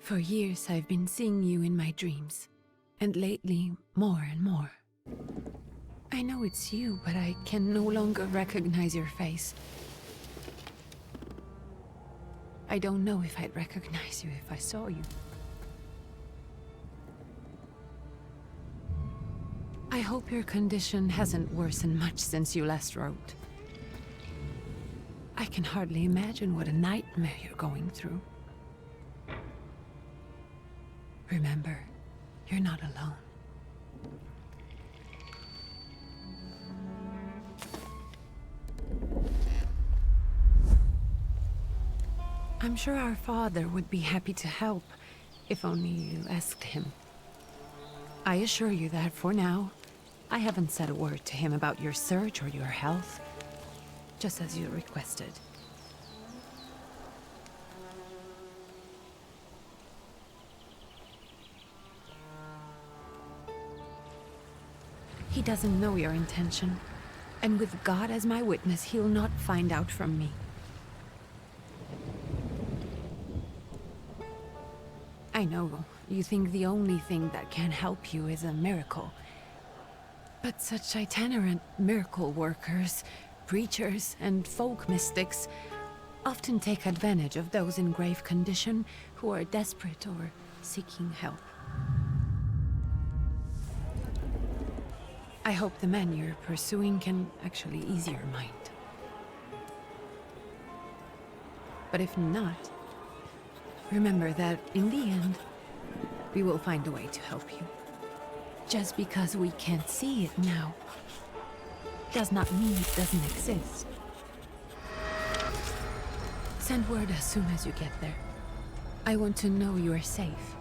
For years I've been seeing you in my dreams, and lately more and more. I know it's you, but I can no longer recognize your face. I don't know if I'd recognize you if I saw you. I hope your condition hasn't worsened much since you last wrote. I can hardly imagine what a nightmare you're going through. Remember, you're not alone. I'm sure our father would be happy to help, if only you asked him. I assure you that for now, I haven't said a word to him about your search or your health, just as you requested. He doesn't know your intention, and with God as my witness, he'll not find out from me. I know, you think the only thing that can help you is a miracle. But such itinerant miracle workers, preachers, and folk mystics often take advantage of those in grave condition who are desperate or seeking help. I hope the man you're pursuing can actually ease your mind. But if not, remember that in the end, we will find a way to help you. Just because we can't see it now, does not mean it doesn't exist. Send word as soon as you get there. I want to know you are safe.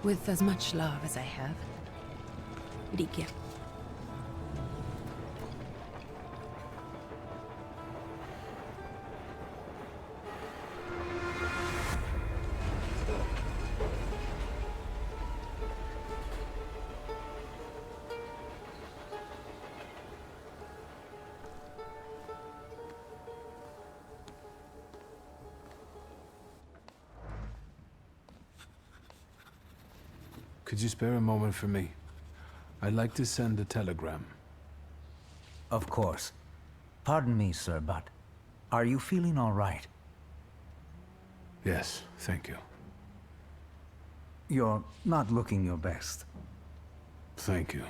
With as much love as I have. Rikie. Could you spare a moment for me? I'd like to send a telegram. Of course. Pardon me, sir, but are you feeling all right? Yes, thank you. You're not looking your best. Thank you.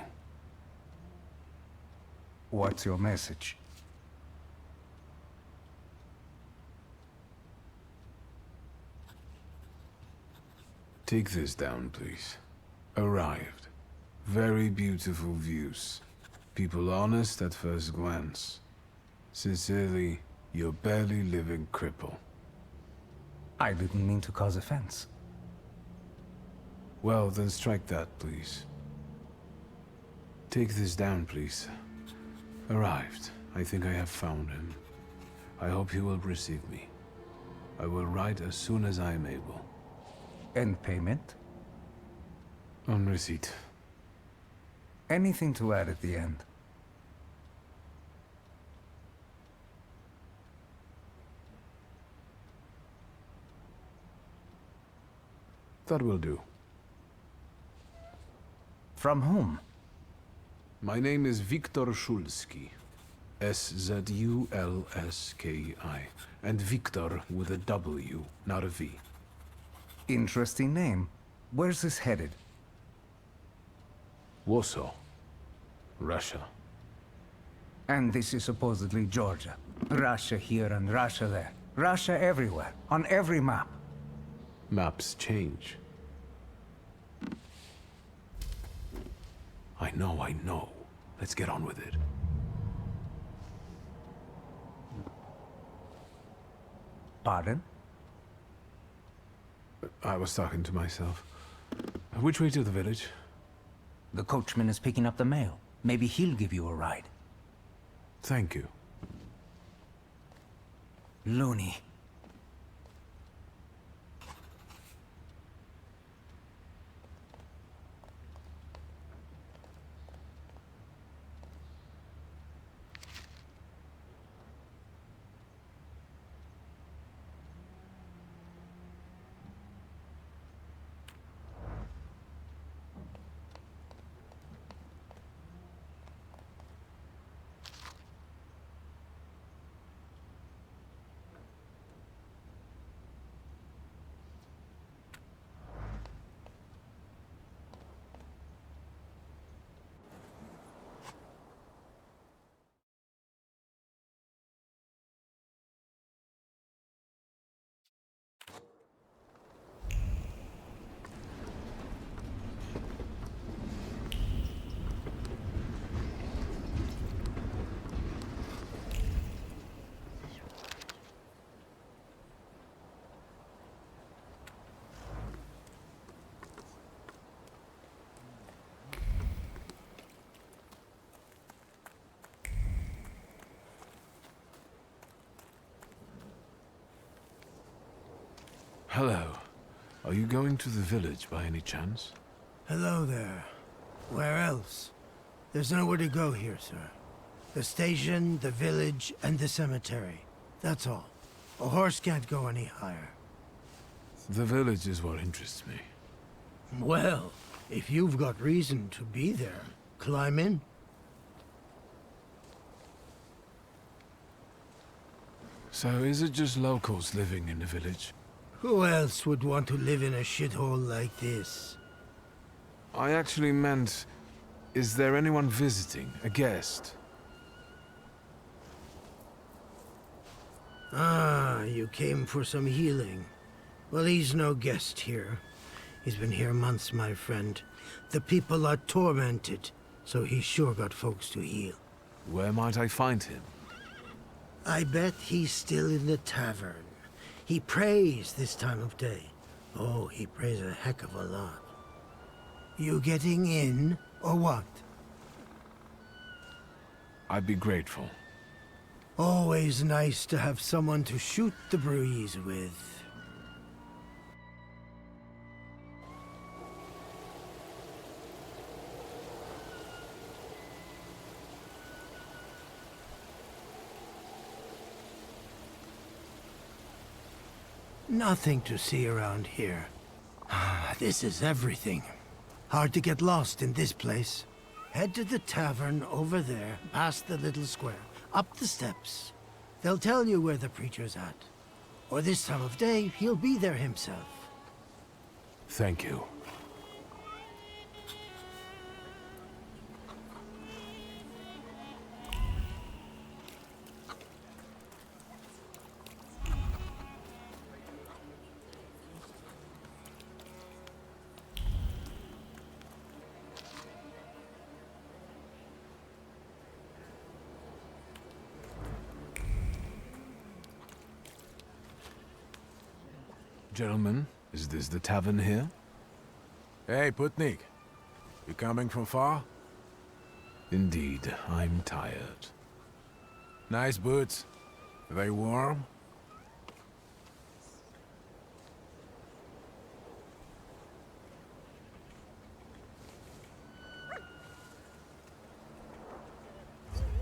What's your message? Take this down, please. Arrived. Very beautiful views. People honest at first glance. Sincerely, your barely living cripple. I didn't mean to cause offense. Well, then strike that, please. Take this down, please. Arrived. I think I have found him. I hope he will receive me. I will write as soon as I am able. And payment? On receipt. Anything to add at the end? That will do. From whom? My name is Wiktor Szulski. S-Z-U-L-S-K-I. And Wiktor with a W, not a V. Interesting name. Where's this headed? Warsaw. Russia. And this is supposedly Georgia. Russia here and Russia there. Russia everywhere, on every map. Maps change. I know. Let's get on with it. Pardon? I was talking to myself. Which way to the village? The coachman is picking up the mail. Maybe he'll give you a ride. Thank you. Loony. Hello. Are you going to the village by any chance? Hello there. Where else? There's nowhere to go here, sir. The station, the village, and the cemetery. That's all. A horse can't go any higher. The village is what interests me. Well, if you've got reason to be there, climb in. So is it just locals living in the village? Who else would want to live in a shithole like this? I actually meant, is there anyone visiting? A guest? Ah, you came for some healing. Well, he's no guest here. He's been here months, my friend. The people are tormented, so he's sure got folks to heal. Where might I find him? I bet he's still in the tavern. He prays this time of day. Oh, he prays a heck of a lot. You getting in, or what? I'd be grateful. Always nice to have someone to shoot the breeze with. Nothing to see around here. This is everything. Hard to get lost in this place. Head to the tavern over there, past the little square, up the steps. They'll tell you where the preacher's at. Or this time of day, he'll be there himself. Thank you. Gentlemen, is this the tavern here? Hey, Putnik. You coming from far? Indeed, I'm tired. Nice boots. Are they warm?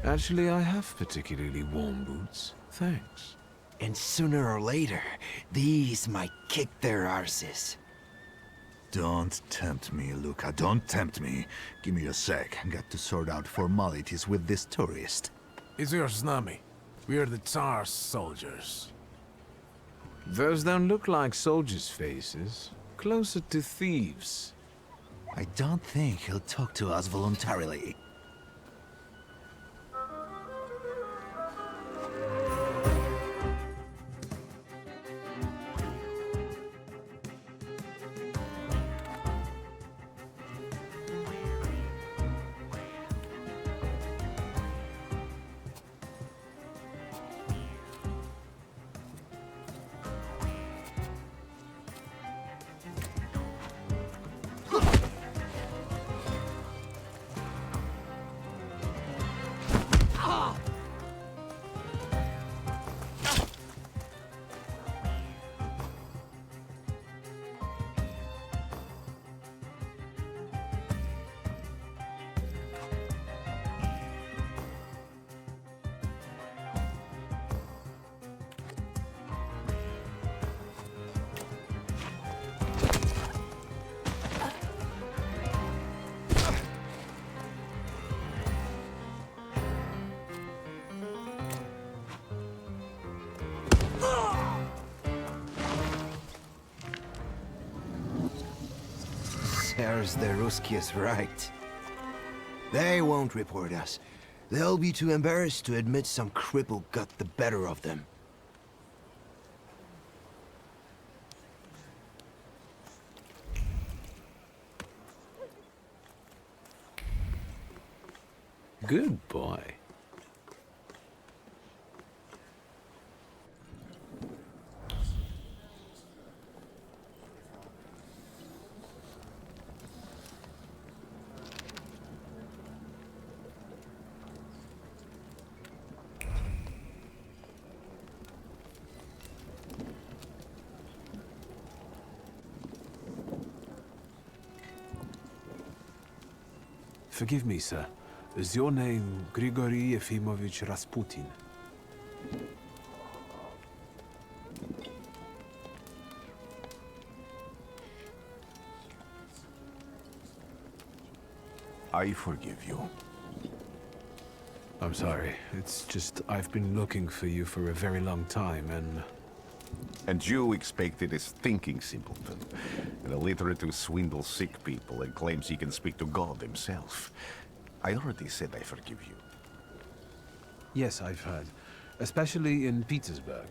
Actually, I have particularly warm boots. Thanks. And sooner or later, these might kick their arses. Don't tempt me, Luca. Don't tempt me. Give me a sec. Got to sort out formalities with this tourist. It's your snummy. We're the Tsar's soldiers. Those don't look like soldiers' faces. Closer to thieves. I don't think he'll talk to us voluntarily. There's the Ruskies right. They won't report us. They'll be too embarrassed to admit some cripple got the better of them. Good boy. Forgive me, sir. Is your name Grigory Yefimovich Rasputin? I forgive you. I'm sorry. It's just I've been looking for you for a very long time, and... And you expected this thinking simpleton, an illiterate who swindles sick people and claims he can speak to God himself. I already said I forgive you. Yes, I've heard. Especially in Petersburg.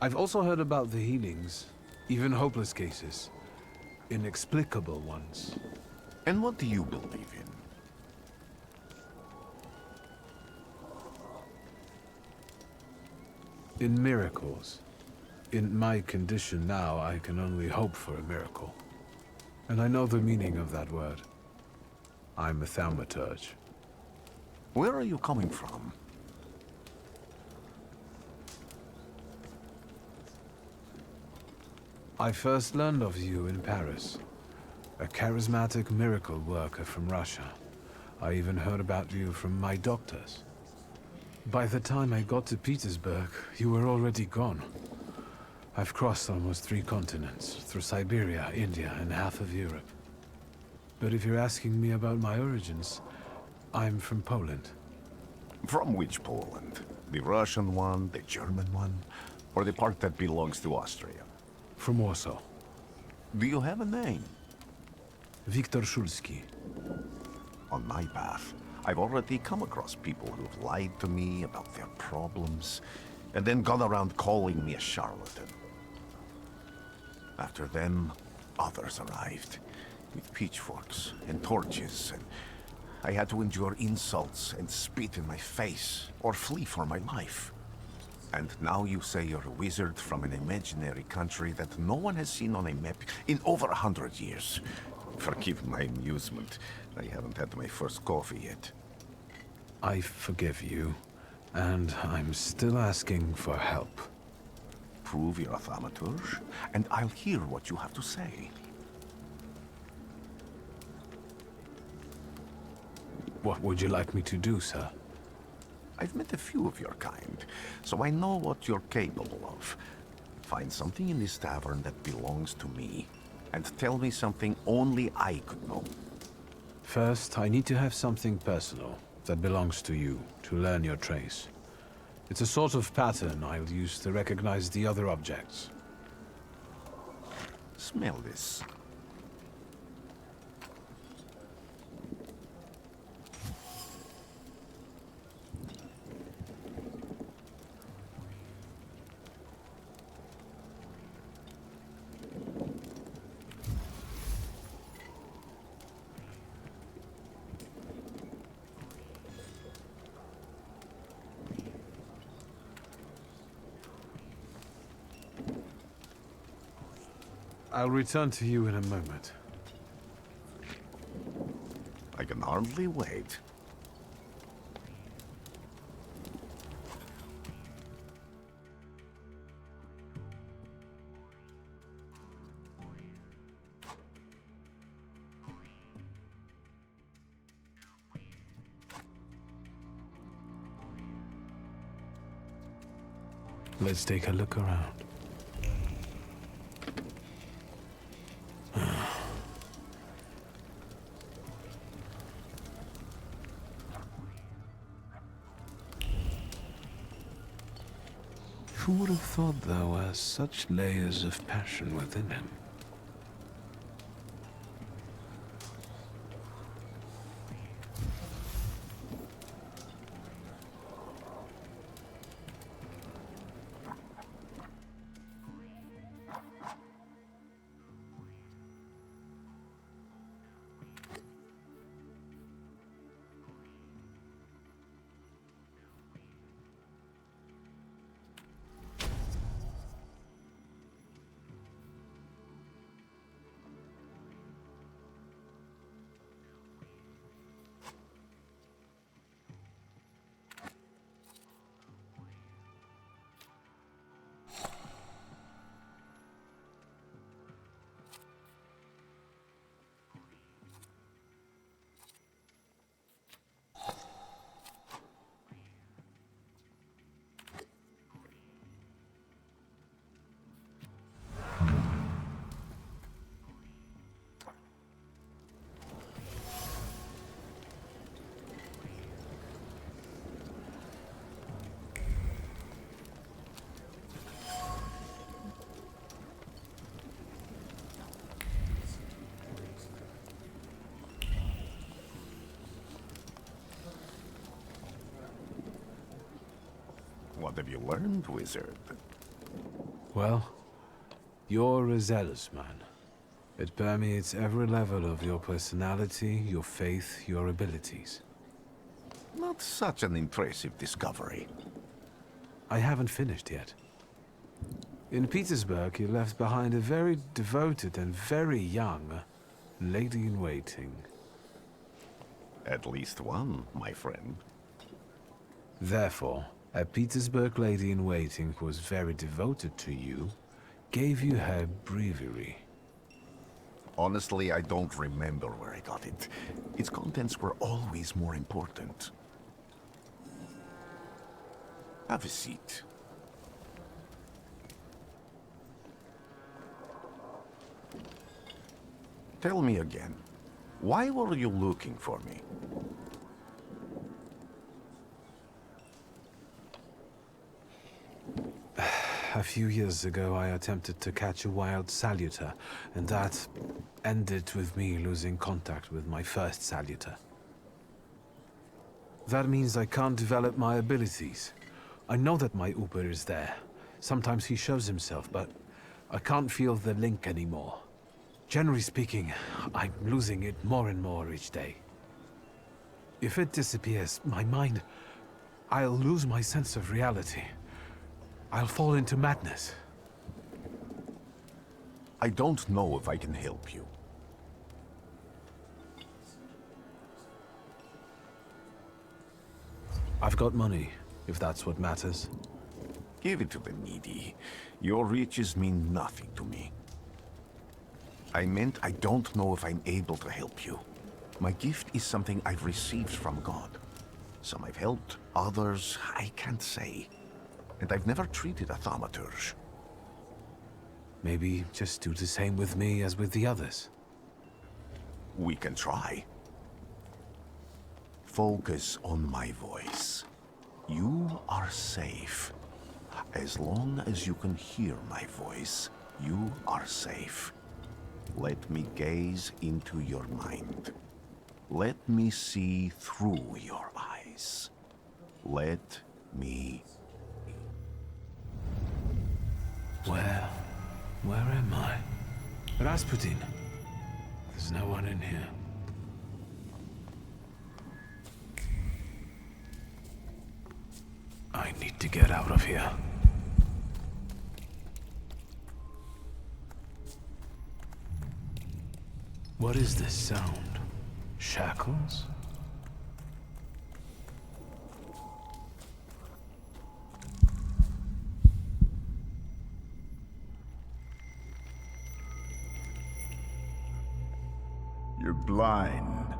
I've also heard about the healings, even hopeless cases. Inexplicable ones. And what do you believe in? In miracles. In my condition now, I can only hope for a miracle. And I know the meaning of that word. I'm a Thaumaturge. Where are you coming from? I first learned of you in Paris. A charismatic miracle worker from Russia. I even heard about you from my doctors. By the time I got to Petersburg, you were already gone. I've crossed almost 3 continents, through Siberia, India, and half of Europe. But if you're asking me about my origins, I'm from Poland. From which Poland? The Russian one, the German one, or the part that belongs to Austria? From Warsaw. Do you have a name? Wiktor Szulski. On my path, I've already come across people who've lied to me about their problems, and then gone around calling me a charlatan. After them, others arrived, with pitchforks and torches, and I had to endure insults and spit in my face, or flee for my life. And now you say you're a wizard from an imaginary country that no one has seen on a map in over 100 years. Forgive my amusement. I haven't had my first coffee yet. I forgive you, and I'm still asking for help. Prove you're a Thaumaturge, and I'll hear what you have to say. What would you like me to do, sir? I've met a few of your kind, so I know what you're capable of. Find something in this tavern that belongs to me, and tell me something only I could know. First, I need to have something personal that belongs to you to learn your trace. It's a sort of pattern I'll use to recognize the other objects. Smell this. I'll return to you in a moment. I can hardly wait. Let's take a look around. Who would have thought there were such layers of passion within him? What have you learned, wizard? Well, you're a zealous man. It permeates every level of your personality, your faith, your abilities. Not such an impressive discovery. I haven't finished yet. In Petersburg, you left behind a very devoted and very young lady-in-waiting. At least one, my friend. Therefore, a Petersburg lady-in-waiting who was very devoted to you gave you her breviary. Honestly, I don't remember where I got it. Its contents were always more important. Have a seat. Tell me again, why were you looking for me? A few years ago, I attempted to catch a wild salutor, and that ended with me losing contact with my first salutor. That means I can't develop my abilities. I know that my Uber is there. Sometimes he shows himself, but I can't feel the link anymore. Generally speaking, I'm losing it more and more each day. If it disappears, my mind... I'll lose my sense of reality. I'll fall into madness. I don't know if I can help you. I've got money, if that's what matters. Give it to the needy. Your riches mean nothing to me. I meant I don't know if I'm able to help you. My gift is something I've received from God. Some I've helped, others I can't say. And I've never treated a Thaumaturge. Maybe just do the same with me as with the others. We can try. Focus on my voice. You are safe. As long as you can hear my voice, you are safe. Let me gaze into your mind. Let me see through your eyes. Let me... Where am I? Rasputin. There's no one in here. I need to get out of here. What is this sound? Shackles? You're blind.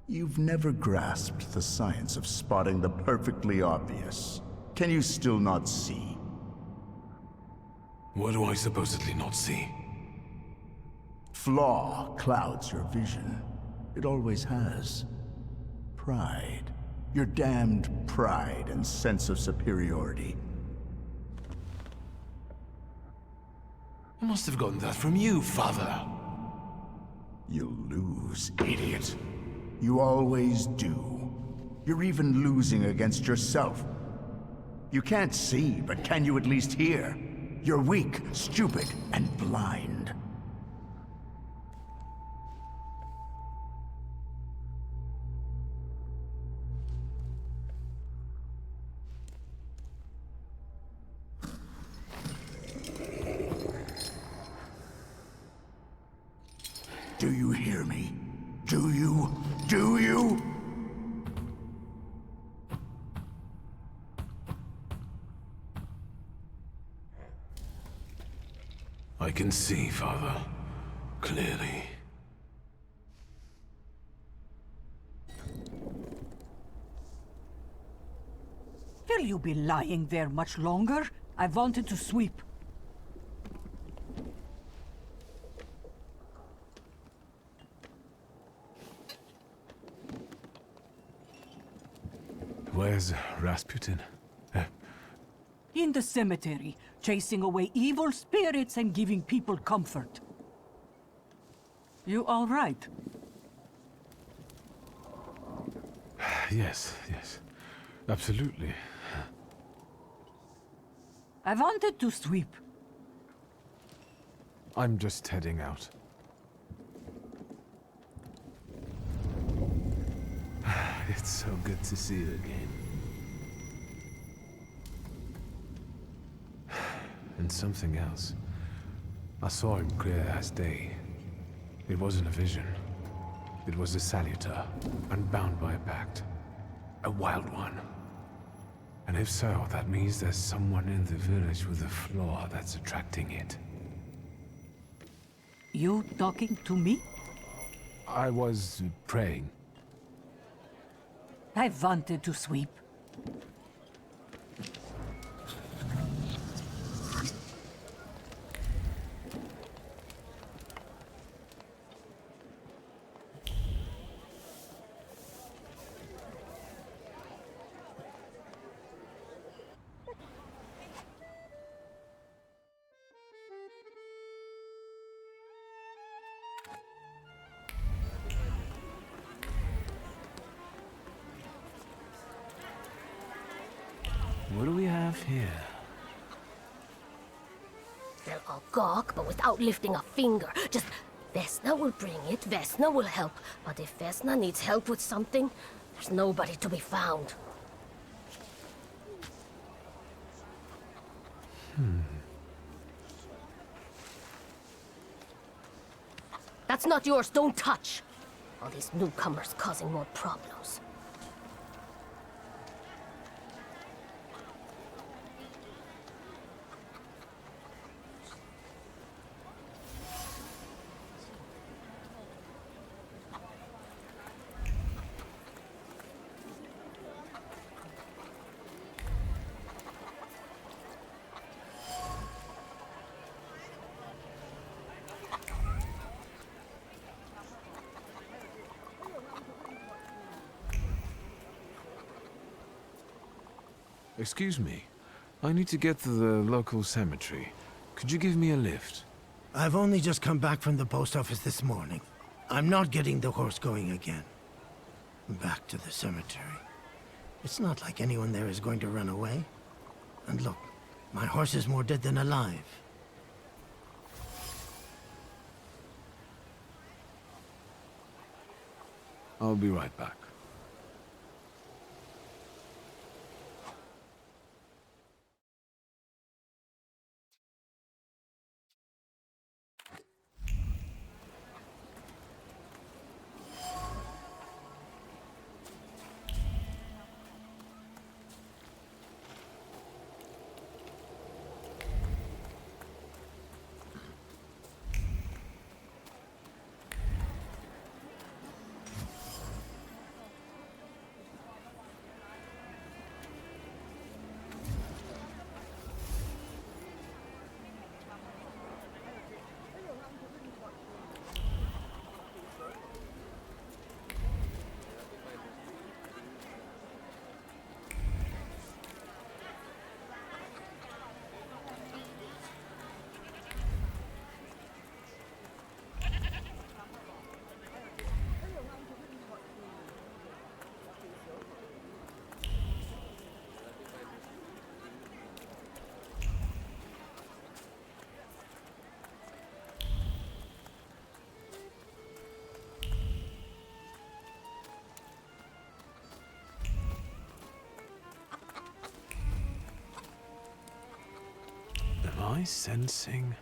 You've never grasped the science of spotting the perfectly obvious. Can you still not see? What do I supposedly not see? Flaw clouds your vision. It always has. Pride. Your damned pride and sense of superiority. I must have gotten that from you, Father. You'll lose, idiot. You always do. You're even losing against yourself. You can't see, but can you at least hear? You're weak, stupid, and blind. Do you hear me? Do you? Do you? I can see, Father. Clearly. Will you be lying there much longer? I wanted to sweep. Where's Rasputin? In the cemetery, chasing away evil spirits and giving people comfort. You all right? Yes, yes. Absolutely. I wanted to sweep. I'm just heading out. It's so good to see you again. And something else. I saw him clear as day. It wasn't a vision. It was a salutor, unbound by a pact. A wild one. And if so, that means there's someone in the village with a flaw that's attracting it. You talking to me? I was praying. I wanted to sweep. What do we have here? They'll all gawk, but without lifting a finger. Just, Vesna will bring it, Vesna will help. But if Vesna needs help with something, there's nobody to be found. That's not yours, don't touch! All these newcomers causing more problems. Excuse me. I need to get to the local cemetery. Could you give me a lift? I've only just come back from the post office this morning. I'm not getting the horse going again. Back to the cemetery. It's not like anyone there is going to run away. And look, my horse is more dead than alive. I'll be right back. Am I sensing?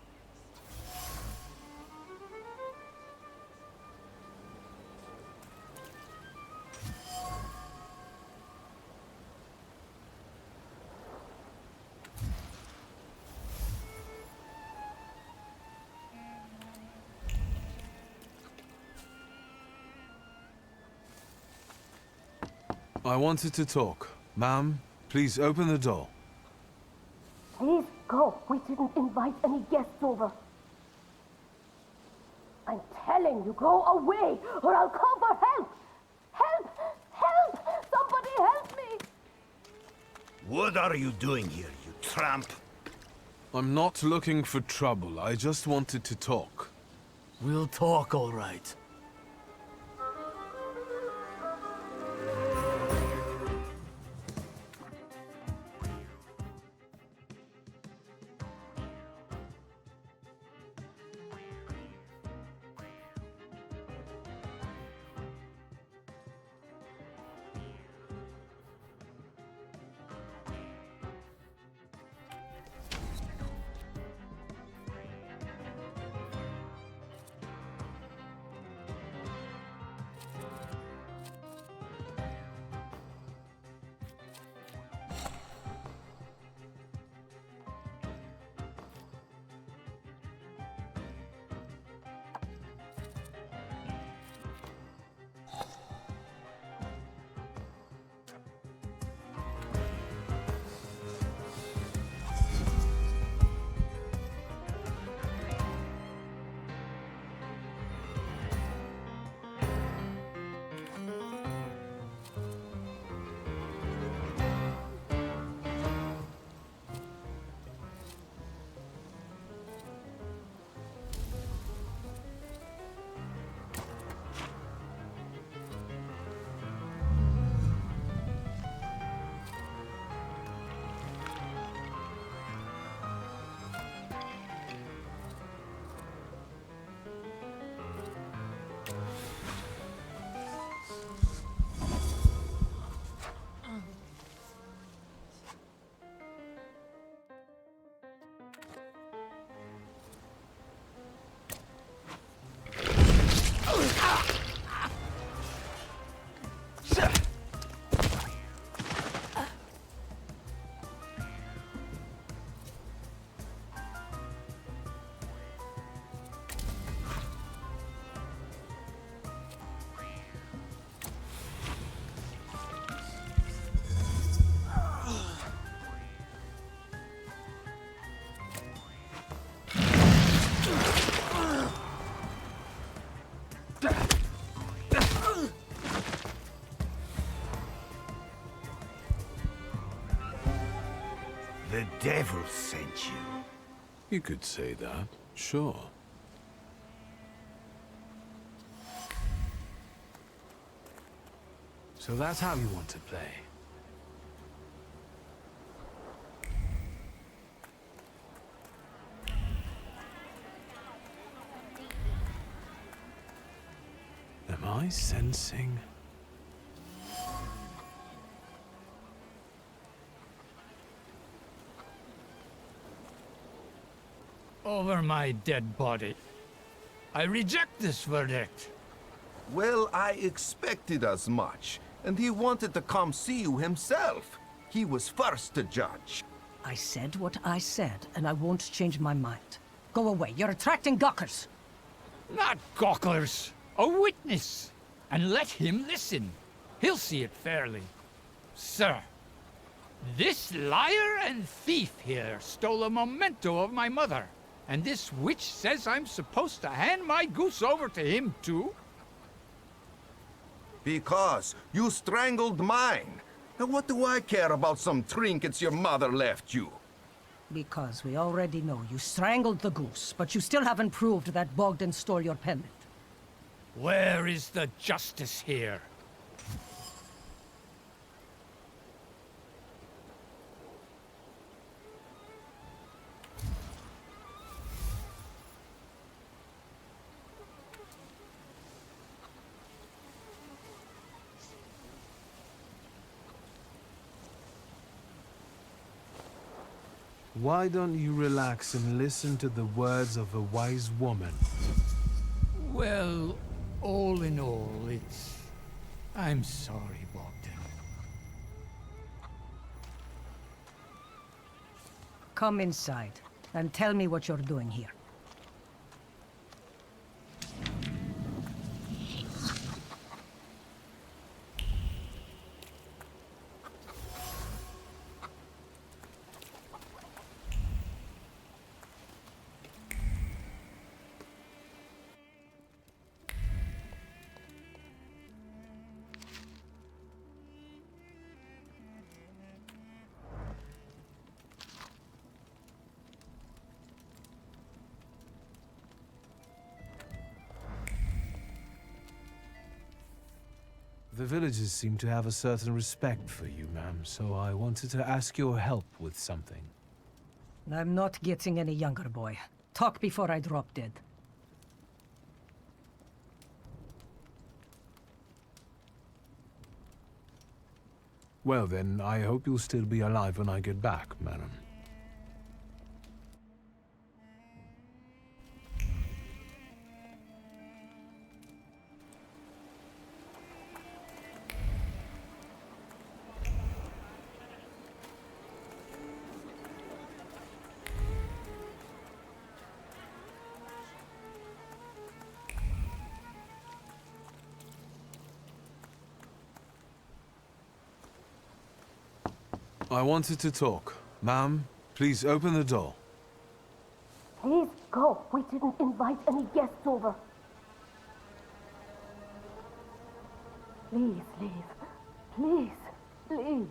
I wanted to talk. Ma'am, please open the door. Please go. We didn't invite any guests over. I'm telling you, go away, or I'll call for help! Help! Help! Somebody help me! What are you doing here, you tramp? I'm not looking for trouble. I just wanted to talk. We'll talk, all right. The devil sent you. You could say that, sure. So that's how you want to play. Am I sensing? Over my dead body. I reject this verdict. Well, I expected as much. And he wanted to come see you himself. He was first to judge. I said what I said, and I won't change my mind. Go away. You're attracting gawkers. Not gawkers. A witness. And let him listen. He'll see it fairly. Sir, this liar and thief here stole a memento of my mother. And this witch says I'm supposed to hand my goose over to him too? Because you strangled mine. Now what do I care about some trinkets your mother left you? Because we already know you strangled the goose, but you still haven't proved that Bogdan stole your pendant. Where is the justice here? Why don't you relax and listen to the words of a wise woman? Well, all in all, I'm sorry, Bogdan. Come inside, and tell me what you're doing here. The villagers seem to have a certain respect for you, ma'am, so I wanted to ask your help with something. I'm not getting any younger, boy. Talk before I drop dead. Well then, I hope you'll still be alive when I get back, madam. I wanted to talk. Ma'am, please open the door. Please go. We didn't invite any guests over. Please leave. Please, please.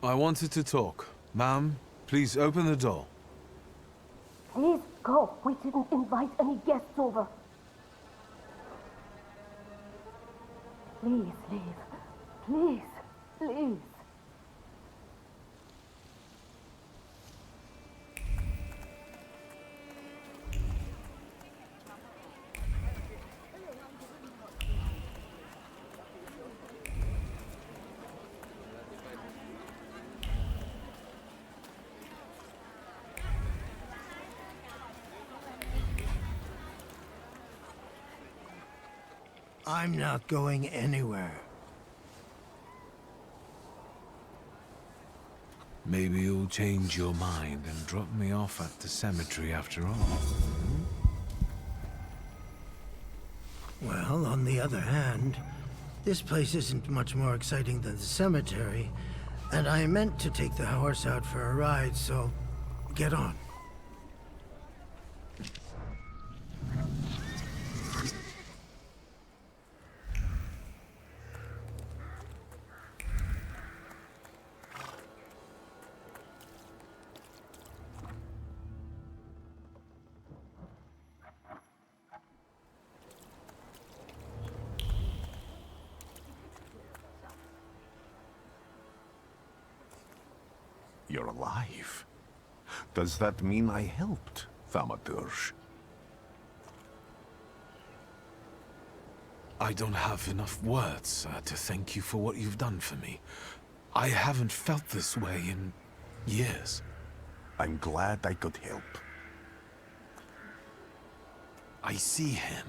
I wanted to talk. Ma'am, please open the door. Please go. We didn't invite any guests over. Please leave. Please, please. I'm not going anywhere. Maybe you'll change your mind and drop me off at the cemetery after all. Well, on the other hand, this place isn't much more exciting than the cemetery, and I meant to take the horse out for a ride, so get on. You're alive. Does that mean I helped, Thaumaturge? I don't have enough words to thank you for what you've done for me. I haven't felt this way in years. I'm glad I could help. I see him.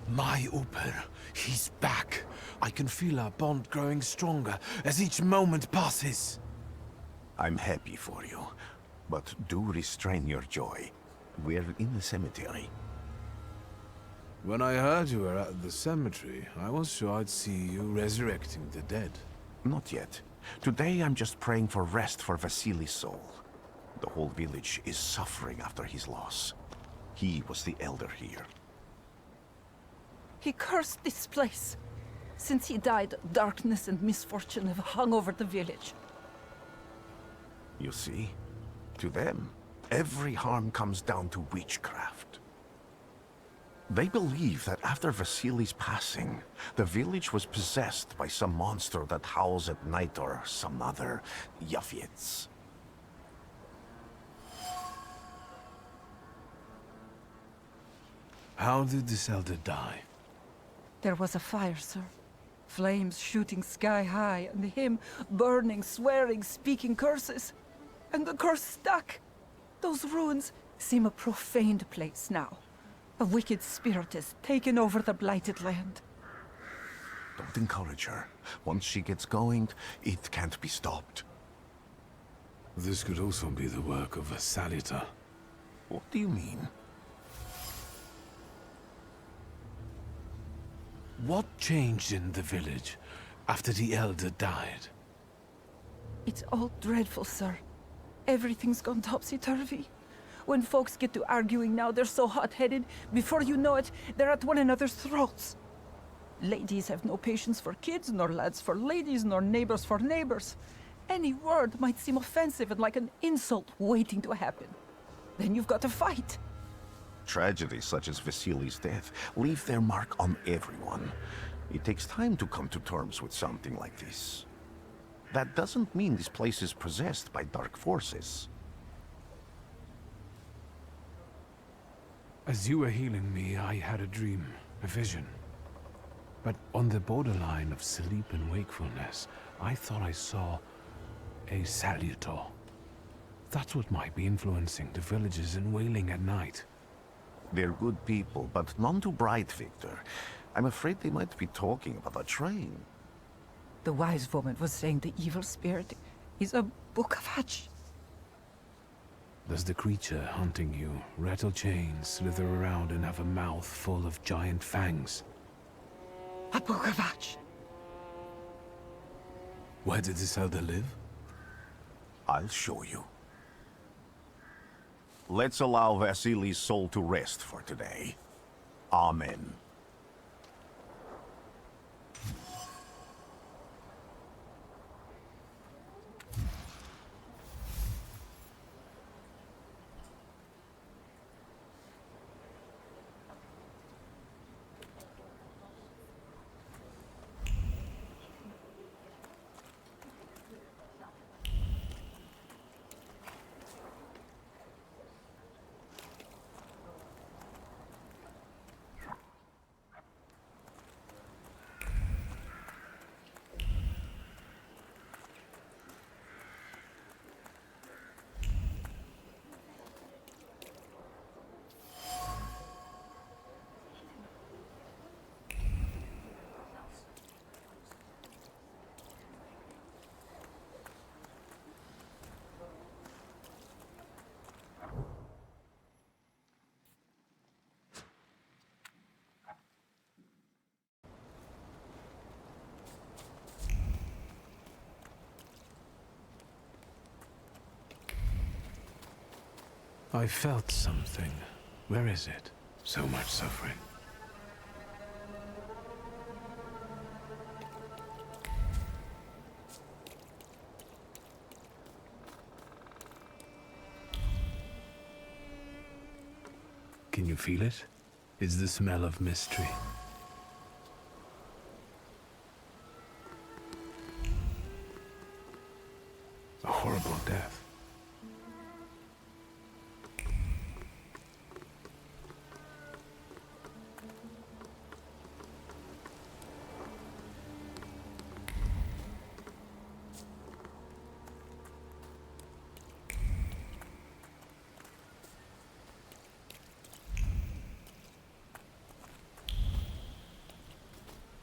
My Uber. He's back. I can feel our bond growing stronger as each moment passes. I'm happy for you, but do restrain your joy. We're in the cemetery. When I heard you were at the cemetery, I was sure I'd see you resurrecting the dead. Not yet. Today I'm just praying for rest for Vasily's soul. The whole village is suffering after his loss. He was the elder here. He cursed this place. Since he died, darkness and misfortune have hung over the village. You see? To them, every harm comes down to witchcraft. They believe that after Vasily's passing, the village was possessed by some monster that howls at night or some other Yafiets. How did this elder die? There was a fire, sir. Flames shooting sky high, and him burning, swearing, speaking curses. And the curse stuck. Those ruins seem a profaned place now. A wicked spirit has taken over the blighted land. Don't encourage her. Once she gets going, it can't be stopped. This could also be the work of a salutor. What do you mean? What changed in the village after the elder died? It's all dreadful, sir. Everything's gone topsy-turvy. When folks get to arguing now, they're so hot-headed, before you know it, they're at one another's throats. Ladies have no patience for kids, nor lads for ladies, nor neighbors for neighbors. Any word might seem offensive and like an insult waiting to happen. Then you've got to fight. Tragedies such as Vasily's death leave their mark on everyone. It takes time to come to terms with something like this. That doesn't mean this place is possessed by dark forces. As you were healing me, I had a dream, a vision. But on the borderline of sleep and wakefulness, I thought I saw a salutor. That's what might be influencing the villagers in wailing at night. They're good people, but none too bright, Wiktor. I'm afraid they might be talking about a train. The wise woman was saying the evil spirit is a book of hatch. Does the creature hunting you rattle chains, slither around, and have a mouth full of giant fangs? A book of hatch. Where did this elder live? I'll show you. Let's allow Vasily's soul to rest for today. Amen. I felt something. Where is it? So much suffering. Can you feel it? It's the smell of mystery. A horrible death.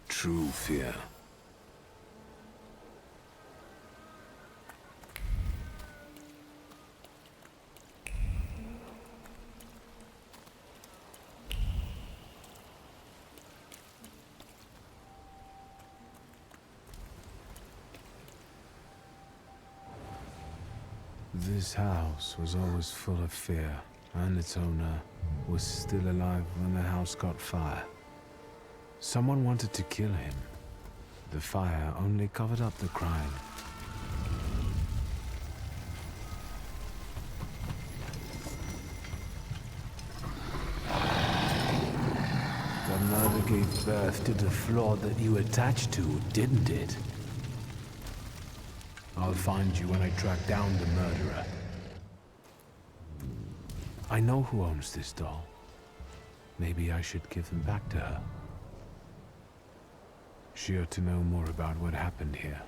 True fear. This house was always full of fear, and its owner was still alive when the house caught fire. Someone wanted to kill him. The fire only covered up the crime. The murder gave birth to the flaw that you attached to, didn't it? I'll find you when I track down the murderer. I know who owns this doll. Maybe I should give them back to her. She ought to know more about what happened here.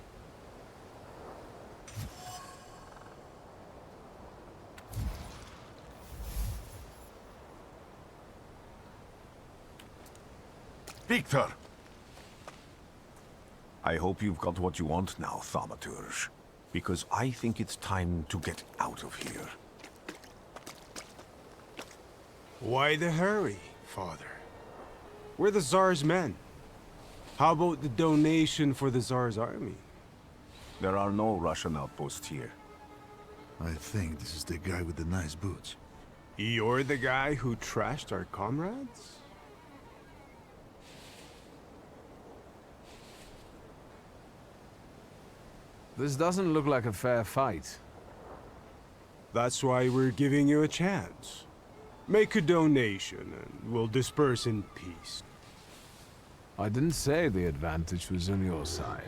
Wiktor! I hope you've got what you want now, Thaumaturge. Because I think it's time to get out of here. Why the hurry, Father? We're the Tsar's men. How about the donation for the Tsar's army? There are no Russian outposts here. I think this is the guy with the nice boots. You're the guy who trashed our comrades? This doesn't look like a fair fight. That's why we're giving you a chance. Make a donation and we'll disperse in peace. I didn't say the advantage was on your side.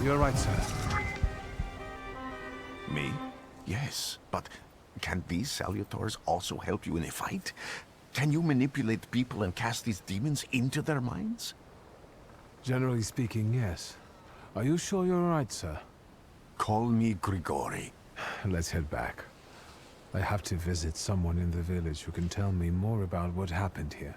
You're right, sir. Me? Yes, but can these salutors also help you in a fight? Can you manipulate people and cast these demons into their minds? Generally speaking, yes. Are you sure you're right, sir? Call me Grigori. Let's head back. I have to visit someone in the village who can tell me more about what happened here.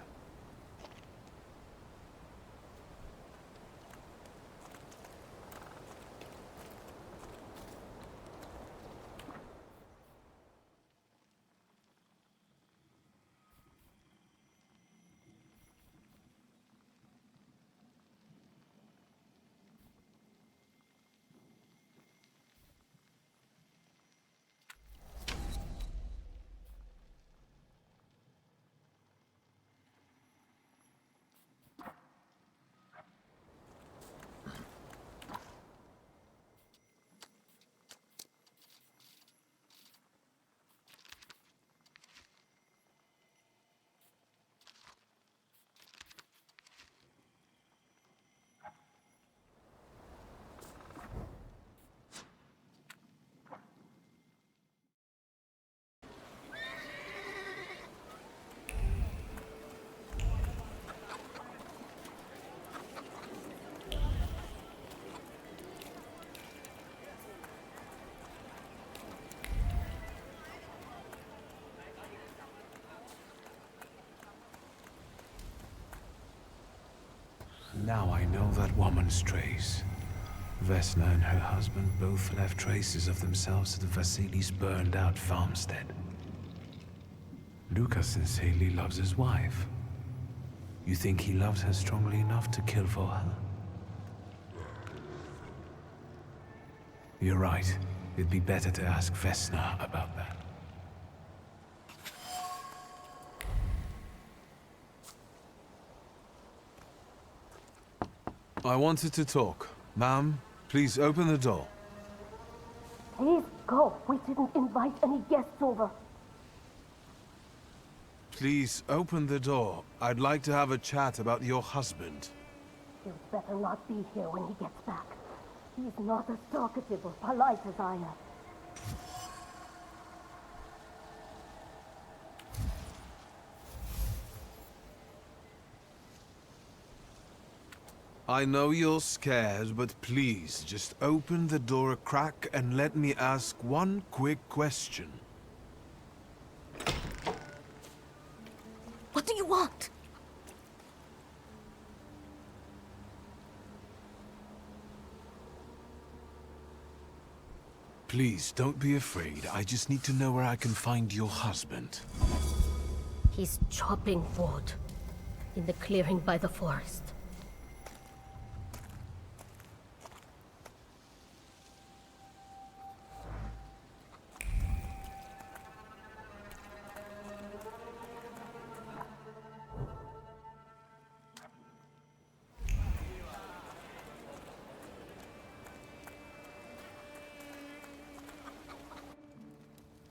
Now I know that woman's trace. Vesna and her husband both left traces of themselves at Vasily's burned-out farmstead. Lucas sincerely loves his wife. You think he loves her strongly enough to kill for her? You're right. It'd be better to ask Vesna about that. I wanted to talk. Ma'am, please open the door. Please go. We didn't invite any guests over. Please open the door. I'd like to have a chat about your husband. You'd better not be here when he gets back. He's not as talkative or polite as I am. I know you're scared, but please, just open the door a crack and let me ask one quick question. What do you want? Please, don't be afraid. I just need to know where I can find your husband. He's chopping wood in the clearing by the forest.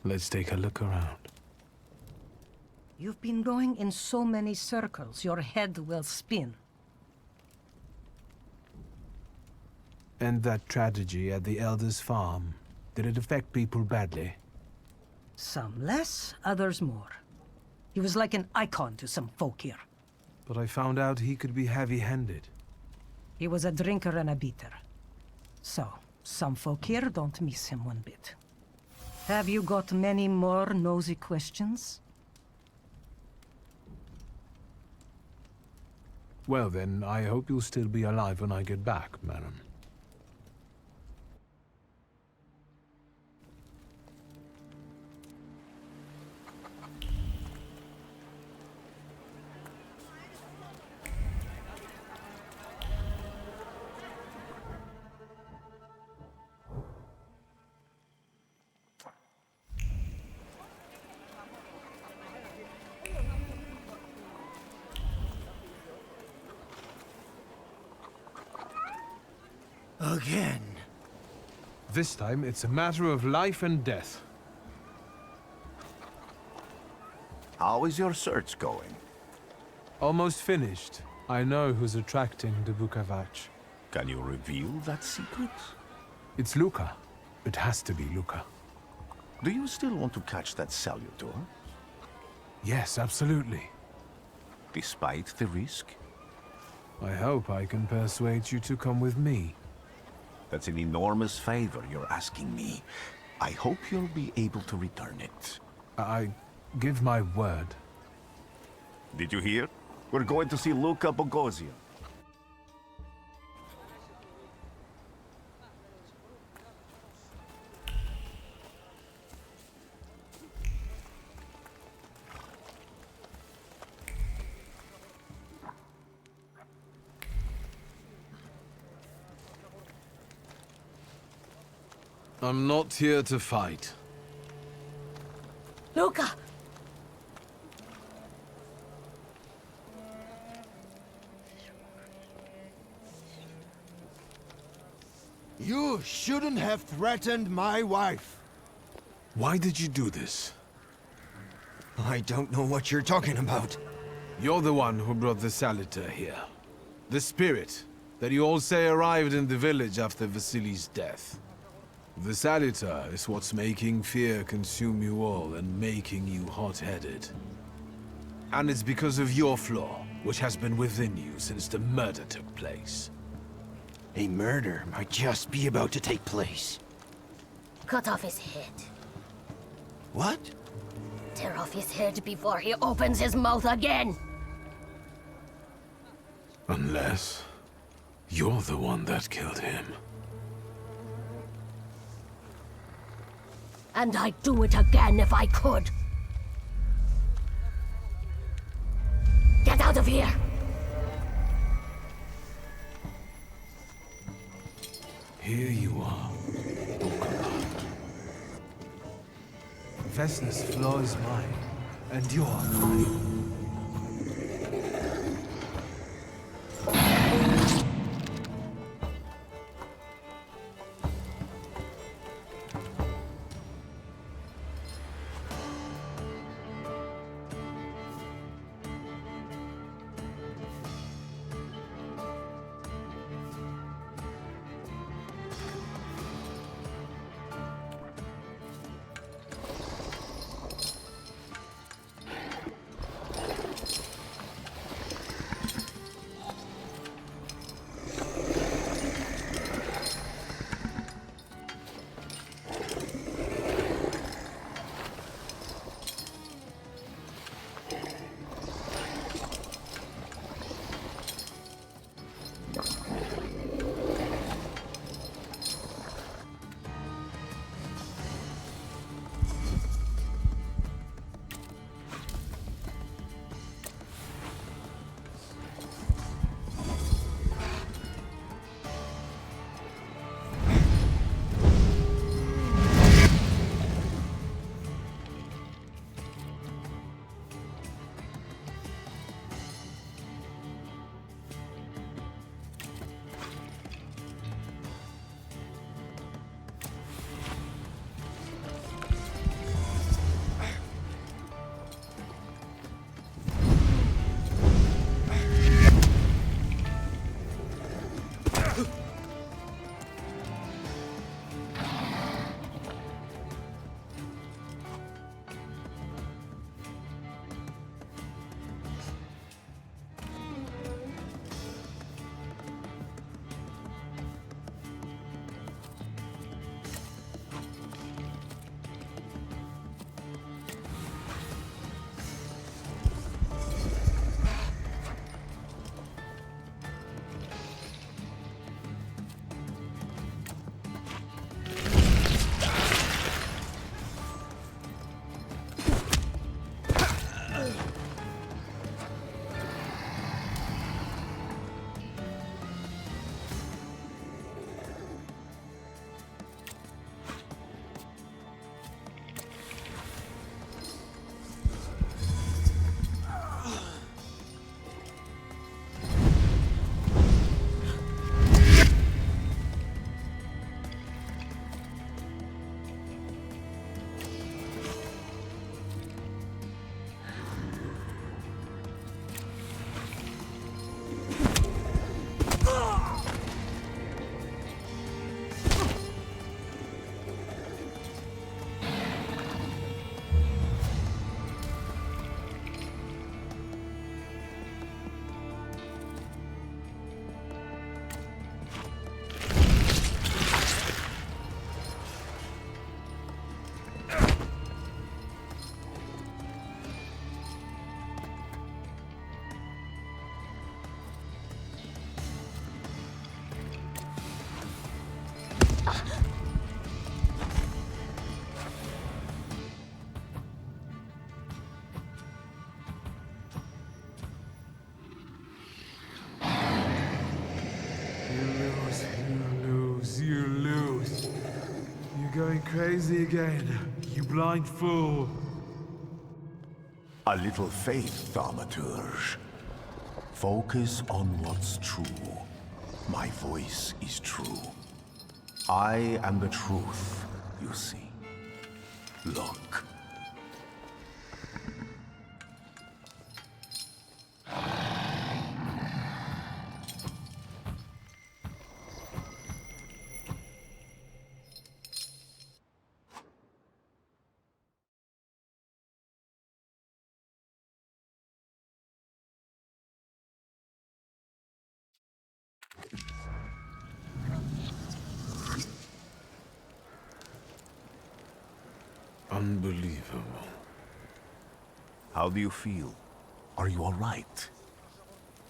Let's take a look around. You've been going in so many circles, your head will spin. And that tragedy at the Elder's farm, did it affect people badly? Some less, others more. He was like an icon to some folk here. But I found out he could be heavy-handed. He was a drinker and a beater. So, some folk here don't miss him one bit. Have you got many more nosy questions? Well then, I hope you'll still be alive when I get back, madam. Again. This time, it's a matter of life and death. How is your search going? Almost finished. I know who's attracting the Bukavach. Can you reveal that secret? It's Luca. It has to be Luca. Do you still want to catch that salutor? Yes, absolutely. Despite the risk? I hope I can persuade you to come with me. That's an enormous favor you're asking me. I hope you'll be able to return it. I give my word. Did you hear? We're going to see Luca Bogosian. I'm not here to fight. Luca! You shouldn't have threatened my wife. Why did you do this? I don't know what you're talking about. You're the one who brought the salutor here. The spirit that you all say arrived in the village after Vasily's death. The salutor is what's making fear consume you all and making you hot-headed. And it's because of your flaw, which has been within you since the murder took place. A murder might just be about to take place. Cut off his head. What? Tear off his head before he opens his mouth again. Unless you're the one that killed him. And I'd do it again if I could. Get out of here! Here you are. Vesna's flaw is mine, and you're mine. You lose. You're going crazy again, you blind fool. A little faith, Thaumaturge. Focus on what's true. My voice is true. I am the truth, you see. Look. Unbelievable. How do you feel? Are you all right?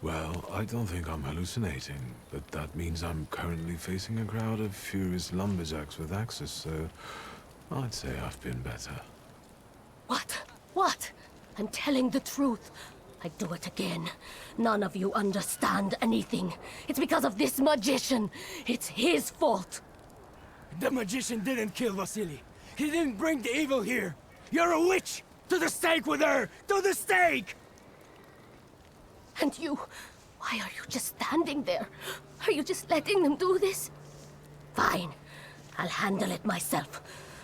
Well, I don't think I'm hallucinating, but that means I'm currently facing a crowd of furious lumberjacks with axes, so I'd say I've been better. What? What? I'm telling the truth. I do it again. None of you understand anything. It's because of this magician. It's his fault. The magician didn't kill Vasily. He didn't bring the evil here. You're a witch! To the stake with her! To the stake! And you... why are you just standing there? Are you just letting them do this? Fine. I'll handle it myself.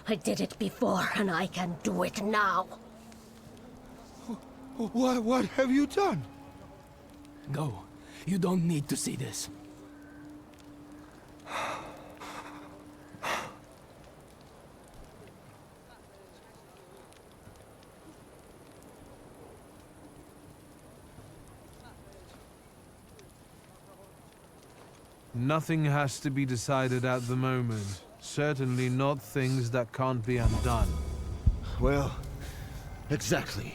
I did it before, and I can do it now. What have you done? Go. You don't need to see this. Nothing has to be decided at the moment. Certainly not things that can't be undone. Well, exactly.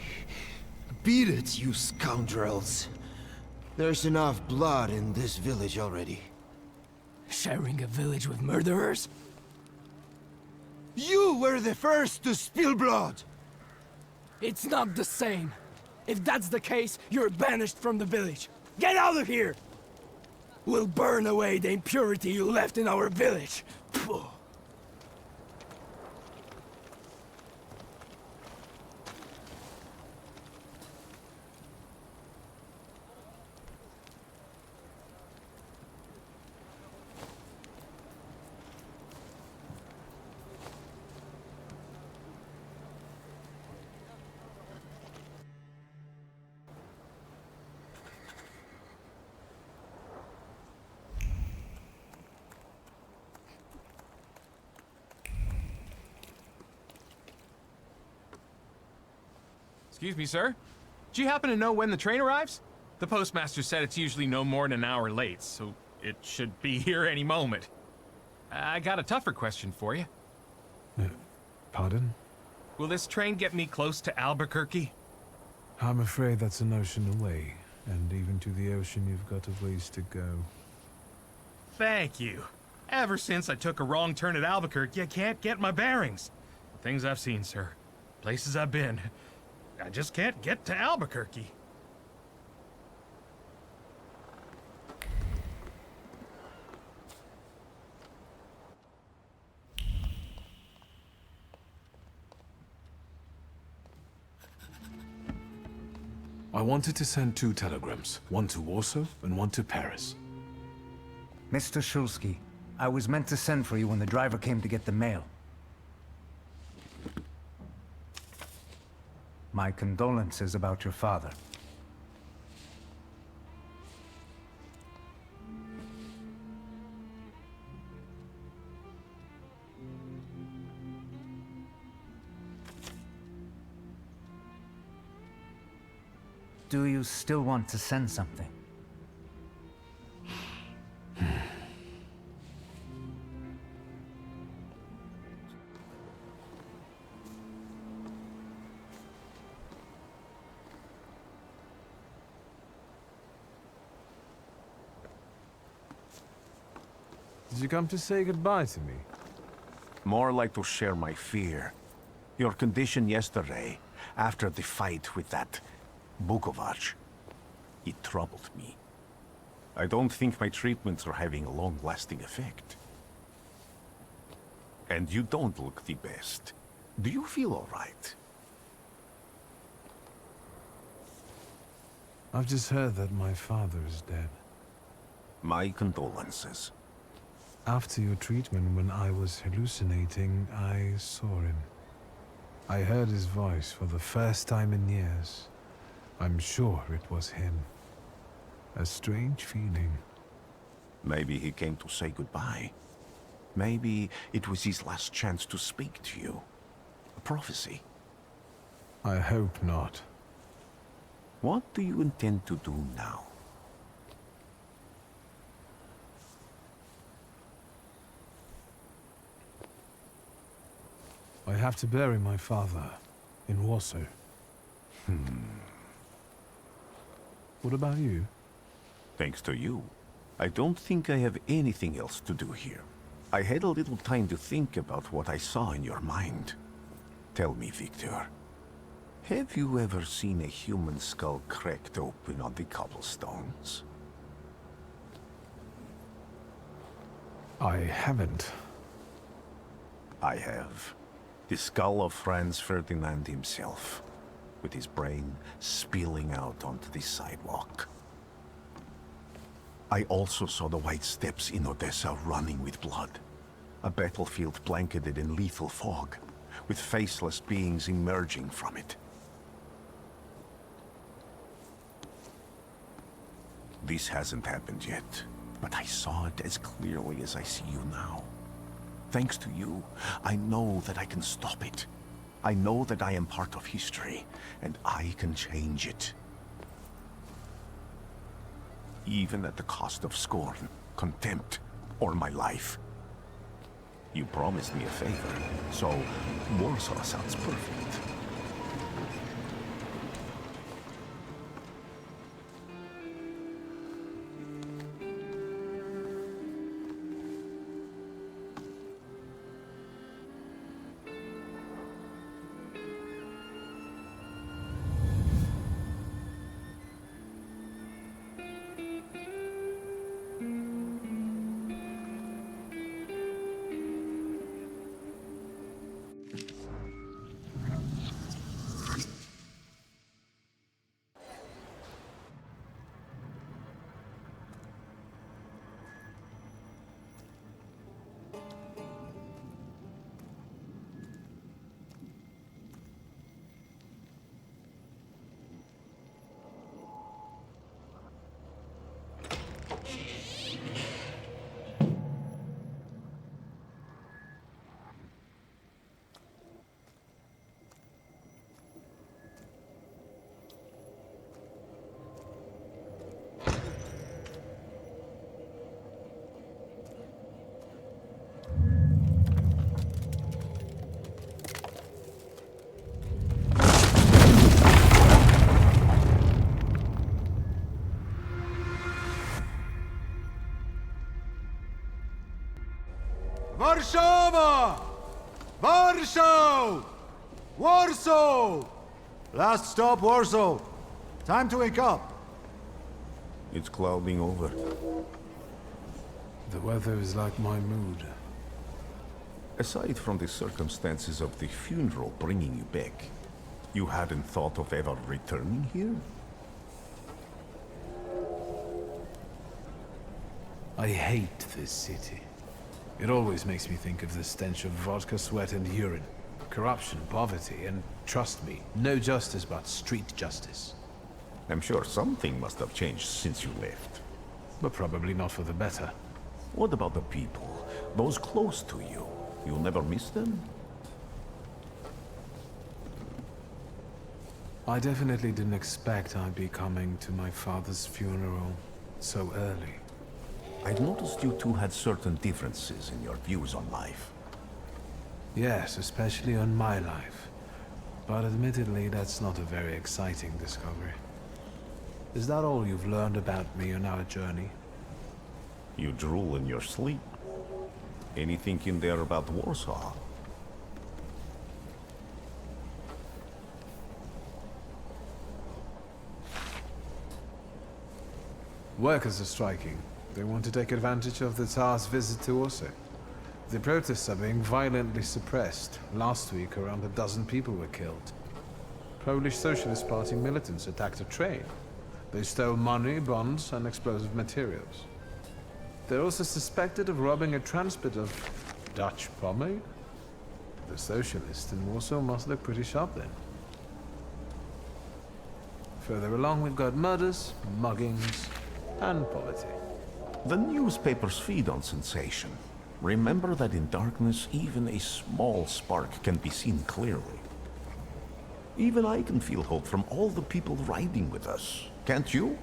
Beat it, you scoundrels. There's enough blood in this village already. Sharing a village with murderers? You were the first to spill blood! It's not the same. If that's the case, you're banished from the village. Get out of here! We'll burn away the impurity you left in our village. Phew. Excuse me, sir. Do you happen to know when the train arrives? The postmaster said it's usually no more than an hour late, so it should be here any moment. I got a tougher question for you. Pardon? Will this train get me close to Albuquerque? I'm afraid that's an ocean away, and even to the ocean you've got a ways to go. Thank you. Ever since I took a wrong turn at Albuquerque, I can't get my bearings. The things I've seen, sir. Places I've been. I just can't get to Albuquerque. I wanted to send 2 telegrams, one to Warsaw and one to Paris. Mr. Szulski, I was meant to send for you when the driver came to get the mail. My condolences about your father. Do you still want to send something? Did you come to say goodbye to me? More like to share my fear. Your condition yesterday, after the fight with that Bukovac, it troubled me. I don't think my treatments are having a long-lasting effect. And you don't look the best. Do you feel all right? I've just heard that my father is dead. My condolences. After your treatment, when I was hallucinating, I saw him. I heard his voice for the first time in years. I'm sure it was him. A strange feeling. Maybe he came to say goodbye. Maybe it was his last chance to speak to you. A prophecy. I hope not. What do you intend to do now? I have to bury my father in Warsaw. What about you? Thanks to you. I don't think I have anything else to do here. I had a little time to think about what I saw in your mind. Tell me, Wiktor. Have you ever seen a human skull cracked open on the cobblestones? I haven't. I have. The skull of Franz Ferdinand himself, with his brain spilling out onto the sidewalk. I also saw the white steps in Odessa running with blood. A battlefield blanketed in lethal fog, with faceless beings emerging from it. This hasn't happened yet, but I saw it as clearly as I see you now. Thanks to you, I know that I can stop it. I know that I am part of history, and I can change it. Even at the cost of scorn, contempt, or my life. You promised me a favor, so Warsaw sounds perfect. Warszawa! Warsaw! Warsaw! Last stop, Warsaw. Time to wake up. It's clouding over. The weather is like my mood. Aside from the circumstances of the funeral bringing you back, you hadn't thought of ever returning here? I hate this city. It always makes me think of the stench of vodka, sweat, and urine. Corruption, poverty, and trust me, no justice but street justice. I'm sure something must have changed since you left. But probably not for the better. What about the people? Those close to you? You'll never miss them? I definitely didn't expect I'd be coming to my father's funeral so early. I'd noticed you two had certain differences in your views on life. Yes, especially on my life. But admittedly, that's not a very exciting discovery. Is that all you've learned about me on our journey? You drool in your sleep. Anything in there about Warsaw? Workers are striking. They want to take advantage of the Tsar's visit to Warsaw. The protests are being violently suppressed. Last week, around a dozen people were killed. Polish Socialist Party militants attacked a train. They stole money, bonds, and explosive materials. They're also suspected of robbing a transport of Dutch pomade? The socialists in Warsaw must look pretty sharp then. Further along, we've got murders, muggings, and poverty. The newspapers feed on sensation. Remember that in darkness, even a small spark can be seen clearly. Even I can feel hope from all the people riding with us. Can't you?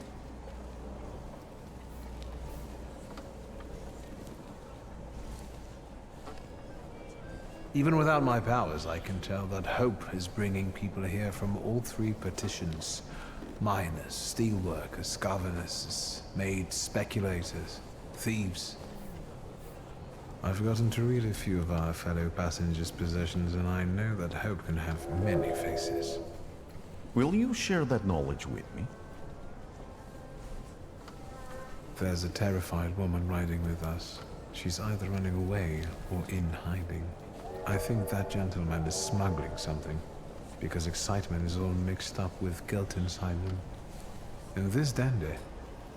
Even without my powers, I can tell that hope is bringing people here from all three petitions. Miners, steelworkers, governesses, maids, speculators, thieves. I've gotten to read a few of our fellow passengers' possessions, and I know that hope can have many faces. Will you share that knowledge with me? There's a terrified woman riding with us. She's either running away or in hiding. I think that gentleman is smuggling something, because excitement is all mixed up with guilt inside him. And this dandy,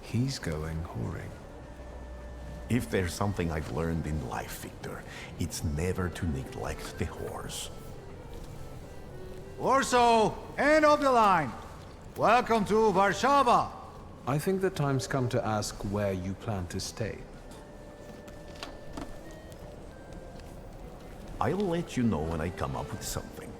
he's going whoring. If there's something I've learned in life, Wiktor, it's never to neglect the horse. Warsaw, end of the line. Welcome to Warsaw. I think the time's come to ask where you plan to stay. I'll let you know when I come up with something.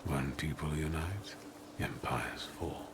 When people unite, empires fall.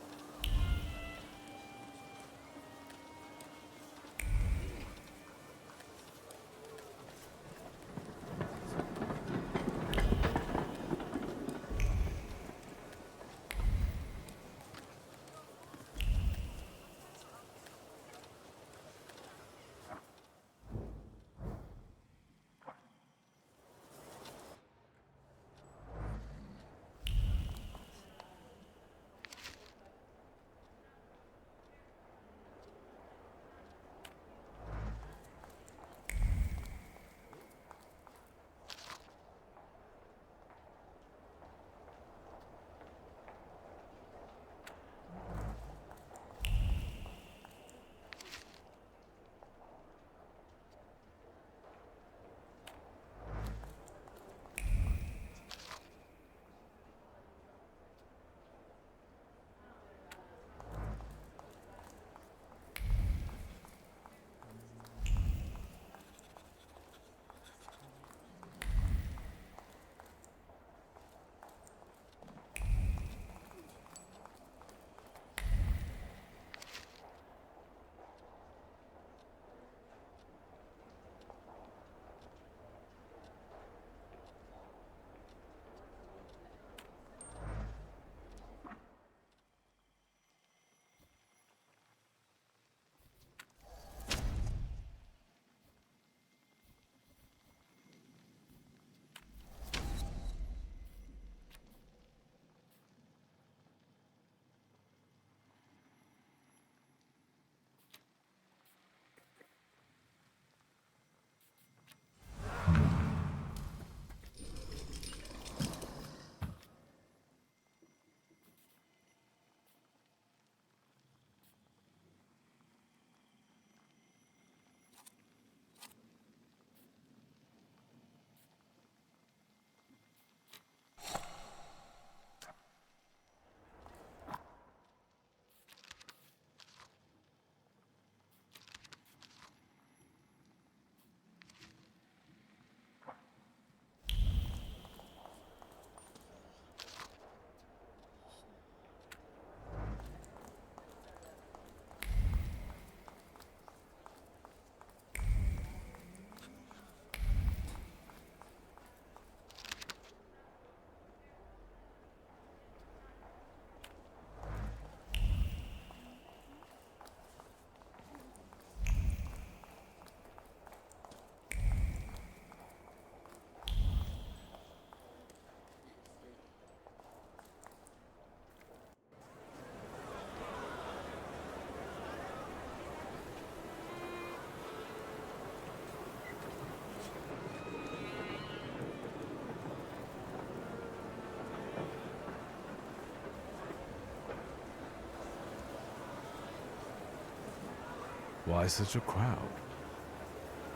Why such a crowd?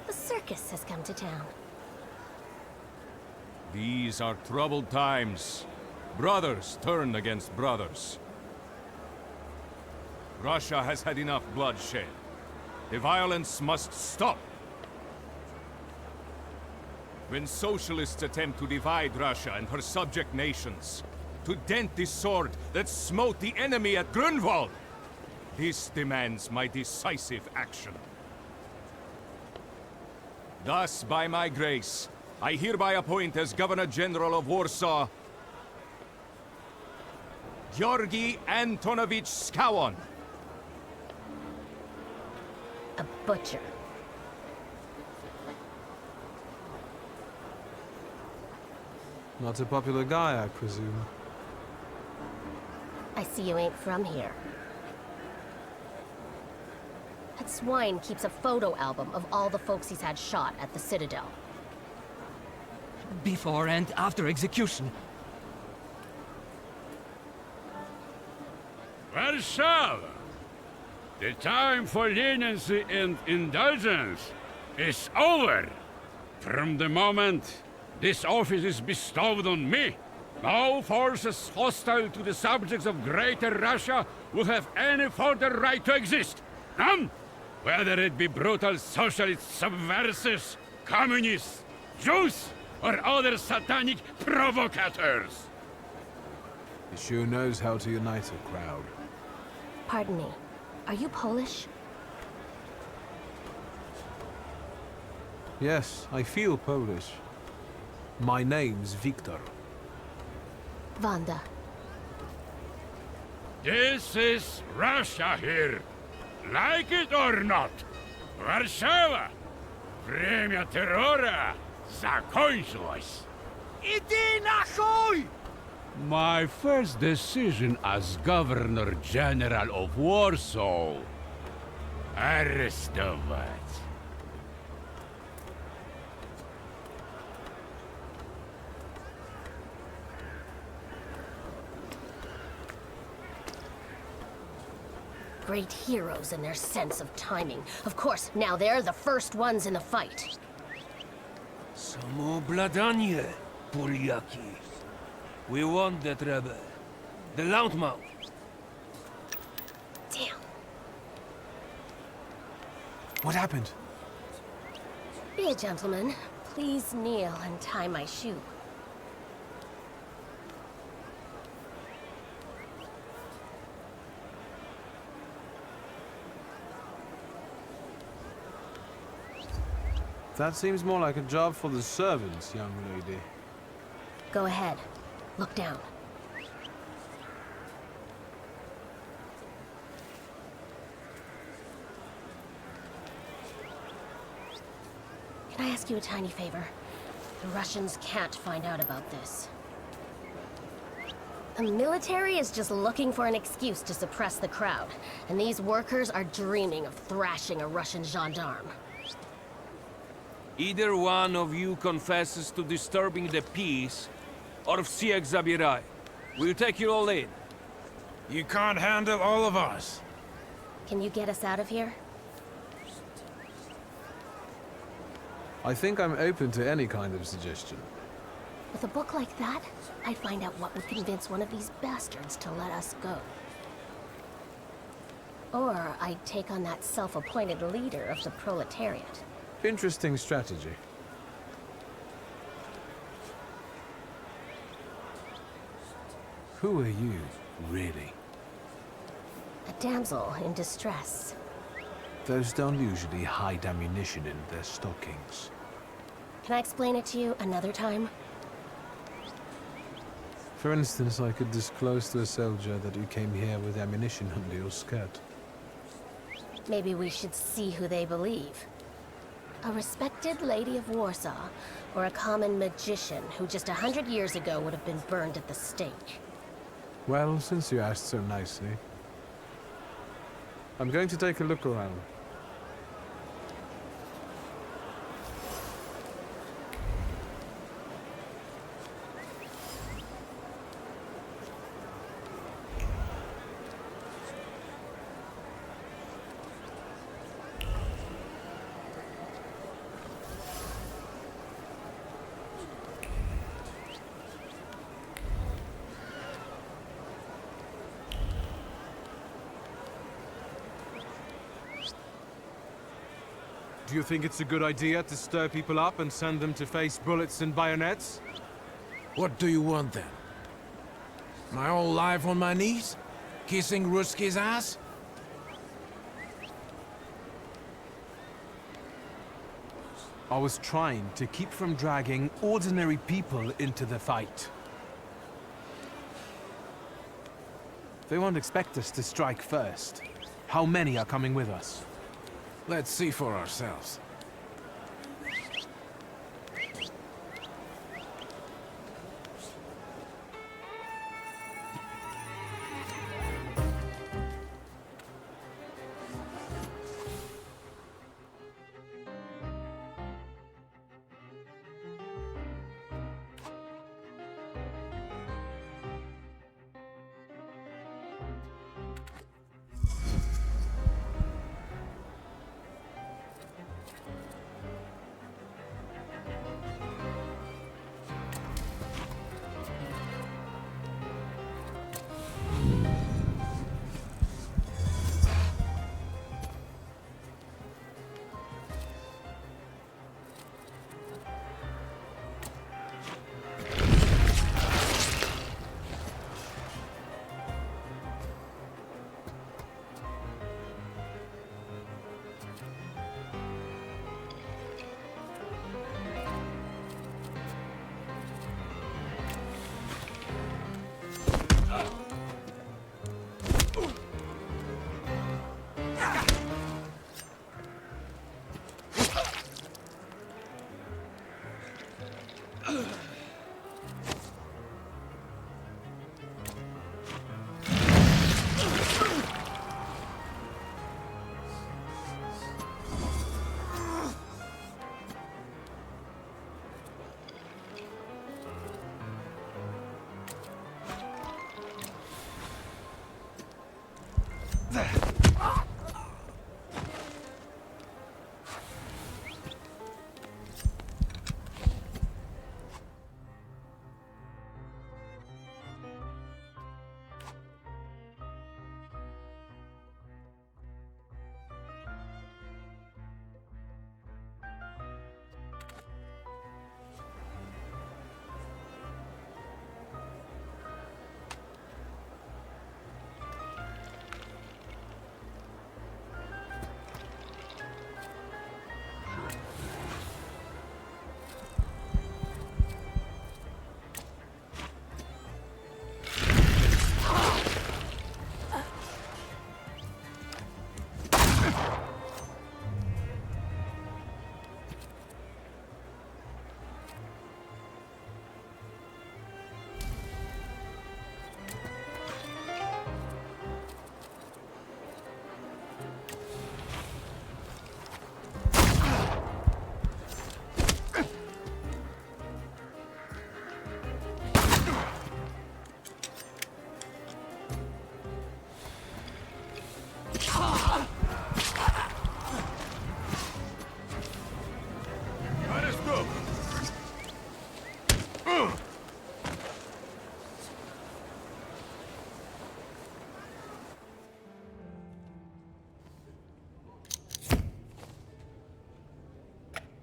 The circus has come to town. These are troubled times. Brothers turn against brothers. Russia has had enough bloodshed. The violence must stop. When socialists attempt to divide Russia and her subject nations, to dent the sword that smote the enemy at Grunwald, this demands my decisive action. Thus, by my grace, I hereby appoint as Governor-General of Warsaw, Georgi Antonovich Skowon. A butcher. Not a popular guy, I presume. I see you ain't from here. That swine keeps a photo album of all the folks he's had shot at the Citadel. Before and after execution. Warsaw! The time for leniency and indulgence is over. From the moment this office is bestowed on me, no forces hostile to the subjects of Greater Russia will have any further right to exist. None! Whether it be brutal socialist subversives, communists, Jews, or other satanic provocators. He sure knows how to unite a crowd. Pardon me, are you Polish? Yes, I feel Polish. My name's Wiktor. Wanda. This is Russia here. Like it or not. Warszawa! Время террора закончилось. Иди нахуй! My first decision as Governor-General of Warsaw. Arrestować. Great heroes in their sense of timing. Of course, now they're the first ones in the fight. Samobladanie, Polyaki. We want that rebel. The Loudmouth. Damn. What happened? Be a gentleman. Please kneel and tie my shoe. That seems more like a job for the servants, young lady. Go ahead. Look down. Can I ask you a tiny favor? The Russians can't find out about this. The military is just looking for an excuse to suppress the crowd, and these workers are dreaming of thrashing a Russian gendarme. Either one of you confesses to disturbing the peace, or всех забирай. We'll take you all in. You can't handle all of us. Can you get us out of here? I think I'm open to any kind of suggestion. With a book like that, I'd find out what would convince one of these bastards to let us go. Or I'd take on that self-appointed leader of the proletariat. Interesting strategy. Who are you, really? A damsel in distress. Those don't usually hide ammunition in their stockings. Can I explain it to you another time? For instance, I could disclose to a soldier that you came here with ammunition under your skirt. Maybe we should see who they believe. A respected lady of Warsaw, or a common magician who just 100 years ago would have been burned at the stake. Well, since you asked so nicely, I'm going to take a look around. Do you think it's a good idea to stir people up and send them to face bullets and bayonets? What do you want then? My whole life on my knees? Kissing Ruski's ass? I was trying to keep from dragging ordinary people into the fight. They won't expect us to strike first. How many are coming with us? Let's see for ourselves.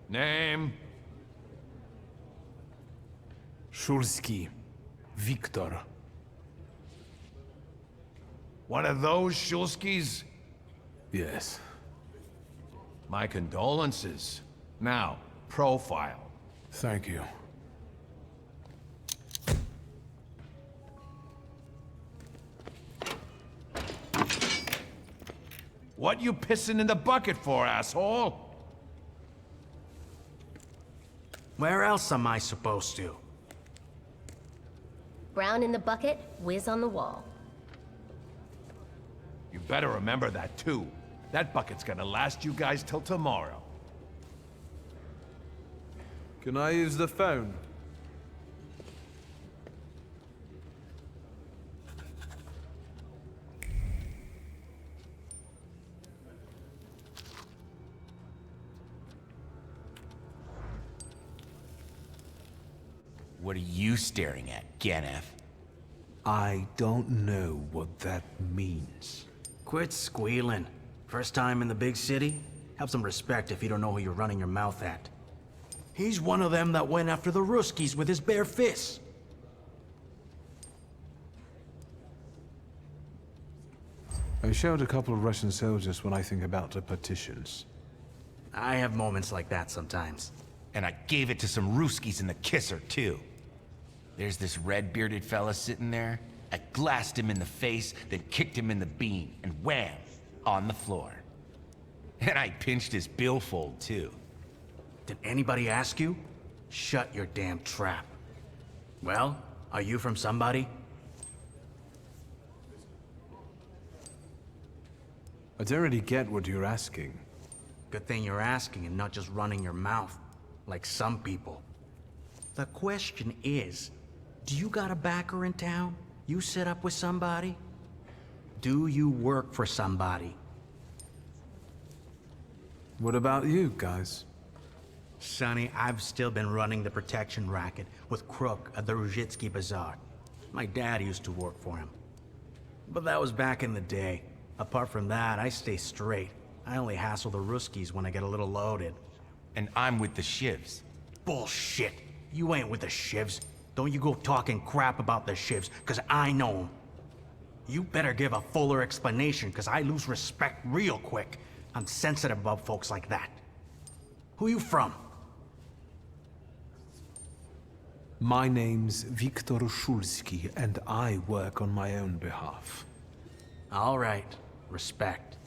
Name? Szulski. Wiktor. One of those Szulskis? Yes. My condolences. Now, profile. Thank you. What you pissing in the bucket for, asshole? Where else am I supposed to? Brown in the bucket, whiz on the wall. You better remember that, too. That bucket's gonna last you guys till tomorrow. Can I use the phone? What are you staring at, Ganef? I don't know what that means. Quit squealing. First time in the big city? Have some respect if you don't know who you're running your mouth at. He's one of them that went after the Ruskies with his bare fists. I showed a couple of Russian soldiers when I think about the partitions. I have moments like that sometimes. And I gave it to some Ruskies in the kisser, too. There's this red-bearded fella sitting there. I glassed him in the face, then kicked him in the bean, and wham! On the floor. And I pinched his billfold, too. Did anybody ask you? Shut your damn trap. Well, are you from somebody? I don't really get what you're asking. Good thing you're asking and not just running your mouth, like some people. The question is, do you got a backer in town? You set up with somebody? Do you work for somebody? What about you, guys? Sonny, I've still been running the protection racket with Crook at the Ruzhitsky Bazaar. My dad used to work for him. But that was back in the day. Apart from that, I stay straight. I only hassle the Ruskies when I get a little loaded. And I'm with the Shivs. Bullshit. You ain't with the Shivs. Don't you go talking crap about the Shivs, cause I know them. You better give a fuller explanation, cause I lose respect real quick. I'm sensitive about folks like that. Who you from? My name's Wiktor Szulski, and I work on my own behalf. All right. Respect.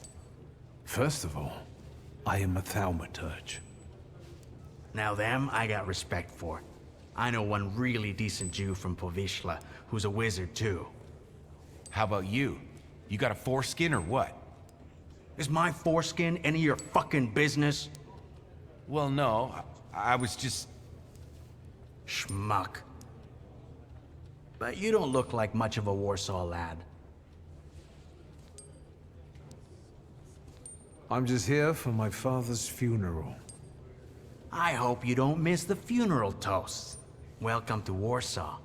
First of all, I am a Thaumaturge. Now them, I got respect for. I know one really decent Jew from Povishla, who's a wizard too. How about you? You got a foreskin or what? Is my foreskin any of your fucking business? Well, no. I was just... Schmuck. But you don't look like much of a Warsaw lad. I'm just here for my father's funeral. I hope you don't miss the funeral toasts. Welcome to Warsaw.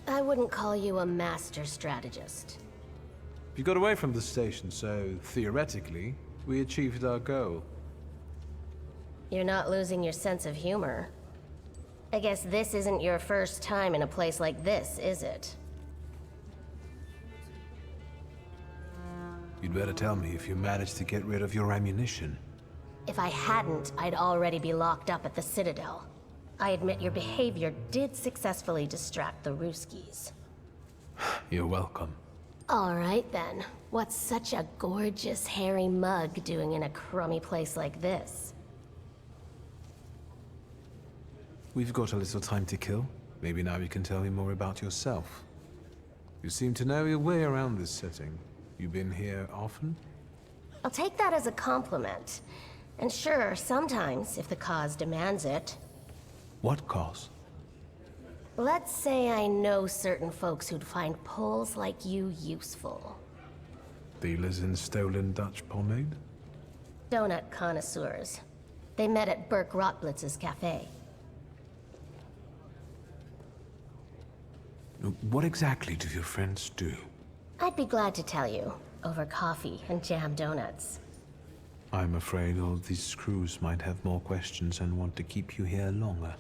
I wouldn't call you a master strategist. You got away from the station, so theoretically, we achieved our goal. You're not losing your sense of humor. I guess this isn't your first time in a place like this, is it? You'd better tell me if you managed to get rid of your ammunition. If I hadn't, I'd already be locked up at the Citadel. I admit your behavior did successfully distract the Ruskies. You're welcome. All right then. What's such a gorgeous, hairy mug doing in a crummy place like this? We've got a little time to kill. Maybe now you can tell me more about yourself. You seem to know your way around this setting. You been here often? I'll take that as a compliment. And sure, sometimes, if the cause demands it. What cause? Let's say I know certain folks who'd find poles like you useful. Dealers in stolen Dutch pomade? Donut connoisseurs. They met at Burke Rotblitz's cafe. What exactly do your friends do? I'd be glad to tell you, over coffee and jam donuts. I'm afraid all these screws might have more questions and want to keep you here longer.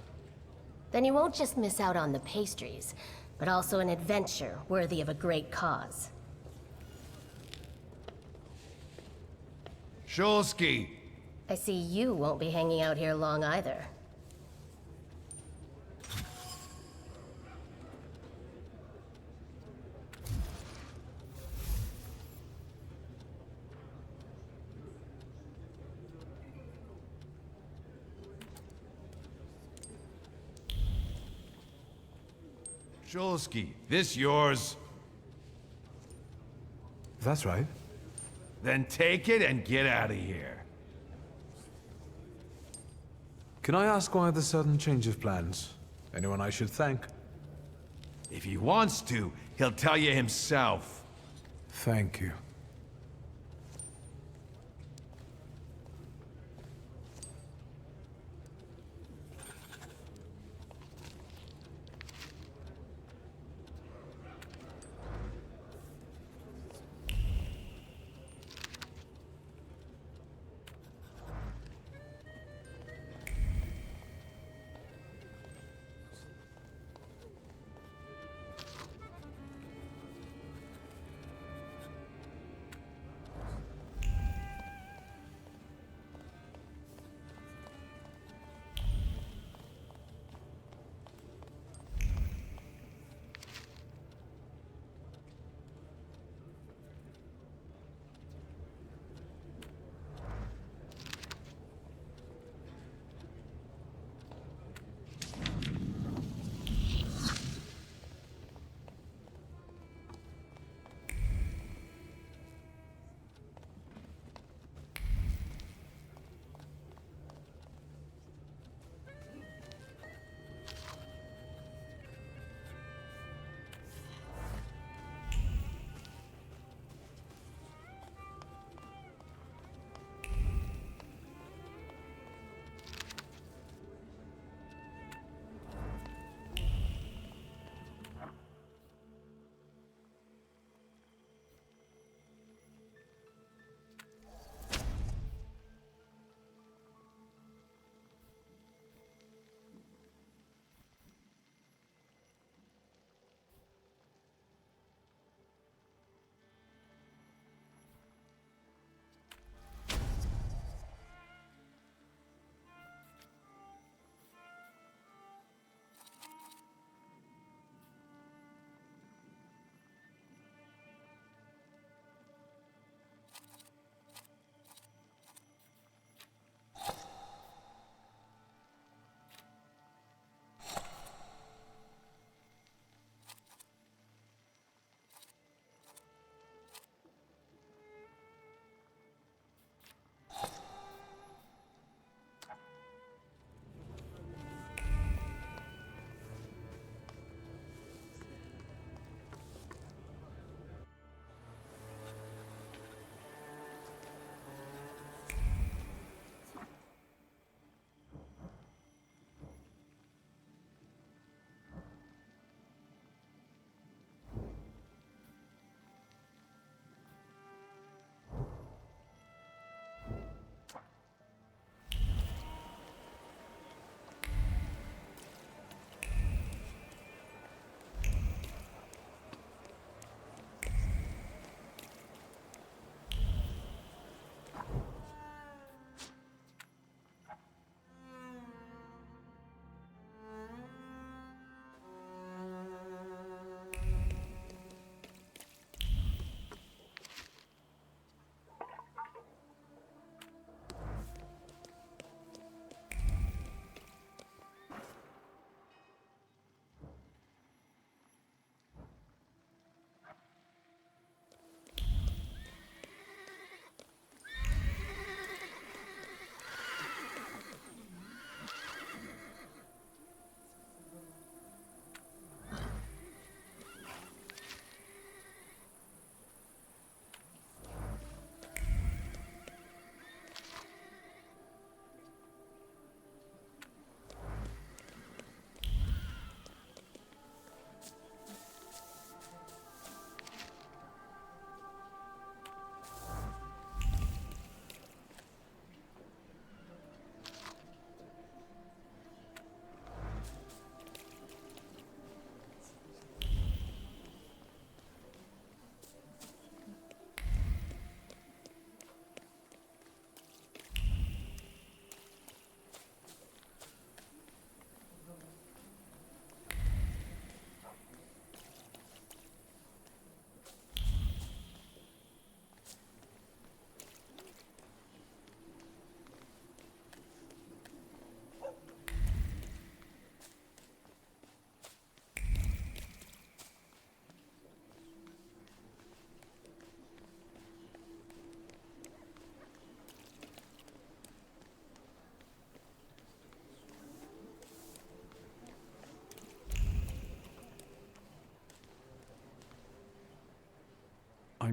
Then you won't just miss out on the pastries, but also an adventure worthy of a great cause. Szulski! I see you won't be hanging out here long either. Szulski, this yours? That's right. Then take it and get out of here. Can I ask why the sudden change of plans? Anyone I should thank? If he wants to, he'll tell you himself. Thank you.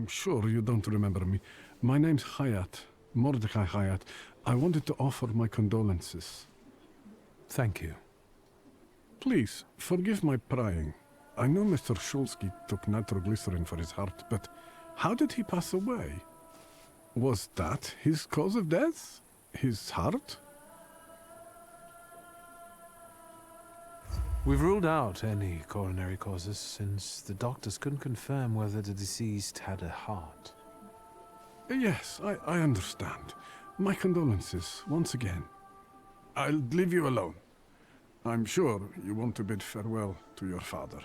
I'm sure you don't remember me. My name's Hayat, Mordecai Hayat. I wanted to offer my condolences. Thank you. Please, forgive my prying. I know Mr. Szulski took nitroglycerin for his heart, but how did he pass away? Was that his cause of death? His heart? We've ruled out any coronary causes since the doctors couldn't confirm whether the deceased had a heart. Yes, I understand. My condolences, once again. I'll leave you alone. I'm sure you want to bid farewell to your father.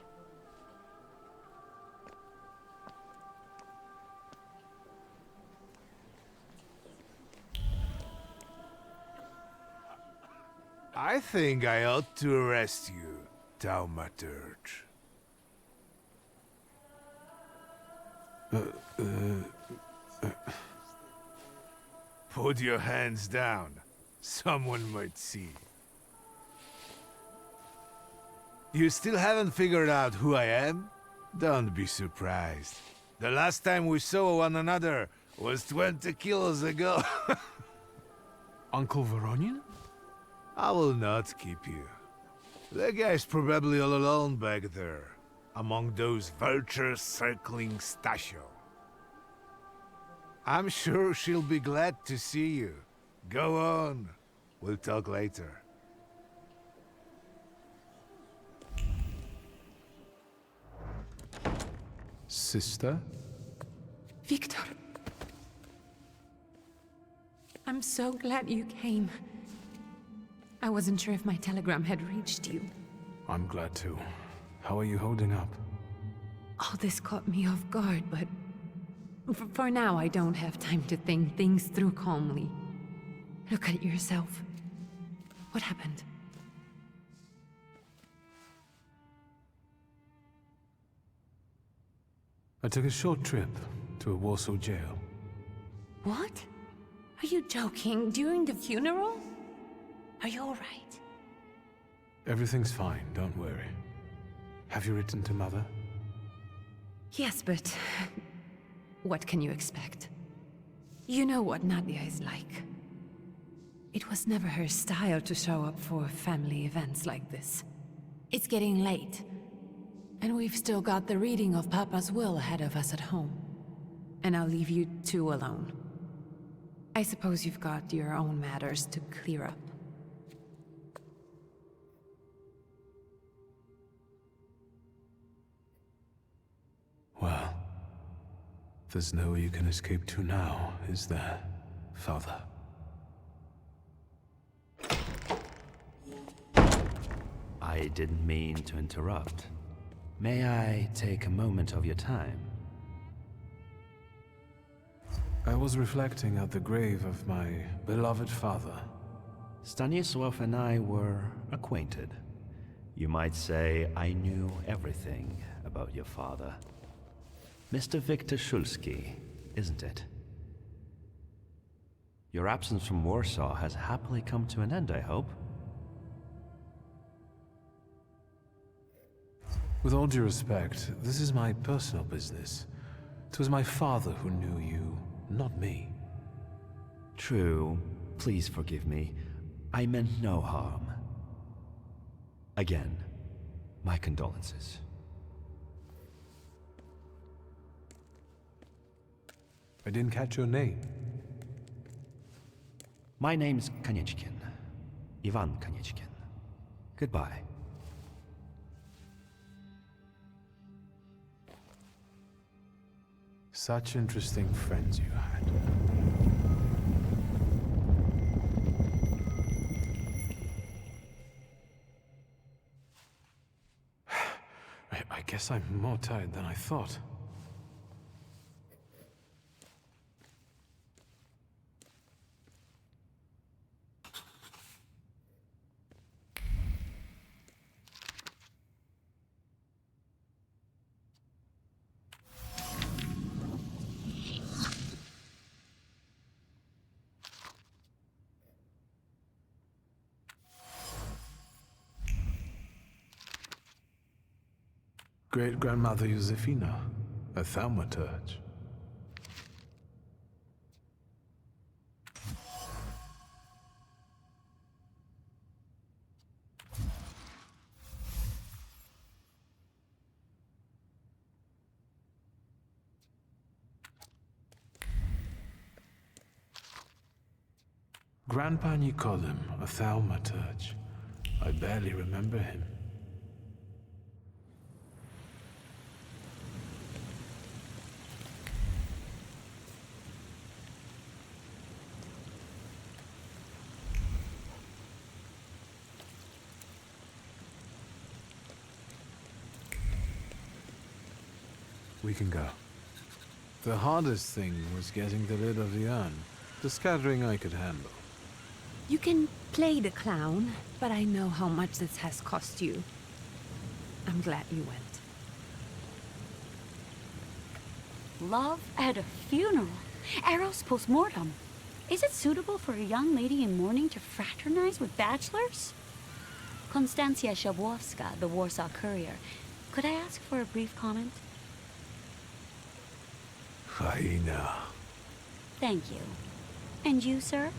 I think I ought to arrest you, Thaumaturge. Put your hands down. Someone might see. You still haven't figured out who I am? Don't be surprised. The last time we saw one another was 20 kilos ago. Uncle Voronian? I will not keep you. The guy's probably all alone back there, among those vultures circling Stasio. I'm sure she'll be glad to see you. Go on. We'll talk later. Sister? Wiktor. I'm so glad you came. I wasn't sure if my telegram had reached you. I'm glad too. How are you holding up? All this caught me off guard, but for now I don't have time to think things through calmly. Look at yourself. What happened? I took a short trip to a Warsaw jail. What? Are you joking? During the funeral? Are you all right? Everything's fine, don't worry. Have you written to Mother? Yes, but what can you expect? You know what Nadia is like. It was never her style to show up for family events like this. It's getting late, and we've still got the reading of Papa's will ahead of us at home. And I'll leave you two alone. I suppose you've got your own matters to clear up. Well, there's nowhere you can escape to now, is there, Father? I didn't mean to interrupt. May I take a moment of your time? I was reflecting at the grave of my beloved father. Stanisław and I were acquainted. You might say I knew everything about your father. Mr. Wiktor Szulski, isn't it? Your absence from Warsaw has happily come to an end, I hope. With all due respect, this is my personal business. It was my father who knew you, not me. True. Please forgive me. I meant no harm. Again, my condolences. I didn't catch your name. My name's Konieczkin. Ivan Konieczkin. Goodbye. Such interesting friends you had. I guess I'm more tired than I thought. Great-grandmother Josefina, a Thaumaturge. Grandpa called him a Thaumaturge. I barely remember him. We can go. The hardest thing was getting the lid of the urn. The scattering I could handle. You can play the clown, but I know how much this has cost you. I'm glad you went. Love at a funeral. Eros post-mortem. Is it suitable for a young lady in mourning to fraternize with bachelors? Konstancja Szabłowska, the Warsaw Courier. Could I ask for a brief comment? Hyena. Thank you. And you, sir?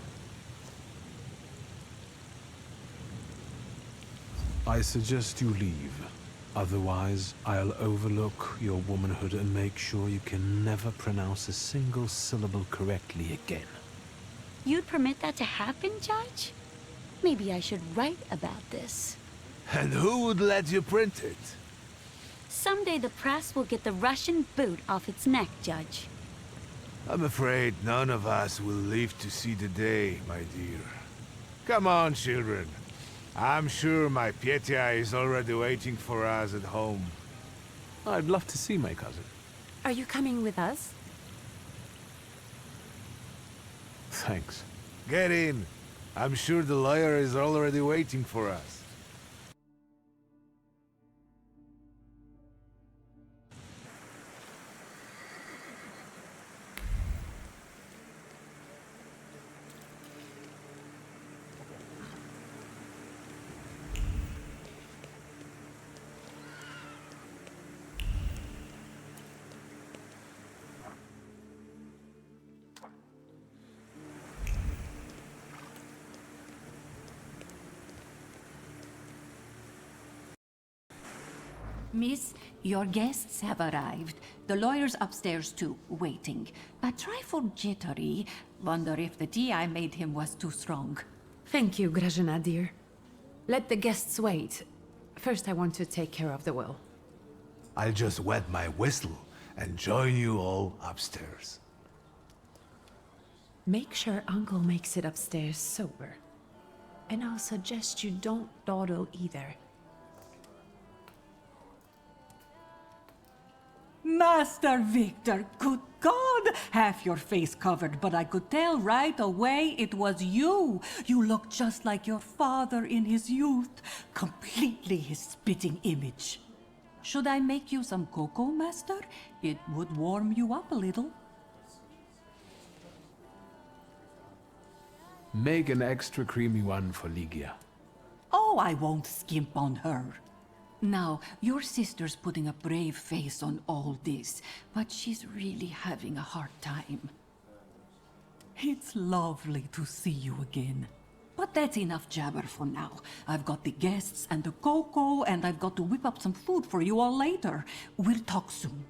I suggest you leave. Otherwise, I'll overlook your womanhood and make sure you can never pronounce a single syllable correctly again. You'd permit that to happen, Judge? Maybe I should write about this. And who would let you print it? Someday the press will get the Russian boot off its neck, Judge. I'm afraid none of us will live to see the day, my dear. Come on, children. I'm sure my Petya is already waiting for us at home. I'd love to see my cousin. Are you coming with us? Thanks. Get in. I'm sure the lawyer is already waiting for us. Miss, your guests have arrived. The lawyer's upstairs too, waiting. A trifle jittery. Wonder if the tea I made him was too strong. Thank you, Grażyna, dear. Let the guests wait. First, I want to take care of the will. I'll just wet my whistle and join you all upstairs. Make sure Uncle makes it upstairs sober. And I'll suggest you don't dawdle either. Master Wiktor, good God! Half your face covered, but I could tell right away it was you. You look just like your father in his youth. Completely his spitting image. Should I make you some cocoa, Master? It would warm you up a little. Make an extra creamy one for Ligia. Oh, I won't skimp on her. Now, your sister's putting a brave face on all this, but she's really having a hard time. It's lovely to see you again. But that's enough jabber for now. I've got the guests and the cocoa, and I've got to whip up some food for you all later. We'll talk soon.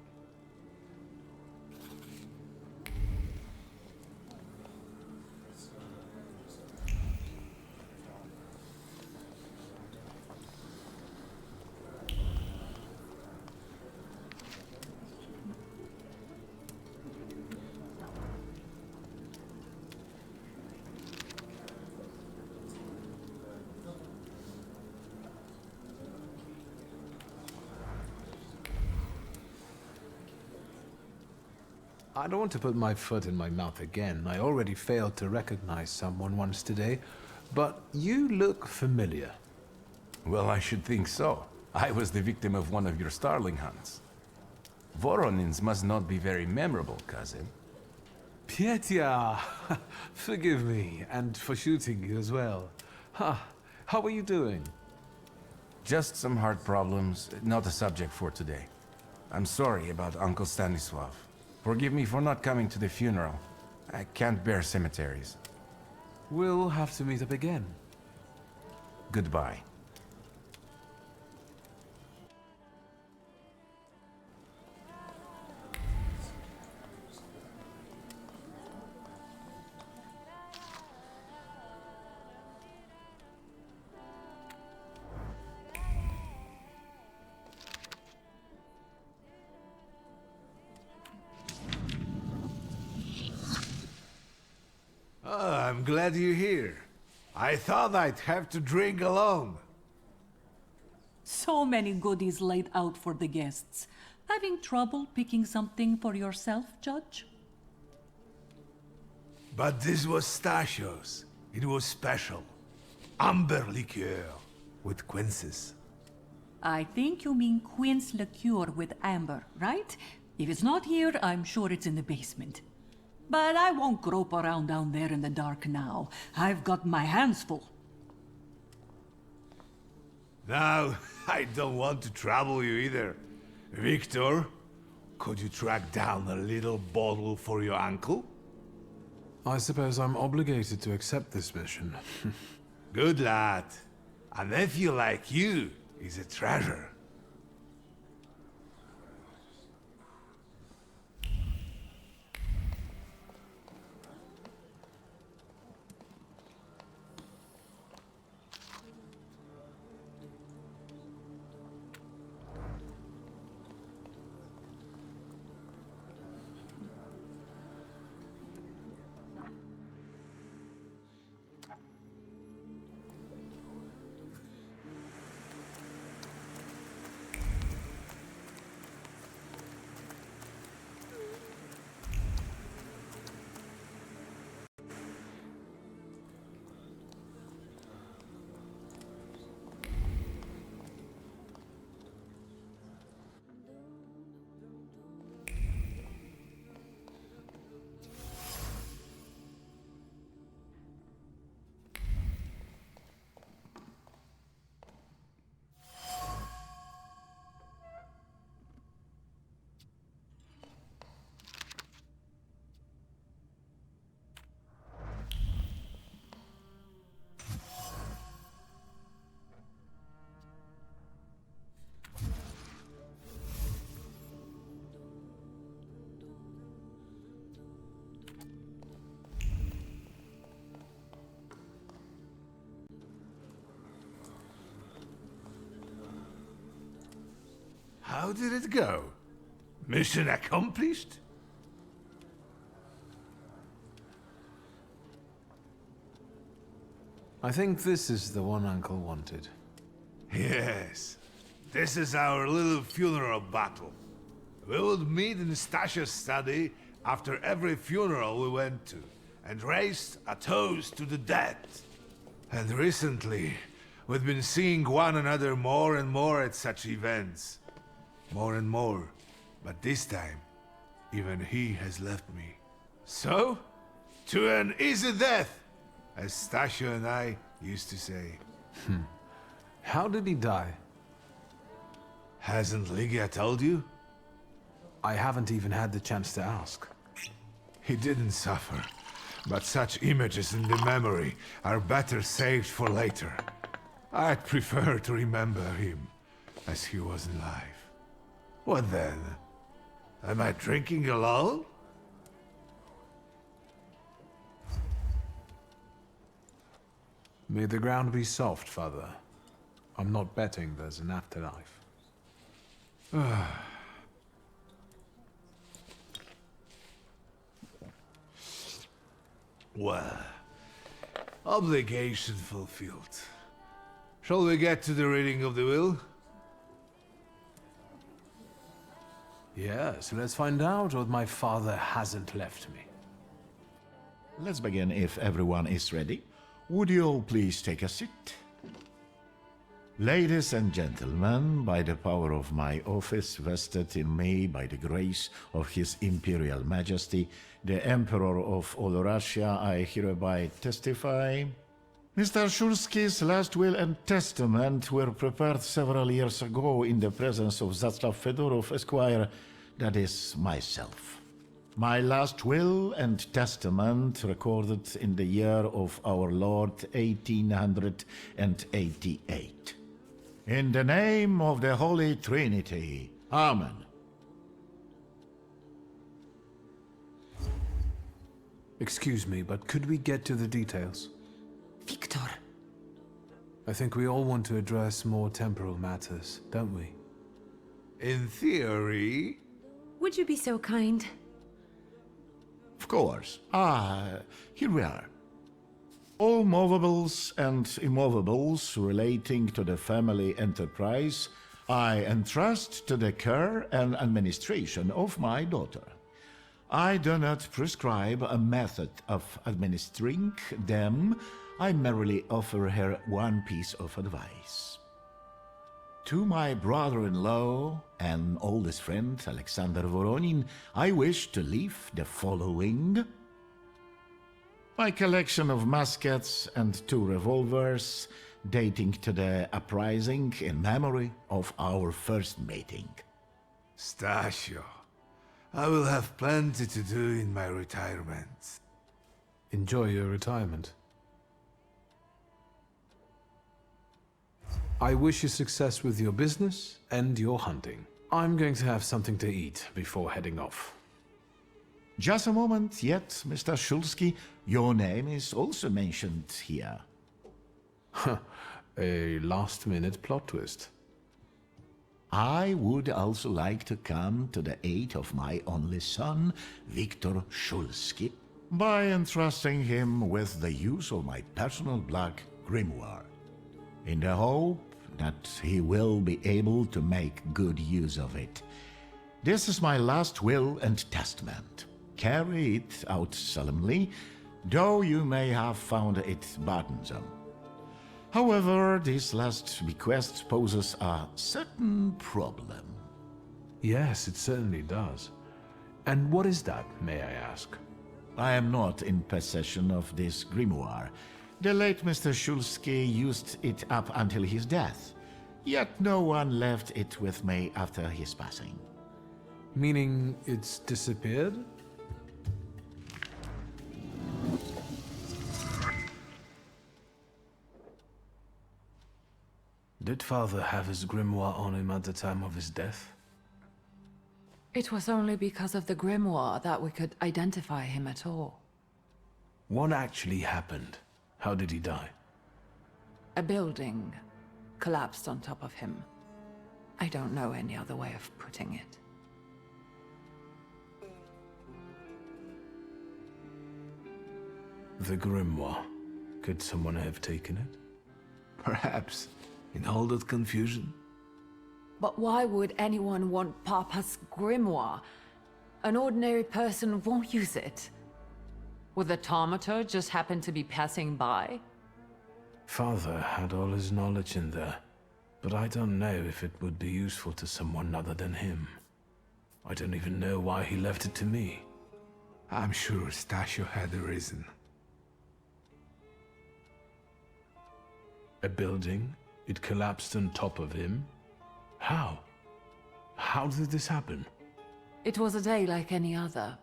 I don't want to put my foot in my mouth again. I already failed to recognize someone once today, but you look familiar. Well, I should think so. I was the victim of one of your starling hunts. Voronins must not be very memorable, cousin. Petya! Forgive me, and for shooting you as well. How are you doing? Just some heart problems, not a subject for today. I'm sorry about Uncle Stanislav. Forgive me for not coming to the funeral. I can't bear cemeteries. We'll have to meet up again. Goodbye. glad you're here. I thought I'd have to drink alone. So many goodies laid out for the guests. Having trouble picking something for yourself, Judge? But this was Stashio's. It was special. Amber liqueur with quinces. I think you mean quince liqueur with amber, right? If it's not here, I'm sure it's in the basement. But I won't grope around down there in the dark now. I've got my hands full. Now, I don't want to trouble you either. Wiktor, could you track down a little bottle for your uncle? I suppose I'm obligated to accept this mission. Good lad. A nephew like you is a treasure. How did it go? Mission accomplished? I think this is the one Uncle wanted. Yes. This is our little funeral battle. We would meet in Stasha's study after every funeral we went to, and raised a toast to the dead. And recently, we've been seeing one another more and more at such events. More and more. But this time, even he has left me. So, to an easy death, as Stasha and I used to say. How did he die? Hasn't Lygia told you? I haven't even had the chance to ask. He didn't suffer, but such images in the memory are better saved for later. I'd prefer to remember him as he was alive. What then? Am I drinking alone? May the ground be soft, Father. I'm not betting there's an afterlife. Well, obligation fulfilled. Shall we get to the reading of the will? Yes, let's find out what my father hasn't left me. Let's begin if everyone is ready. Would you all please take a seat? Ladies and gentlemen, by the power of my office vested in me by the grace of His Imperial Majesty, the Emperor of all Russia, I hereby testify. Mr. Szulski's last will and testament were prepared several years ago in the presence of Zaslav Fedorov, Esquire, that is, myself. My last will and testament recorded in the year of our Lord 1888. In the name of the Holy Trinity. Amen. Excuse me, but could we get to the details? Wiktor. I think we all want to address more temporal matters, don't we? In theory... Would you be so kind? Of course. Here we are. All movables and immovables relating to the family enterprise I entrust to the care and administration of my daughter. I do not prescribe a method of administering them. I merely offer her one piece of advice. To my brother-in-law and oldest friend, Alexander Voronin, I wish to leave the following. My collection of muskets and 2 revolvers, dating to the uprising in memory of our first meeting. Stasio, I will have plenty to do in my retirement. Enjoy your retirement. I wish you success with your business and your hunting. I'm going to have something to eat before heading off. Just a moment yet, Mr. Szulski. Your name is also mentioned here. A last-minute plot twist. I would also like to come to the aid of my only son, Wiktor Szulski, by entrusting him with the use of my personal black grimoire, in the hope that he will be able to make good use of it. This is my last will and testament. Carry it out solemnly, though you may have found it burdensome. However, this last bequest poses a certain problem. Yes, it certainly does. And what is that, may I ask? I am not in possession of this grimoire. The late Mr. Szulski used it up until his death, yet no one left it with me after his passing. Meaning it's disappeared? Did Father have his grimoire on him at the time of his death? It was only because of the grimoire that we could identify him at all. What actually happened? How did he die? A building collapsed on top of him. I don't know any other way of putting it. The grimoire. Could someone have taken it? Perhaps, in all that confusion. But why would anyone want Papa's grimoire? An ordinary person won't use it. Would the Thaumaturge just happen to be passing by? Father had all his knowledge in there, but I don't know if it would be useful to someone other than him. I don't even know why he left it to me. I'm sure Stasio had a reason. A building? It collapsed on top of him? How? How did this happen? It was a day like any other.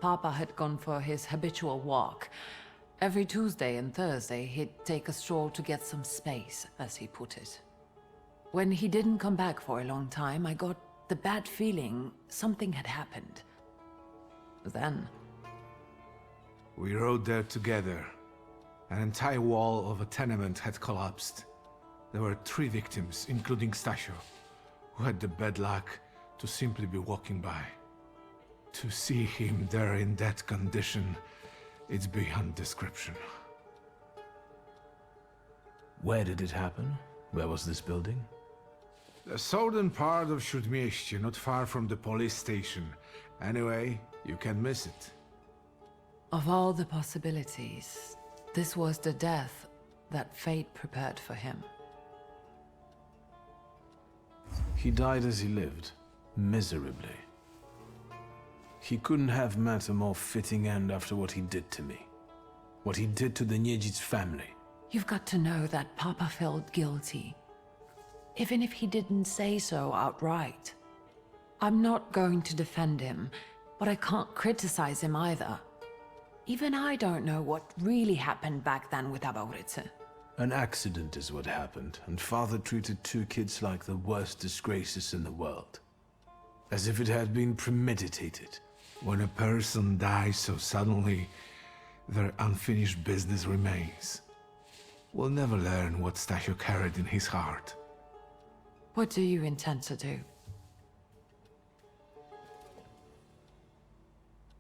Papa had gone for his habitual walk. Every Tuesday and Thursday, he'd take a stroll to get some space, as he put it. When he didn't come back for a long time, I got the bad feeling something had happened. Then... we rode there together. An entire wall of a tenement had collapsed. There were 3 victims, including Stasio, who had the bad luck to simply be walking by. To see him there in that condition, it's beyond description. Where did it happen? Where was this building? The southern part of Śródmieście, not far from the police station. Anyway, you can miss it. Of all the possibilities, this was the death that fate prepared for him. He died as he lived, miserably. He couldn't have met a more fitting end after what he did to me. What he did to the Niedzic's family. You've got to know that Papa felt guilty, even if he didn't say so outright. I'm not going to defend him, but I can't criticize him either. Even I don't know what really happened back then with Abauritze. An accident is what happened, and Father treated 2 kids like the worst disgraces in the world. As if it had been premeditated. When a person dies so suddenly, their unfinished business remains. We'll never learn what Stasio carried in his heart. What do you intend to do?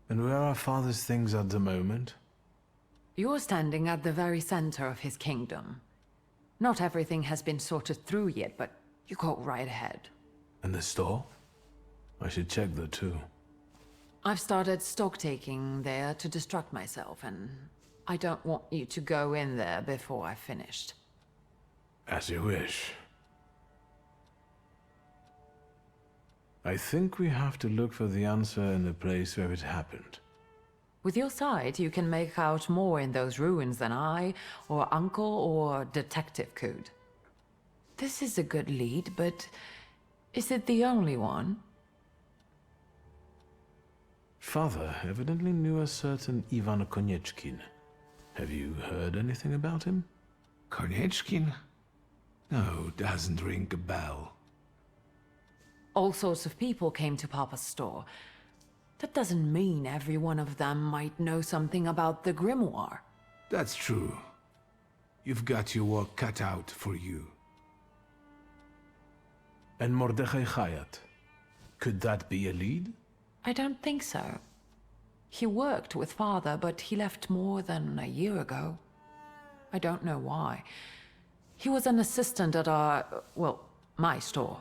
And where are Father's things at the moment? You're standing at the very center of his kingdom. Not everything has been sorted through yet, but you go right ahead. And the store? I should check that too. I've started stock-taking there to distract myself, and I don't want you to go in there before I've finished. As you wish. I think we have to look for the answer in the place where it happened. With your sight, you can make out more in those ruins than I, or Uncle, or Detective could. This is a good lead, but is it the only one? Father evidently knew a certain Ivan Konieczkin. Have you heard anything about him? Konieczkin? No, doesn't ring a bell. All sorts of people came to Papa's store. That doesn't mean every one of them might know something about the grimoire. That's true. You've got your work cut out for you. And Mordechai Chayat. Could that be a lead? I don't think so. He worked with Father, but he left more than a year ago. I don't know why. He was an assistant at my store.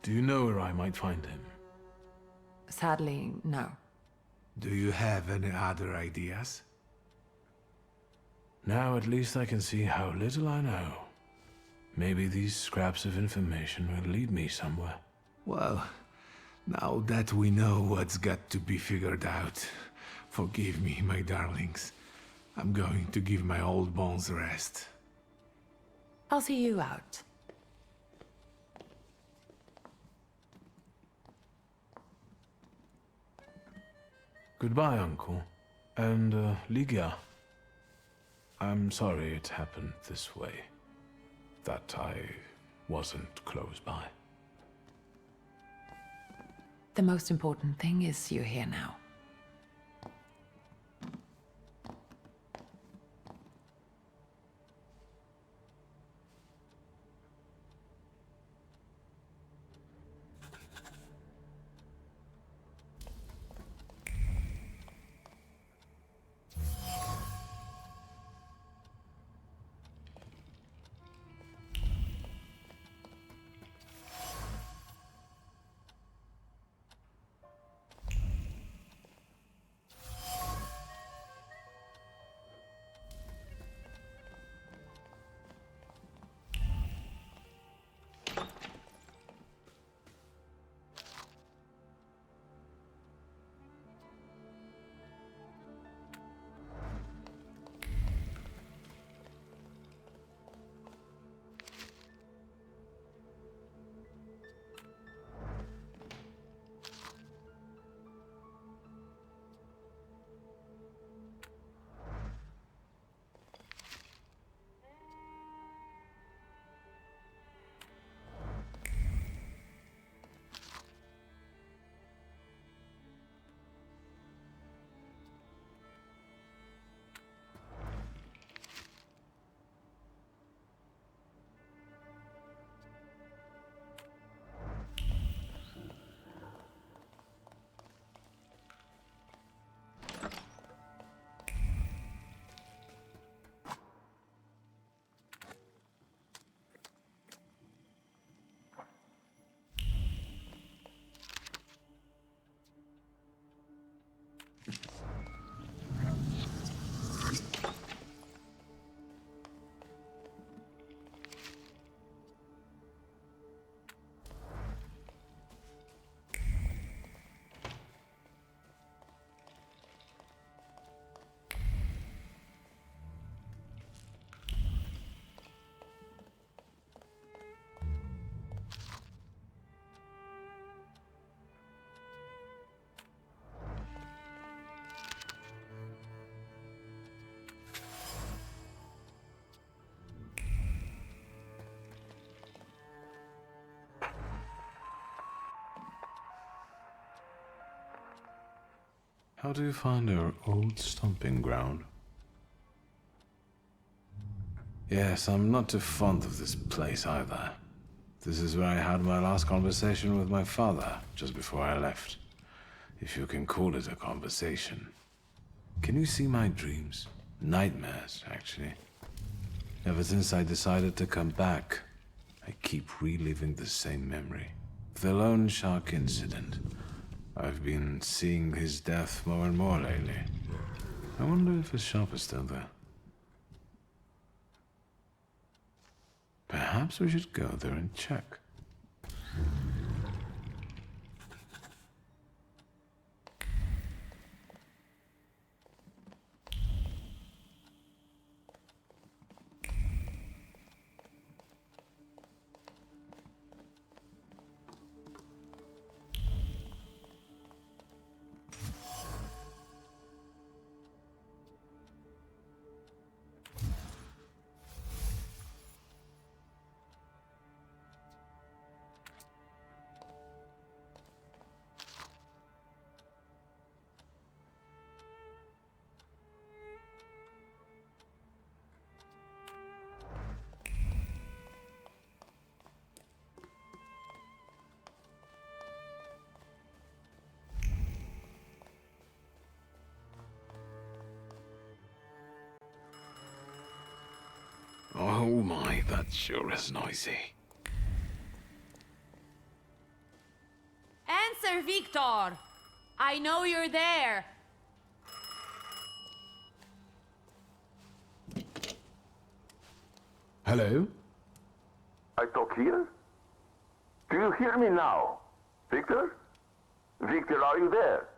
Do you know where I might find him? Sadly, no. Do you have any other ideas? Now at least I can see how little I know. Maybe these scraps of information will lead me somewhere. Well, now that we know what's got to be figured out, forgive me, my darlings. I'm going to give my old bones a rest. I'll see you out. Goodbye, Uncle. And, Ligia. I'm sorry it happened this way. That I wasn't close by. The most important thing is you're here now. How do you find our old stomping ground? Yes, I'm not too fond of this place either. This is where I had my last conversation with my father, just before I left. If you can call it a conversation. Can you see my dreams? Nightmares, actually. Ever since I decided to come back, I keep reliving the same memory. The loan shark incident. I've been seeing his death more and more lately. I wonder if his shop is still there. Perhaps we should go there and check. Oh my, that sure is noisy. Answer, Wiktor! I know you're there. Hello? I talk here? Do you hear me now? Victor? Victor, are you there?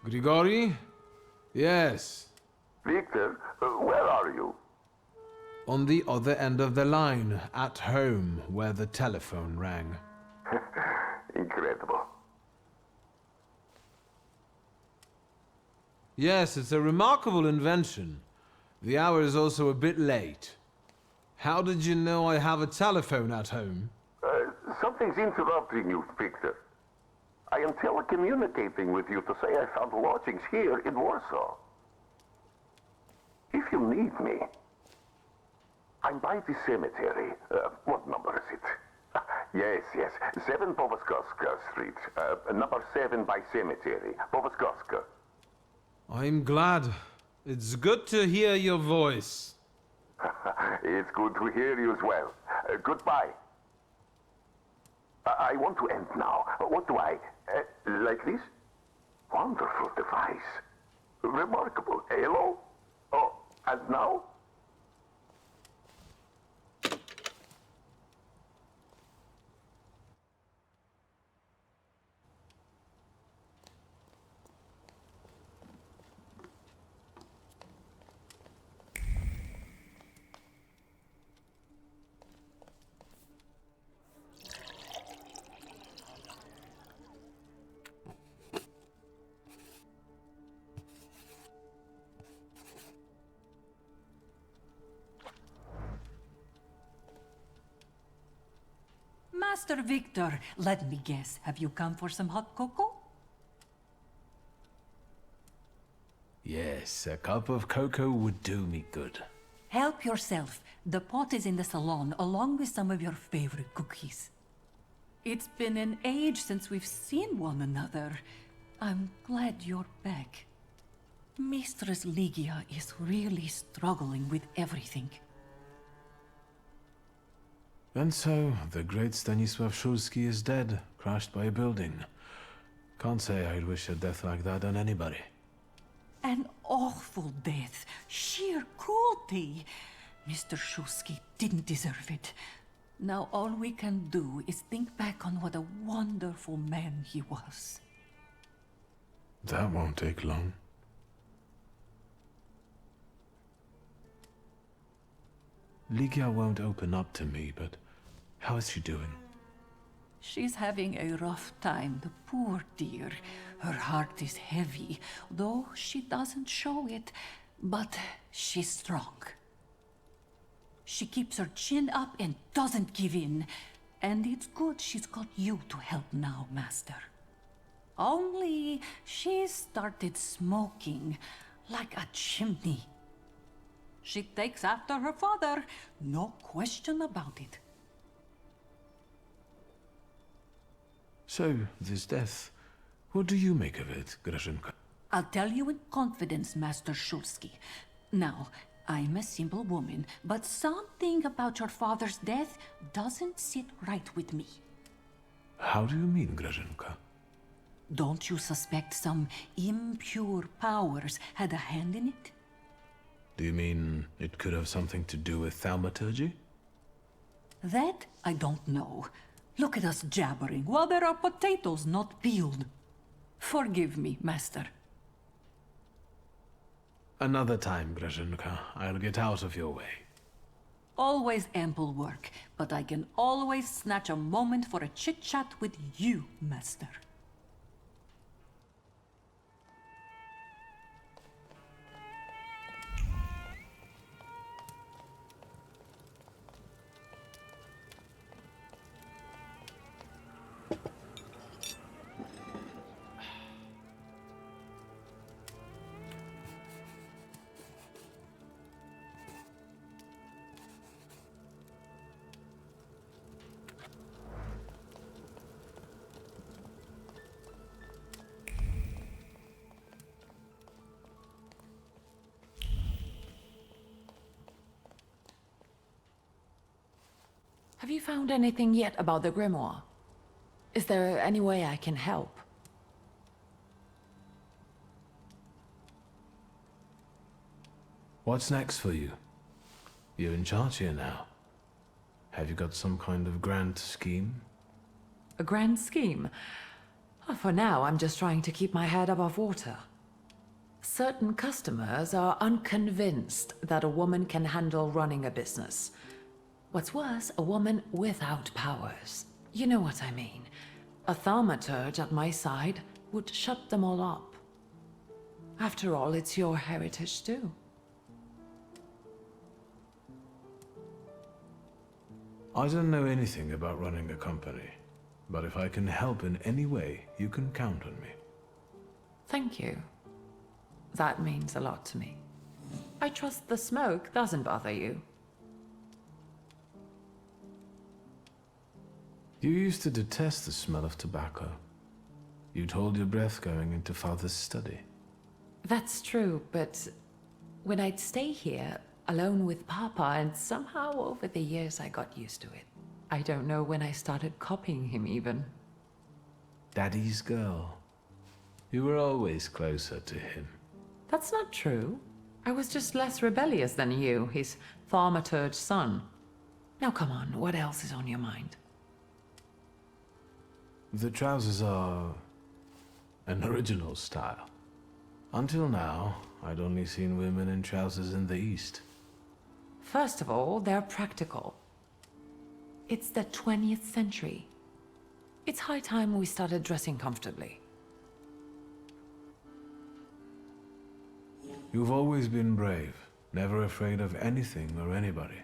Grigori? Yes. Victor, where are you? On the other end of the line, at home, where the telephone rang. Incredible. Yes, it's a remarkable invention. The hour is also a bit late. How did you know I have a telephone at home? Something's interrupting you, Victor. I am telecommunicating with you to say I found lodgings here in Warsaw. If you need me, I'm by the cemetery. What number is it? Yes. 7 Powaskowska Street. Number 7 by cemetery. Powaskowska. I'm glad. It's good to hear your voice. It's good to hear you as well. Goodbye. I want to end now. What do I... like this? Wonderful device. Remarkable. Hello? Oh, and now? Master Wiktor, let me guess. Have you come for some hot cocoa? Yes, a cup of cocoa would do me good. Help yourself. The pot is in the salon, along with some of your favorite cookies. It's been an age since we've seen one another. I'm glad you're back. Mistress Ligia is really struggling with everything. And so, the great Wiktor Szulski is dead, crashed by a building. Can't say I'd wish a death like that on anybody. An awful death. Sheer cruelty. Mr. Szulski didn't deserve it. Now all we can do is think back on what a wonderful man he was. That won't take long. Ligia won't open up to me, but how is she doing? She's having a rough time, the poor dear. Her heart is heavy, though she doesn't show it. But she's strong. She keeps her chin up and doesn't give in. And it's good she's got you to help now, Master. Only she's started smoking like a chimney. She takes after her father, no question about it. So, this death, what do you make of it, Grażynka? I'll tell you in confidence, Master Szulski. Now, I'm a simple woman, but something about your father's death doesn't sit right with me. How do you mean, Grażynka? Don't you suspect some impure powers had a hand in it? Do you mean it could have something to do with thaumaturgy? That I don't know. Look at us jabbering while there are potatoes not peeled. Forgive me, Master. Another time, Grażynka. I'll get out of your way. Always ample work, but I can always snatch a moment for a chit-chat with you, Master. Have you found anything yet about the grimoire? Is there any way I can help? What's next for you? You're in charge here now. Have you got some kind of grand scheme? A grand scheme? Oh, for now, I'm just trying to keep my head above water. Certain customers are unconvinced that a woman can handle running a business. What's worse, a woman without powers. You know what I mean. A thaumaturge at my side would shut them all up. After all, it's your heritage too. I don't know anything about running a company, but if I can help in any way, you can count on me. Thank you. That means a lot to me. I trust the smoke doesn't bother you. You used to detest the smell of tobacco. You'd hold your breath going into Father's study. That's true, but when I'd stay here, alone with Papa, and somehow over the years I got used to it. I don't know when I started copying him even. Daddy's girl. You were always closer to him. That's not true. I was just less rebellious than you, his thaumaturge son. Now come on, what else is on your mind? The trousers are an original style. Until now, I'd only seen women in trousers in the East. First of all, they're practical. It's the 20th century. It's high time we started dressing comfortably. You've always been brave, never afraid of anything or anybody.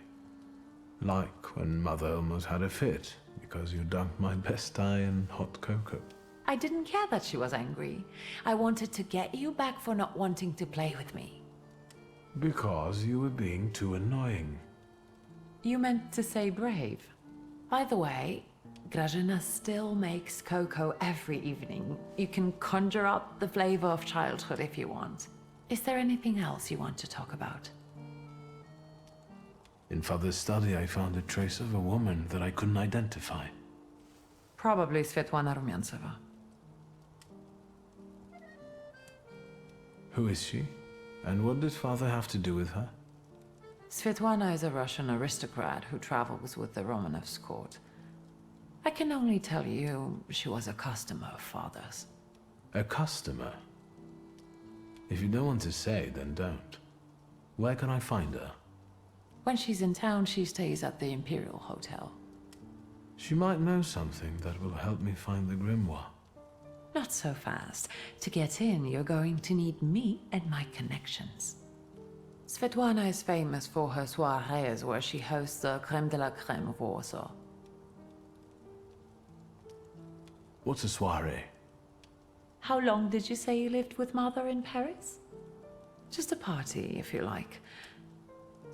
Like when Mother almost had a fit because you dunked my best tie in hot cocoa. I didn't care that she was angry. I wanted to get you back for not wanting to play with me. Because you were being too annoying. You meant to say brave. By the way, Grażyna still makes cocoa every evening. You can conjure up the flavor of childhood if you want. Is there anything else you want to talk about? In Father's study, I found a trace of a woman that I couldn't identify. Probably Svetlana Rumyantseva. Who is she? And what did Father have to do with her? Svetlana is a Russian aristocrat who travels with the Romanovs' court. I can only tell you she was a customer of Father's. A customer? If you don't want to say, then don't. Where can I find her? When she's in town, she stays at the Imperial Hotel. She might know something that will help me find the grimoire. Not so fast. To get in, you're going to need me and my connections. Svetlana is famous for her soirees where she hosts the crème de la crème of Warsaw. What's a soiree? How long did you say you lived with Mother in Paris? Just a party, if you like.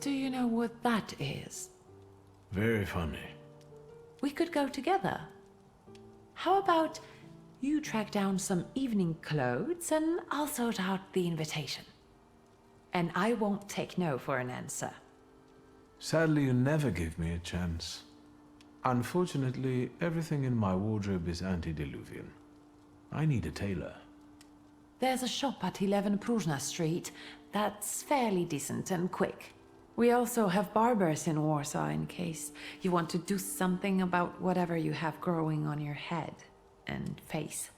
Do you know what that is? Very funny. We could go together. How about You track down some evening clothes, and I'll sort out the invitation. And I won't take no for an answer. Sadly, you never give me a chance. Unfortunately, everything in my wardrobe is antediluvian. I need a tailor. There's a shop at 11 Prusna Street that's fairly decent and quick. We also have barbers in Warsaw in case you want to do something about whatever you have growing on your head and face.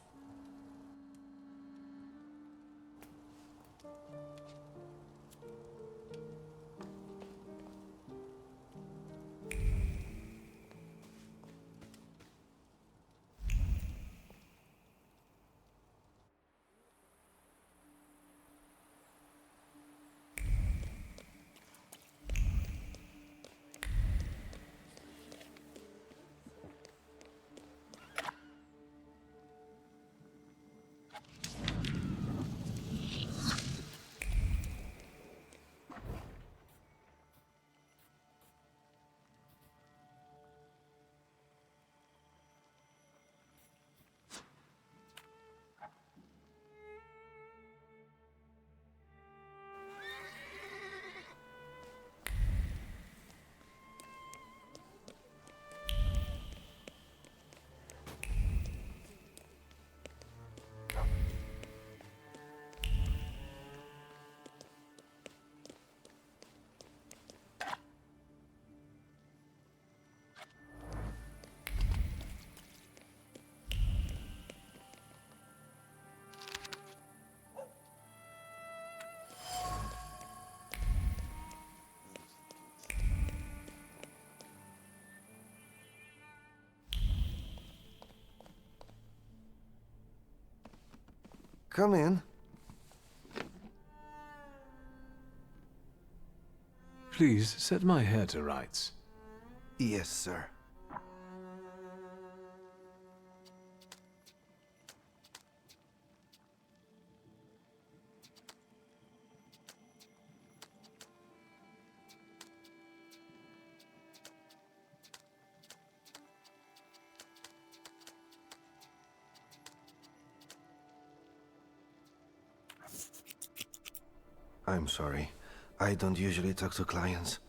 Come in. Please set my hair to rights. Yes, sir. I'm sorry. I don't usually talk to clients.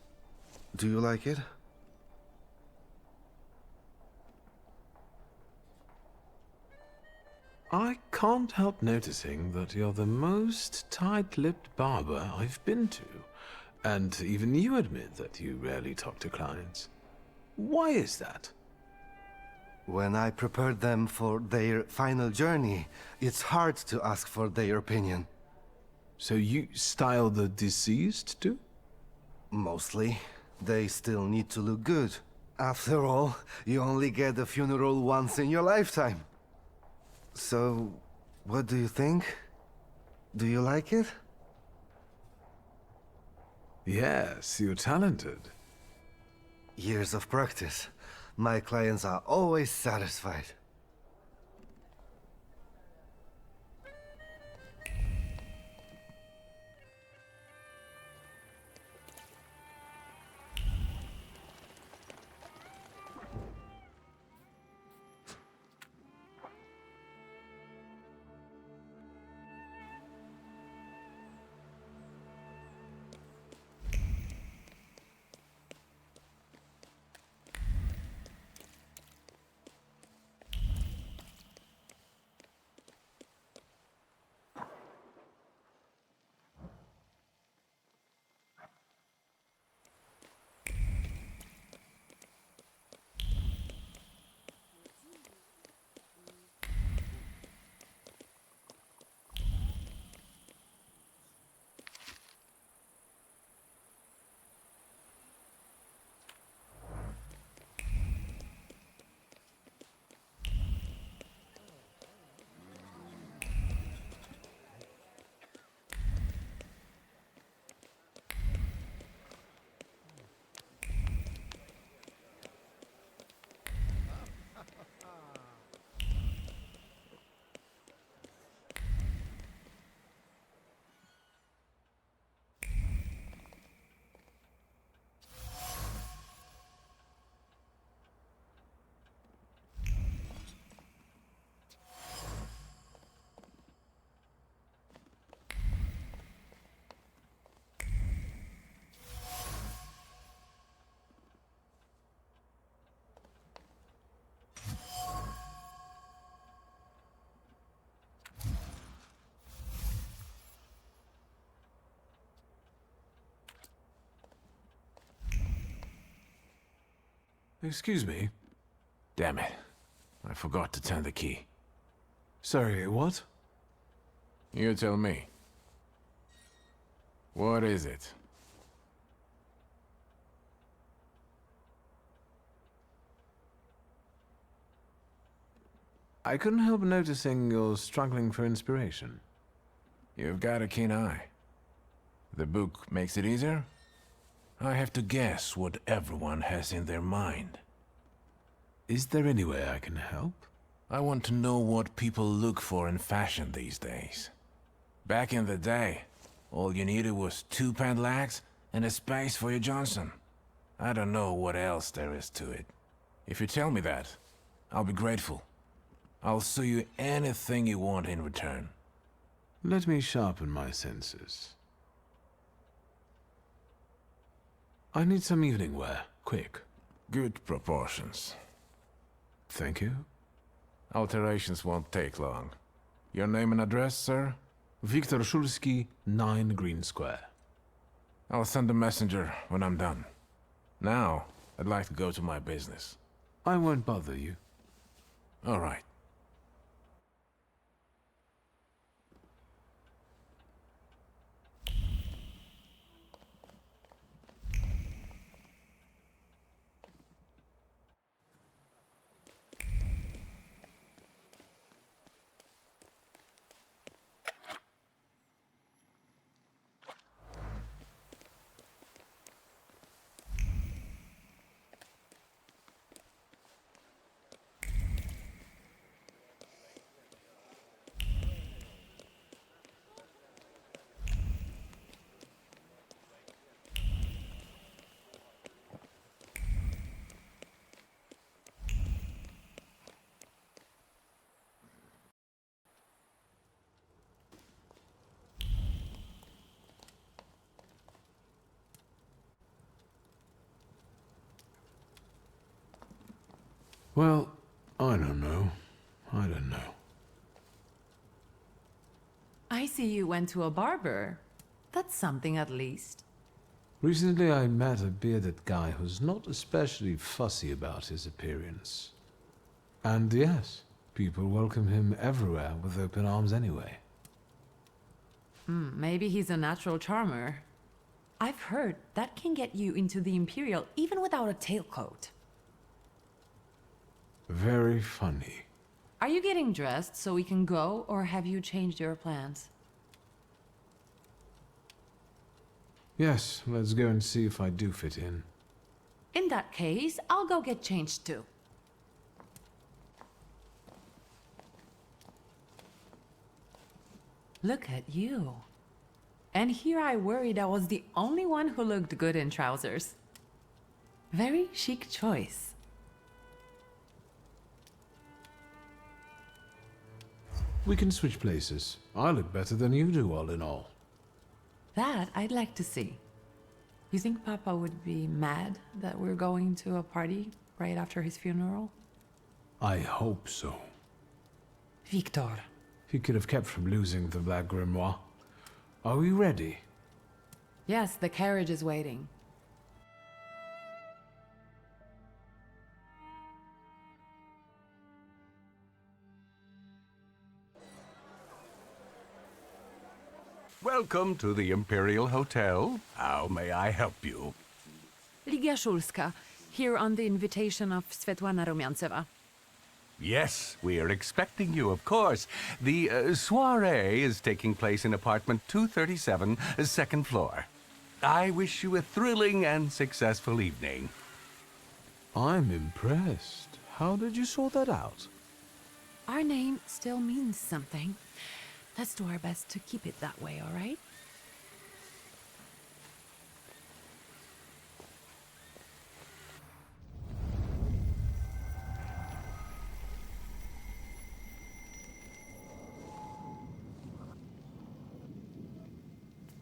Do you like it? I can't help noticing that you're the most tight-lipped barber I've been to. And even you admit that you rarely talk to clients. Why is that? When I prepared them for their final journey, it's hard to ask for their opinion. So you style the deceased too? Mostly. They still need to look good. After all, you only get a funeral once in your lifetime. So, what do you think? Do you like it? Yes, you're talented. Years of practice. My clients are always satisfied. Excuse me. Damn it. I forgot to turn the key. Sorry, what? You tell me. What is it? I couldn't help noticing you're struggling for inspiration. You've got a keen eye. The book makes it easier? I have to guess what everyone has in their mind. Is there any way I can help? I want to know what people look for in fashion these days. Back in the day, all you needed was 2 pant legs and a space for your Johnson. I don't know what else there is to it. If you tell me that, I'll be grateful. I'll sew you anything you want in return. Let me sharpen my senses. I need some evening wear, quick. Good proportions. Thank you. Alterations won't take long. Your name and address, sir? Wiktor Szulski, 9 Green Square. I'll send a messenger when I'm done. Now, I'd like to go to my business. I won't bother you. All right. Well, I don't know. I don't know. I see you went to a barber. That's something at least. Recently I met a bearded guy who's not especially fussy about his appearance. And yes, people welcome him everywhere with open arms anyway. Maybe he's a natural charmer. I've heard that can get you into the Imperial even without a tailcoat. Very funny. Are you getting dressed so we can go, or have you changed your plans? Yes, let's go and see if I do fit in. In that case, I'll go get changed too. Look at you. And here I worried I was the only one who looked good in trousers. Very chic choice. We can switch places. I look better than you do, all in all. That I'd like to see. You think Papa would be mad that we're going to a party right after his funeral? I hope so. Wiktor. He could have kept from losing the Black Grimoire. Are we ready? Yes, the carriage is waiting. Welcome to the Imperial Hotel. How may I help you? Ligia Szulska, here on the invitation of Svetlana Rumiantseva. Yes, we are expecting you, of course. The soiree is taking place in apartment 237, second floor. I wish you a thrilling and successful evening. I'm impressed. How did you sort that out? Our name still means something. Let's do our best to keep it that way, all right?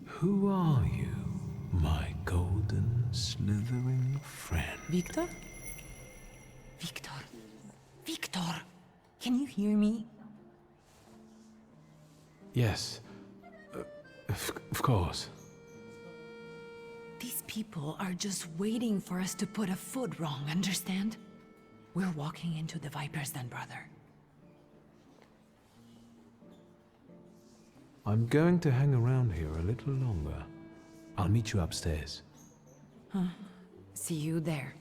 Who are you, my golden slithering friend? Wiktor? Wiktor. Wiktor! Can you hear me? Yes, of course. These people are just waiting for us to put a foot wrong, understand? We're walking into the Vipers then, brother. I'm going to hang around here a little longer. I'll meet you upstairs. Huh. See you there.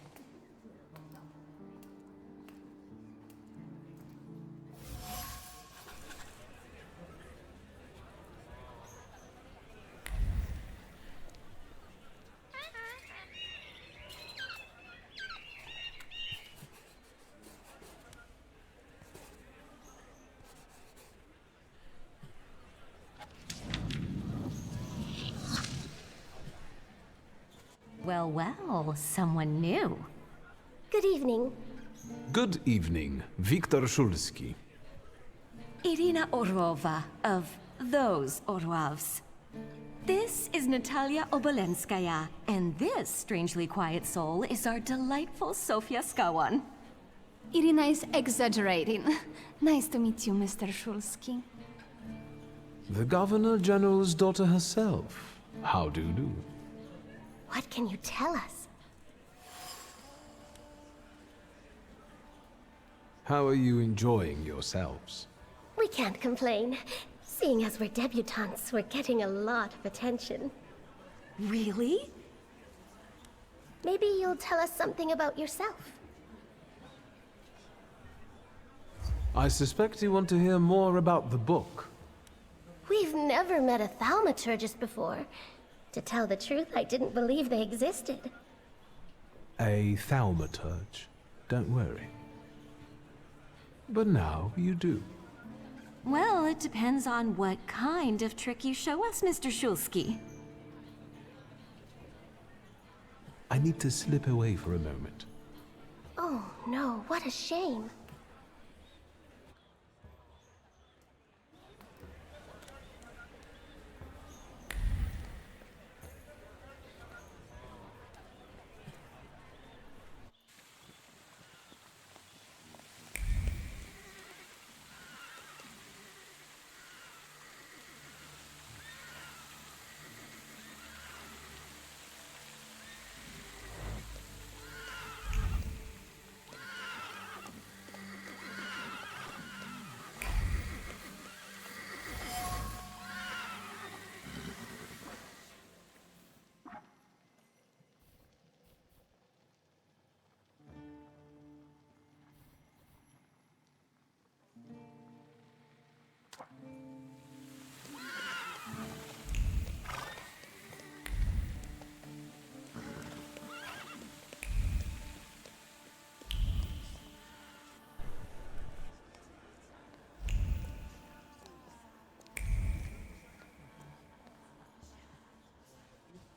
Well, well, someone new. Good evening. Good evening, Wiktor Szulski. Irina Orlova of those Orlovs. This is Natalia Obolenskaya, and this strangely quiet soul is our delightful Sofia Skawan. Irina is exaggerating. Nice to meet you, Mr. Szulski. The Governor General's daughter herself. How do you do? What can you tell us? How are you enjoying yourselves? We can't complain. Seeing as we're debutantes, we're getting a lot of attention. Really? Maybe you'll tell us something about yourself. I suspect you want to hear more about the book. We've never met a Thaumaturgist before. To tell the truth, I didn't believe they existed. A Thaumaturge. Don't worry. But now you do. Well, it depends on what kind of trick you show us, Mr. Szulski. I need to slip away for a moment. Oh no, what a shame.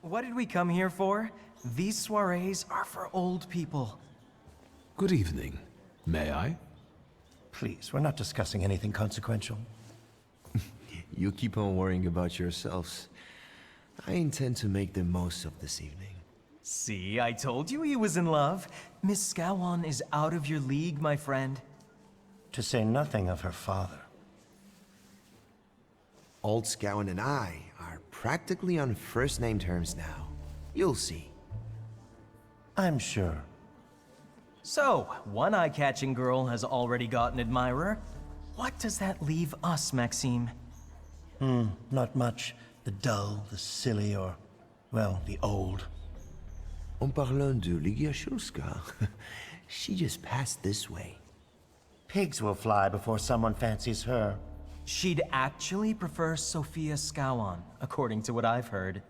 What did we come here for? These soirees are for old people. Good evening. May I? Please, we're not discussing anything consequential. You keep on worrying about yourselves. I intend to make the most of this evening. See, I told you he was in love. Miss Skawan is out of your league, my friend. To say nothing of her father. Old Scowen and I are practically on first-name terms now. You'll see. I'm sure. So, one eye-catching girl has already got an admirer. What does that leave us, Maxime? Not much. The dull, the silly, or, well, the old. En parlant de Ligia Szulska, she just passed this way. Pigs will fly before someone fancies her. She'd actually prefer Sofia Skawan, according to what I've heard.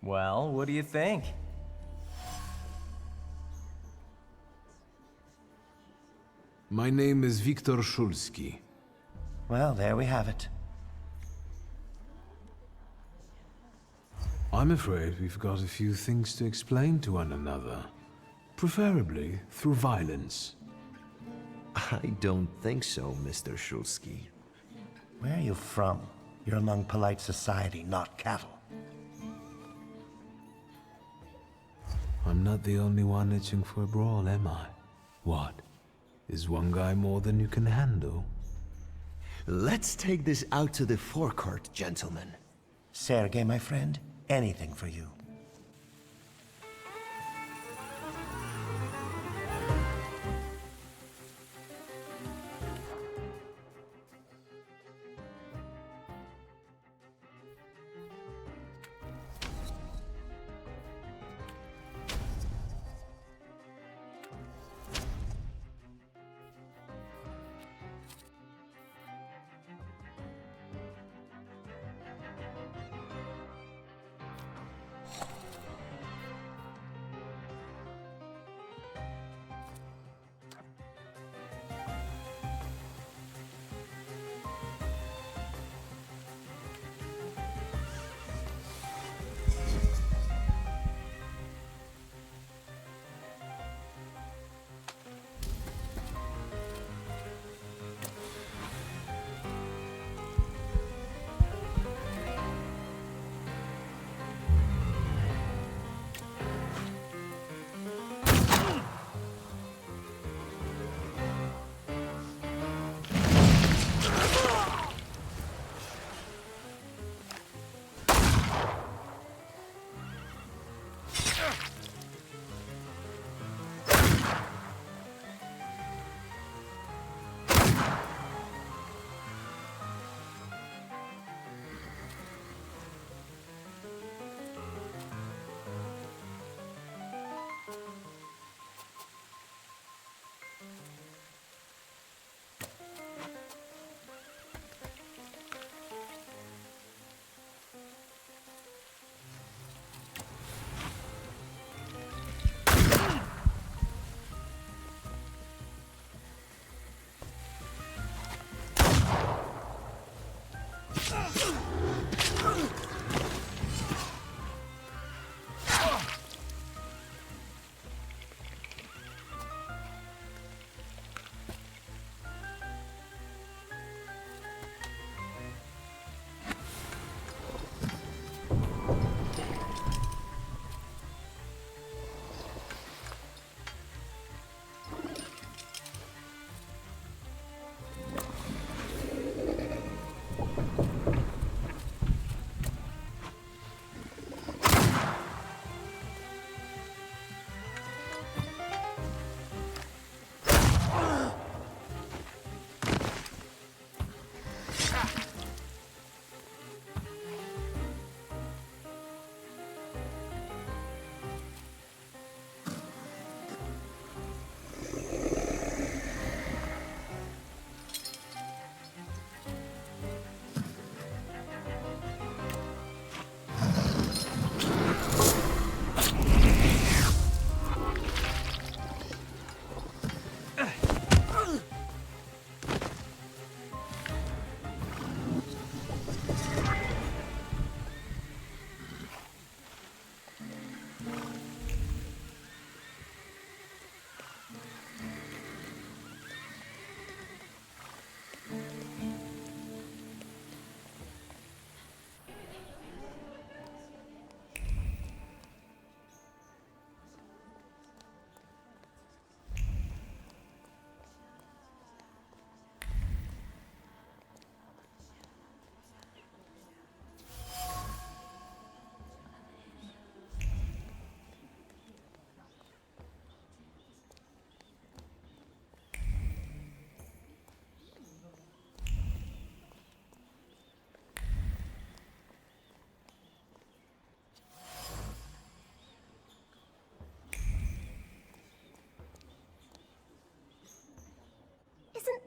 Well, what do you think? My name is Wiktor Szulski. Well, there we have it. I'm afraid we've got a few things to explain to one another. Preferably through violence. I don't think so, Mr. Szulski. Where are you from? You're among polite society, not cattle. I'm not the only one itching for a brawl, am I? What? Is one guy more than you can handle? Let's take this out to the forecourt, gentlemen. Sergei, my friend, anything for you.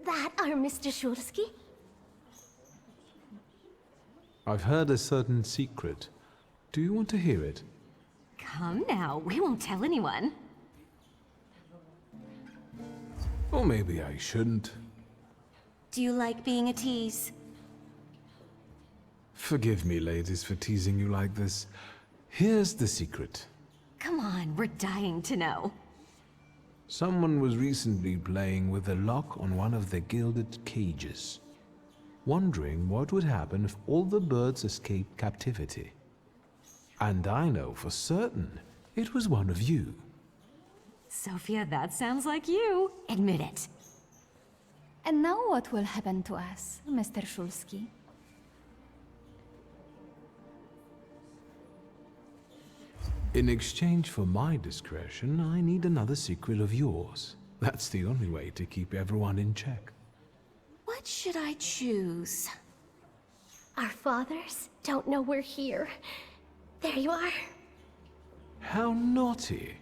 that our Mr. Szulski? I've heard a certain secret. Do you want to hear it? Come now, we won't tell anyone. Or maybe I shouldn't. Do you like being a tease? Forgive me, ladies, for teasing you like this. Here's the secret. Come on, we're dying to know. Someone was recently playing with the lock on one of the gilded cages, wondering what would happen if all the birds escaped captivity. And I know for certain it was one of you. Sophia, that sounds like you. Admit it. And now what will happen to us, Mr. Szulski? In exchange for my discretion, I need another secret of yours. That's the only way to keep everyone in check. What should I choose? Our fathers don't know we're here. There you are. How naughty.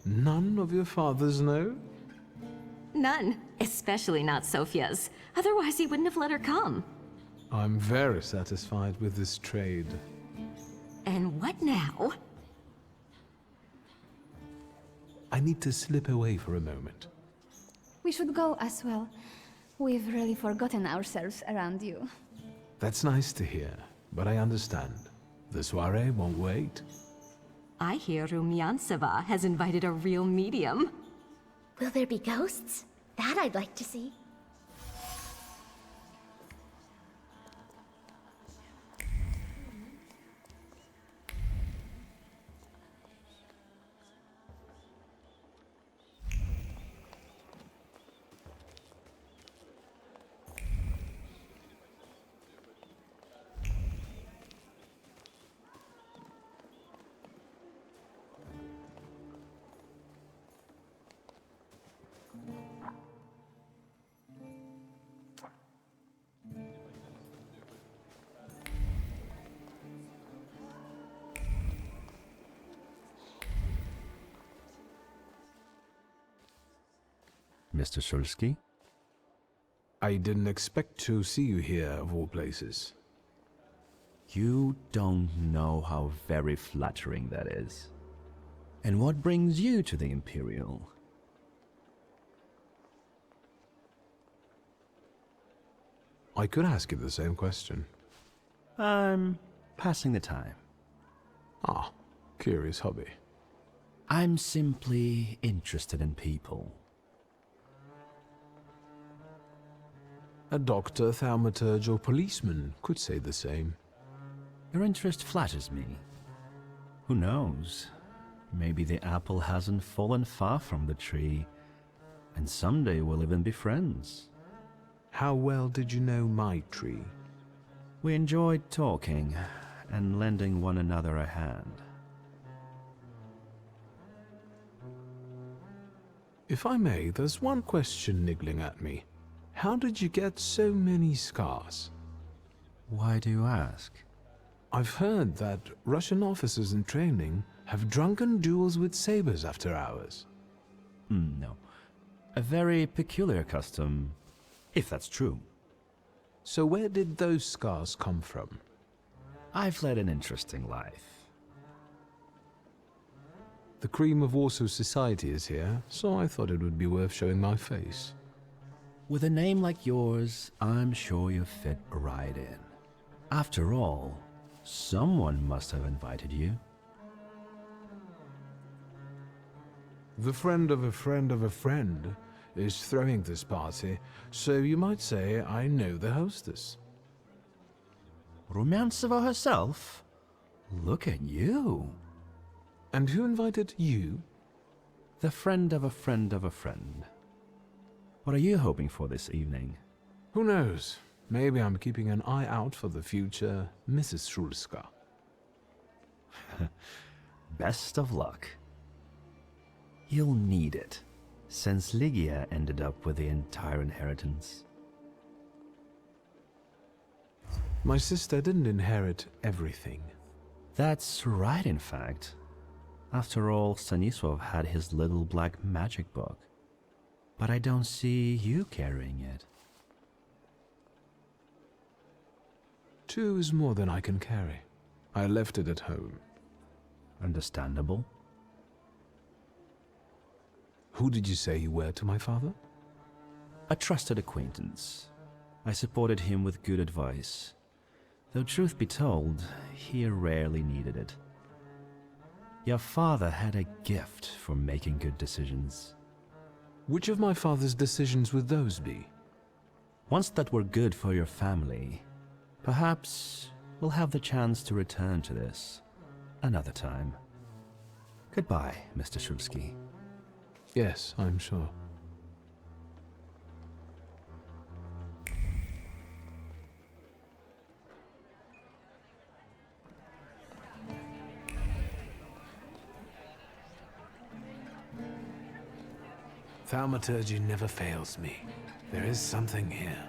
None of your fathers know? None, especially not Sophia's. Otherwise he wouldn't have let her come. I'm very satisfied with this trade. And what now? I need to slip away for a moment. We should go as well. We've really forgotten ourselves around you. That's nice to hear, but I understand. The soiree won't wait. I hear Rumyantseva has invited a real medium. Will there be ghosts? That I'd like to see. Mr. Szulski? I didn't expect to see you here, of all places. You don't know how very flattering that is. And what brings you to the Imperial? I could ask you the same question. I'm passing the time. Ah, curious hobby. I'm simply interested in people. A doctor, thaumaturge, or policeman could say the same. Your interest flatters me. Who knows? Maybe the apple hasn't fallen far from the tree, and someday we'll even be friends. How well did you know my tree? We enjoyed talking and lending one another a hand. If I may, there's one question niggling at me. How did you get so many scars? Why do you ask? I've heard that Russian officers in training have drunken duels with sabers after hours. No. A very peculiar custom, if that's true. So where did those scars come from? I've led an interesting life. The cream of Warsaw society is here, so I thought it would be worth showing my face. With a name like yours, I'm sure you fit right in. After all, someone must have invited you. The friend of a friend of a friend is throwing this party, so you might say I know the hostess. Rumyantseva herself? Look at you. And who invited you? The friend of a friend of a friend. What are you hoping for this evening? Who knows? Maybe I'm keeping an eye out for the future Mrs. Szulska. Best of luck. You'll need it, since Ligia ended up with the entire inheritance. My sister didn't inherit everything. That's right, in fact. After all, Stanisław had his little black magic book. But I don't see you carrying it. 2 is more than I can carry. I left it at home. Understandable. Who did you say you were to my father? A trusted acquaintance. I supported him with good advice. Though truth be told, he rarely needed it. Your father had a gift for making good decisions. Which of my father's decisions would those be? Ones that were good for your family. Perhaps we'll have the chance to return to this another time. Goodbye, Mr. Szulski. Yes, I'm sure. Thaumaturge never fails me. There is something here.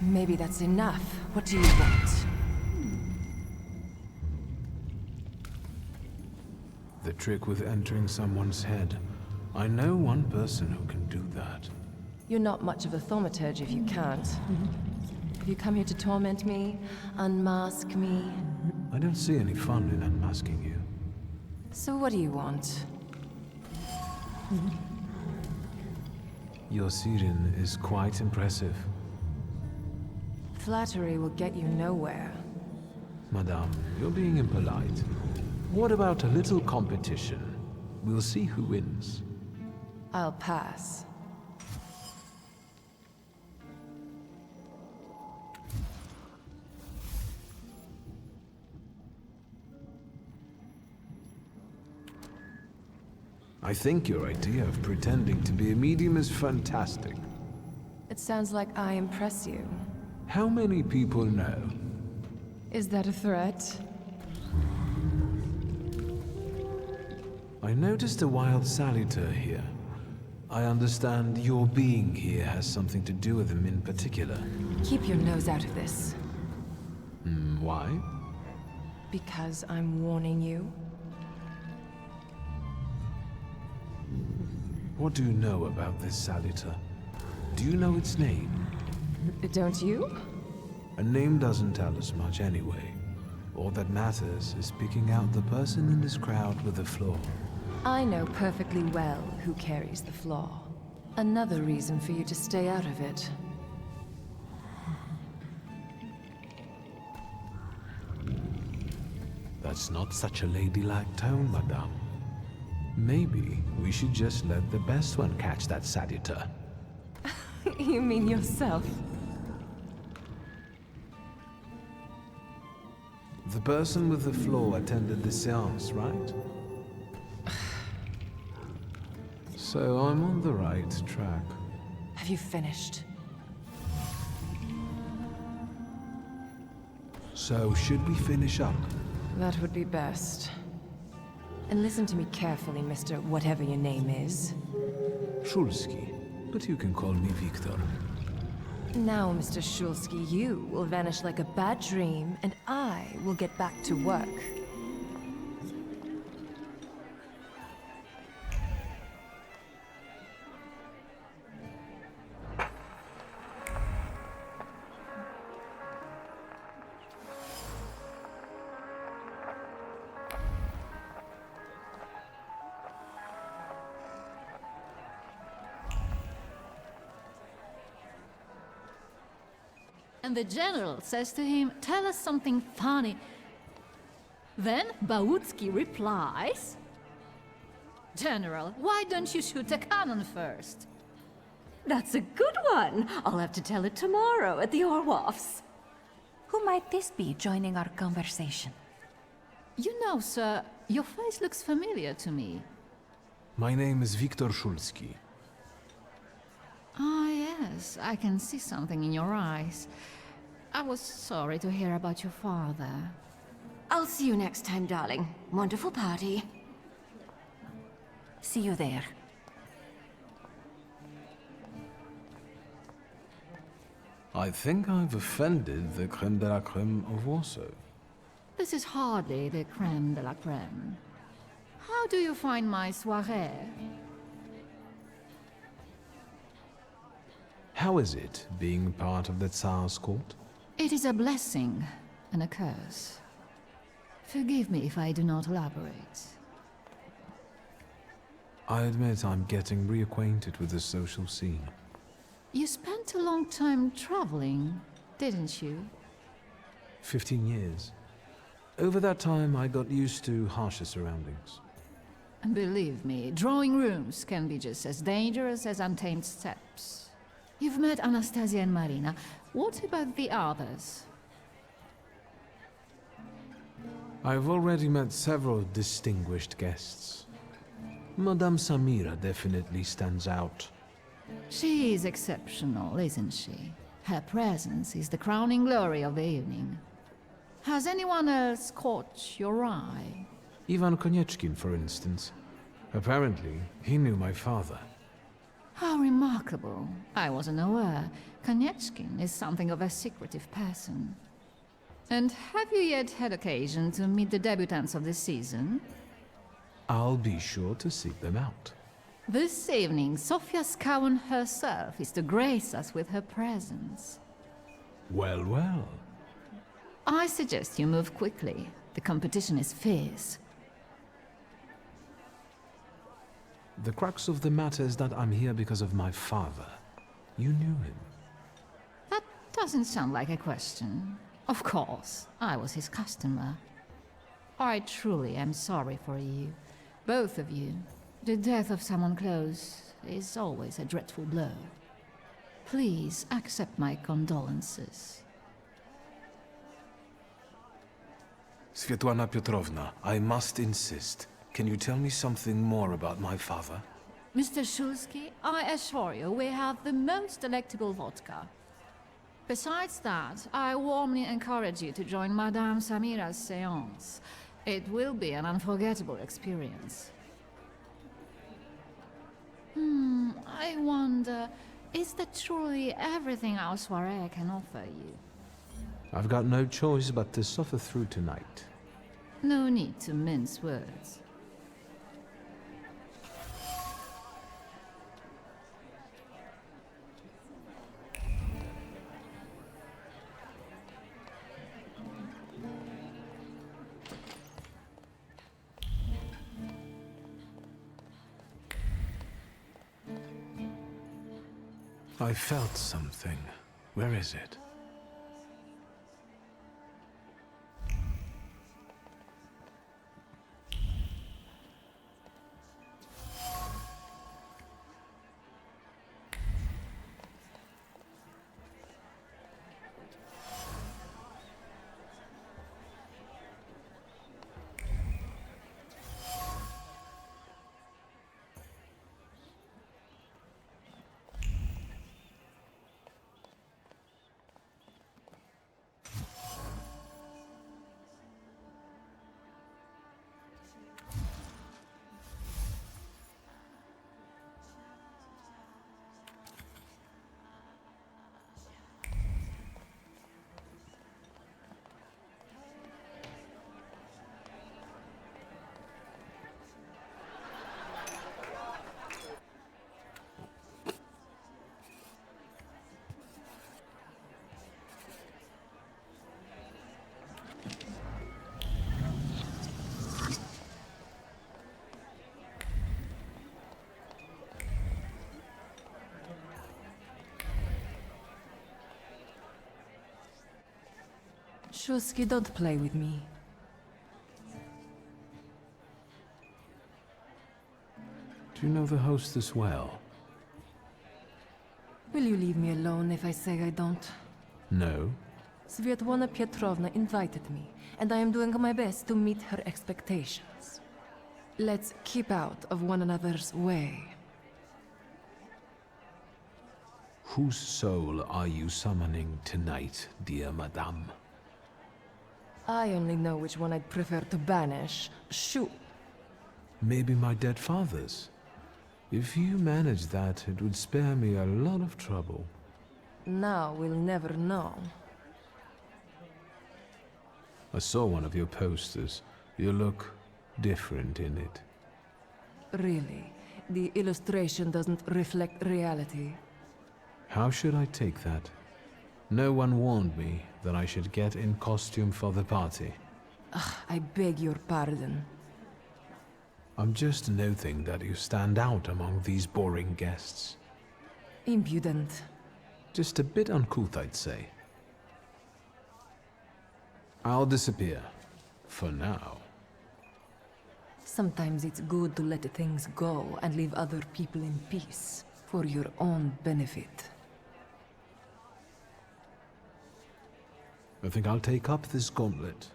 Maybe that's enough. What do you want? The trick with entering someone's head. I know one person who can do that. You're not much of a thaumaturge if you can't. Have you come here to torment me? Unmask me? I don't see any fun in unmasking you. So what do you want? Your Siren is quite impressive. Flattery will get you nowhere. Madame, you're being impolite. What about a little competition? We'll see who wins. I'll pass. I think your idea of pretending to be a medium is fantastic. It sounds like I impress you. How many people know? Is that a threat? I noticed a wild salutor here. I understand your being here has something to do with him in particular. Keep your nose out of this. Why? Because I'm warning you. What do you know about this salutor? Do you know its name? Don't you? A name doesn't tell us much anyway. All that matters is picking out the person in this crowd with the flaw. I know perfectly well who carries the flaw. Another reason for you to stay out of it. That's not such a ladylike tone, madame. Maybe we should just let the best one catch that salutor. You mean yourself? The person with the flaw attended the seance, right? So I'm on the right track. Have you finished? So should we finish up? That would be best. And listen to me carefully, Mr. Whatever your name is. Szulski, but you can call me Wiktor. Now, Mr. Szulski, you will vanish like a bad dream, and I will get back to work. And the general says to him, "Tell us something funny." Then Bautski replies, "General, why don't you shoot a cannon first?" That's a good one. I'll have to tell it tomorrow at the Orwoffs. Who might this be joining our conversation? You know, sir, your face looks familiar to me. My name is Wiktor Szulski. Ah, yes, I can see something in your eyes. I was sorry to hear about your father. I'll see you next time, darling. Wonderful party. See you there. I think I've offended the creme de la creme of Warsaw. This is hardly the creme de la creme. How do you find my soirée? How is it being part of the Tsar's court? It is a blessing and a curse. Forgive me if I do not elaborate. I admit I'm getting reacquainted with the social scene. You spent a long time traveling, didn't you? 15 years. Over that time, I got used to harsher surroundings. And believe me, drawing rooms can be just as dangerous as untamed steppes. You've met Anastasia and Marina. What about the others? I've already met several distinguished guests. Madame Samira definitely stands out. She is exceptional, isn't she? Her presence is the crowning glory of the evening. Has anyone else caught your eye? Ivan Konieczkin, for instance. Apparently, he knew my father. How remarkable. I wasn't aware. Konieczkin is something of a secretive person. And have you yet had occasion to meet the debutants of this season? I'll be sure to seek them out. This evening, Sofia Skowan herself is to grace us with her presence. Well, well. I suggest you move quickly. The competition is fierce. The crux of the matter is that I'm here because of my father. You knew him. That doesn't sound like a question. Of course, I was his customer. I truly am sorry for you, both of you. The death of someone close is always a dreadful blow. Please accept my condolences. Svetlana Petrovna, I must insist. Can you tell me something more about my father? Mr. Szulski, I assure you we have the most delectable vodka. Besides that, I warmly encourage you to join Madame Samira's séance. It will be an unforgettable experience. I wonder, is that truly everything our soirée can offer you? I've got no choice but to suffer through tonight. No need to mince words. I felt something. Where is it? Szulski, don't play with me. Do you know the hostess well? Will you leave me alone if I say I don't? No. Svetlana Petrovna invited me, and I am doing my best to meet her expectations. Let's keep out of one another's way. Whose soul are you summoning tonight, dear madame? I only know which one I'd prefer to banish. Shoot. Maybe my dead father's. If you manage that, it would spare me a lot of trouble. Now we'll never know. I saw one of your posters. You look different in it. Really, the illustration doesn't reflect reality. How should I take that? No one warned me that I should get in costume for the party. Ugh, I beg your pardon. I'm just noting that you stand out among these boring guests. Impudent. Just a bit uncouth, I'd say. I'll disappear. For now. Sometimes it's good to let things go and leave other people in peace, for your own benefit. I think I'll take up this gauntlet.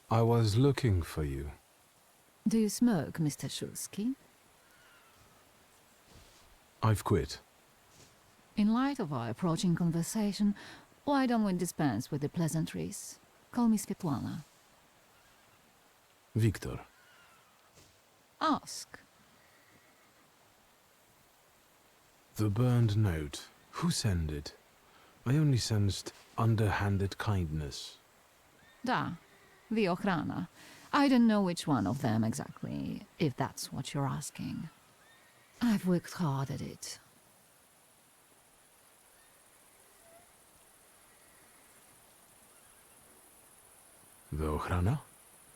I was looking for you. Do you smoke, Mr. Szulski? I've quit. In light of our approaching conversation, why don't we dispense with the pleasantries? Call me Svetlana. Wiktor. Ask. The burned note. Who sent it? I only sensed underhanded kindness. Da, the Ochrana. I don't know which one of them exactly, if that's what you're asking. I've worked hard at it. The Ochrana?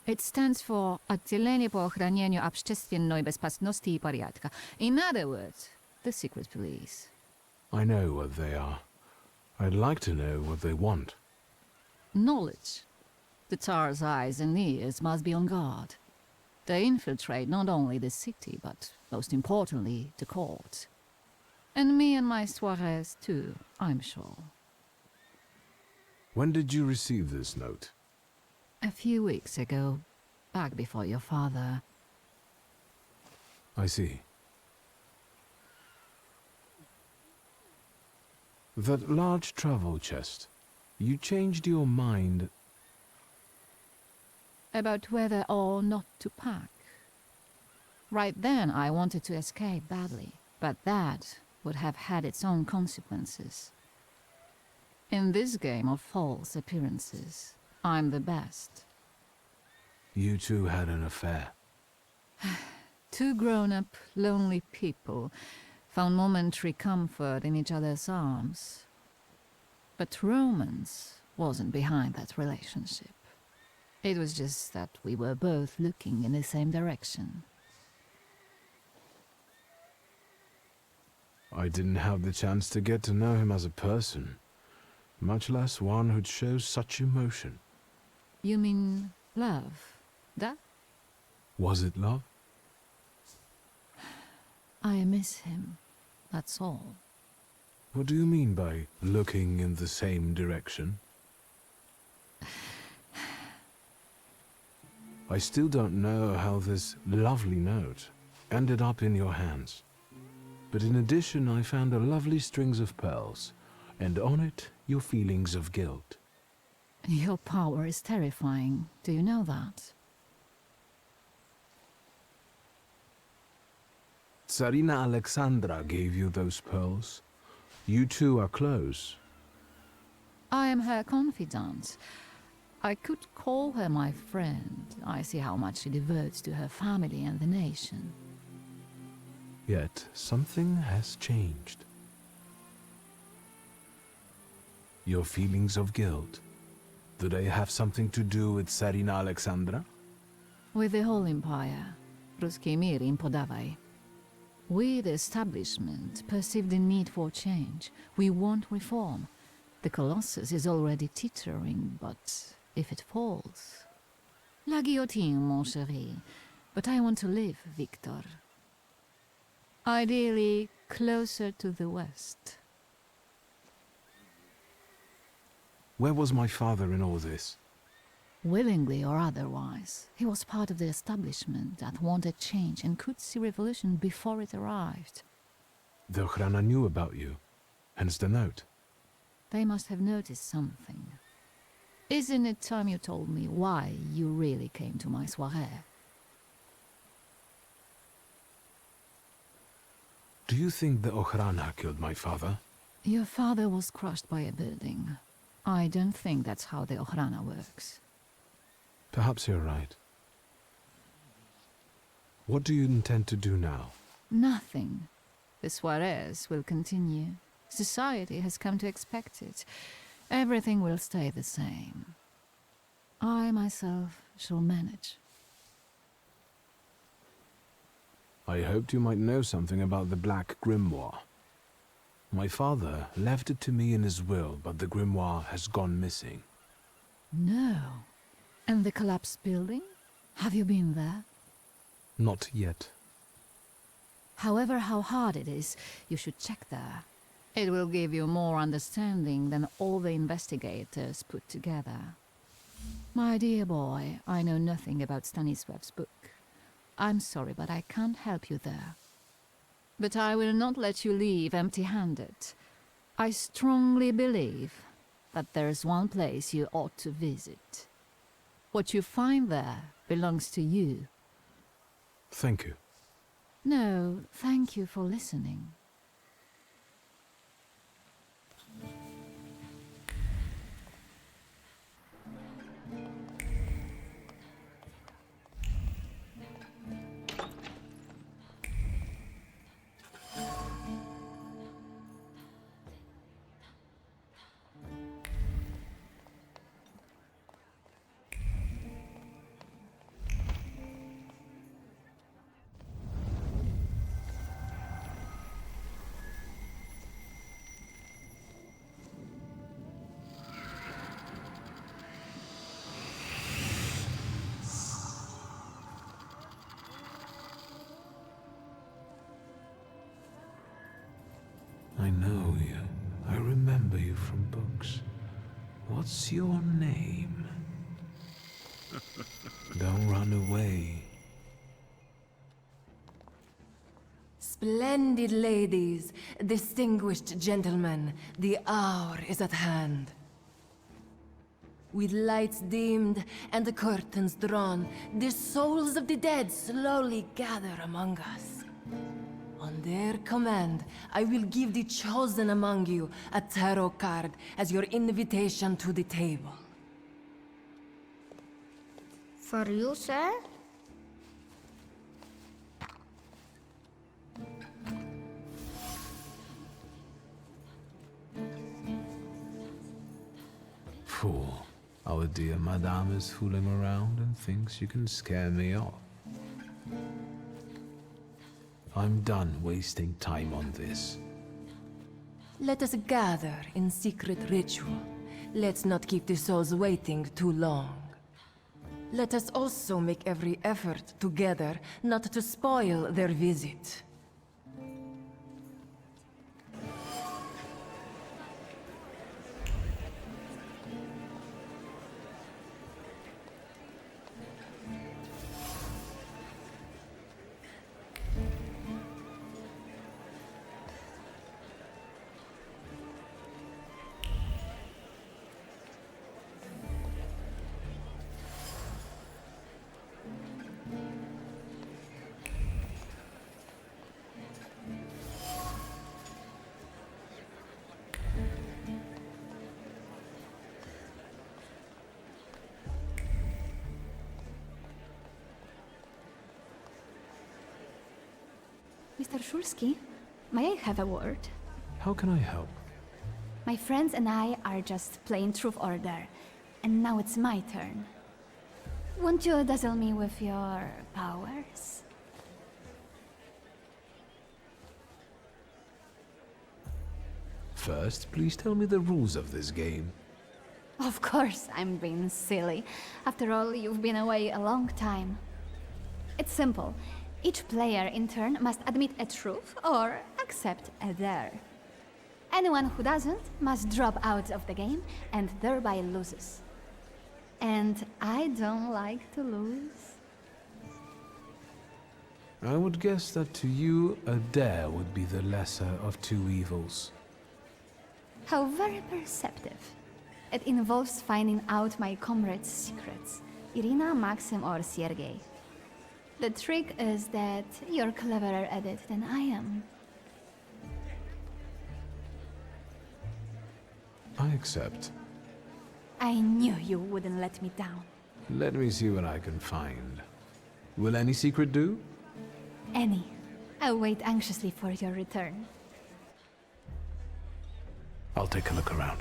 It stands for Отделение по охранению общественной безопасности и порядка. In other words, the secret police. I know what they are. I'd like to know what they want. Knowledge. The Tsar's eyes and ears must be on guard. They infiltrate not only the city, but, most importantly, the court. And me and my soirees too, I'm sure. When did you receive this note? A few weeks ago, back before your father. I see. That large travel chest. You changed your mind About whether or not to pack. Right then, I wanted to escape badly, but that would have had its own consequences. In this game of false appearances, I'm the best. You two had an affair. Two grown-up, lonely people found momentary comfort in each other's arms. But romance wasn't behind that relationship. It was just that we were both looking in the same direction. I didn't have the chance to get to know him as a person, much less one who'd show such emotion. You mean love? That? Was it love? I miss him, that's all. What do you mean by looking in the same direction? I still don't know how this lovely note ended up in your hands. But in addition, I found a lovely strings of pearls, and on it, your feelings of guilt. Your power is terrifying, do you know that? Tsarina Alexandra gave you those pearls. You two are close. I am her confidant. I could call her my friend. I see how much she devotes to her family and the nation. Yet something has changed. Your feelings of guilt, do they have something to do with Tsarina Alexandra? With the whole empire, Ruski mir im podawaj. We, the establishment, perceive the need for change. We want reform. The Colossus is already teetering, but if it falls... La guillotine, mon chéri. But I want to live, Wiktor. Ideally, closer to the west. Where was my father in all this? Willingly or otherwise, he was part of the establishment that wanted change and could see revolution before it arrived. The Ochrana knew about you, hence the note. They must have noticed something. Isn't it time you told me why you really came to my soirée? Do you think the Ochrana killed my father? Your father was crushed by a building. I don't think that's how the Ochrana works. Perhaps you're right. What do you intend to do now? Nothing. The soirées will continue. Society has come to expect it. Everything will stay the same. I myself shall manage. I hoped you might know something about the Black Grimoire. My father left it to me in his will, but the grimoire has gone missing. No. And the collapsed building? Have you been there? Not yet. However, how hard it is, you should check there. It will give you more understanding than all the investigators put together. My dear boy, I know nothing about Stanisław's book. I'm sorry, but I can't help you there. But I will not let you leave empty-handed. I strongly believe that there's one place you ought to visit. What you find there belongs to you. Thank you. No, thank you for listening. I know you. I remember you from books. What's your name? Don't run away. Splendid ladies, distinguished gentlemen, the hour is at hand. With lights dimmed and the curtains drawn, the souls of the dead slowly gather among us. On their command, I will give the chosen among you a tarot card as your invitation to the table. For you, sir? Fool. Our dear madame is fooling around and thinks you can scare me off. I'm done wasting time on this. Let us gather in secret ritual. Let's not keep the souls waiting too long. Let us also make every effort together not to spoil their visit. Mr. Szulski, may I have a word? How can I help? My friends and I are just playing Truth Order, and now it's my turn. Won't you dazzle me with your powers? First, please tell me the rules of this game. Of course, I'm being silly. After all, you've been away a long time. It's simple. Each player in turn must admit a truth or accept a dare. Anyone who doesn't must drop out of the game and thereby loses. And I don't like to lose. I would guess that to you, a dare would be the lesser of two evils. How very perceptive. It involves finding out my comrades' secrets. Irina, Maxim, or Sergei. The trick is that you're cleverer at it than I am. I accept. I knew you wouldn't let me down. Let me see what I can find. Will any secret do? Any. I'll wait anxiously for your return. I'll take a look around.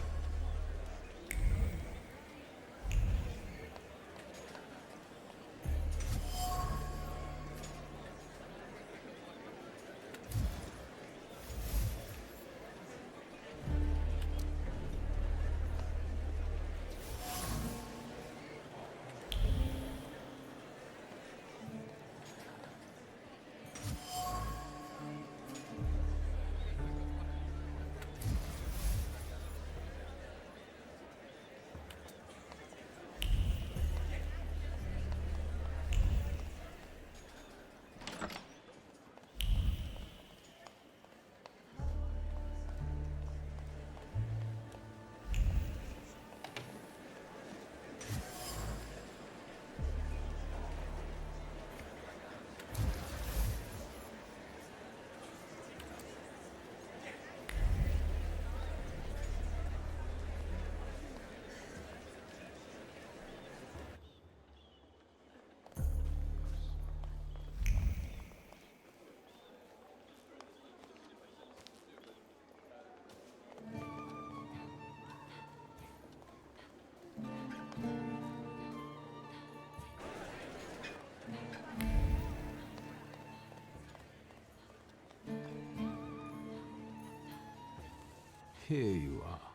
Here you are.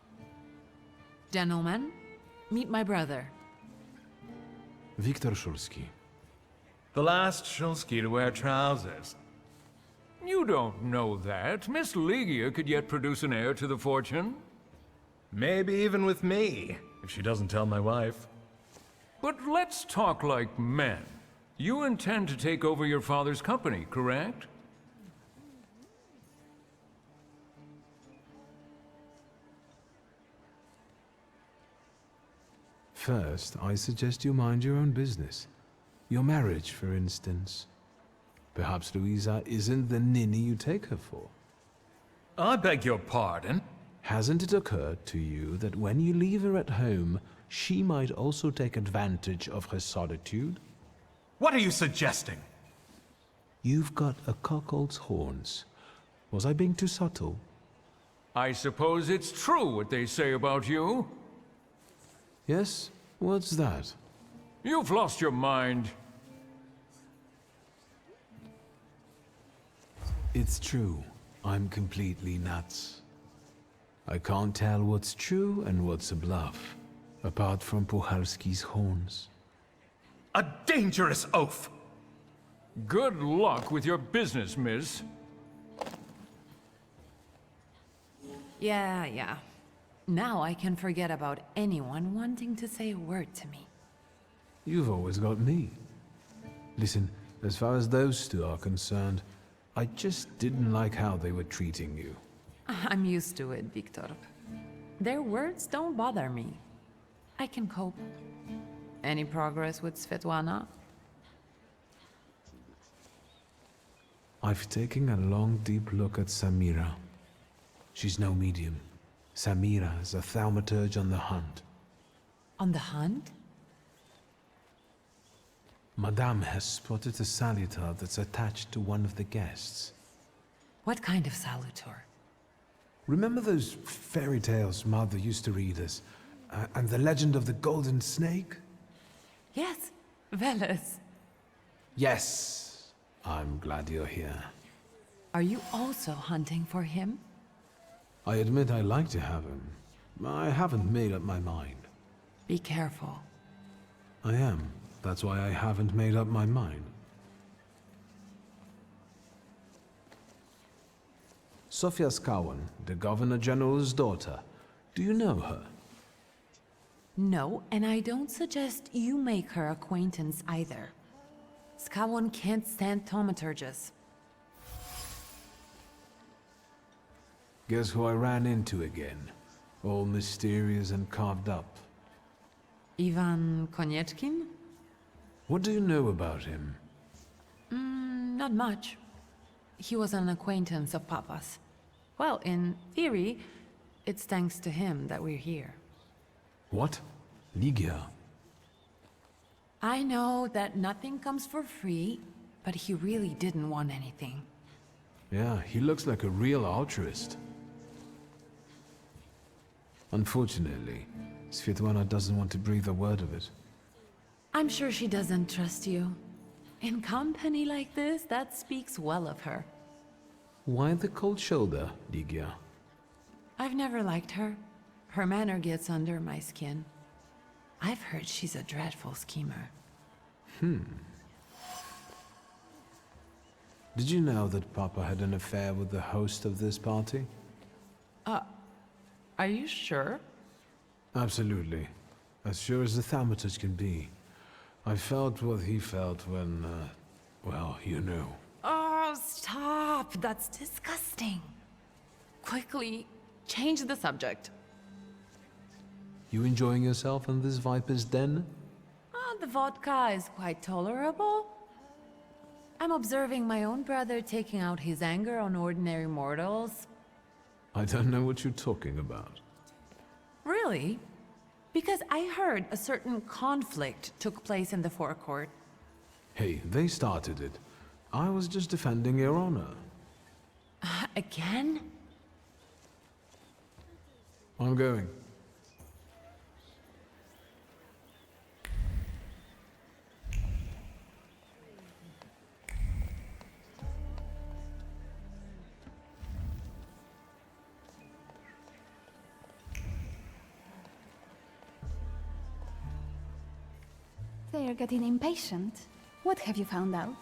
Gentlemen, meet my brother. Wiktor Szulski. The last Szulski to wear trousers. You don't know that. Miss Ligia could yet produce an heir to the fortune. Maybe even with me, if she doesn't tell my wife. But let's talk like men. You intend to take over your father's company, correct? First, I suggest you mind your own business. Your marriage, for instance. Perhaps Louisa isn't the ninny you take her for. I beg your pardon? Hasn't it occurred to you that when you leave her at home, she might also take advantage of her solitude? What are you suggesting? You've got a cuckold's horns. Was I being too subtle? I suppose it's true what they say about you. Yes? What's that? You've lost your mind. It's true. I'm completely nuts. I can't tell what's true and what's a bluff, apart from Puchalski's horns. A dangerous oaf! Good luck with your business, miss. Yeah. Now I can forget about anyone wanting to say a word to me. You've always got me. Listen, as far as those two are concerned, I just didn't like how they were treating you. I'm used to it, Wiktor. Their words don't bother me. I can cope. Any progress with Svetlana? I've taken a long, deep look at Samira. She's no medium. Samira's a Thaumaturge on the hunt. On the hunt? Madame has spotted a salutor that's attached to one of the guests. What kind of salutor? Remember those fairy tales Mother used to read us? And the legend of the golden snake? Yes, Veles. Yes. I'm glad you're here. Are you also hunting for him? I admit I like to have him. I haven't made up my mind. Be careful. I am. That's why I haven't made up my mind. Sofia Skawan, the Governor General's daughter. Do you know her? No, and I don't suggest you make her acquaintance either. Skawon can't stand thaumaturges. Guess who I ran into again? All mysterious and carved up. Ivan Konieczkin? What do you know about him? Not much. He was an acquaintance of Papa's. Well, in theory, it's thanks to him that we're here. What? Ligia? I know that nothing comes for free, but he really didn't want anything. Yeah, he looks like a real altruist. Unfortunately, Svetlana doesn't want to breathe a word of it. I'm sure she doesn't trust you. In company like this, that speaks well of her. Why the cold shoulder, Ligia? I've never liked her. Her manner gets under my skin. I've heard she's a dreadful schemer. Did you know that Papa had an affair with the host of this party? Are you sure? Absolutely. As sure as the Thaumaturge can be. I felt what he felt when, well, you know. Oh, stop! That's disgusting. Quickly, change the subject. You enjoying yourself in this viper's den? The vodka is quite tolerable. I'm observing my own brother taking out his anger on ordinary mortals. I don't know what you're talking about. Really? Because I heard a certain conflict took place in the forecourt. Hey, they started it. I was just defending your honor. Again? I'm going. They are getting impatient. What have you found out?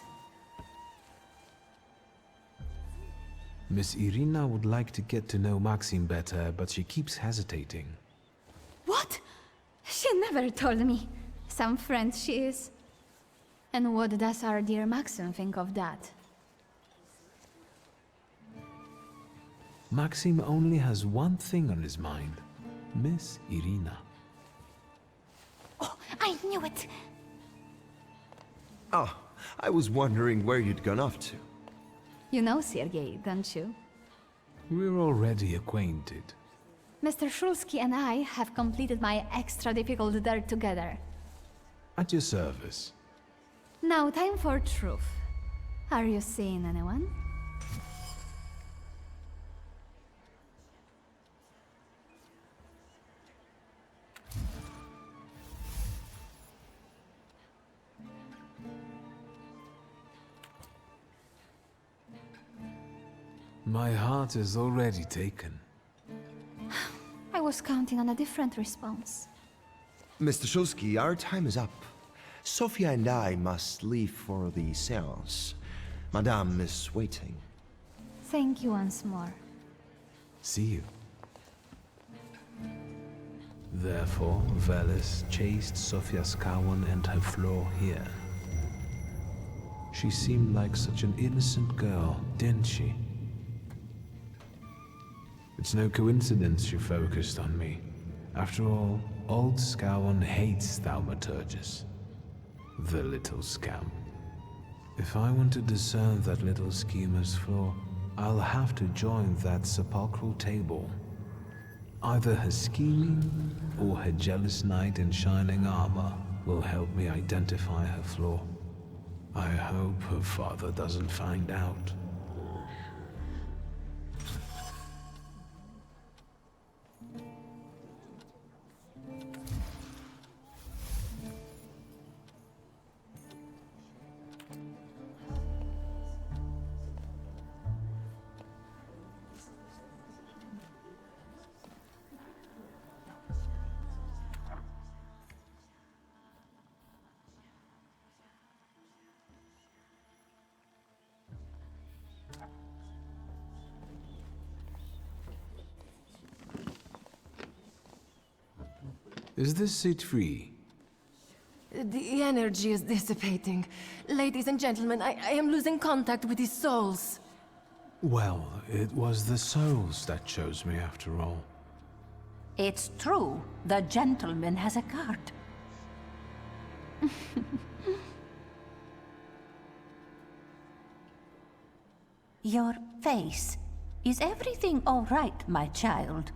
Miss Irina would like to get to know Maxim better, but she keeps hesitating. What? She never told me. Some friend she is. And what does our dear Maxim think of that? Maxim only has one thing on his mind. Miss Irina. Oh, I knew it! Oh, I was wondering where you'd gone off to. You know Sergei, don't you? We're already acquainted. Mr. Szulski and I have completed my extra difficult dirt together. At your service. Now time for truth. Are you seeing anyone? My heart is already taken. I was counting on a different response. Mr. Szulski, our time is up. Sofia and I must leave for the seance. Madame is waiting. Thank you once more. See you. Therefore, Veles chased Sofia Skawon and her floor here. She seemed like such an innocent girl, didn't she? It's no coincidence she focused on me. After all, old Skawon hates Thaumaturges. The little scamp. If I want to discern that little schemer's flaw, I'll have to join that sepulchral table. Either her scheming or her jealous knight in shining armor will help me identify her flaw. I hope her father doesn't find out. Is this seat free? The energy is dissipating. Ladies and gentlemen, I am losing contact with these souls. Well, it was the souls that chose me after all. It's true. The gentleman has a card. Your face. Is everything all right, my child?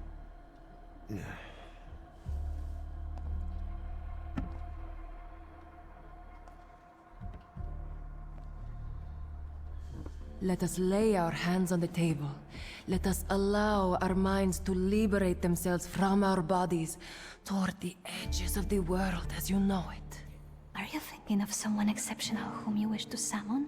Let us lay our hands on the table. Let us allow our minds to liberate themselves from our bodies toward the edges of the world as you know it. Are you thinking of someone exceptional whom you wish to summon?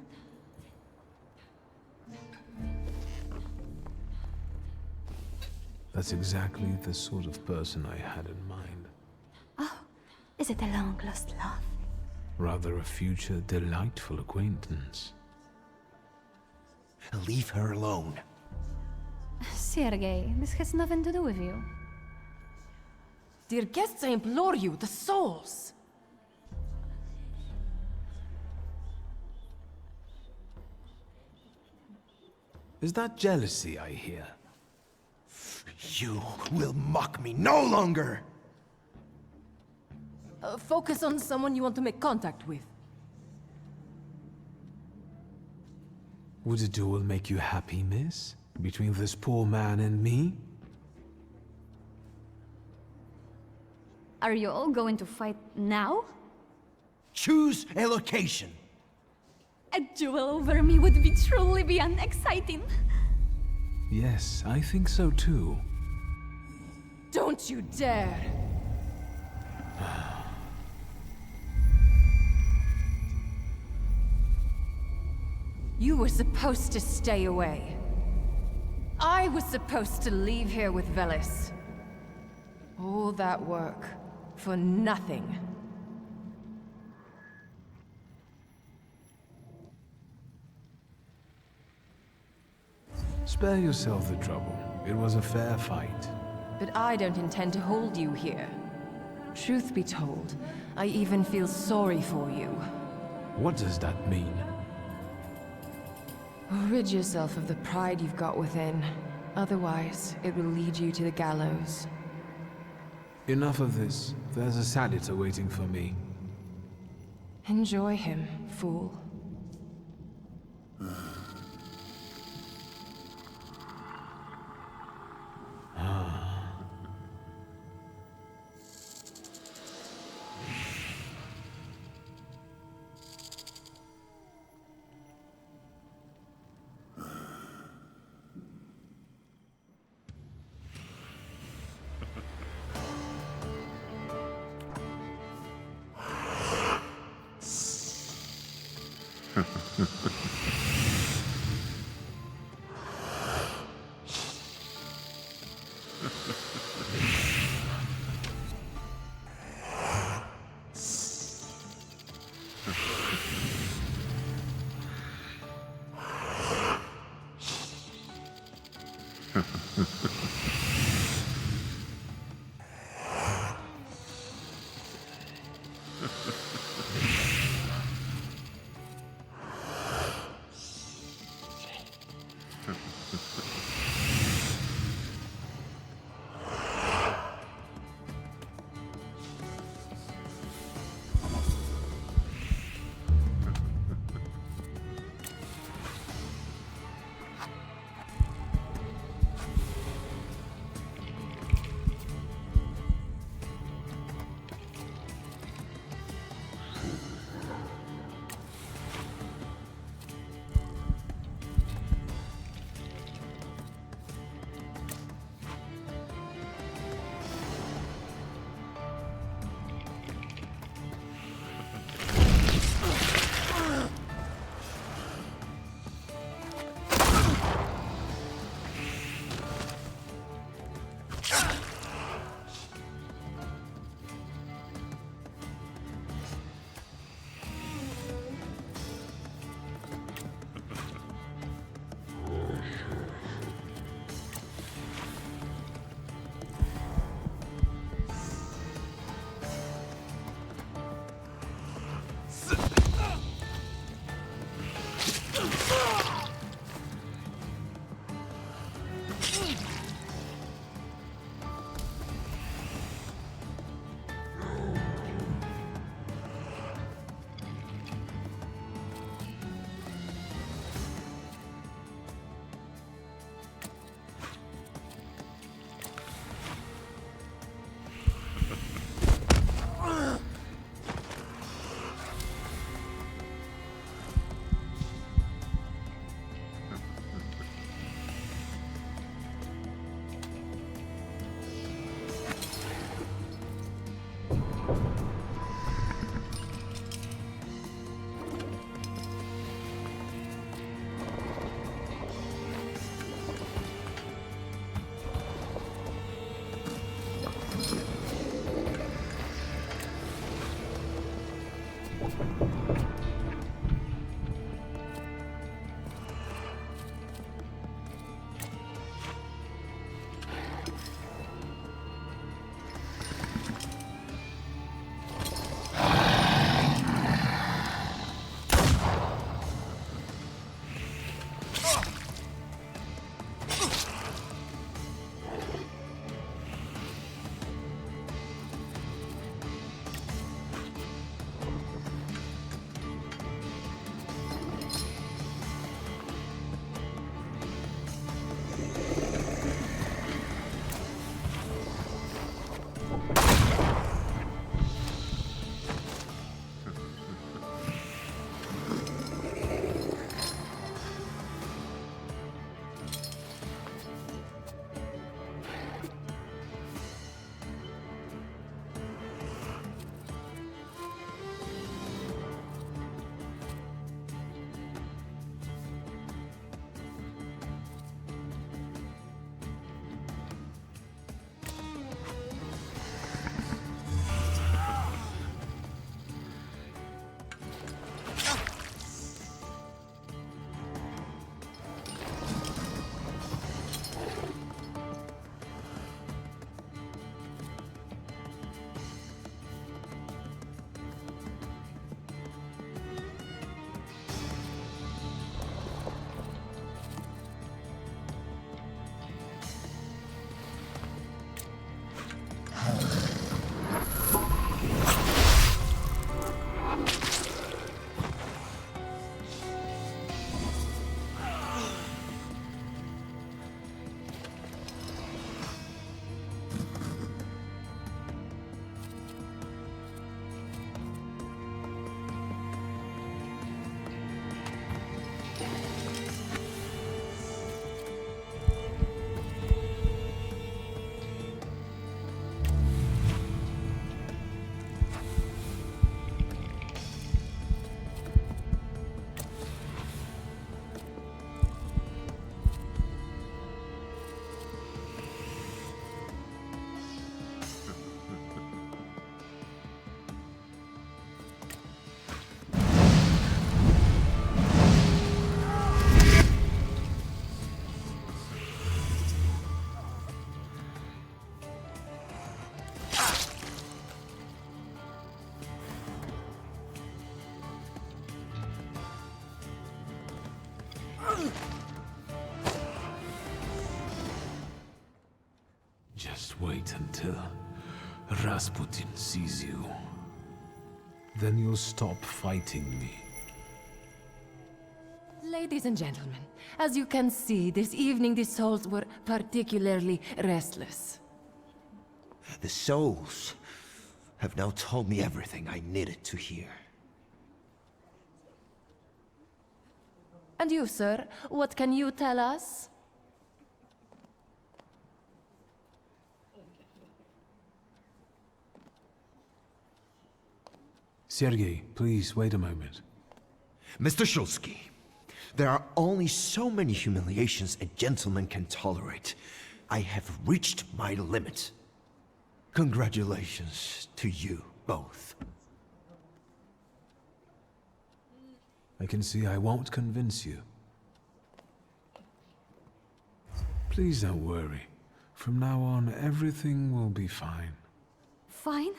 That's exactly the sort of person I had in mind. Oh, is it a long-lost love? Rather a future delightful acquaintance. Leave her alone. Sergei, this has nothing to do with you. Dear guests, I implore you, the souls! Is that jealousy I hear? You will mock me no longer! Focus on someone you want to make contact with. Would a duel make you happy, miss? Between this poor man and me? Are you all going to fight now? Choose a location. A duel over me would be truly beyond exciting. Yes, I think so too. Don't you dare! You were supposed to stay away. I was supposed to leave here with Velis. All that work for nothing. Spare yourself the trouble. It was a fair fight. But I don't intend to hold you here. Truth be told, I even feel sorry for you. What does that mean? Rid yourself of the pride you've got within. Otherwise, it will lead you to the gallows. Enough of this. There's a salutor waiting for me. Enjoy him, fool. Just wait until Rasputin sees you. Then you'll stop fighting me. Ladies and gentlemen, as you can see, this evening the souls were particularly restless. The souls have now told me everything I needed to hear. And you, sir, what can you tell us? Sergei, please wait a moment. Mr. Szulski, there are only so many humiliations a gentleman can tolerate. I have reached my limit. Congratulations to you both. I can see I won't convince you. Please don't worry. From now on, everything will be fine. Fine?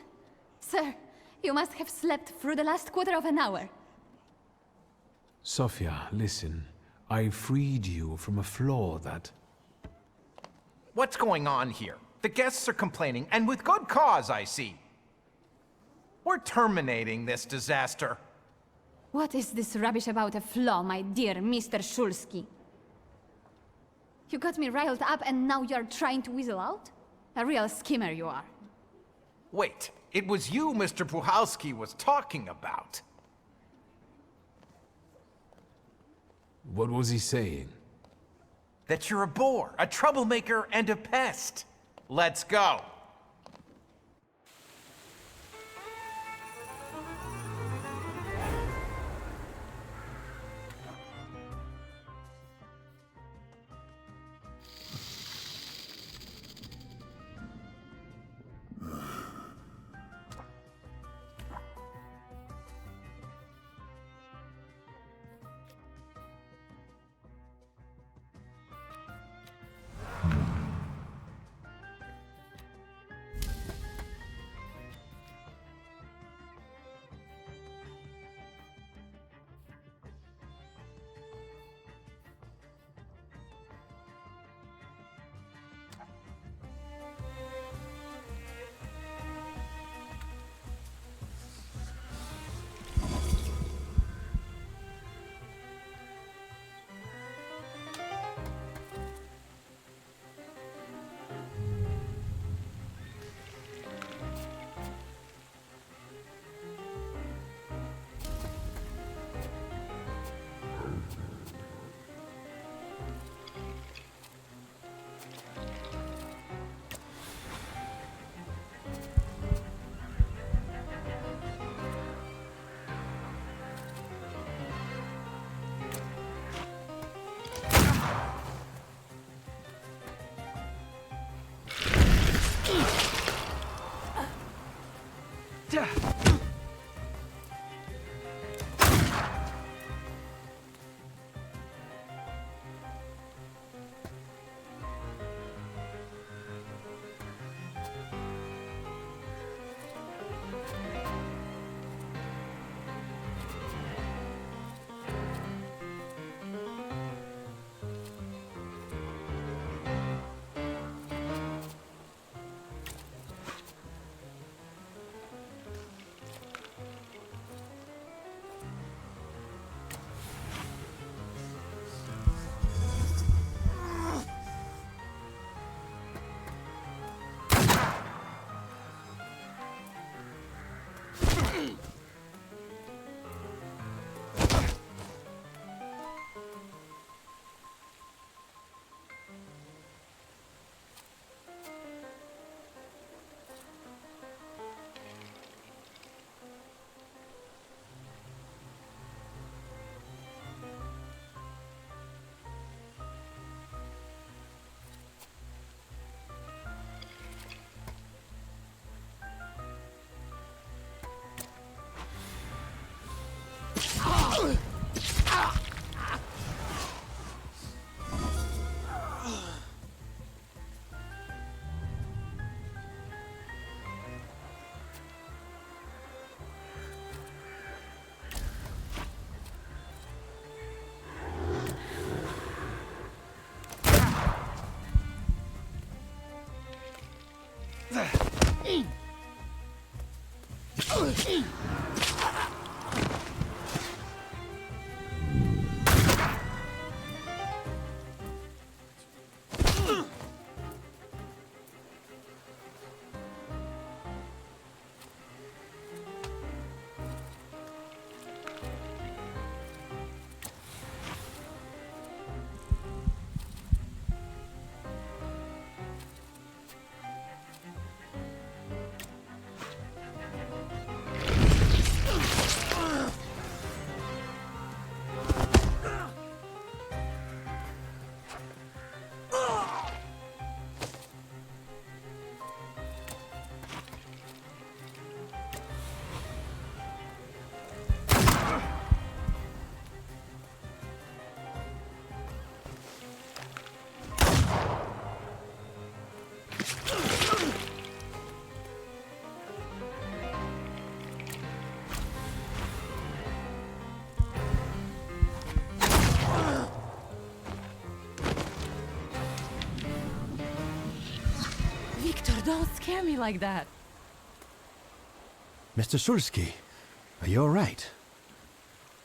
Sir, you must have slept through the last quarter of an hour. Sofia, listen. I freed you from a flaw that... What's going on here? The guests are complaining, and with good cause, I see. We're terminating this disaster. What is this rubbish about a flaw, my dear Mr. Szulski? You got me riled up and now you're trying to weasel out? A real schemer you are. Wait, it was you Mr. Puhalski was talking about. What was he saying? That you're a bore, a troublemaker, and a pest. Let's go. Wiktor, don't scare me like that. Mr. Szulski, are you all right?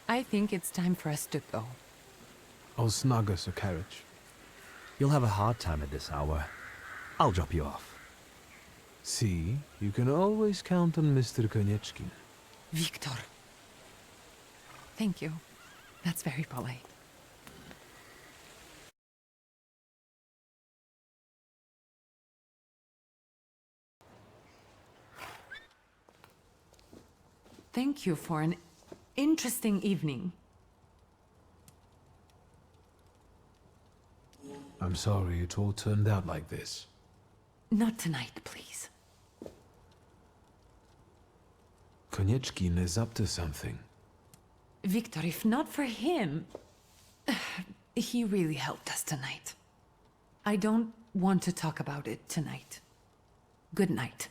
I think it's time for us to go. I'll snug us a carriage. You'll have a hard time at this hour. I'll drop you off. See, you can always count on Mr. Konieczki. Wiktor. Thank you. That's very polite. Thank you for an interesting evening. I'm sorry it all turned out like this. Not tonight, please. Konieczki is up to something. Wiktor, if not for him... he really helped us tonight. I don't want to talk about it tonight. Good night.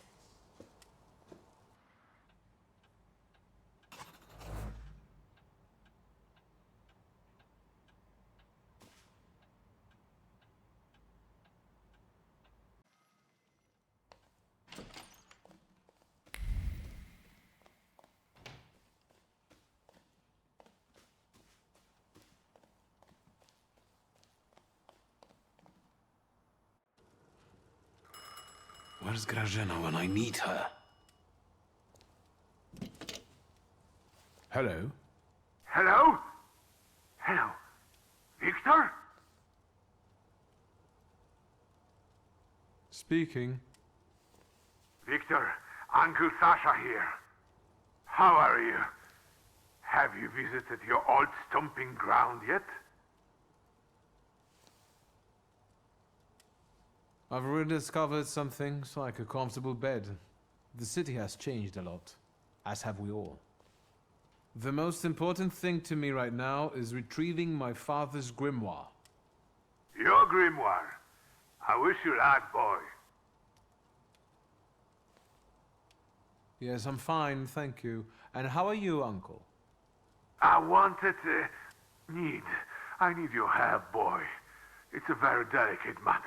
Where's Grażyna when I need her? Hello? Hello? Hello? Wiktor? Speaking. Wiktor, Uncle Sasha here. How are you? Have you visited your old stomping ground yet? I've rediscovered some things like a comfortable bed. The city has changed a lot, as have we all. The most important thing to me right now is retrieving my father's grimoire. Your grimoire. I wish you luck, boy. Yes, I'm fine, thank you. And how are you, Uncle? I need your help, boy. It's a very delicate matter.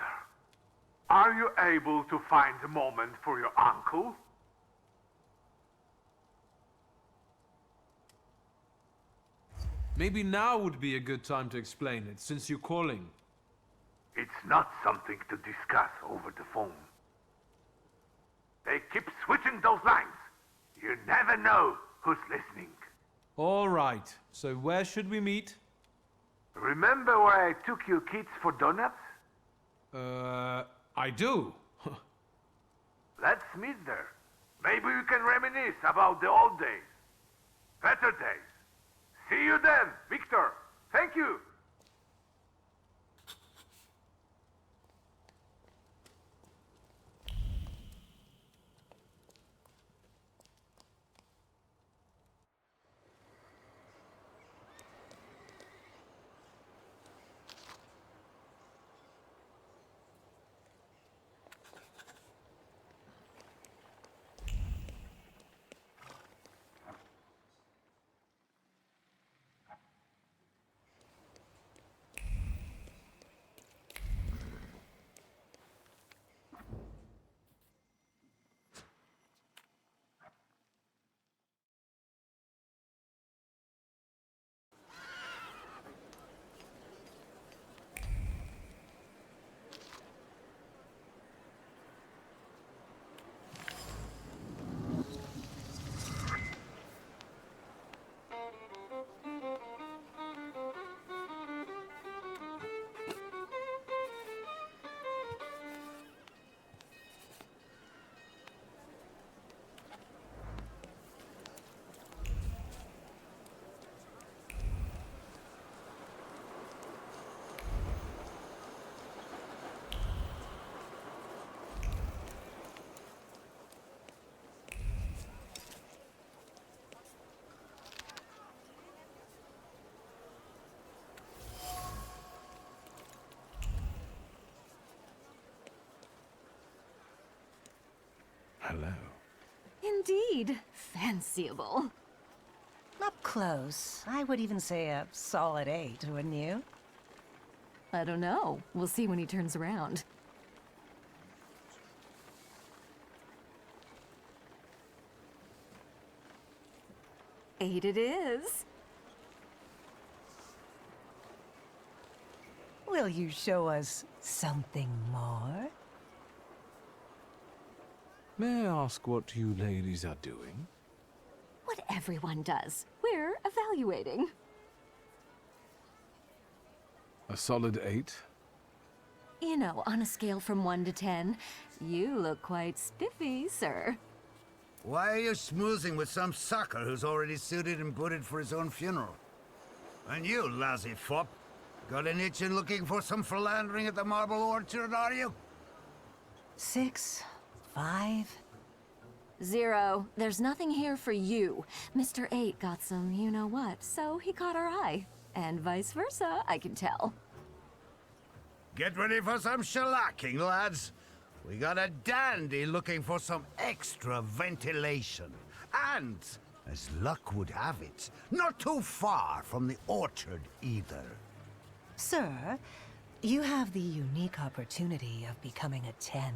Are you able to find a moment for your uncle? Maybe now would be a good time to explain it, since you're calling. It's not something to discuss over the phone. They keep switching those lines. You never know who's listening. All right, so where should we meet? Remember where I took you kids for donuts? I do. Let's meet there. Maybe we can reminisce about the old days. Better days. See you then, Wiktor. Thank you. hello. Indeed, fanciable. Up close, I would even say a solid 8, wouldn't you? I don't know. We'll see when he turns around. Eight it is. Will you show us something more? May I ask what you ladies are doing? What everyone does. We're evaluating. A solid 8? You know, on a scale from 1 to 10, you look quite spiffy, sir. Why are you schmoozing with some sucker who's already suited and booted for his own funeral? And you, lousy fop, got an itch in looking for some philandering at the Marble Orchard, are you? 6, 5... 0. There's nothing here for you. Mr. 8 got some you-know-what, so he caught our eye. And vice versa, I can tell. Get ready for some shellacking, lads. We got a dandy looking for some extra ventilation. And, as luck would have it, not too far from the orchard either. Sir, you have the unique opportunity of becoming a 10.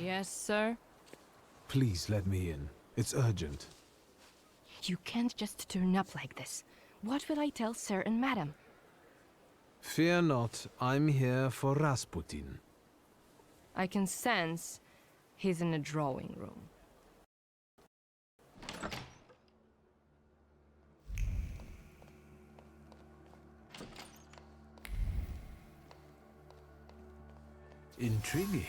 Yes, sir? Please let me in. It's urgent. You can't just turn up like this. What will I tell sir and madam? Fear not, I'm here for Rasputin. I can sense he's in the drawing room. Intriguing.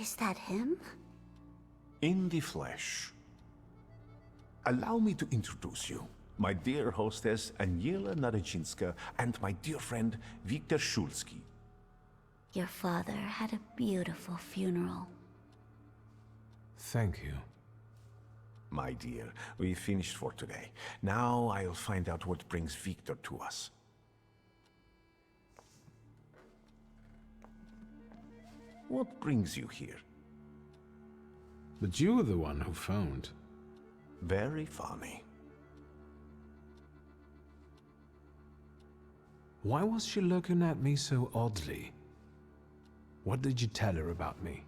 Is that him? In the flesh. Allow me to introduce you. My dear hostess, Aniela Naradzinska, and my dear friend, Wiktor Szulski. Your father had a beautiful funeral. Thank you. My dear, we finished for today. Now I'll find out what brings Wiktor to us. What brings you here? But you were the one who phoned. Very funny. Why was she looking at me so oddly? What did you tell her about me?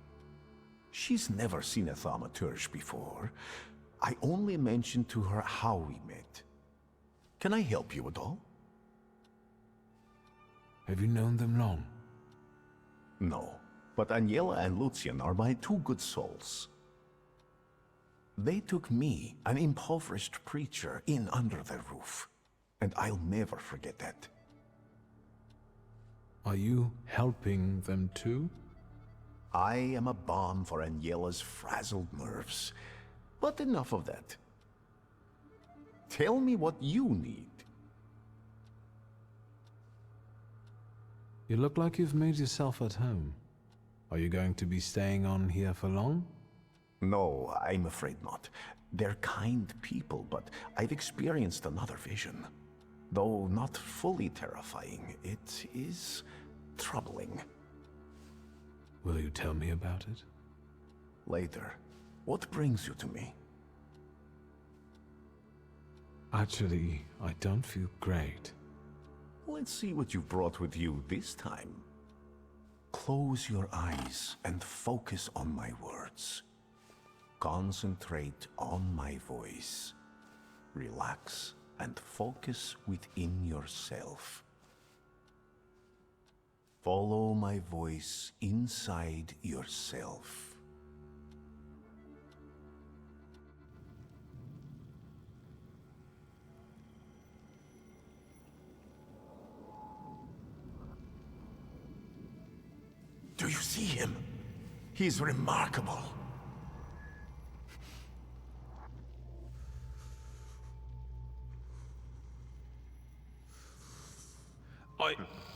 She's never seen a Thaumaturge before. I only mentioned to her how we met. Can I help you at all? Have you known them long? No, but Aniela and Lucian are my two good souls. They took me, an impoverished preacher, in under their roof, and I'll never forget that. Are you helping them too? I am a balm for Aniela's frazzled nerves. But enough of that. Tell me what you need. You look like you've made yourself at home. Are you going to be staying on here for long? No, I'm afraid not. They're kind people, but I've experienced another vision. Though not fully terrifying, it is troubling. Will you tell me about it? Later. What brings you to me? Actually, I don't feel great. Let's see what you've brought with you this time. Close your eyes and focus on my words. Concentrate on my voice. Relax and focus within yourself. Follow my voice inside yourself. Do you see him? He's remarkable.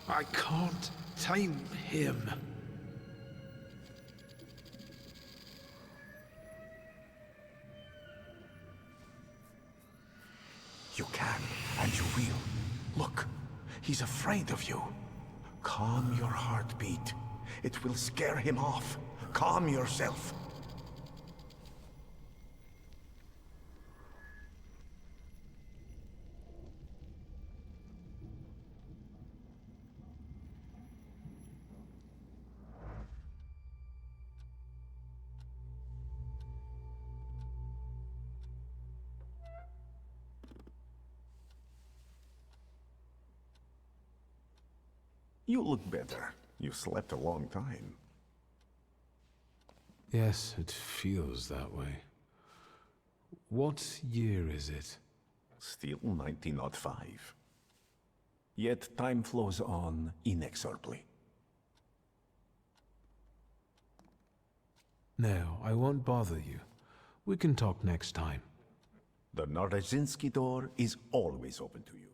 I can't tame him. You can, and you will. Look, he's afraid of you. Calm your heartbeat. It will scare him off. Calm yourself. You look better. You slept a long time. Yes, it feels that way. What year is it? Still 1905. Yet time flows on inexorably. No, I won't bother you. We can talk next time. The Norodzinski door is always open to you.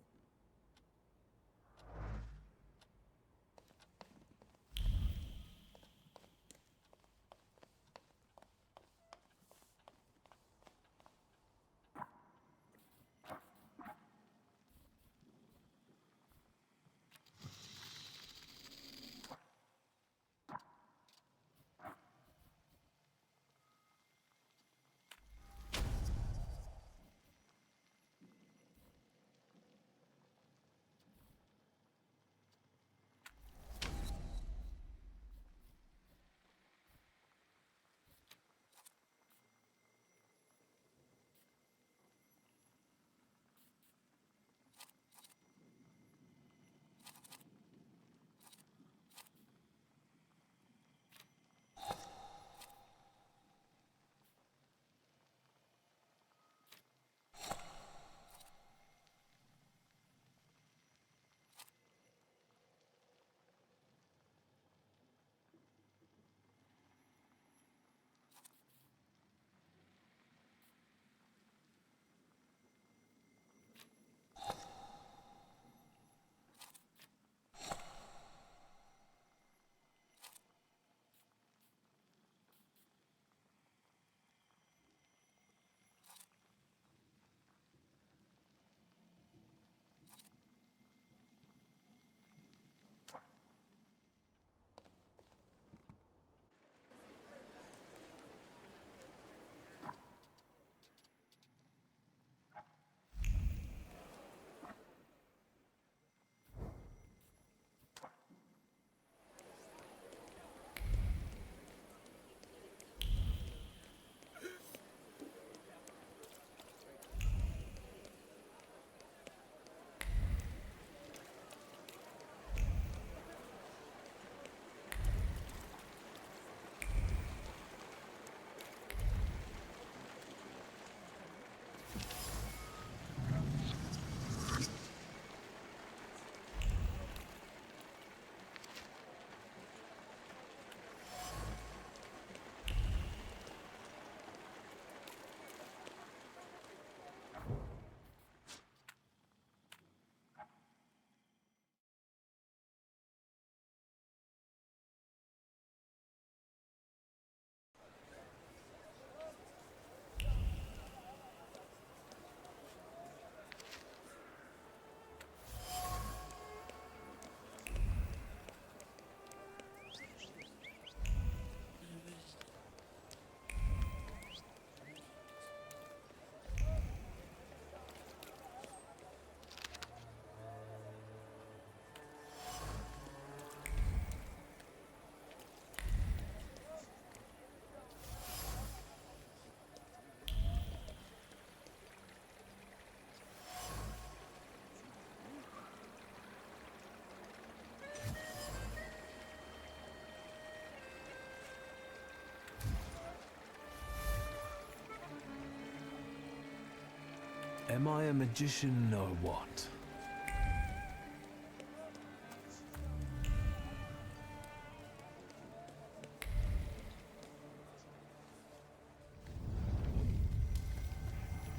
Am I a magician or what?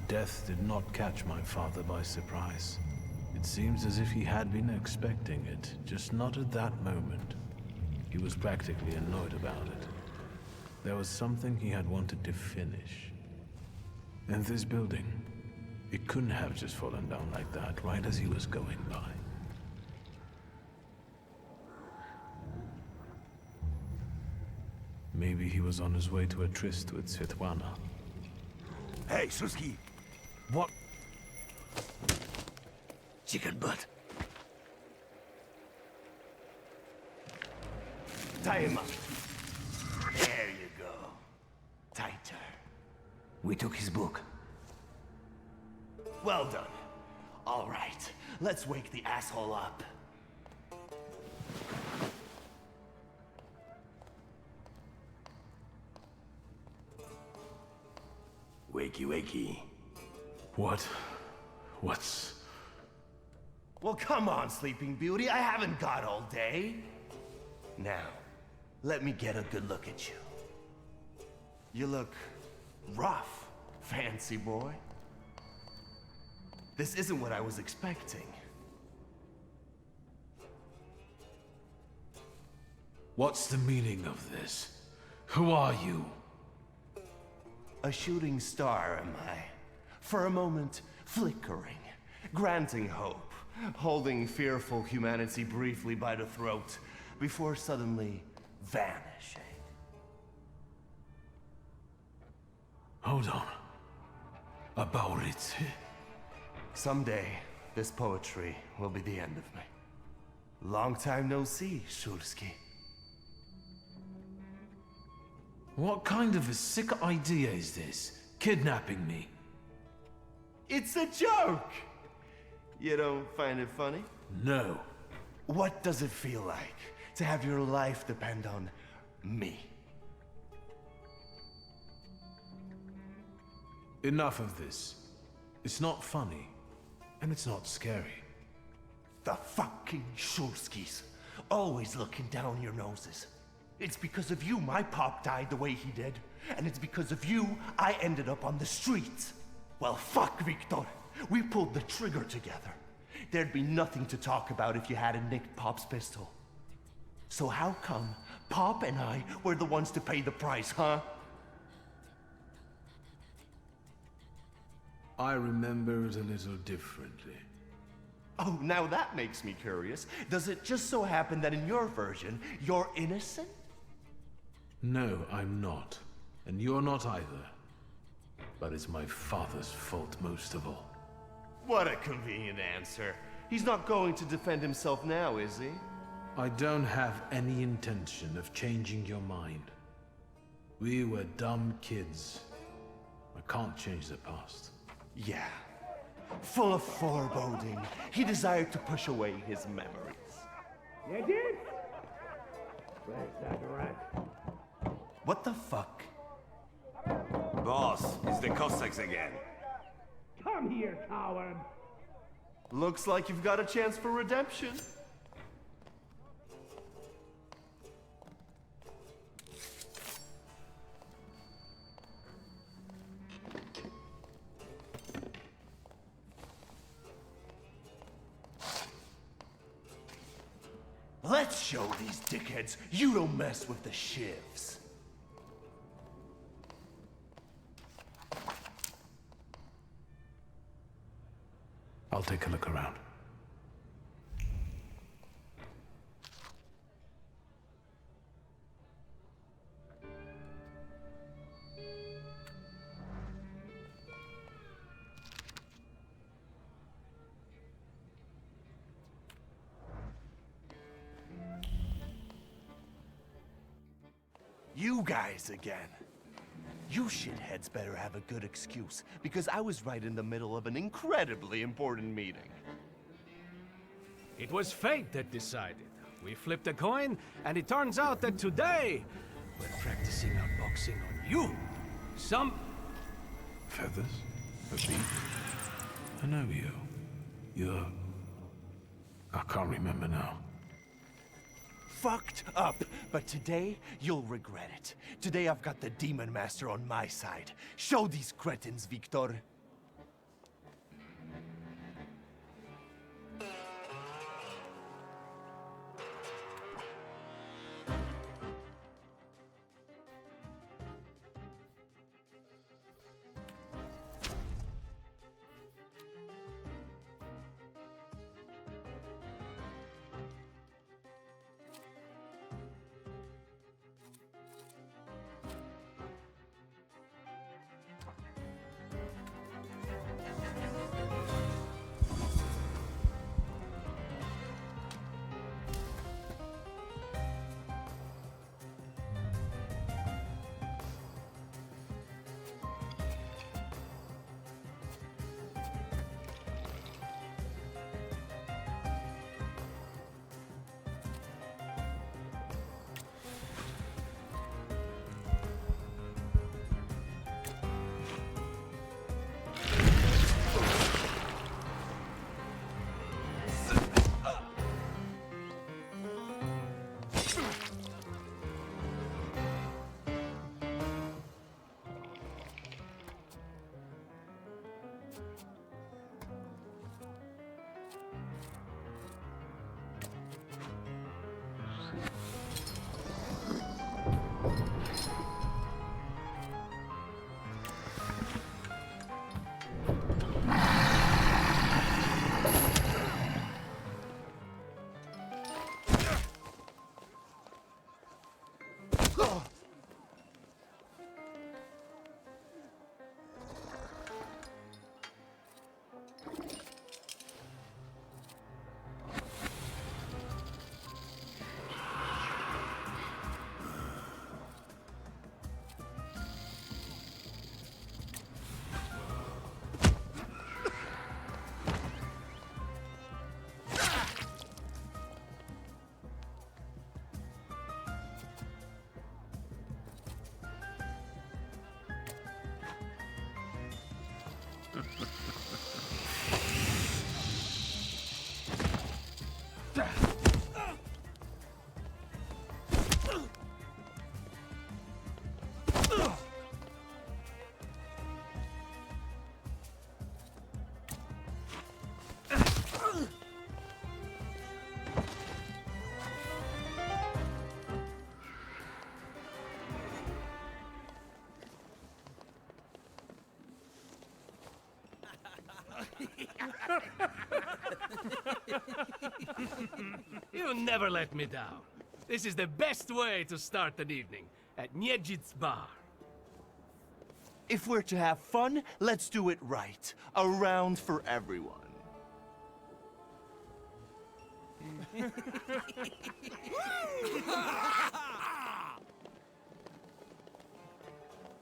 Death did not catch my father by surprise. It seems as if he had been expecting it, just not at that moment. He was practically annoyed about it. There was something he had wanted to finish. And this building, it couldn't have just fallen down like that, right as he was going by. Maybe he was on his way to a tryst with Svetlana. Hey, Szulski! What? Chicken butt. Tie him up. There you go. Tighter. We took his book. Well done. All right, let's wake the asshole up. Wakey, wakey. What's... Well, come on, Sleeping Beauty. I haven't got all day. Now, let me get a good look at you. You look rough, fancy boy. This isn't what I was expecting. What's the meaning of this? Who are you? A shooting star, am I? For a moment, flickering, granting hope, holding fearful humanity briefly by the throat, before suddenly vanishing. Hold on. About it. Someday, this poetry will be the end of me. Long time no see, Szulski. What kind of a sick idea is this? Kidnapping me? It's a joke! You don't find it funny? No. What does it feel like to have your life depend on me? Enough of this. It's not funny, and it's not scary. The fucking Szulskis. Always looking down your noses. It's because of you my pop died the way he did. And it's because of you I ended up on the streets. Well, fuck, Wiktor. We pulled the trigger together. There'd be nothing to talk about if you hadn't nicked Pop's pistol. So how come Pop and I were the ones to pay the price, huh? I remember it a little differently. Oh, now that makes me curious. Does it just so happen that in your version, you're innocent? No, I'm not. And you're not either. But it's my father's fault most of all. What a convenient answer. He's not going to defend himself now, is he? I don't have any intention of changing your mind. We were dumb kids. I can't change the past. Yeah. Full of foreboding, he desired to push away his memories. You did? Where's that rat? What the fuck? Boss, it's the Cossacks again. Come here, coward! Looks like you've got a chance for redemption. Let's show these dickheads you don't mess with the shivs. I'll take a look around. You guys again. You shitheads better have a good excuse, because I was right in the middle of an incredibly important meeting. It was fate that decided. We flipped a coin, and it turns out that today, we're practicing our boxing on you. Some... Feathers? A beak? I know you. You're... I can't remember now. Fucked up, but today you'll regret it. Today I've got the Demon Master on my side. Show these cretins, Wiktor. You never let me down. This is the best way to start an evening, at Niedzic's bar. If we're to have fun, let's do it right. A round for everyone.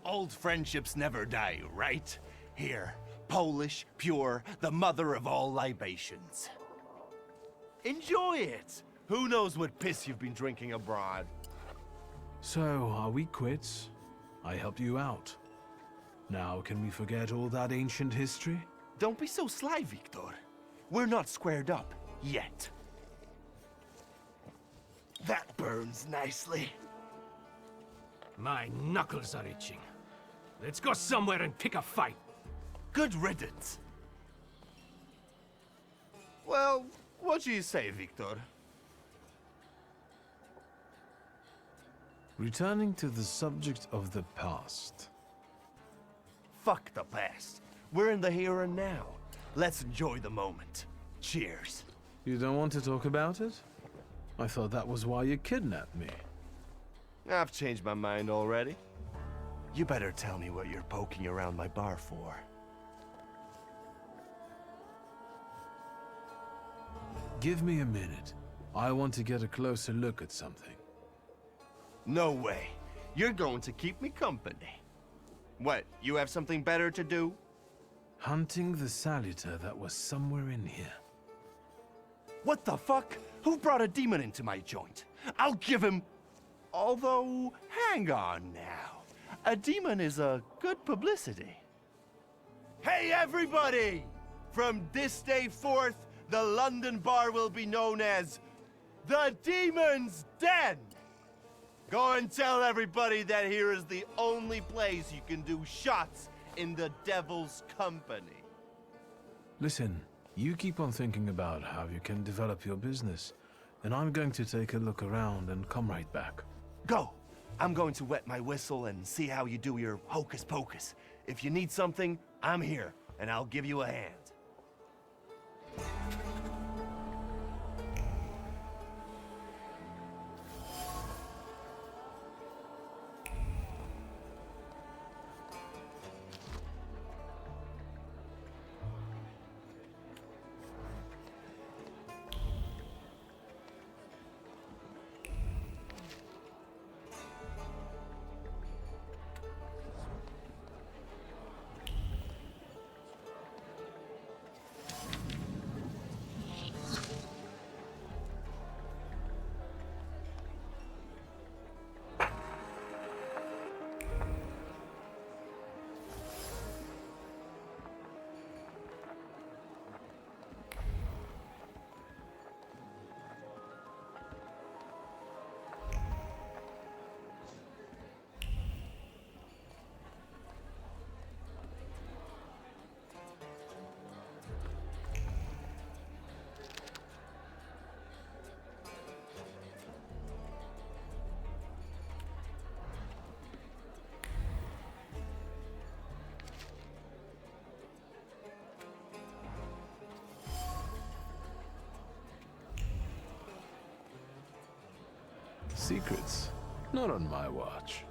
Old friendships never die, right? Here, Polish, pure, the mother of all libations. Enjoy it! Who knows what piss you've been drinking abroad? So, are we quits? I helped you out. Now, can we forget all that ancient history? Don't be so sly, Wiktor. We're not squared up, yet. That burns nicely. My knuckles are itching. Let's go somewhere and pick a fight. Good riddance. Well, what do you say, Wiktor? Returning to the subject of the past. Fuck the past. We're in the here and now. Let's enjoy the moment. Cheers. You don't want to talk about it? I thought that was why you kidnapped me. I've changed my mind already. You better tell me what you're poking around my bar for. Give me a minute. I want to get a closer look at something. No way. You're going to keep me company. What, you have something better to do? Hunting the salutor that was somewhere in here. What the fuck? Who brought a demon into my joint? I'll give him... Although, hang on now. A demon is a good publicity. Hey everybody! From this day forth, the London bar will be known as the Demon's Den! Go and tell everybody that here is the only place you can do shots in the devil's company. Listen, you keep on thinking about how you can develop your business, and I'm going to take a look around and come right back. Go! I'm going to wet my whistle and see how you do your hocus pocus. If you need something, I'm here, and I'll give you a hand. Secrets. Not on my watch.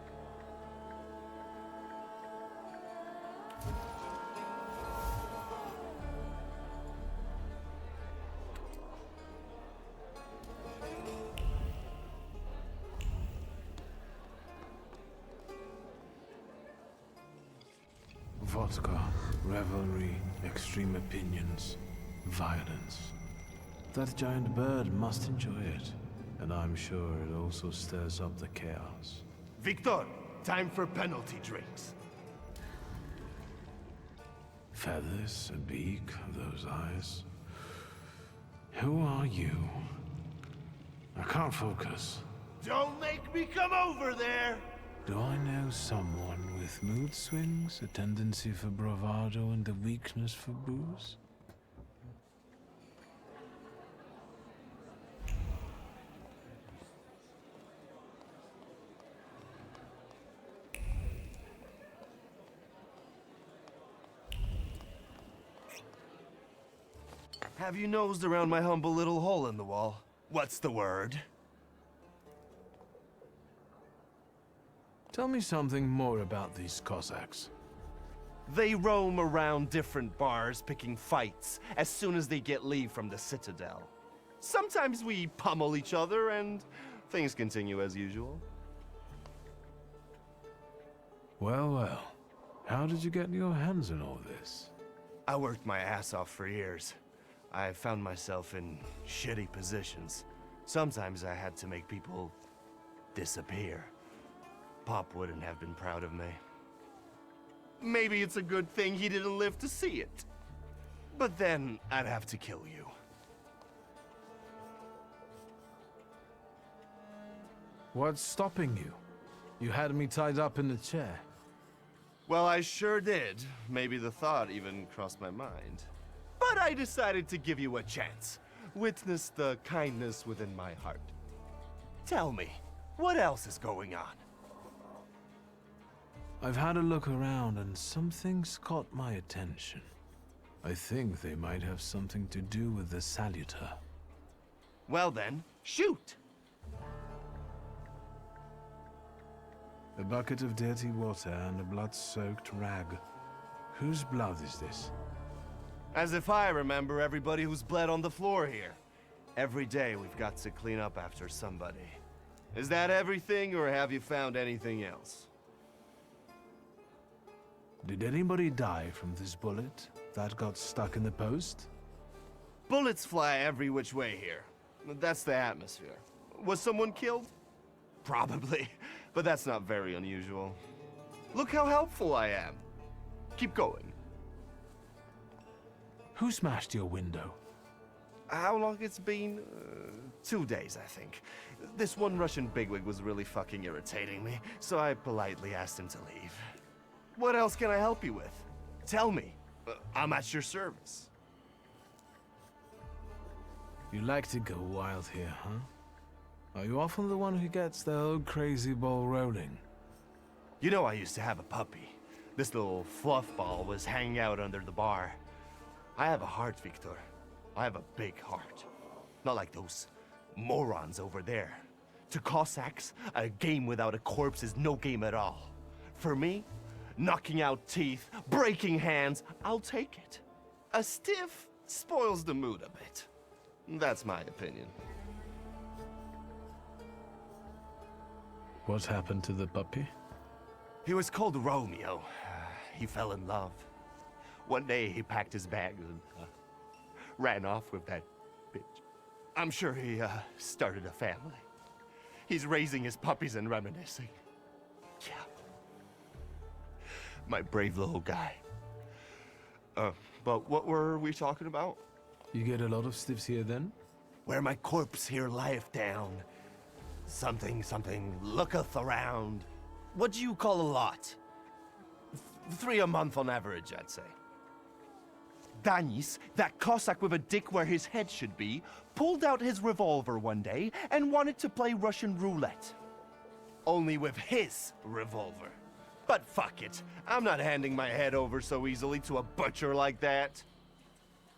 Vodka, revelry, extreme opinions, violence. That giant bird must enjoy it, and I'm sure it also stirs up the chaos. Wiktor, time for penalty drinks. Feathers, a beak, those eyes. Who are you? I can't focus. Don't make me come over there! Do I know someone with mood swings, a tendency for bravado, and a weakness for booze? Have you nosed around my humble little hole in the wall? What's the word? Tell me something more about these Cossacks. They roam around different bars picking fights as soon as they get leave from the Citadel. Sometimes we pummel each other and things continue as usual. Well, well. How did you get your hands on all this? I worked my ass off for years. I found myself in shitty positions. Sometimes I had to make people disappear. Pop wouldn't have been proud of me. Maybe it's a good thing he didn't live to see it. But then I'd have to kill you. What's stopping you? You had me tied up in the chair. Well, I sure did. Maybe the thought even crossed my mind. But I decided to give you a chance. Witness the kindness within my heart. Tell me, what else is going on? I've had a look around and some things caught my attention. I think they might have something to do with the salutor. Well then, shoot! A bucket of dirty water and a blood-soaked rag. Whose blood is this? As if I remember everybody who's bled on the floor here. Every day we've got to clean up after somebody. Is that everything, or have you found anything else? Did anybody die from this bullet that got stuck in the post? Bullets fly every which way here. That's the atmosphere. Was someone killed? Probably, but that's not very unusual. Look how helpful I am. Keep going. Who smashed your window? How long it's been? 2 days, I think. This one Russian bigwig was really fucking irritating me, so I politely asked him to leave. What else can I help you with? Tell me. I'm at your service. You like to go wild here, huh? Are you often the one who gets the whole crazy ball rolling? You know I used to have a puppy. This little fluff ball was hanging out under the bar. I have a heart, Wiktor. I have a big heart. Not like those morons over there. To Cossacks, a game without a corpse is no game at all. For me, knocking out teeth, breaking hands, I'll take it. A stiff spoils the mood a bit. That's my opinion. What happened to the puppy? He was called Romeo. He fell in love. One day he packed his bags and ran off with that bitch. I'm sure he started a family. He's raising his puppies and reminiscing. Yeah. My brave little guy. But what were we talking about? You get a lot of stiffs here then? Where my corpse here lieth down. Something looketh around. What do you call a lot? 3 a month on average, I'd say. Danis, that Cossack with a dick where his head should be, pulled out his revolver one day and wanted to play Russian roulette. Only with his revolver. But fuck it, I'm not handing my head over so easily to a butcher like that.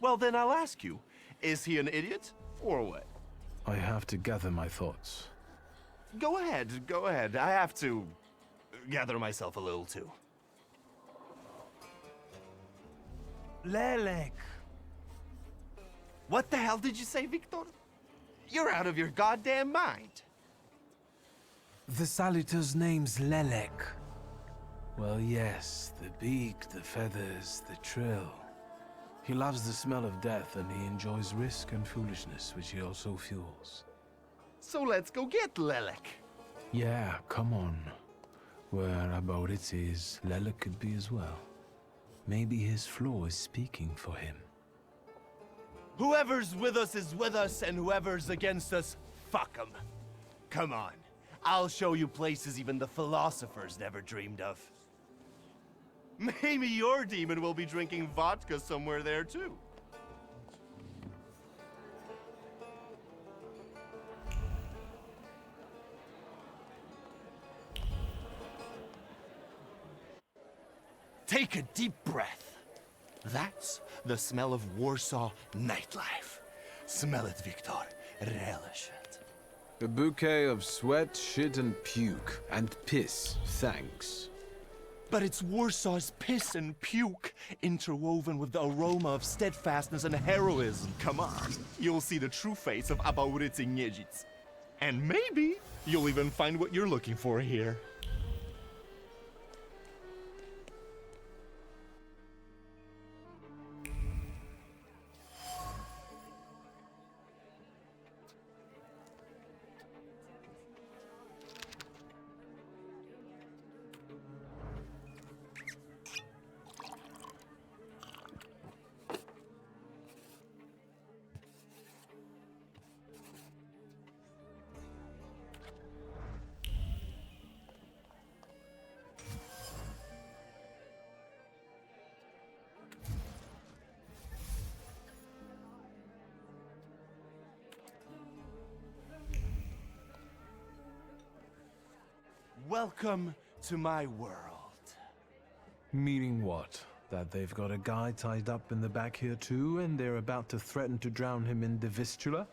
Well then I'll ask you, is he an idiot or what? I have to gather my thoughts. Go ahead, go ahead. I have to gather myself a little too. Lelek. What the hell did you say, Wiktor? You're out of your goddamn mind. The salutor's name's Lelek. Well, yes, the beak, the feathers, the trill. He loves the smell of death and he enjoys risk and foolishness, which he also fuels. So let's go get Lelek. Yeah, come on. Where about it is, Lelek could be as well. Maybe his flaw is speaking for him. Whoever's with us is with us, and whoever's against us, fuck 'em. Come on, I'll show you places even the philosophers never dreamed of. Maybe your demon will be drinking vodka somewhere there too. Take a deep breath. That's the smell of Warsaw nightlife. Smell it, Wiktor. Relish it. A bouquet of sweat, shit, and puke. And piss, thanks. But it's Warsaw's piss and puke, interwoven with the aroma of steadfastness and heroism. Come on, you'll see the true face of Abaurycy Niedzic. And maybe you'll even find what you're looking for here. Welcome to my world. Meaning what? That they've got a guy tied up in the back here too, and they're about to threaten to drown him in the Vistula?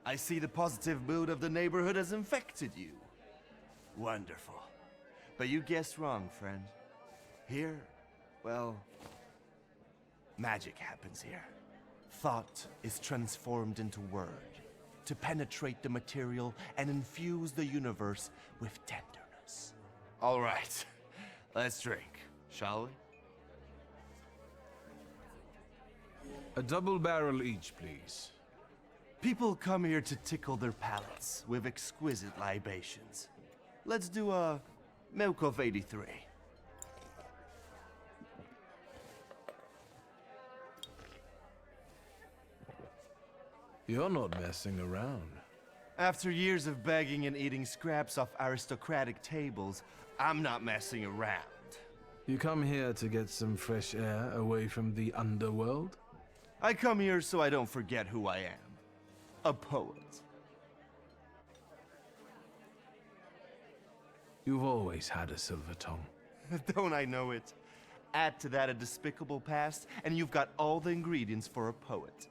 I see the positive mood of the neighborhood has infected you. Wonderful. But you guessed wrong, friend. Here, well, magic happens here. Thought is transformed into word, to penetrate the material and infuse the universe with tenderness. All right, let's drink, shall we? A double barrel each, please. People come here to tickle their palates with exquisite libations. Let's do a Milk of 83. You're not messing around. After years of begging and eating scraps off aristocratic tables, I'm not messing around. You come here to get some fresh air away from the underworld? I come here so I don't forget who I am. A poet. You've always had a silver tongue. Don't I know it? Add to that a despicable past, and you've got all the ingredients for a poet.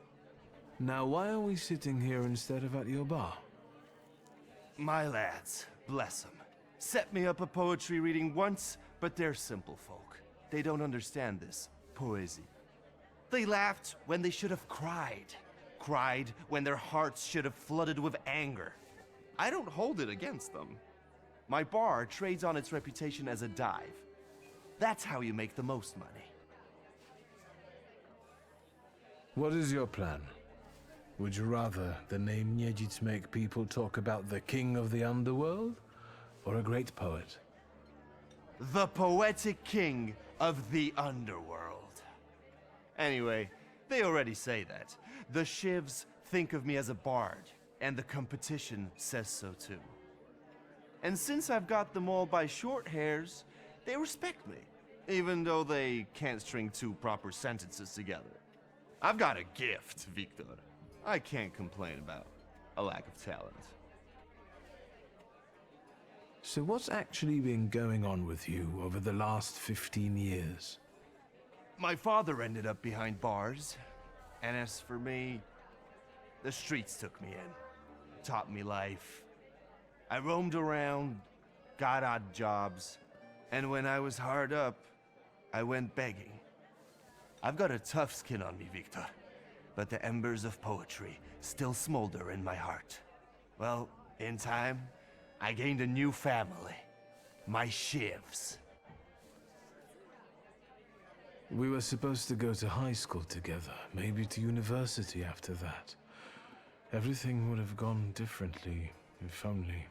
Now, why are we sitting here instead of at your bar? My lads, bless them, set me up a poetry reading once, but they're simple folk. They don't understand this poesy. They laughed when they should have cried. Cried when their hearts should have flooded with anger. I don't hold it against them. My bar trades on its reputation as a dive. That's how you make the most money. What is your plan? Would you rather the name Niedzic make people talk about the king of the underworld, or a great poet? The poetic king of the underworld. Anyway, they already say that. The shivs think of me as a bard, and the competition says so too. And since I've got them all by short hairs, they respect me, even though they can't string two proper sentences together. I've got a gift, Wiktor. I can't complain about a lack of talent. So what's actually been going on with you over the last 15 years? My father ended up behind bars, and as for me, the streets took me in, taught me life, I roamed around, got odd jobs, and when I was hard up, I went begging. I've got a tough skin on me, Wiktor, but the embers of poetry still smolder in my heart. Well, in time, I gained a new family. My shivs. We were supposed to go to high school together, maybe to university after that. Everything would have gone differently, if only.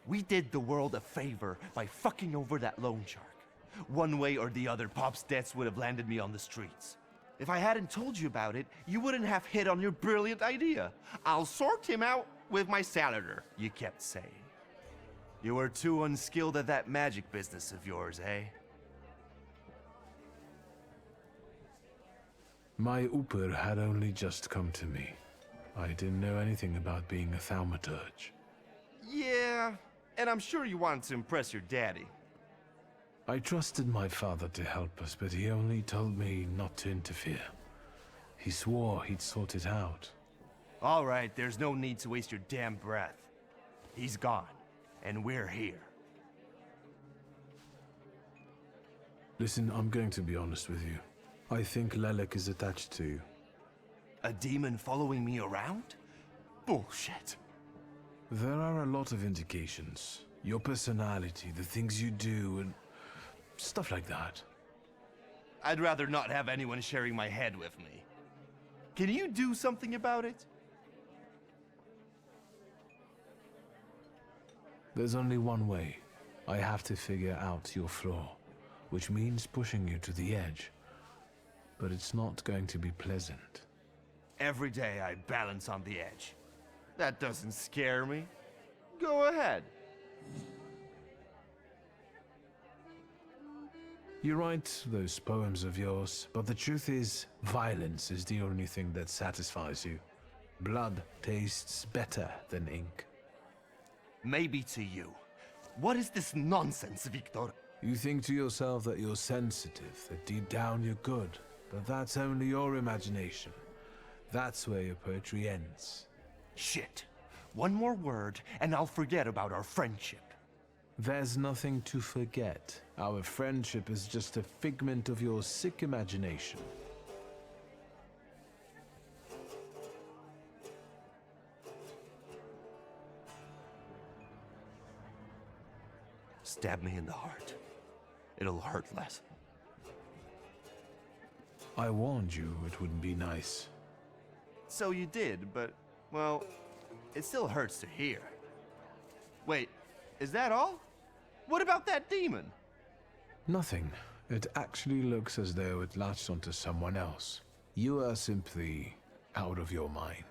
We did the world a favor by fucking over that loan shark. One way or the other, Pop's debts would have landed me on the streets. If I hadn't told you about it, you wouldn't have hit on your brilliant idea. I'll sort him out with my salutor, you kept saying. You were too unskilled at that magic business of yours, eh? My Uper had only just come to me. I didn't know anything about being a Thaumaturge. Yeah, and I'm sure you wanted to impress your daddy. I trusted my father to help us, but he only told me not to interfere. He swore he'd sort it out. All right, there's no need to waste your damn breath. He's gone, and we're here. Listen, I'm going to be honest with you. I think Lelek is attached to you. A demon following me around? Bullshit. There are a lot of indications. Your personality, the things you do, and stuff like that. I'd rather not have anyone sharing my head with me. Can you do something about it? There's only one way. I have to figure out your flaw, which means pushing you to the edge. But it's not going to be pleasant. Every day I balance on the edge. That doesn't scare me. Go ahead. You write those poems of yours, but the truth is, violence is the only thing that satisfies you. Blood tastes better than ink. Maybe to you. What is this nonsense, Wiktor? You think to yourself that you're sensitive, that deep down you're good, but that's only your imagination. That's where your poetry ends. Shit. One more word, and I'll forget about our friendship. There's nothing to forget. Our friendship is just a figment of your sick imagination. Stab me in the heart. It'll hurt less. I warned you it wouldn't be nice. So you did, but, well, it still hurts to hear. Wait, is that all? What about that demon? Nothing. It actually looks as though it latched onto someone else. You are simply out of your mind.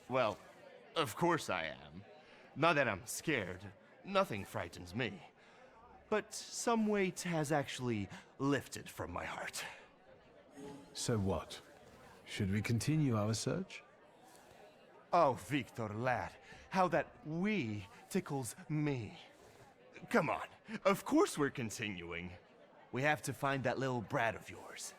Well, of course I am. Not that I'm scared. Nothing frightens me. But some weight has actually lifted from my heart. So what? Should we continue our search? Oh, Wiktor, lad, how that "we" tickles me. Come on, of course we're continuing. We have to find that little brat of yours.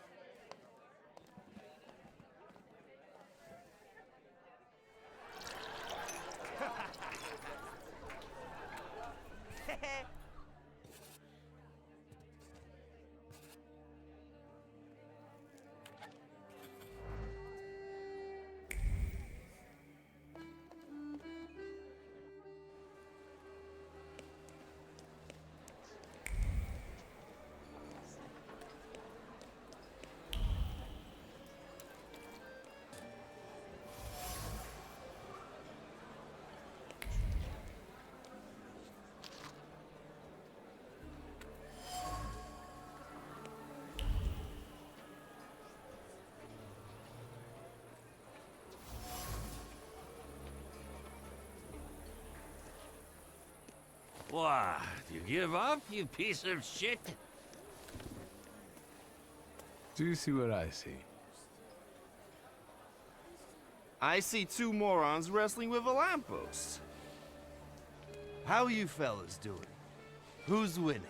What? You give up, you piece of shit? Do you see what I see? I see two morons wrestling with a lamppost. How you fellas doing? Who's winning?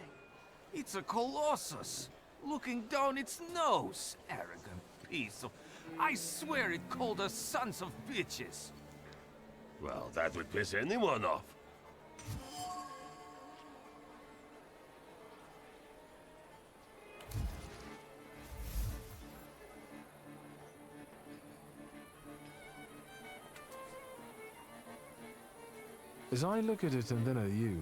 It's a colossus, looking down its nose. Arrogant piece of... I swear it called us sons of bitches. Well, that would piss anyone off. As I look at it and then at you,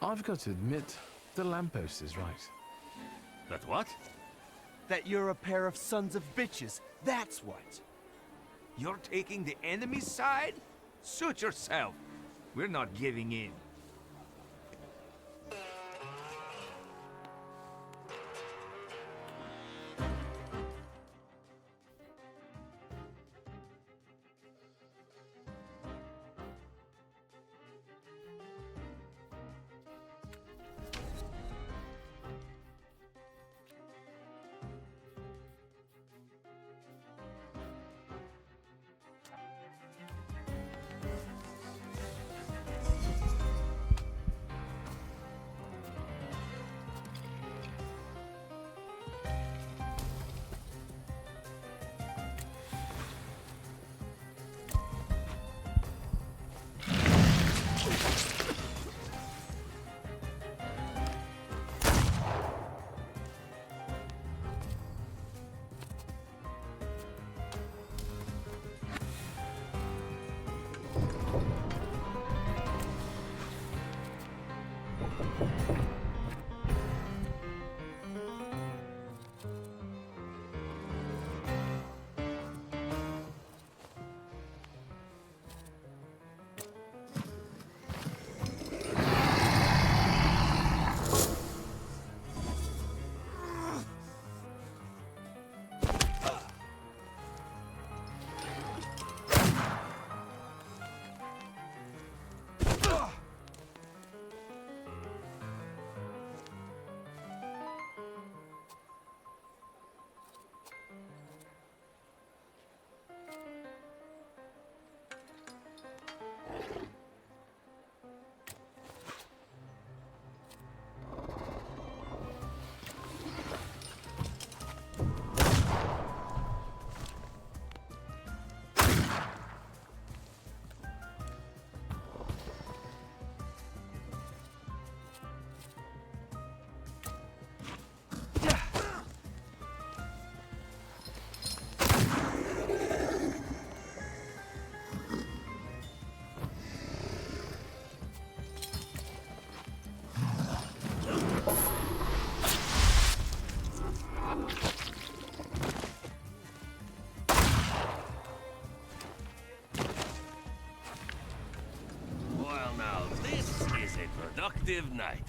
I've got to admit, the lamppost is right. That what? That you're a pair of sons of bitches, that's what. You're taking the enemy's side? Suit yourself. We're not giving in. Productive night.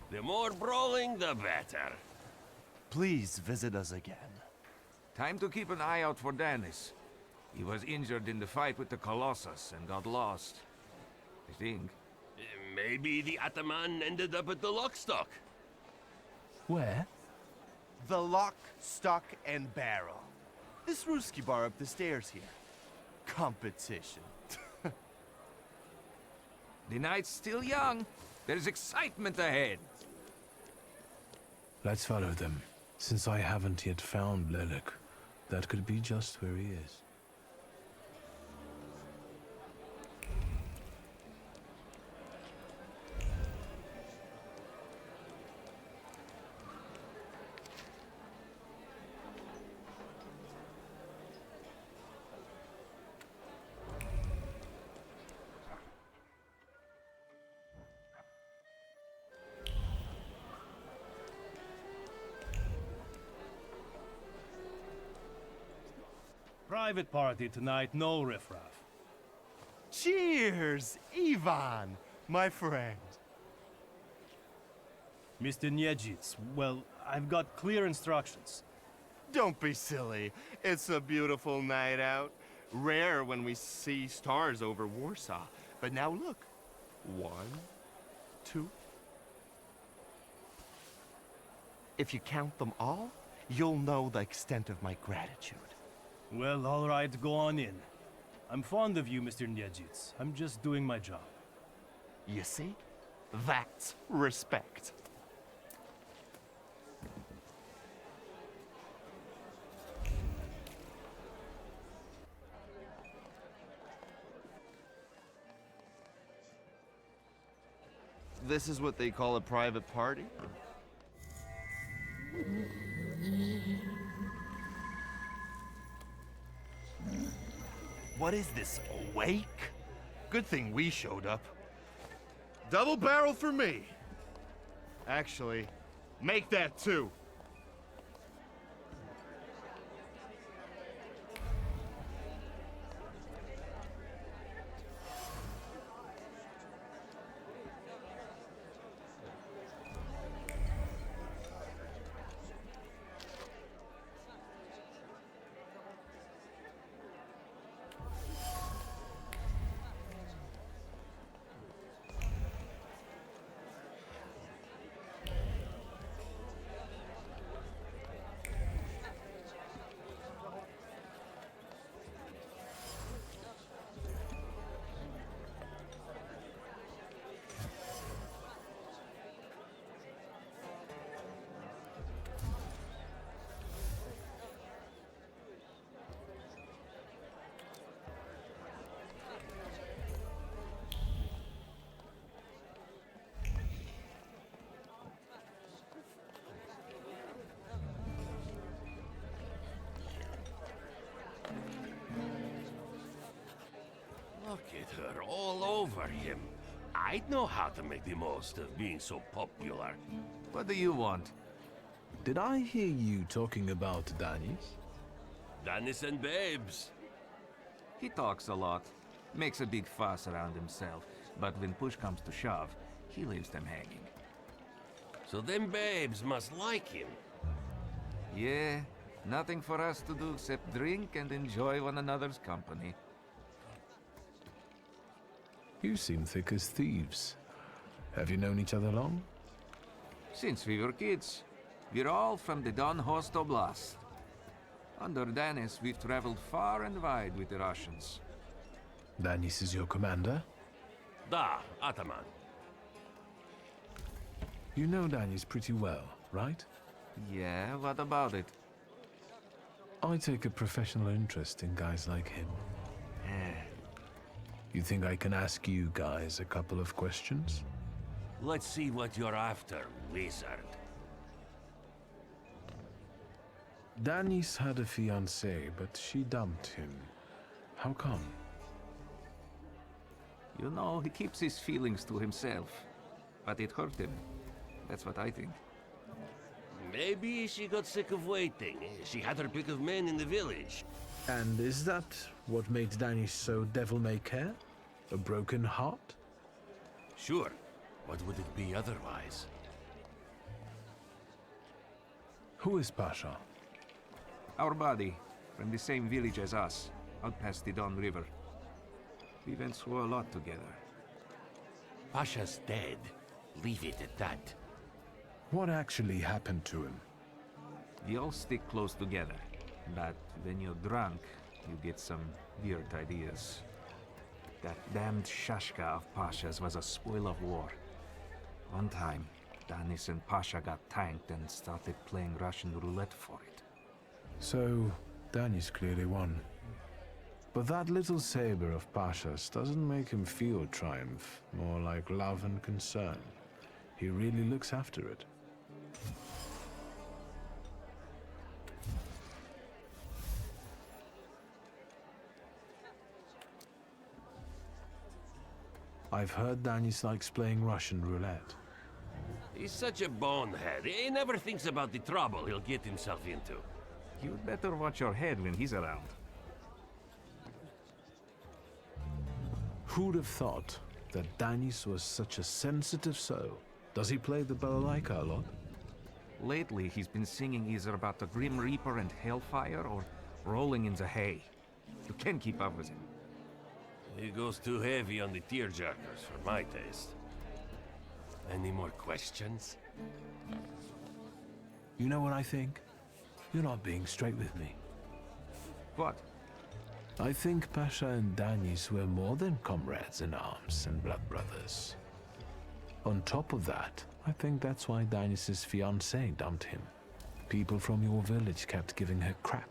The more brawling, the better. Please visit us again. Time to keep an eye out for Dennis. He was injured in the fight with the Colossus and got lost. I think. Maybe the Ataman ended up at the Lockstock. Where? The Lock, Stock, and Barrel. This Ruski bar up the stairs here. Competition. The night's still young. There's excitement ahead. Let's follow them. Since I haven't yet found Lelik, that could be just where he is. Private party tonight, no riffraff. Cheers, Ivan, my friend. Mr. Niedzic, well, I've got clear instructions. Don't be silly. It's a beautiful night out. Rare when we see stars over Warsaw. But now look. 1, 2. If you count them all, you'll know the extent of my gratitude. Well, all right, go on in. I'm fond of you, Mr. Niedzic. I'm just doing my job. You see? That's respect. This is what they call a private party? What is this, a wake? Good thing we showed up. Double barrel for me. Actually, make that two. Look at her all over him. I'd know how to make the most of being so popular. What do you want? Did I hear you talking about Danis? Danis and babes. He talks a lot, makes a big fuss around himself, but when push comes to shove, he leaves them hanging. So them babes must like him. Yeah, nothing for us to do except drink and enjoy one another's company. You seem thick as thieves. Have you known each other long? Since we were kids. We're all from the Don Host Oblast. Under Danis, we've traveled far and wide with the Russians. Danis is your commander? Da, Ataman. You know Danis pretty well, right? Yeah, what about it? I take a professional interest in guys like him. You think I can ask you guys a couple of questions? Let's see what you're after, wizard. Danis had a fiancée, but she dumped him. How come? You know, he keeps his feelings to himself. But it hurt him. That's what I think. Maybe she got sick of waiting. She had her pick of men in the village. And is that what made Danis so devil-may-care? A broken heart? Sure. What would it be otherwise? Who is Pasha? Our buddy, from the same village as us, out past the Don River. We went through a lot together. Pasha's dead. Leave it at that. What actually happened to him? We all stick close together, but when you're drunk, you get some weird ideas. That damned Shashka of Pasha's was a spoil of war. One time, Danis and Pasha got tanked and started playing Russian roulette for it. So, Danis clearly won. But that little saber of Pasha's doesn't make him feel triumph, more like love and concern. He really looks after it. I've heard Danis likes playing Russian roulette. He's such a bonehead. He never thinks about the trouble he'll get himself into. You'd better watch your head when he's around. Who'd have thought that Danis was such a sensitive soul? Does he play the balalaika a lot? Lately, he's been singing either about the Grim Reaper and Hellfire or rolling in the hay. You can't keep up with him. He goes too heavy on the tearjerkers for my taste. Any more questions? You know what I think? You're not being straight with me. What? I think Pasha and Danis were more than comrades in arms and blood brothers. On top of that, I think that's why Danis' fiancée dumped him. People from your village kept giving her crap.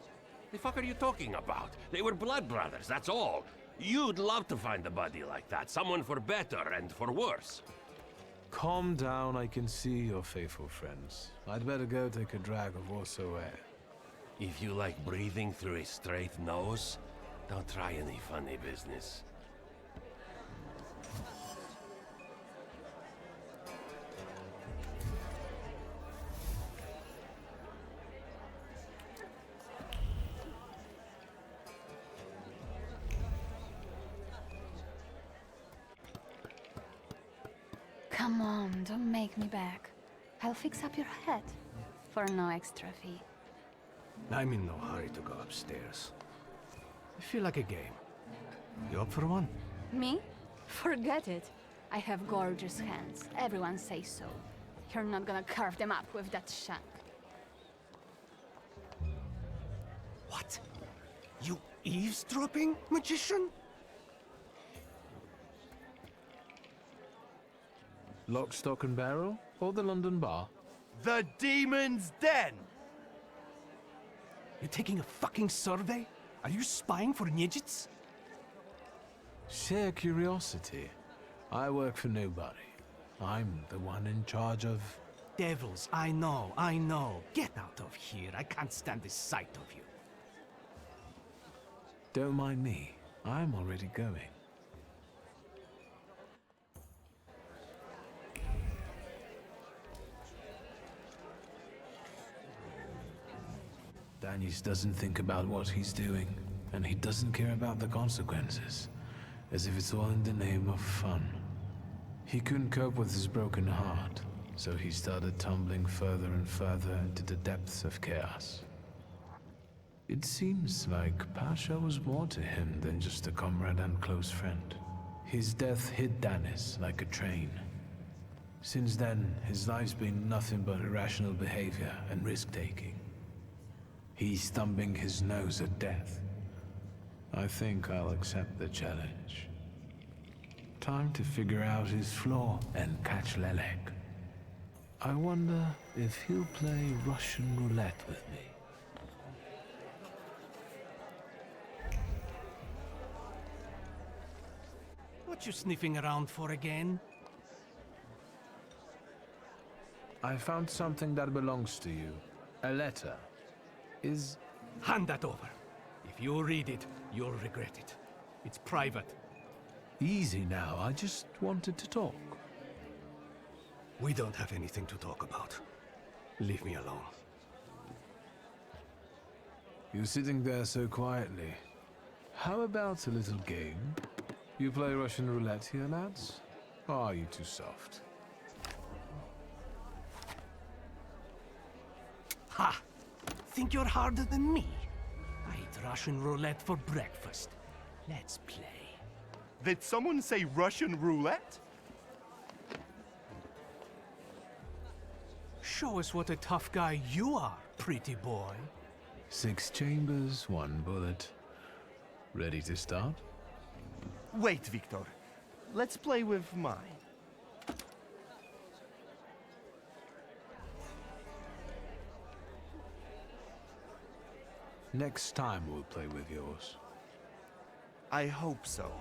The fuck are you talking about? They were blood brothers, that's all. You'd love to find a buddy like that, someone for better and for worse. Calm down, I can see your faithful friends. I'd better go take a drag of Warsaw air. If you like breathing through a straight nose, don't try any funny business. Come on, don't make me beg. I'll fix up your head for no extra fee. I'm in no hurry to go upstairs. I feel like a game. You up for one? Me? Forget it. I have gorgeous hands. Everyone says so. You're not gonna carve them up with that shank. What? You eavesdropping, magician? Lock, stock and barrel? Or the London bar? The Demon's Den! You taking a fucking survey? Are you spying for Nijits? Sheer curiosity. I work for nobody. I'm the one in charge of... Devils, I know. Get out of here. I can't stand the sight of you. Don't mind me. I'm already going. Danis doesn't think about what he's doing, and he doesn't care about the consequences, as if it's all in the name of fun. He couldn't cope with his broken heart, so he started tumbling further and further into the depths of chaos. It seems like Pasha was more to him than just a comrade and close friend. His death hit Danis like a train. Since then, his life's been nothing but irrational behavior and risk-taking. He's thumbing his nose at death. I think I'll accept the challenge. Time to figure out his flaw and catch Lelek. I wonder if he'll play Russian roulette with me. What you sniffing around for again? I found something that belongs to you. A letter. Hand that over. If you read it, you'll regret it. It's private. Easy now, I just wanted to talk. We don't have anything to talk about. Leave me alone. You're sitting there so quietly. How about a little game? You play Russian roulette here, lads? Or are you too soft? Ha! Think you're harder than me? I eat Russian roulette for breakfast. Let's play. Did someone say Russian roulette? Show us what a tough guy you are, pretty boy. 6 chambers, 1 bullet. Ready to start? Wait, Wiktor. Let's play with mine. Next time we'll play with yours. I hope so.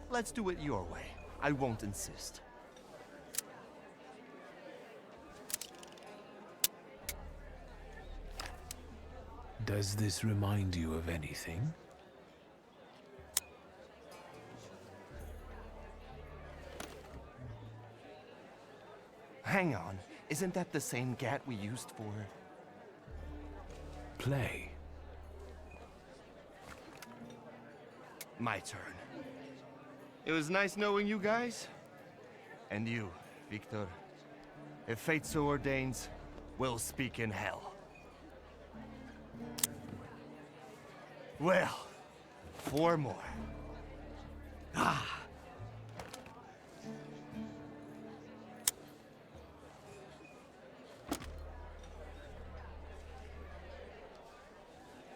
Let's do it your way. I won't insist. Does this remind you of anything? Hang on. Isn't that the same gat we used for... play? My turn. It was nice knowing you guys. And you, Wiktor. If fate so ordains, we'll speak in hell. Well, 4 more. Ah!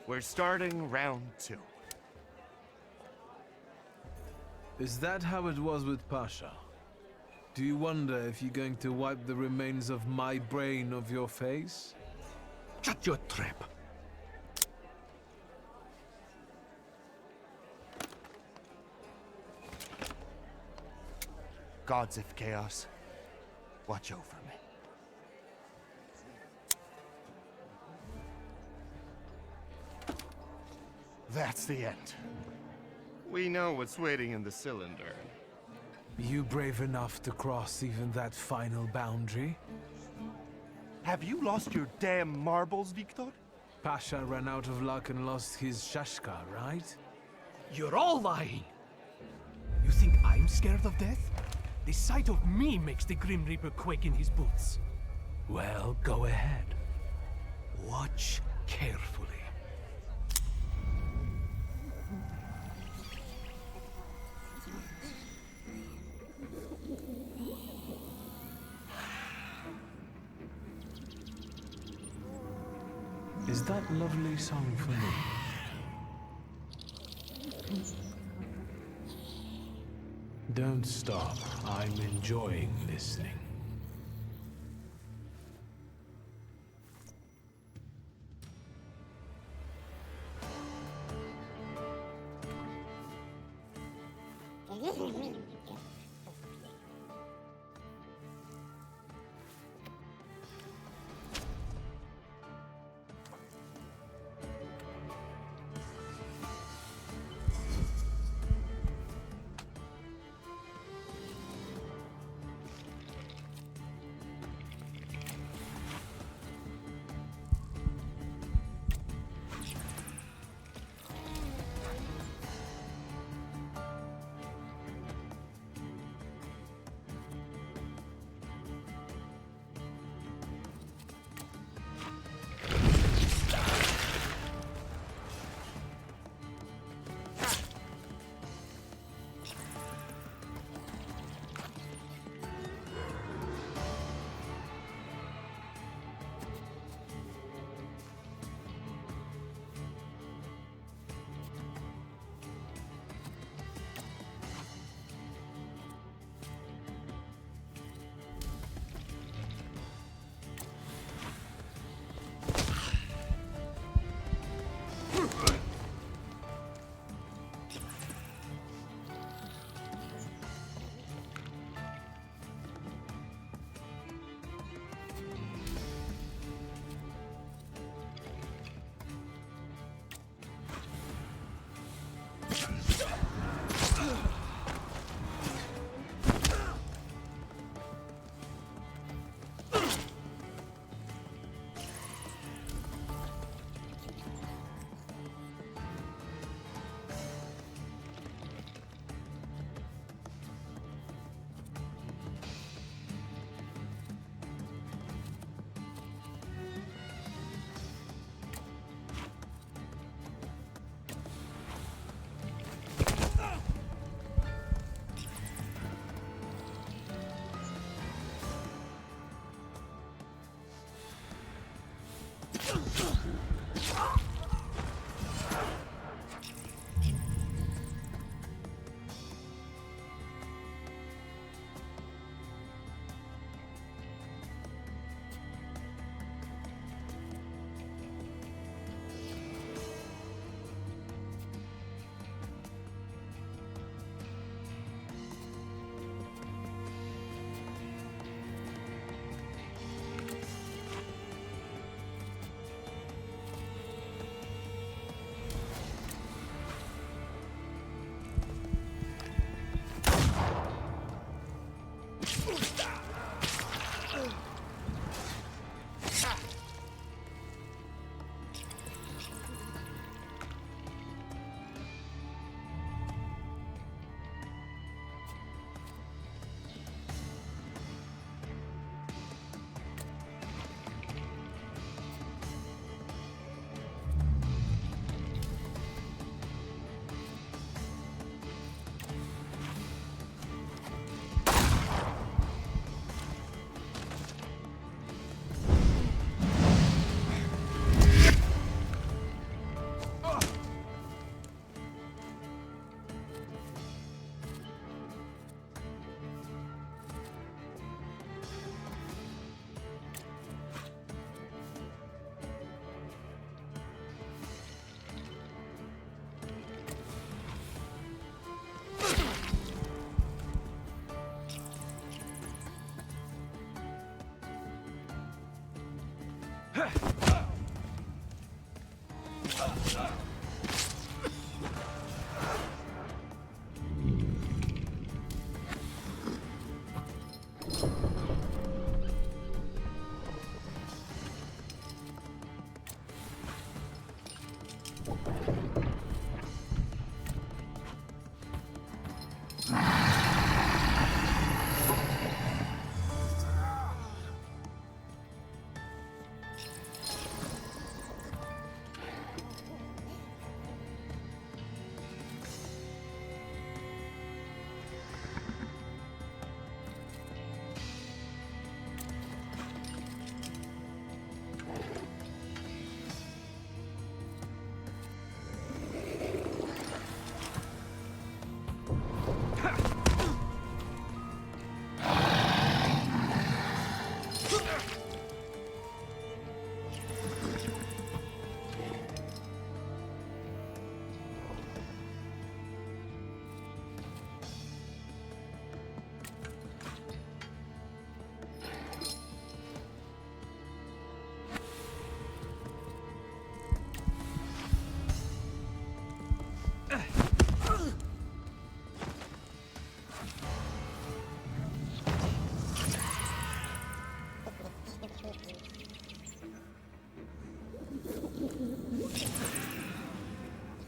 We're starting round 2. Is that how it was with Pasha? Do you wonder if you're going to wipe the remains of my brain off your face? Shut your trap. Gods of Chaos, watch over me. That's the end. We know what's waiting in the cylinder. You brave enough to cross even that final boundary? Have you lost your damn marbles, Wiktor? Pasha ran out of luck and lost his shashka, right? You're all lying! You think I'm scared of death? The sight of me makes the Grim Reaper quake in his boots. Well, go ahead. Watch carefully. Is that lovely song for me? Don't stop. I'm enjoying listening.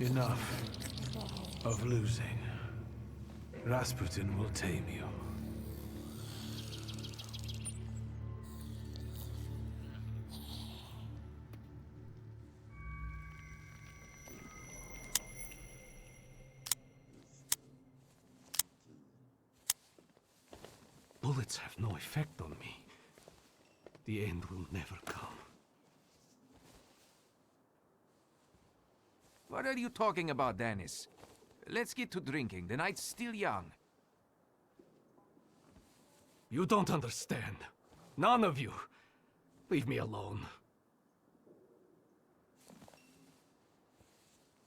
Enough of losing. Rasputin will tame you. Bullets have no effect on me. The end will never come. What are you talking about, Dennis? Let's get to drinking. The night's still young. You don't understand. None of you. Leave me alone.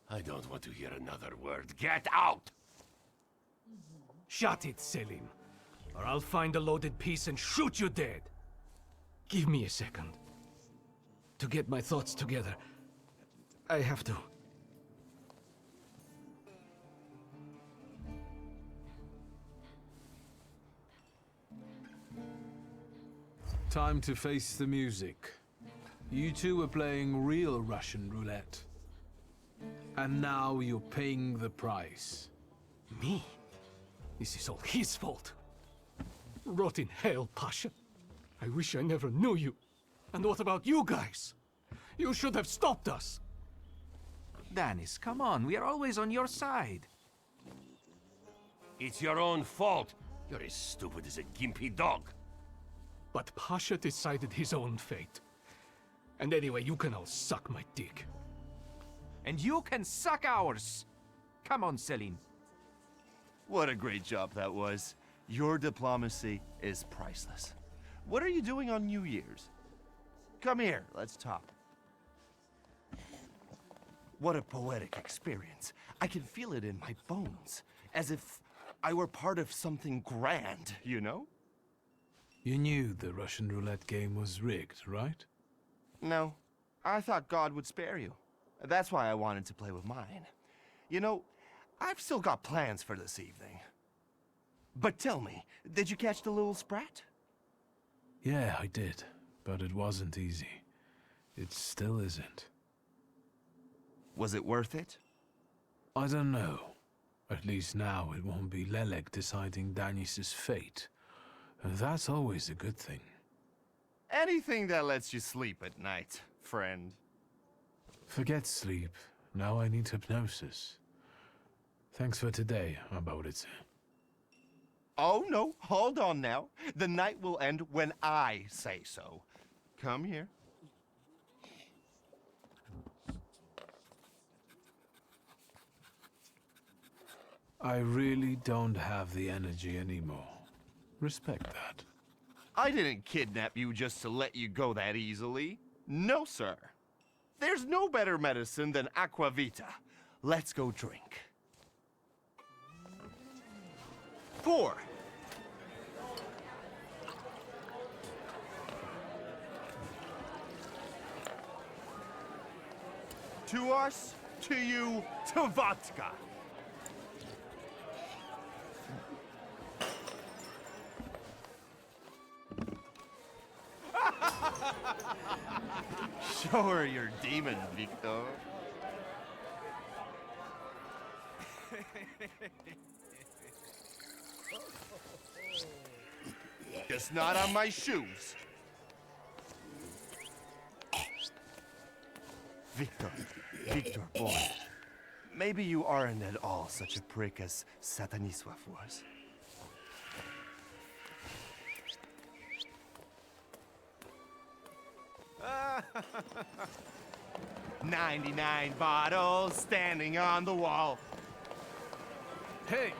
I don't want to hear another word. Get out! Shut it, Selim. Or I'll find a loaded piece and shoot you dead. Give me a second. To get my thoughts together. I have to. Time to face the music. You two were playing real Russian roulette. And now you're paying the price. Me? This is all his fault. Rot in hell, Pasha. I wish I never knew you. And what about you guys? You should have stopped us. Dennis, come on. We are always on your side. It's your own fault. You're as stupid as a gimpy dog. But Pasha decided his own fate. And anyway, you can all suck my dick. And you can suck ours. Come on, Selim. What a great job that was. Your diplomacy is priceless. What are you doing on New Year's? Come here, let's talk. What a poetic experience. I can feel it in my bones, as if I were part of something grand, you know? You knew the Russian roulette game was rigged, right? No, I thought God would spare you. That's why I wanted to play with mine. You know, I've still got plans for this evening. But tell me, did you catch the little sprat? Yeah, I did. But it wasn't easy. It still isn't. Was it worth it? I don't know. At least now it won't be Lelek deciding Danis's fate. And that's always a good thing. Anything that lets you sleep at night, friend. Forget sleep. Now I need hypnosis. Thanks for today, Abodice. Oh no, hold on now. The night will end when I say so. Come here. I really don't have the energy anymore. Respect that. I didn't kidnap you just to let you go that easily. No, sir. There's no better medicine than aqua vita. Let's go drink. Pour. To us, to you, to vodka. Show her your demon, Wiktor. Just not on my shoes. Wiktor, boy. Maybe you aren't at all such a prick as Satanisław was. 99 bottles standing on the wall. Hey!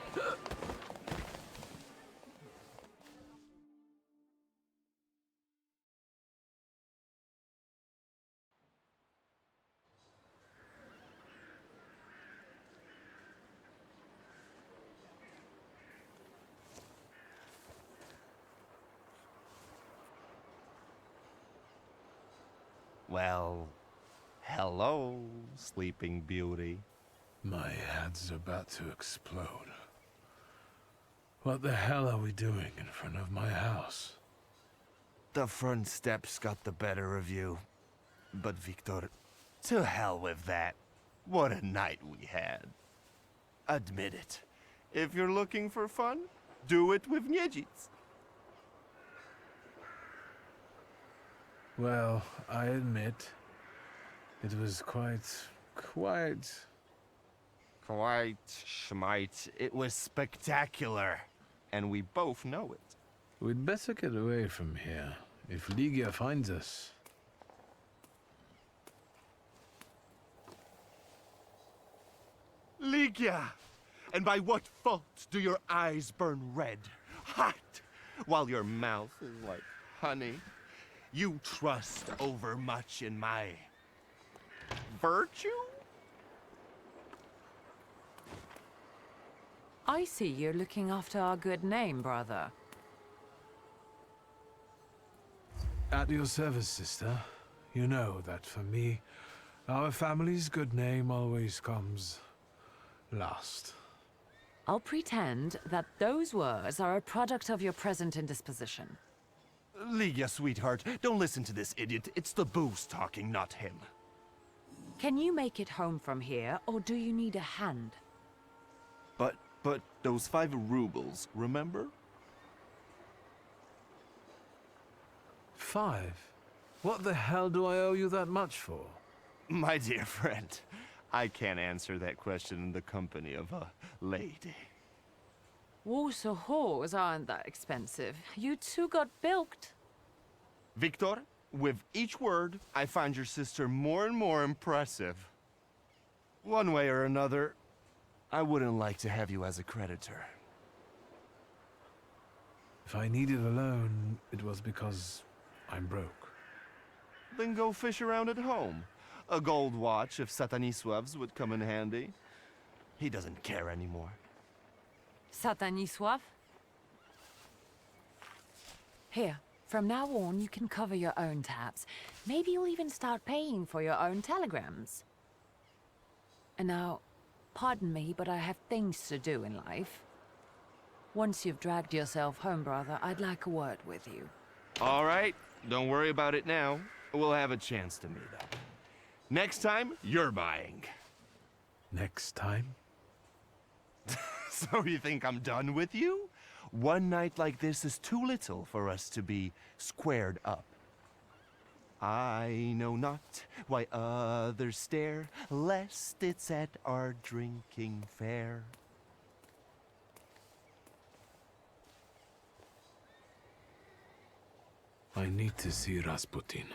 Well, hello, Sleeping Beauty. My head's about to explode. What the hell are we doing in front of my house? The front steps got the better of you. But Wiktor, to hell with that. What a night we had. Admit it. If you're looking for fun, do it with Niedzic. Well, I admit, it was quite... Schmite. It was spectacular. And we both know it. We'd better get away from here, if Ligia finds us. Ligia! And by what fault do your eyes burn red, hot, while your mouth is like honey? You trust overmuch in my virtue? I see you're looking after our good name, brother. At your service, sister. You know that for me, our family's good name always comes last. I'll pretend that those words are a product of your present indisposition. Ligia, sweetheart, don't listen to this idiot. It's the booze talking, not him. Can you make it home from here, or do you need a hand? But those 5 rubles, remember? 5? What the hell do I owe you that much for? My dear friend, I can't answer that question in the company of a lady. Warsaw whores aren't that expensive. You two got bilked. Wiktor, with each word, I find your sister more and more impressive. One way or another, I wouldn't like to have you as a creditor. If I needed a loan, it was because I'm broke. Then go fish around at home. A gold watch if Satanisław's would come in handy. He doesn't care anymore. Satanisław? Here, from now on you can cover your own tabs. Maybe you'll even start paying for your own telegrams. And now, pardon me, but I have things to do in life. Once you've dragged yourself home, brother, I'd like a word with you. All right, don't worry about it now. We'll have a chance to meet up. Next time, you're buying. Next time? So you think I'm done with you? One night like this is too little for us to be squared up. I know not why others stare, lest it's at our drinking fair. I need to see Rasputin.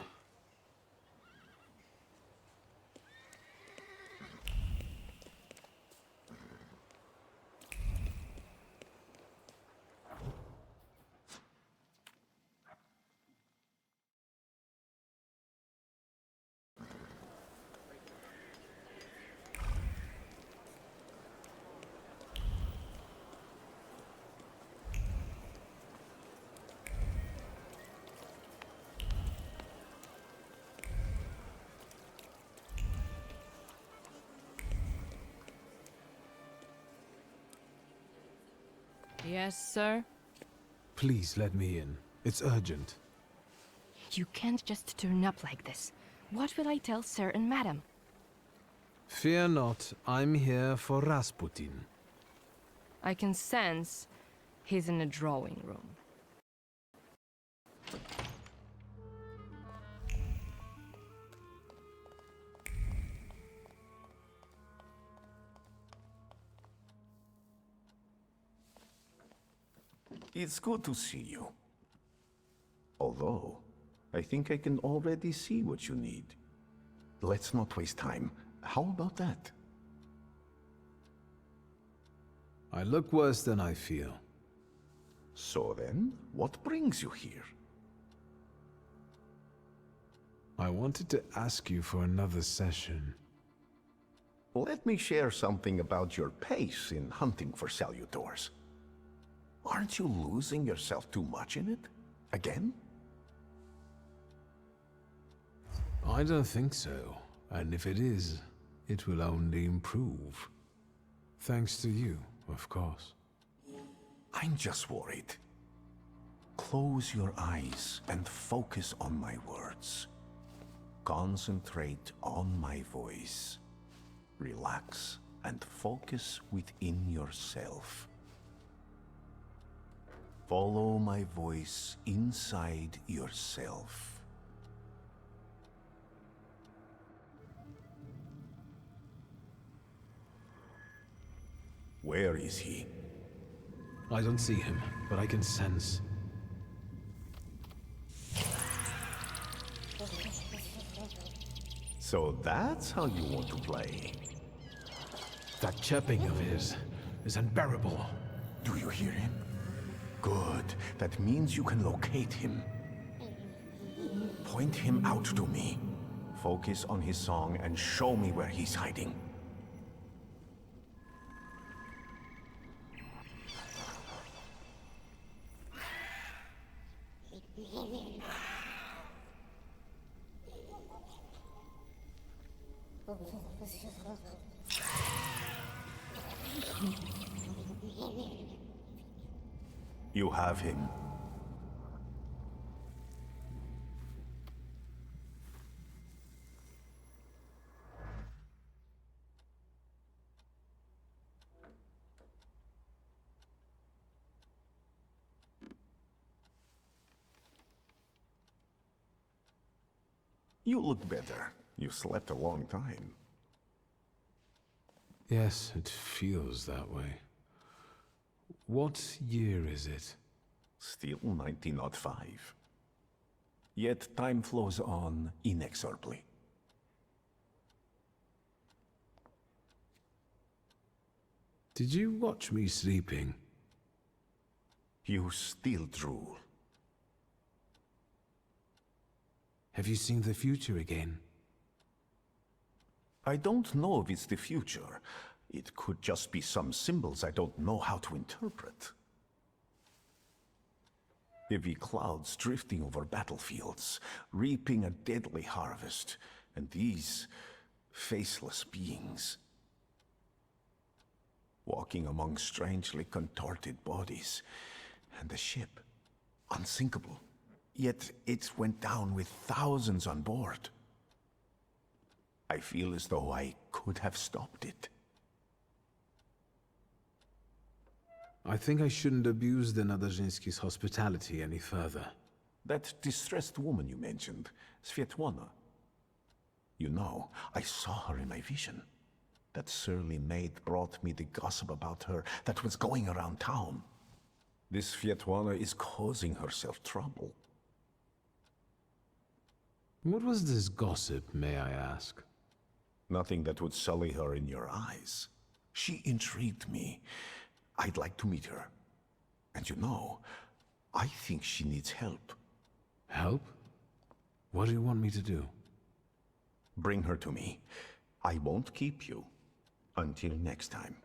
Yes, sir? Please let me in. It's urgent. You can't just turn up like this. What will I tell sir and madam? Fear not, I'm here for Rasputin. I can sense he's in the drawing room. It's good to see you. Although, I think I can already see what you need. Let's not waste time. How about that? I look worse than I feel. So then, what brings you here? I wanted to ask you for another session. Let me share something about your pace in hunting for salutors. Aren't you losing yourself too much in it? Again? I don't think so. And if it is, it will only improve. Thanks to you, of course. I'm just worried. Close your eyes and focus on my words. Concentrate on my voice. Relax and focus within yourself. Follow my voice inside yourself. Where is he? I don't see him, but I can sense. So that's how you want to play. That chirping of his is unbearable. Do you hear him? Good. That means you can locate him. Point him out to me. Focus on his song and show me where he's hiding. You have him. You look better. You slept a long time. Yes, it feels that way. What year is it? Still 1905. Yet time flows on inexorably. Did you watch me sleeping? You still drool. Have you seen the future again? I don't know if it's the future. It could just be some symbols I don't know how to interpret. Heavy clouds drifting over battlefields, reaping a deadly harvest, and these faceless beings walking among strangely contorted bodies, and the ship, unsinkable. Yet it went down with thousands on board. I feel as though I could have stopped it. I think I shouldn't abuse the Nadezhinsky's hospitality any further. That distressed woman you mentioned, Svetlana. You know, I saw her in my vision. That surly maid brought me the gossip about her that was going around town. This Svetlana is causing herself trouble. What was this gossip, may I ask? Nothing that would sully her in your eyes. She intrigued me. I'd like to meet her. And you know, I think she needs help. Help? What do you want me to do? Bring her to me. I won't keep you. Until next time.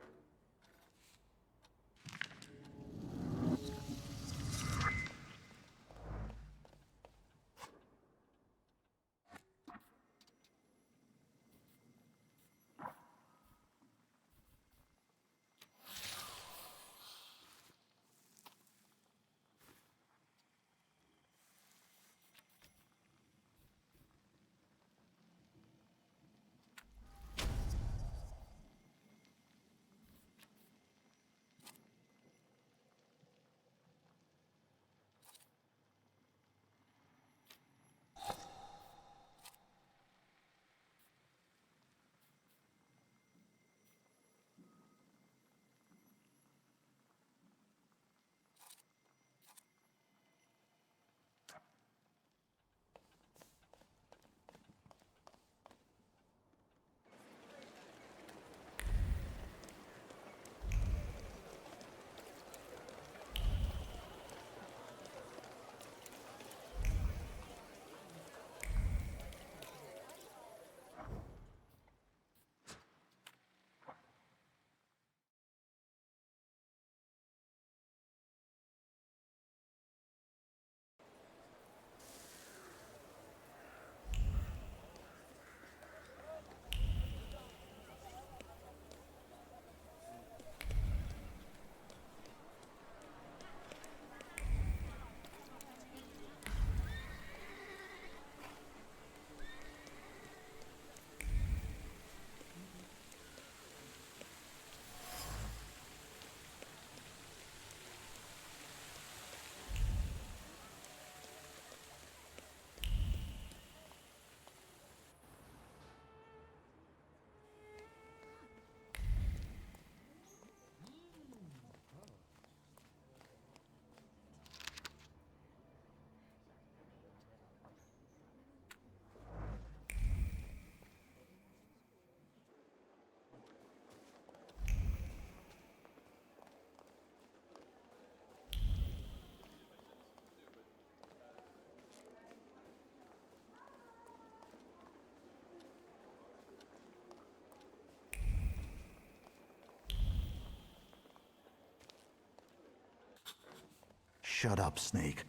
Shut up, Snake.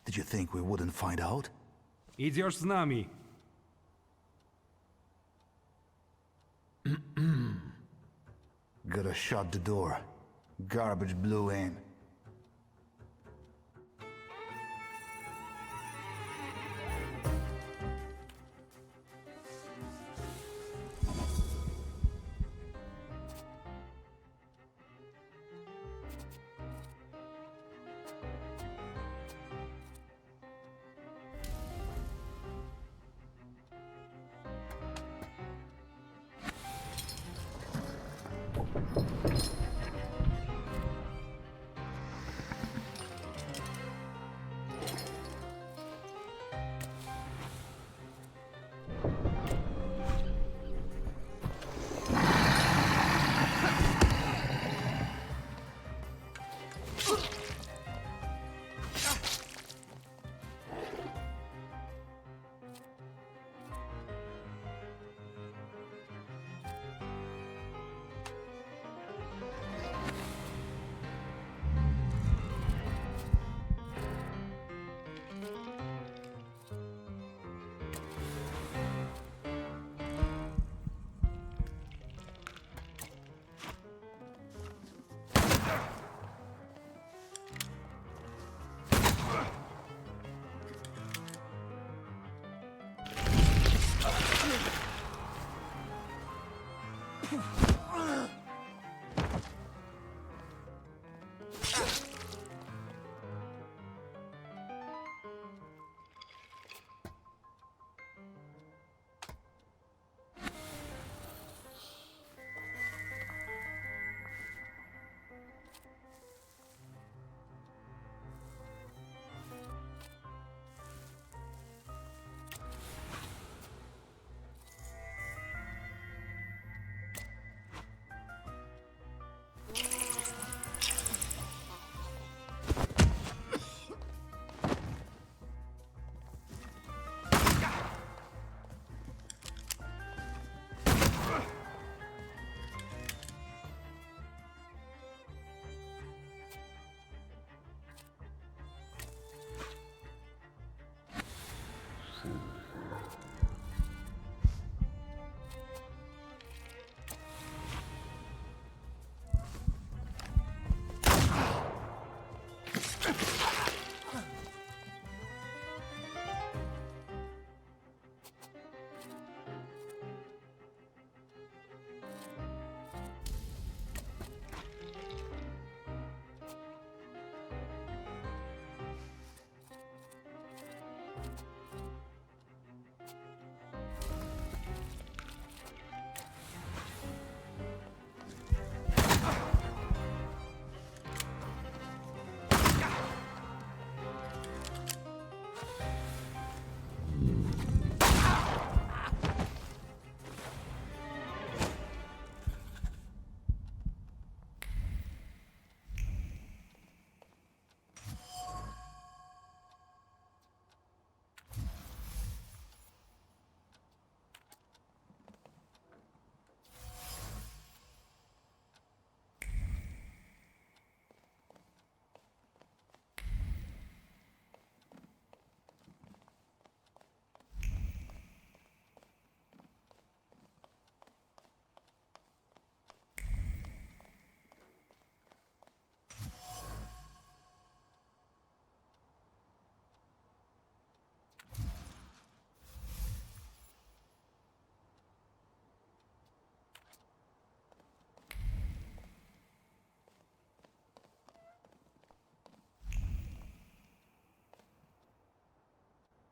Did you think we wouldn't find out? It's your tsunami. Gotta shut the door. Garbage blew in.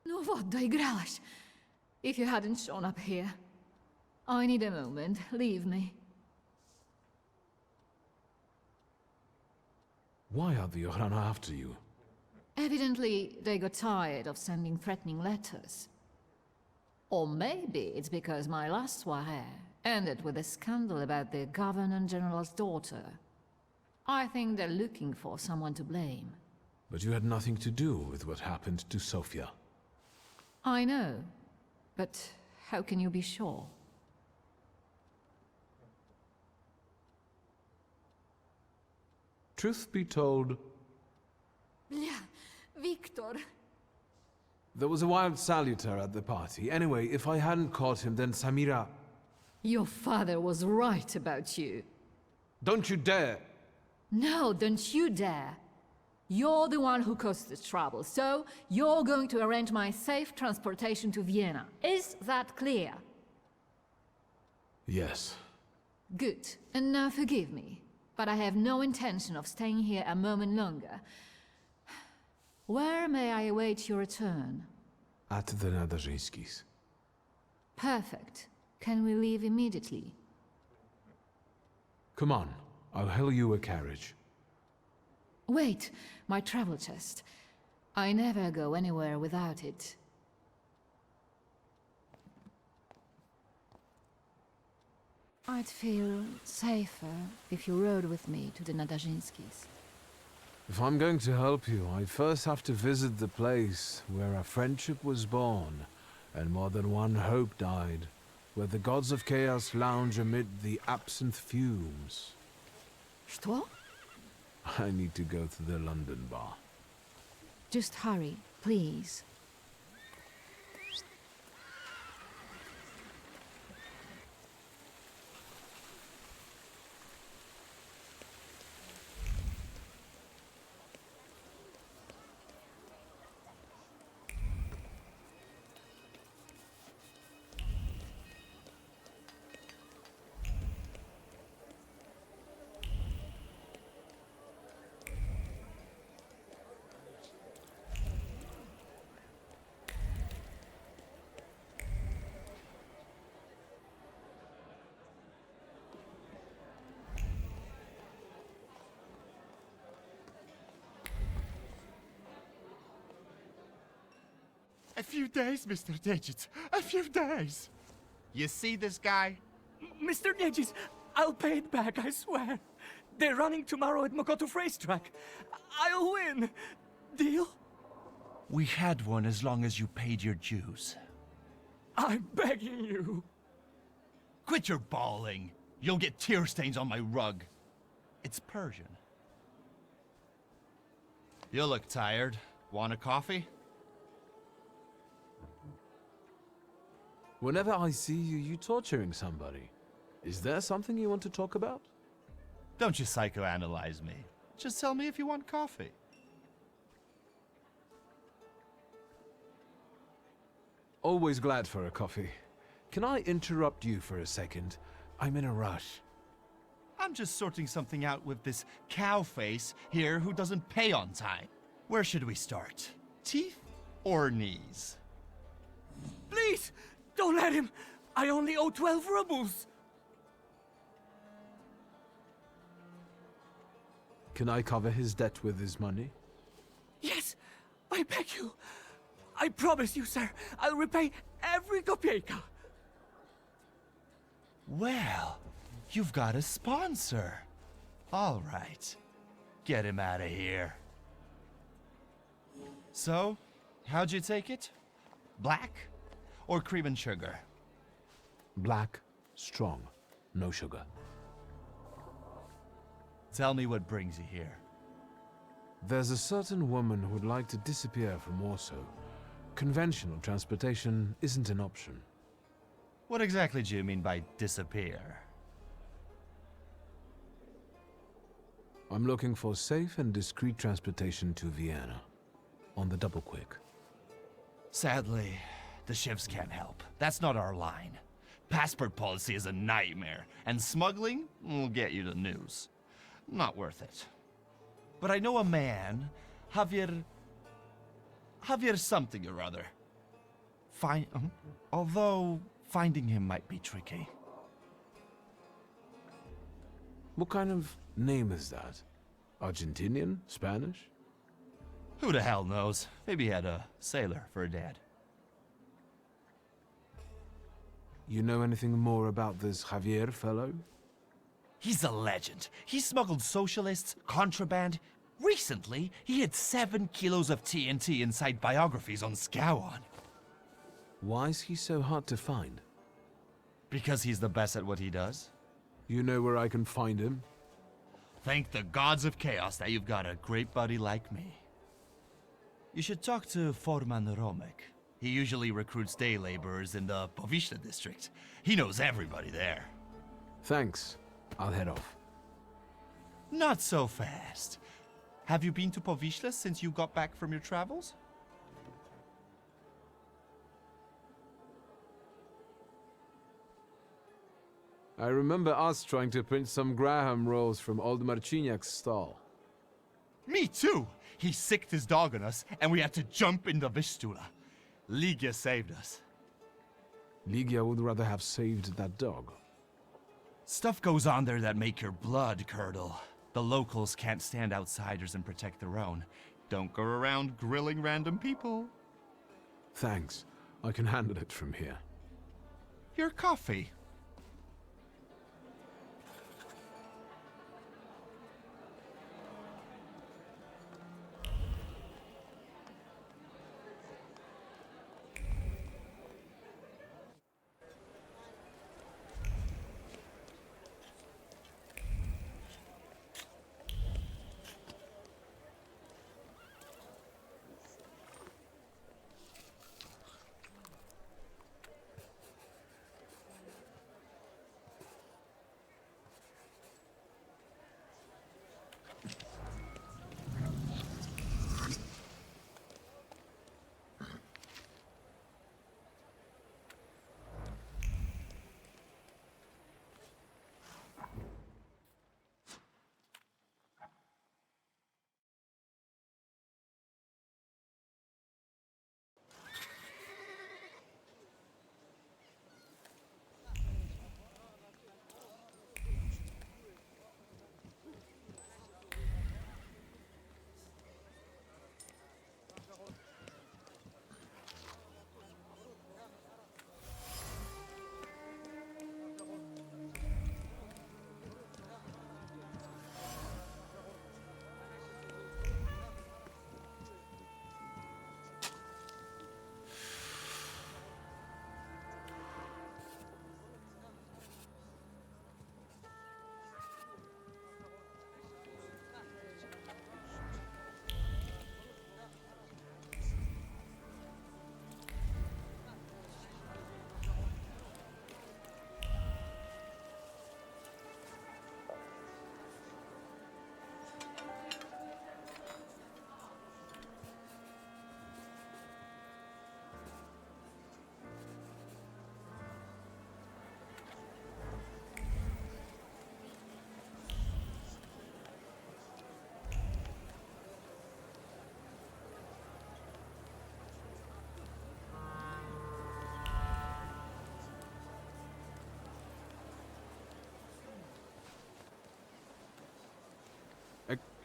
No what, doigrałaś? If you hadn't shown up here. I need a moment. Leave me. Why are the Yohrana after you? Evidently, they got tired of sending threatening letters. Or maybe it's because my last soirée ended with a scandal about the Governor-General's daughter. I think they're looking for someone to blame. But you had nothing to do with what happened to Sofia. I know, but how can you be sure? Truth be told, Yeah, Wiktor. There was a wild salutor at the party. Anyway, if I hadn't caught him, then Samira... Your father was right about you. Don't you dare! No, don't you dare. You're the one who caused the trouble, so you're going to arrange my safe transportation to Vienna. Is that clear? Yes. Good. And now forgive me, but I have no intention of staying here a moment longer. Where may I await your return? At the Nadarzyńskis. Perfect. Can we leave immediately? Come on, I'll hail you a carriage. Wait, my travel chest. I never go anywhere without it. I'd feel safer if you rode with me to the Nadarzyńskis. If I'm going to help you, I first have to visit the place where a friendship was born, and more than one hope died, where the gods of chaos lounge amid the absinthe fumes. Что? I need to go to the London bar. Just hurry, please. A few days, Mr. Digits. A few days. You see this guy? Mr. Digits, I'll pay it back, I swear. They're running tomorrow at Mokotów racetrack. I'll win. Deal? We had one as long as you paid your dues. I'm begging you. Quit your bawling. You'll get tear stains on my rug. It's Persian. You look tired. Want a coffee? Whenever I see you, you torturing somebody. Is there something you want to talk about? Don't you psychoanalyze me. Just tell me if you want coffee. Always glad for a coffee. Can I interrupt you for a second? I'm in a rush. I'm just sorting something out with this cow face here who doesn't pay on time. Where should we start? Teeth or knees? Please! Don't let him! I only owe 12 rubles! Can I cover his debt with his money? Yes! I beg you! I promise you, sir, I'll repay every kopieka! Well, you've got a sponsor. All right. Get him out of here. So, how'd you take it? Black or cream and sugar? Black, strong, no sugar. Tell me what brings you here. There's a certain woman who would like to disappear from Warsaw. Conventional transportation isn't an option. What exactly do you mean by disappear? I'm looking for safe and discreet transportation to Vienna. On the double quick. Sadly, the shivs can't help. That's not our line. Passport policy is a nightmare, and smuggling will get you the news. Not worth it. But I know a man, Javier something or other. Although finding him might be tricky. What kind of name is that? Argentinian? Spanish? Who the hell knows? Maybe he had a sailor for a dad. You know anything more about this Javier fellow? He's a legend. He smuggled socialists, contraband. Recently, he had 7 kilos of TNT inside biographies on Scowan. Why is he so hard to find? Because he's the best at what he does. You know where I can find him? Thank the gods of chaos that you've got a great buddy like me. You should talk to Foreman Romek. He usually recruits day laborers in the Povishla district. He knows everybody there. Thanks. I'll head off. Not so fast. Have you been to Povishla since you got back from your travels? I remember us trying to print some Graham rolls from old Marciniak's stall. Me too! He sicked his dog on us, and we had to jump in the Vistula. Ligia saved us. Ligia would rather have saved that dog. Stuff goes on there that make your blood curdle. The locals can't stand outsiders and protect their own. Don't go around grilling random people. Thanks. I can handle it from here. Your coffee.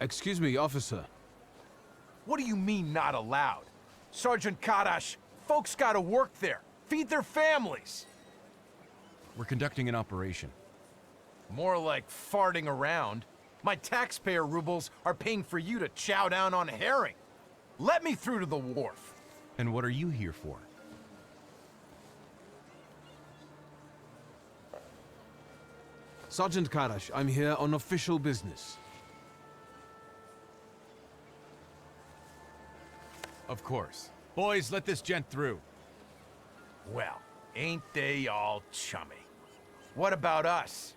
Excuse me, officer. What do you mean, not allowed? Sergeant Kadash, folks gotta work there. Feed their families. We're conducting an operation. More like farting around. My taxpayer rubles are paying for you to chow down on herring. Let me through to the wharf. And what are you here for? Sergeant Karash, I'm here on official business. Of course. Boys, let this gent through. Well, ain't they all chummy? What about us?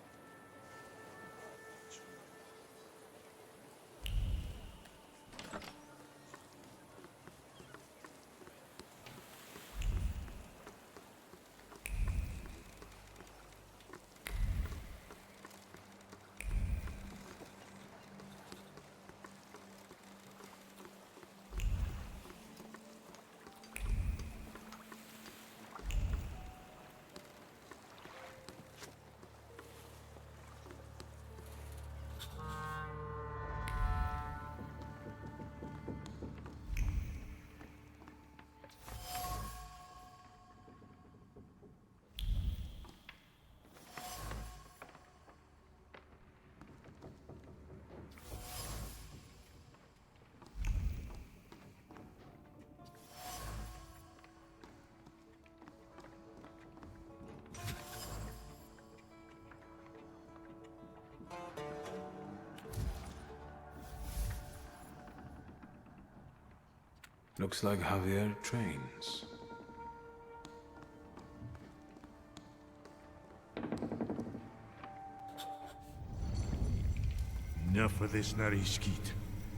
Looks like Javier trains. Enough of this, Narishkit.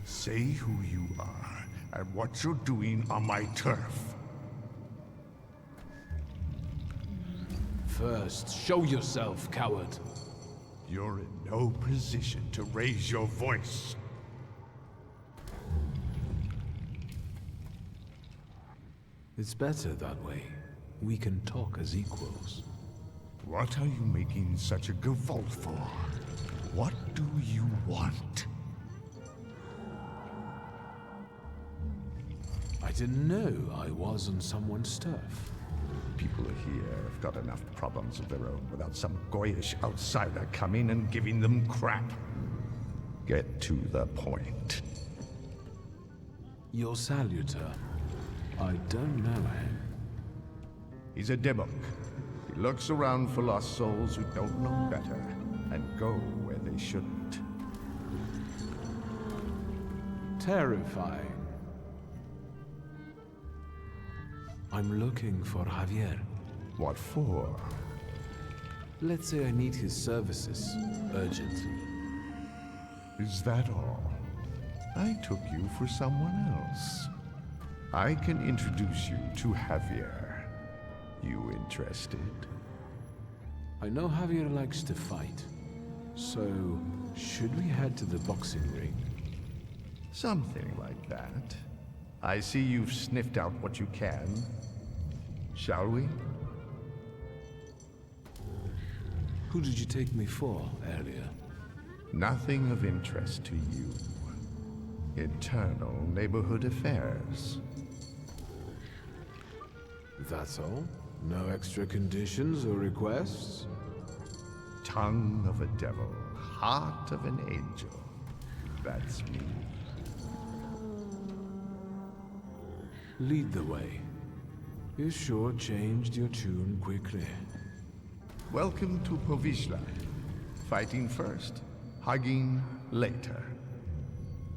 Say who you are and what you're doing on my turf. First, show yourself, coward. You're in no position to raise your voice. It's better that way. We can talk as equals. What are you making such a gavolt for? What do you want? I didn't know I was on someone's turf. People here have got enough problems of their own without some goyish outsider coming and giving them crap. Get to the point. Your salutor. I don't know him. He's a demok. He looks around for lost souls who don't know better and go where they shouldn't. Terrifying. I'm looking for Javier. What for? Let's say I need his services urgently. Is that all? I took you for someone else. I can introduce you to Javier. You interested? I know Javier likes to fight. So, should we head to the boxing ring? Something like that. I see you've sniffed out what you can. Shall we? Who did you take me for earlier? Nothing of interest to you. Internal neighborhood affairs. That's all? No extra conditions or requests? Tongue of a devil, heart of an angel. That's me. Lead the way. You sure changed your tune quickly. Welcome to Povizhla. Fighting first, hugging later.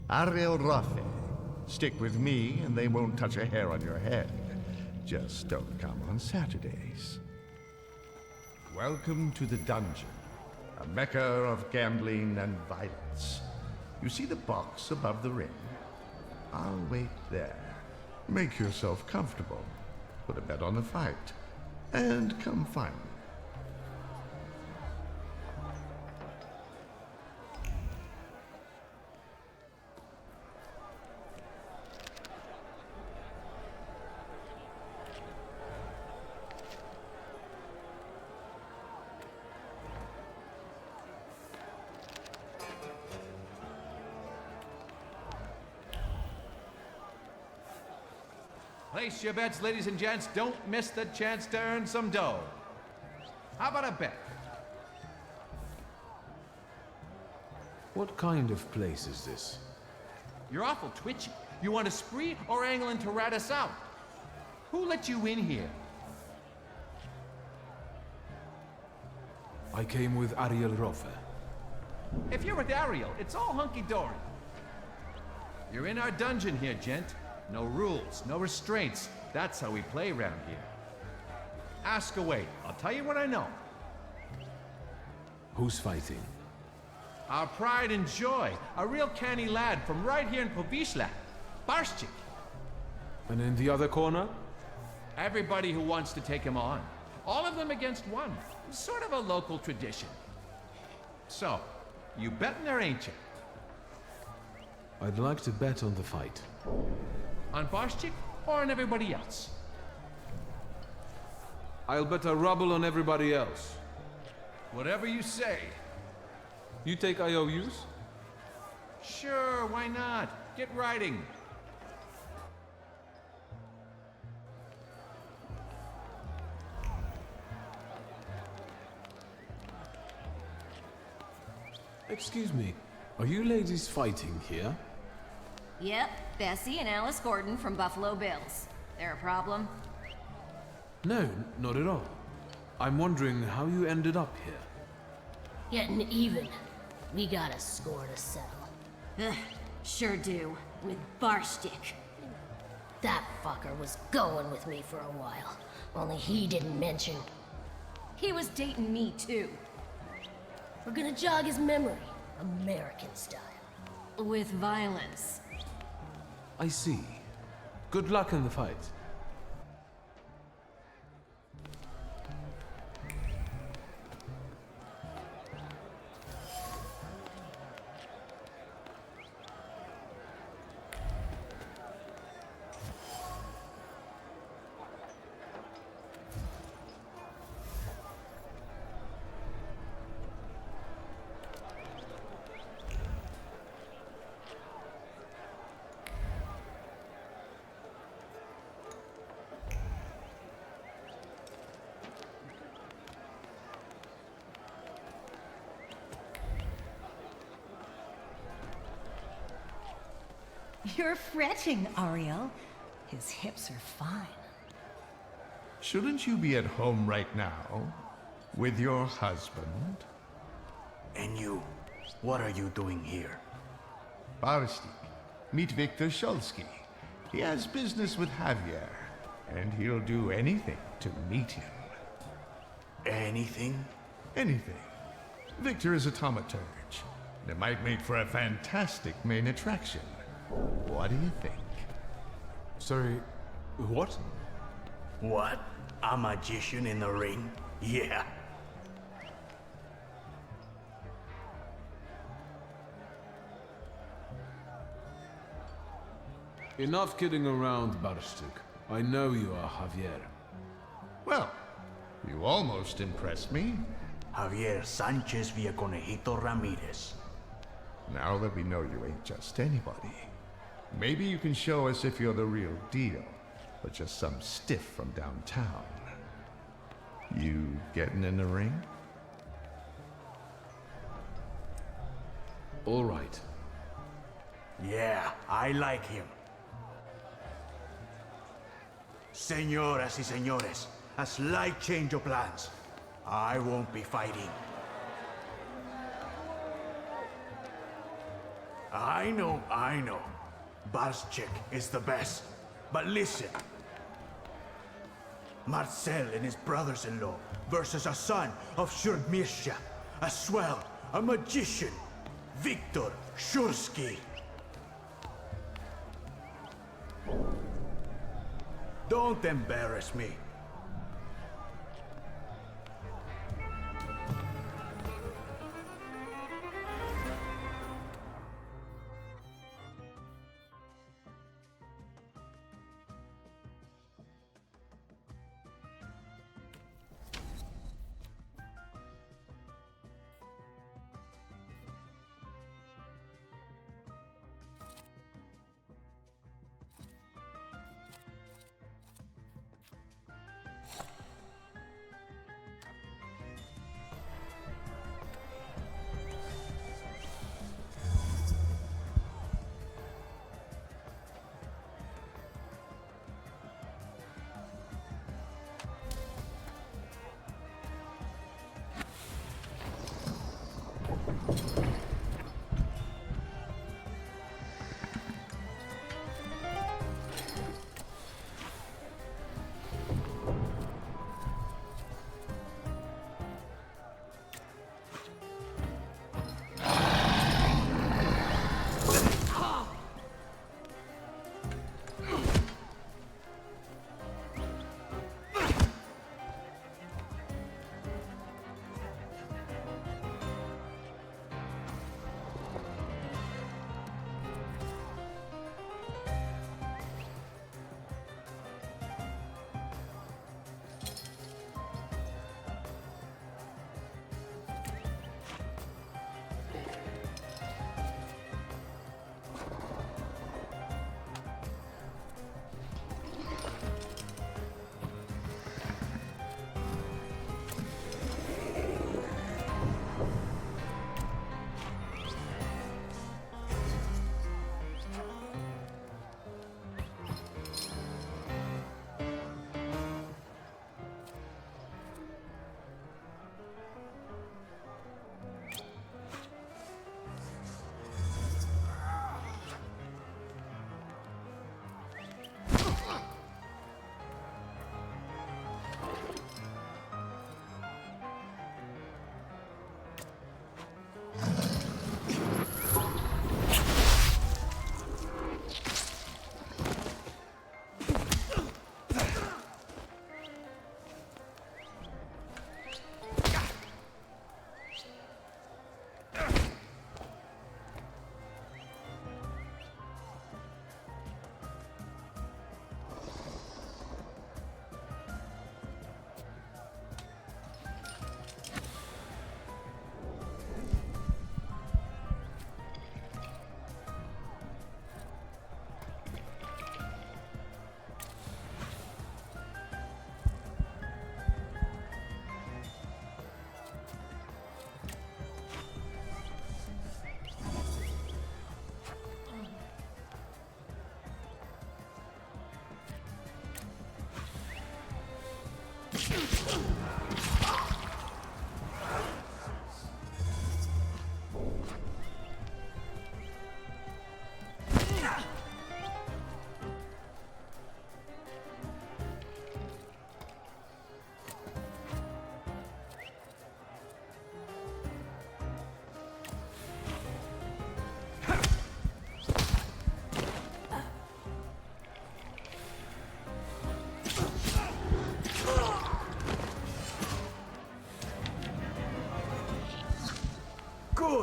Ariel Rafe. Stick with me and they won't touch a hair on your head. Just don't come on Saturdays. Welcome to the dungeon, a mecca of gambling and violence. You see the box above the ring? I'll wait there. Make yourself comfortable. Put a bet on the fight. And come find me. Place your bets, ladies and gents. Don't miss the chance to earn some dough. How about a bet? What kind of place is this? You're awful twitchy. You want a spree or angling to rat us out? Who let you in here? I came with Ariel Rafe. If you're with Ariel, it's all hunky-dory. You're in our dungeon here, gent. No rules, no restraints. That's how we play around here. Ask away. I'll tell you what I know. Who's fighting? Our pride and joy. A real canny lad from right here in Povizhla. Barshchik. And in the other corner? Everybody who wants to take him on. All of them against one. Sort of a local tradition. So, you betting there, ain't you? I'd like to bet on the fight. On Barshchik or on everybody else? I'll bet a ruble on everybody else. Whatever you say. You take IOUs? Sure, why not? Get writing. Excuse me, are you ladies fighting here? Yep, Bessie and Alice Gordon from Buffalo Bills. There a problem? No, not at all. I'm wondering how you ended up here. Getting even. We got a score to settle. Ugh, sure do. With Barshchik. That fucker was going with me for a while. Only he didn't mention. He was dating me, too. We're gonna jog his memory, American style. With violence. I see. Good luck in the fight. You're fretting, Ariel. His hips are fine. Shouldn't you be at home right now? With your husband? And you, what are you doing here? Barstik, meet Wiktor Szulski. He has business with Javier, and he'll do anything to meet him. Anything? Anything. Wiktor is a Thaumaturge. It might make for a fantastic main attraction. What do you think? Sorry, what? What? A magician in the ring? Yeah. Enough kidding around, Barstik. I know you are Javier. Well, you almost impressed me. Javier Sanchez Villaconejito Ramirez. Now that we know you ain't just anybody, maybe you can show us if you're the real deal, or just some stiff from downtown. You getting in the ring? All right. Yeah, I like him. Señoras y señores, a slight change of plans. I won't be fighting. I know. Barstik is the best. But listen. Marcel and his brothers-in-law versus a son of Shurmisha, a swell, a magician, Wiktor Szulski. Don't embarrass me.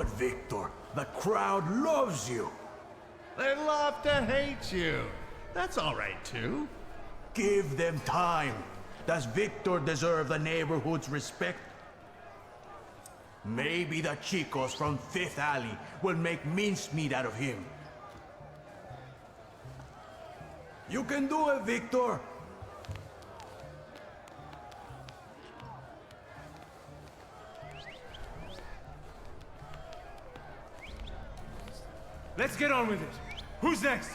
Good, Wiktor. The crowd loves you. They love to hate you. That's all right, too. Give them time. Does Wiktor deserve the neighborhood's respect? Maybe the chicos from Fifth Alley will make mincemeat out of him. You can do it, Wiktor. Let's get on with it. Who's next?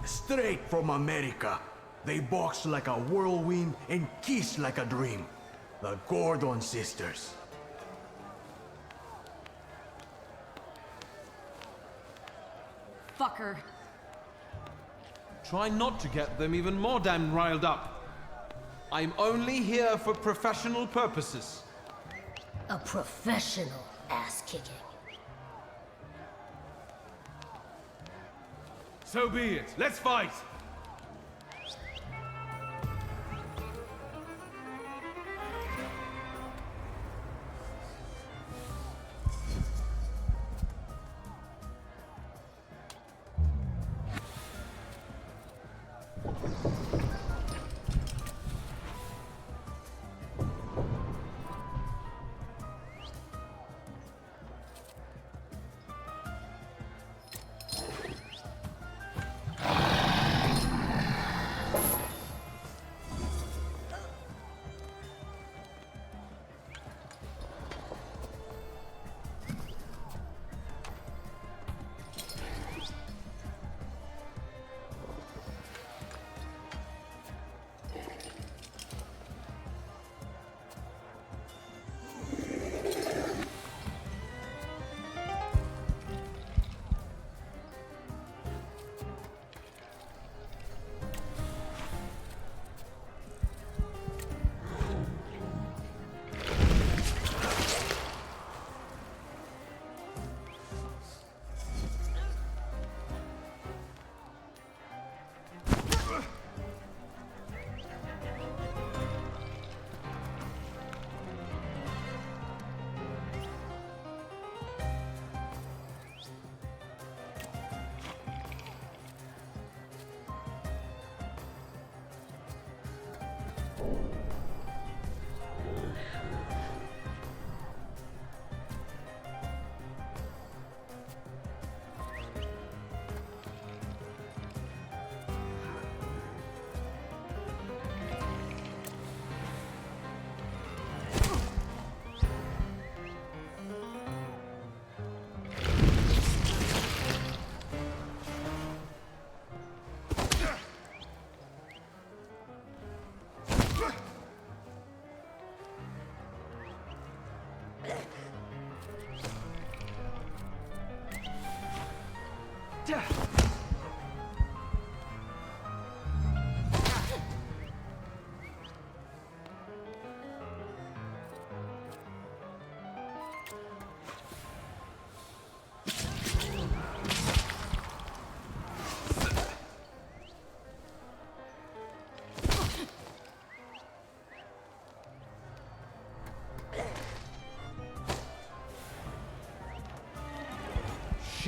Straight from America. They box like a whirlwind and kiss like a dream. The Gordon sisters. Fucker. Try not to get them even more damn riled up. I'm only here for professional purposes. A professional ass-kicking. So be it. Let's fight!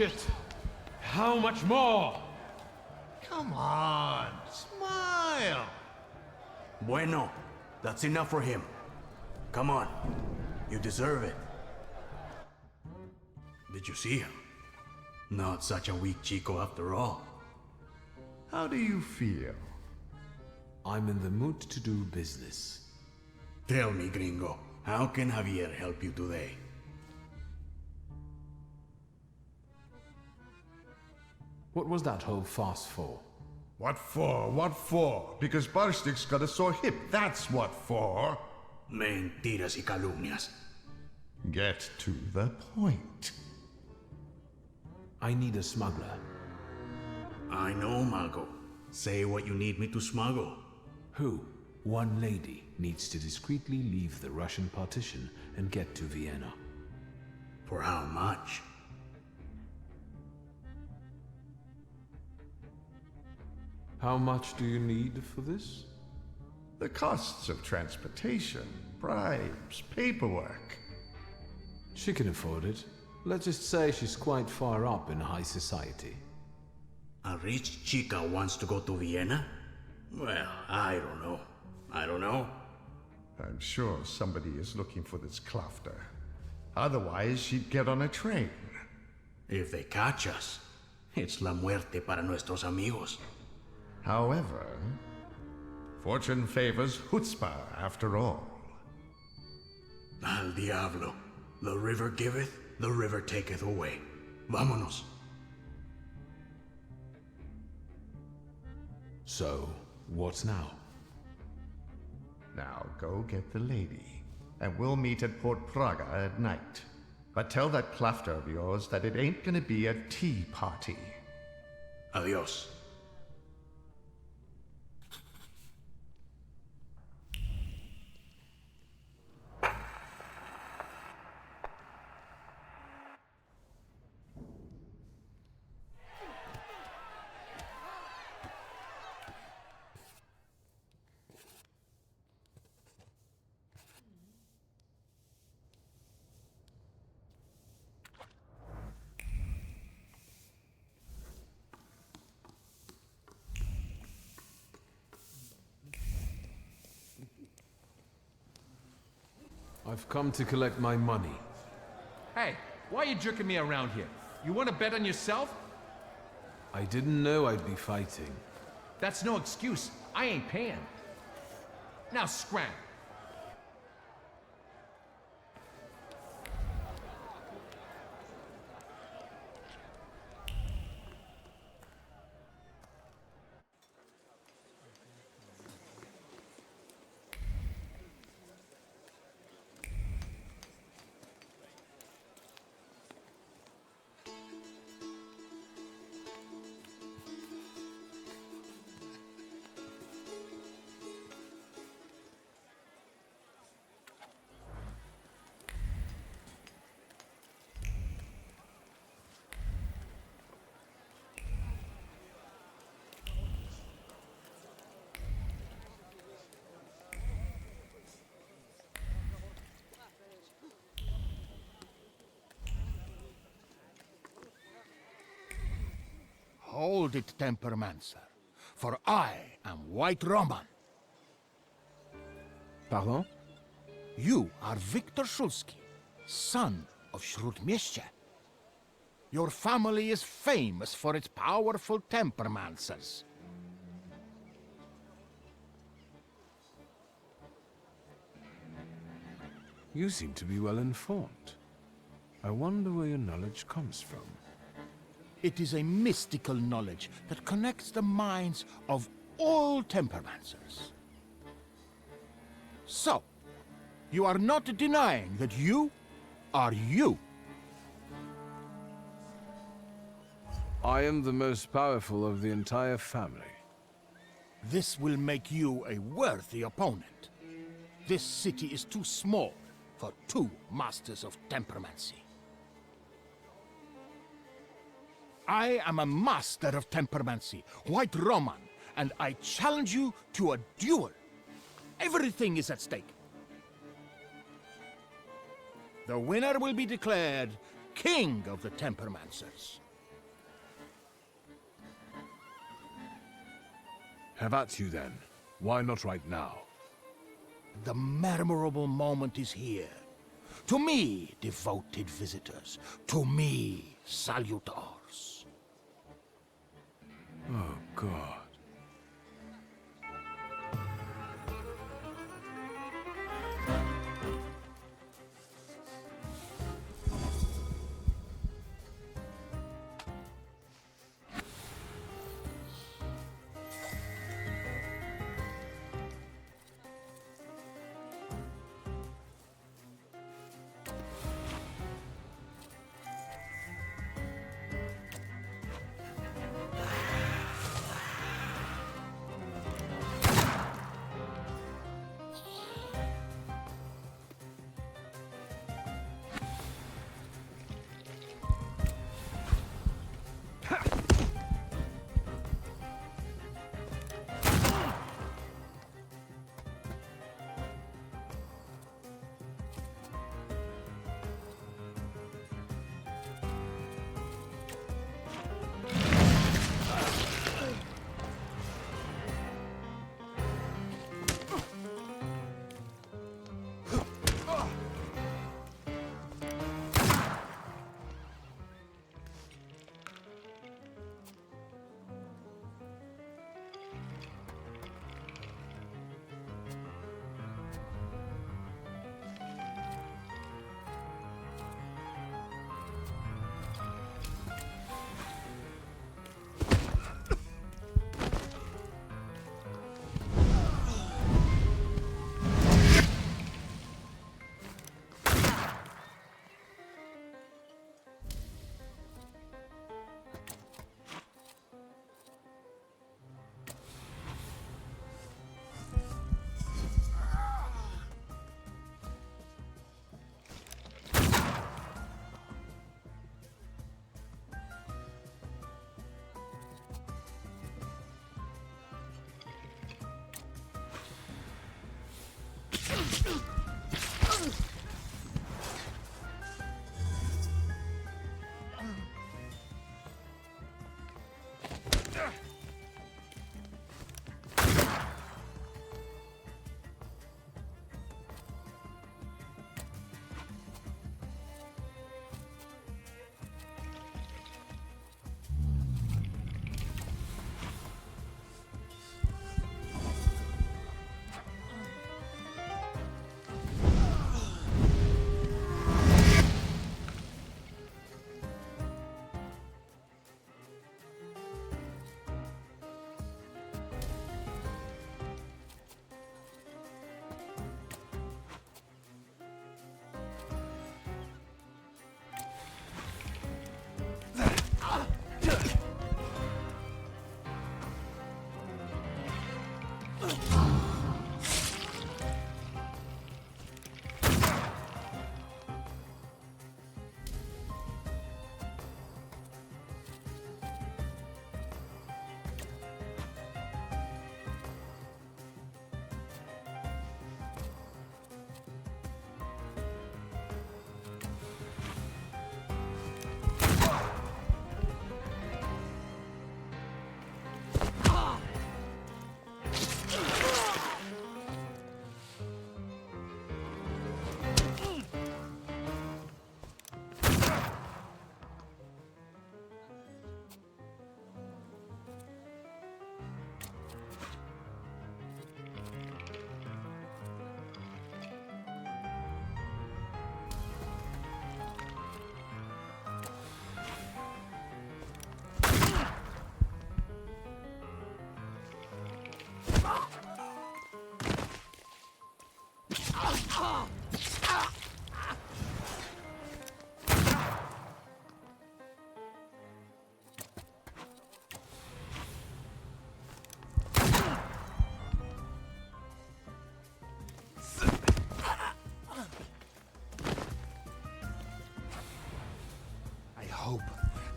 shit. How much more? Come on, smile. Bueno, that's enough for him. Come on, you deserve it. Did you see him? Not such a weak chico after all. How do you feel? I'm in the mood to do business. Tell me, gringo, how can Javier help you today? What was that whole farce for? What for? What for? Because Barstik's got a sore hip, that's what for. Mentiras y calumnias. Get to the point. I need a smuggler. I know, Mago. Say what you need me to smuggle. Who? One lady needs to discreetly leave the Russian partition and get to Vienna. For how much? How much do you need for this? The costs of transportation, bribes, paperwork. She can afford it. Let's just say she's quite far up in high society. A rich chica wants to go to Vienna? Well, I don't know. I'm sure somebody is looking for this Klafter. Otherwise, she'd get on a train. If they catch us, it's la muerte para nuestros amigos. However, fortune favors chutzpah after all. Al diablo. The river giveth, the river taketh away. Vámonos. So, what now? Now go get the lady, and we'll meet at Port Praga at night. But tell that Klafter of yours that it ain't gonna be a tea party. Adios. I've come to collect my money. Hey, why are you jerking me around here? You want to bet on yourself? I didn't know I'd be fighting. That's no excuse. I ain't paying. Now scram. Hold it, Tempermancer, for I am White Roman. Pardon? You are Wiktor Szulski, son of Śródmieścia. Your family is famous for its powerful Tempermancers. You seem to be well informed. I wonder where your knowledge comes from. It is a mystical knowledge that connects the minds of all Tempermancers. So, you are not denying that you are you. I am the most powerful of the entire family. This will make you a worthy opponent. This city is too small for two masters of tempermancy. I am a master of tempermancy, White Roman, and I challenge you to a duel. Everything is at stake. The winner will be declared King of the Tempermancers. Have at you then. Why not right now? The memorable moment is here. To me, devoted visitors. To me, salutors. Oh, God.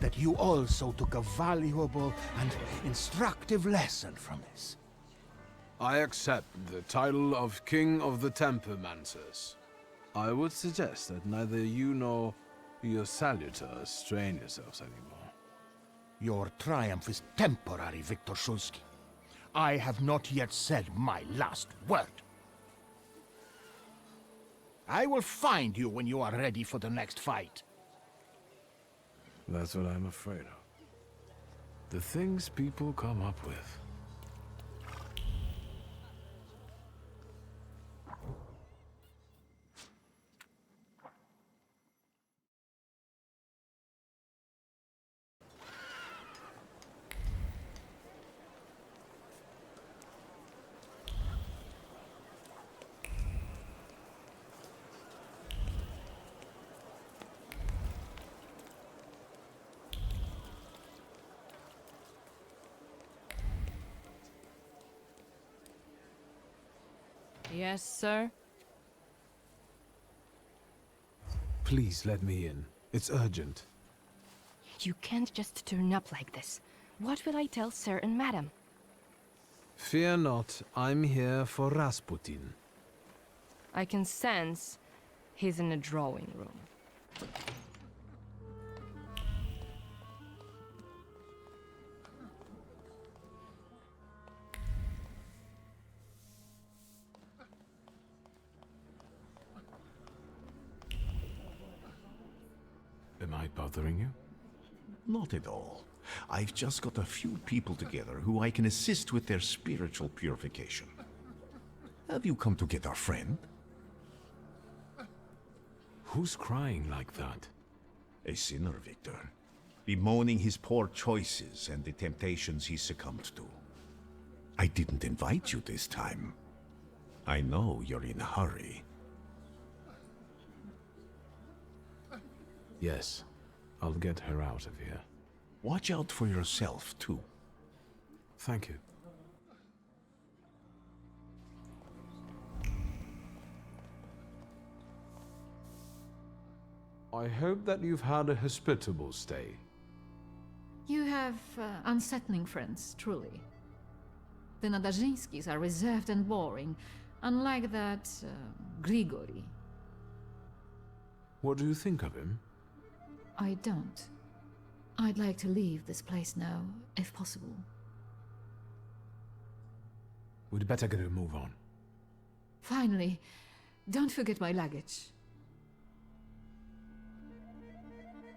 That you also took a valuable and instructive lesson from this. I accept the title of King of the Tempermancers. I would suggest that neither you nor your salutors strain yourselves anymore. Your triumph is temporary, Wiktor Szulski. I have not yet said my last word. I will find you when you are ready for the next fight. That's what I'm afraid of. The things people come up with. Yes, sir? Please let me in. It's urgent. You can't just turn up like this. What will I tell Sir and Madam? Fear not, I'm here for Rasputin. I can sense he's in a drawing room. Am I bothering you? Not at all. I've just got a few people together who I can assist with their spiritual purification. Have you come to get our friend? Who's crying like that? A sinner, Victor. Bemoaning his poor choices and the temptations he succumbed to. I didn't invite you this time. I know you're in a hurry. Yes, I'll get her out of here. Watch out for yourself, too. Thank you. I hope that you've had a hospitable stay. You have unsettling friends, truly. The Nadarzyńskis are reserved and boring, unlike that Grigory. What do you think of him? I don't. I'd like to leave this place now, if possible. We'd better get a move on. Finally, don't forget my luggage.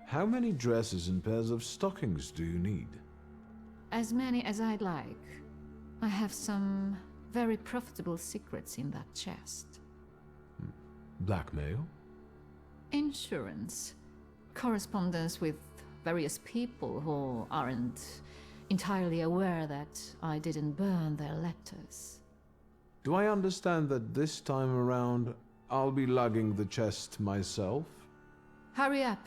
How many dresses and pairs of stockings do you need? As many as I'd like. I have some very profitable secrets in that chest. Blackmail? Insurance. Correspondence with various people who aren't entirely aware that I didn't burn their letters. Do I understand that this time around I'll be lugging the chest myself? Hurry up.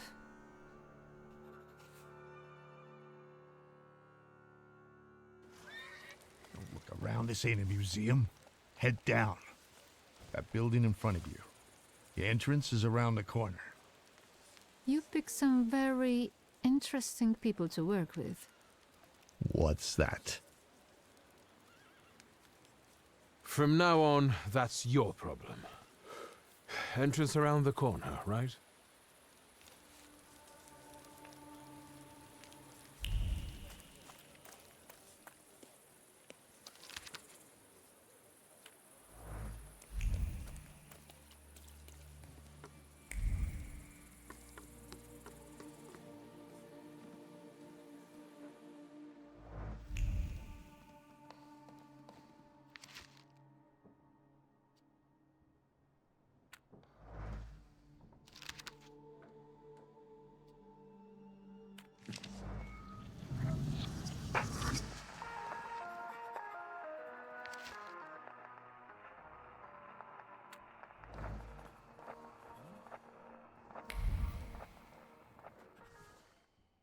Don't look around. This ain't a museum. Head down. That building in front of you. The entrance is around the corner. You picked some very interesting people to work with. What's that? From now on, that's your problem. Entrance around the corner, right?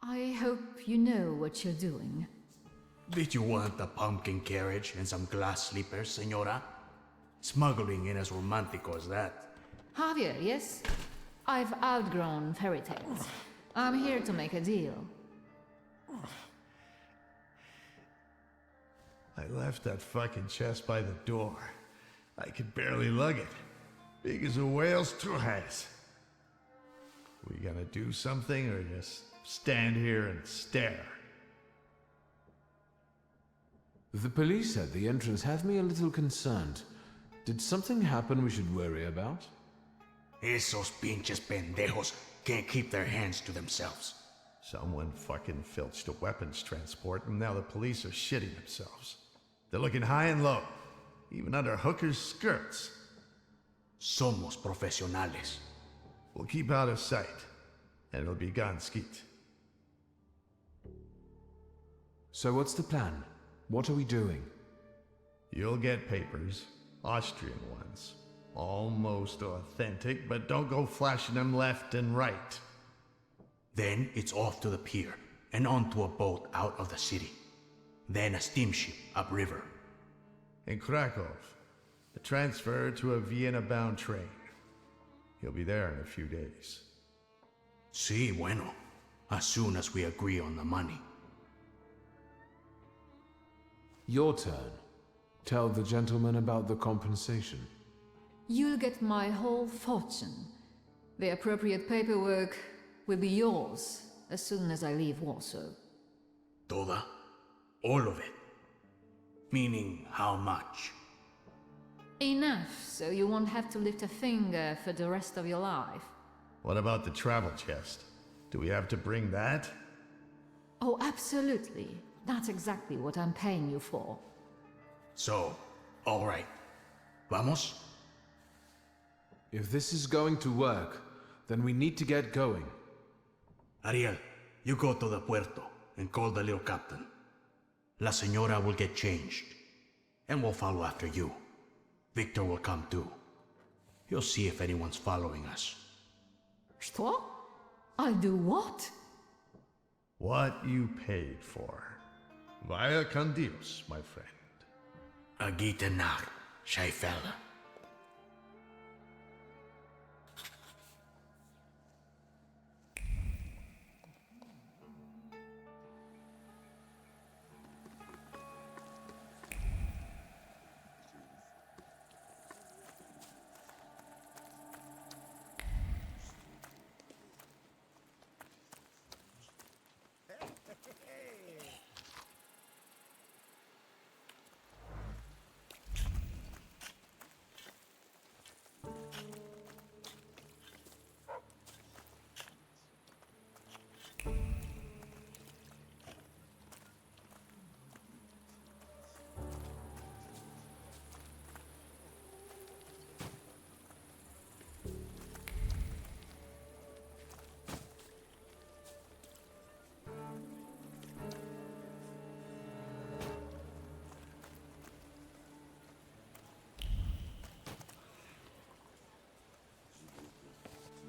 I hope you know what you're doing. Did you want a pumpkin carriage and some glass slippers, senora? Smuggling ain't as romantic as that. Javier, yes? I've outgrown fairy tales. I'm here to make a deal. I left that fucking chest by the door. I could barely lug it. Big as a whale's has. We gonna do something or just stand here and stare? The police at the entrance have me a little concerned. Did something happen we should worry about? Esos pinches pendejos can't keep their hands to themselves. Someone fucking filched a weapons transport, and now the police are shitting themselves. They're looking high and low, even under hookers' skirts. Somos profesionales. We'll keep out of sight, and it'll be gone skeet. So what's the plan? What are we doing? You'll get papers, Austrian ones. Almost authentic, but don't go flashing them left and right. Then it's off to the pier, and onto a boat out of the city. Then a steamship upriver. In Krakow, a transfer to a Vienna-bound train. He'll be there in a few days. Sí, bueno. As soon as we agree on the money. Your turn. Tell the gentleman about the compensation. You'll get my whole fortune. The appropriate paperwork will be yours as soon as I leave Warsaw. Toda? All of it? Meaning how much? Enough, so you won't have to lift a finger for the rest of your life. What about the travel chest? Do we have to bring that? Oh, absolutely. That's exactly what I'm paying you for. So, all right. Vamos? If this is going to work, then we need to get going. Ariel, you go to the puerto and call the little captain. La señora will get changed, and we'll follow after you. Victor will come too. He'll see if anyone's following us. Что? I'll do what? What you paid for. Vaya con Dios, my friend. A gute Nacht, shy fella.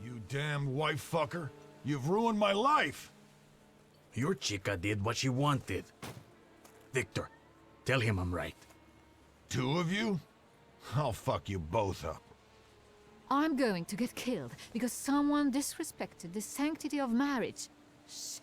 You damn wife fucker. You've ruined my life. Your chica did what she wanted. Victor, tell him I'm right. Two of you? I'll fuck you both up. I'm going to get killed because someone disrespected the sanctity of marriage. Shit.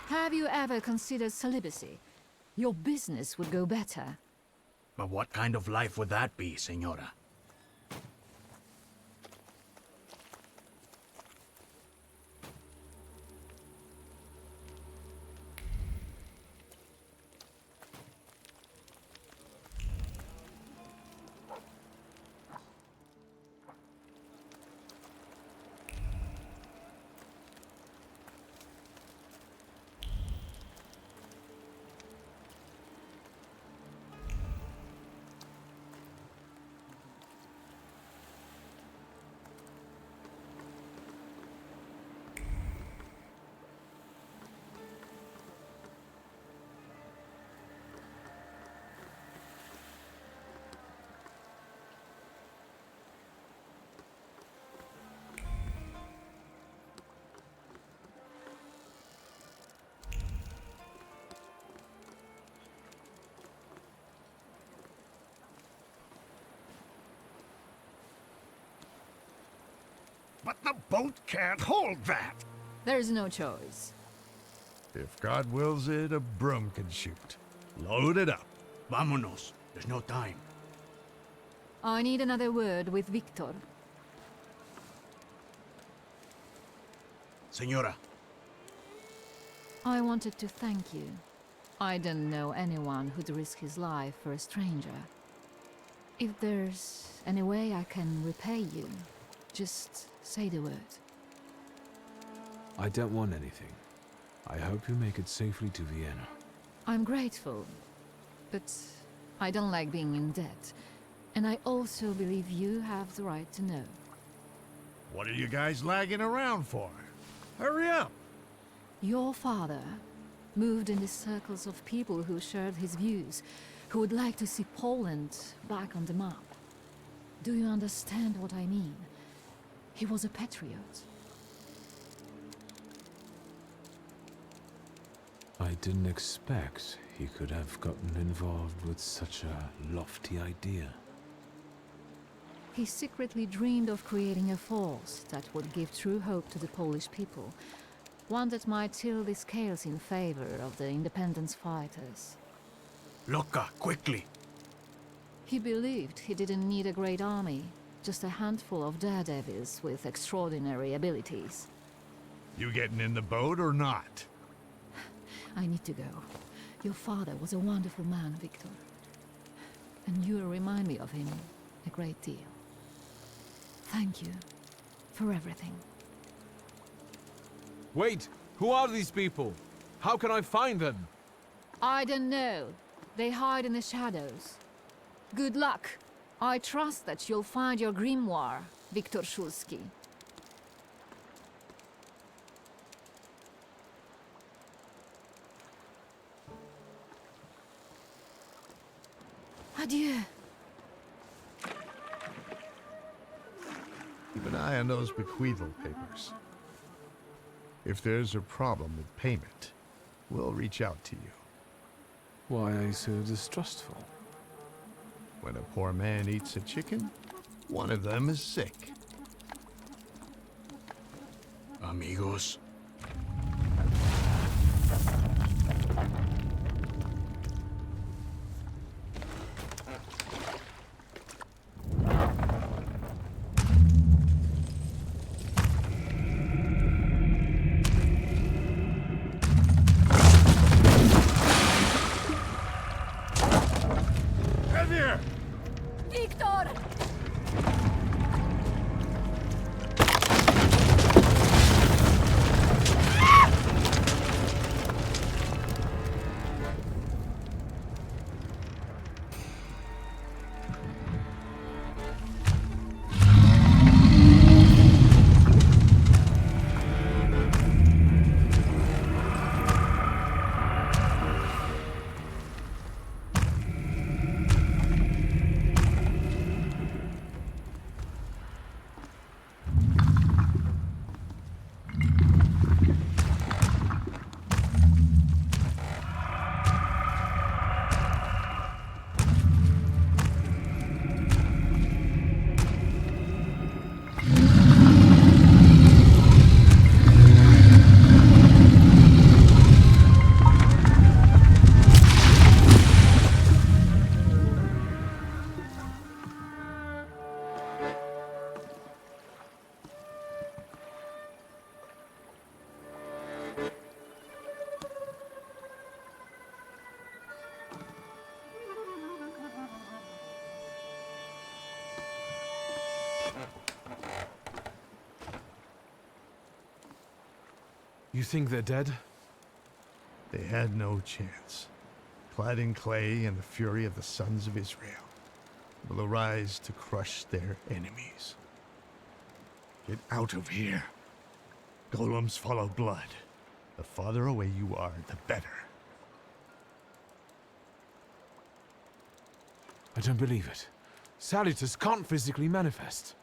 Have you ever considered celibacy? Your business would go better. But what kind of life would that be, Senora? But the boat can't hold that! There's no choice. If God wills it, a broom can shoot. Load it up. Vámonos. There's no time. I need another word with Wiktor. Senora. I wanted to thank you. I don't know anyone who'd risk his life for a stranger. If there's any way I can repay you, just say the word. I don't want anything. I hope you make it safely to Vienna. I'm grateful, but I don't like being in debt. And I also believe you have the right to know. What are you guys lagging around for? Hurry up! Your father moved in the circles of people who shared his views, who would like to see Poland back on the map. Do you understand what I mean? He was a patriot. I didn't expect he could have gotten involved with such a lofty idea. He secretly dreamed of creating a force that would give true hope to the Polish people, one that might tilt the scales in favor of the independence fighters. Loca, quickly! He believed he didn't need a great army, just a handful of daredevils with extraordinary abilities. You getting in the boat or not? I need to go. Your father was a wonderful man, Wiktor. And you remind me of him a great deal. Thank you for everything. Wait! Who are these people? How can I find them? I don't know. They hide in the shadows. Good luck. I trust that you'll find your grimoire, Wiktor Szulski. Adieu. Keep an eye on those bequeathal papers. If there's a problem with payment, we'll reach out to you. Why are you so distrustful? When a poor man eats a chicken, one of them is sick. Amigos. Wiktor! You think they're dead? They had no chance. Clad in clay and the fury of the sons of Israel will arise to crush their enemies. Get out of here. Golems follow blood. The farther away you are, the better. I don't believe it. Salutors can't physically manifest.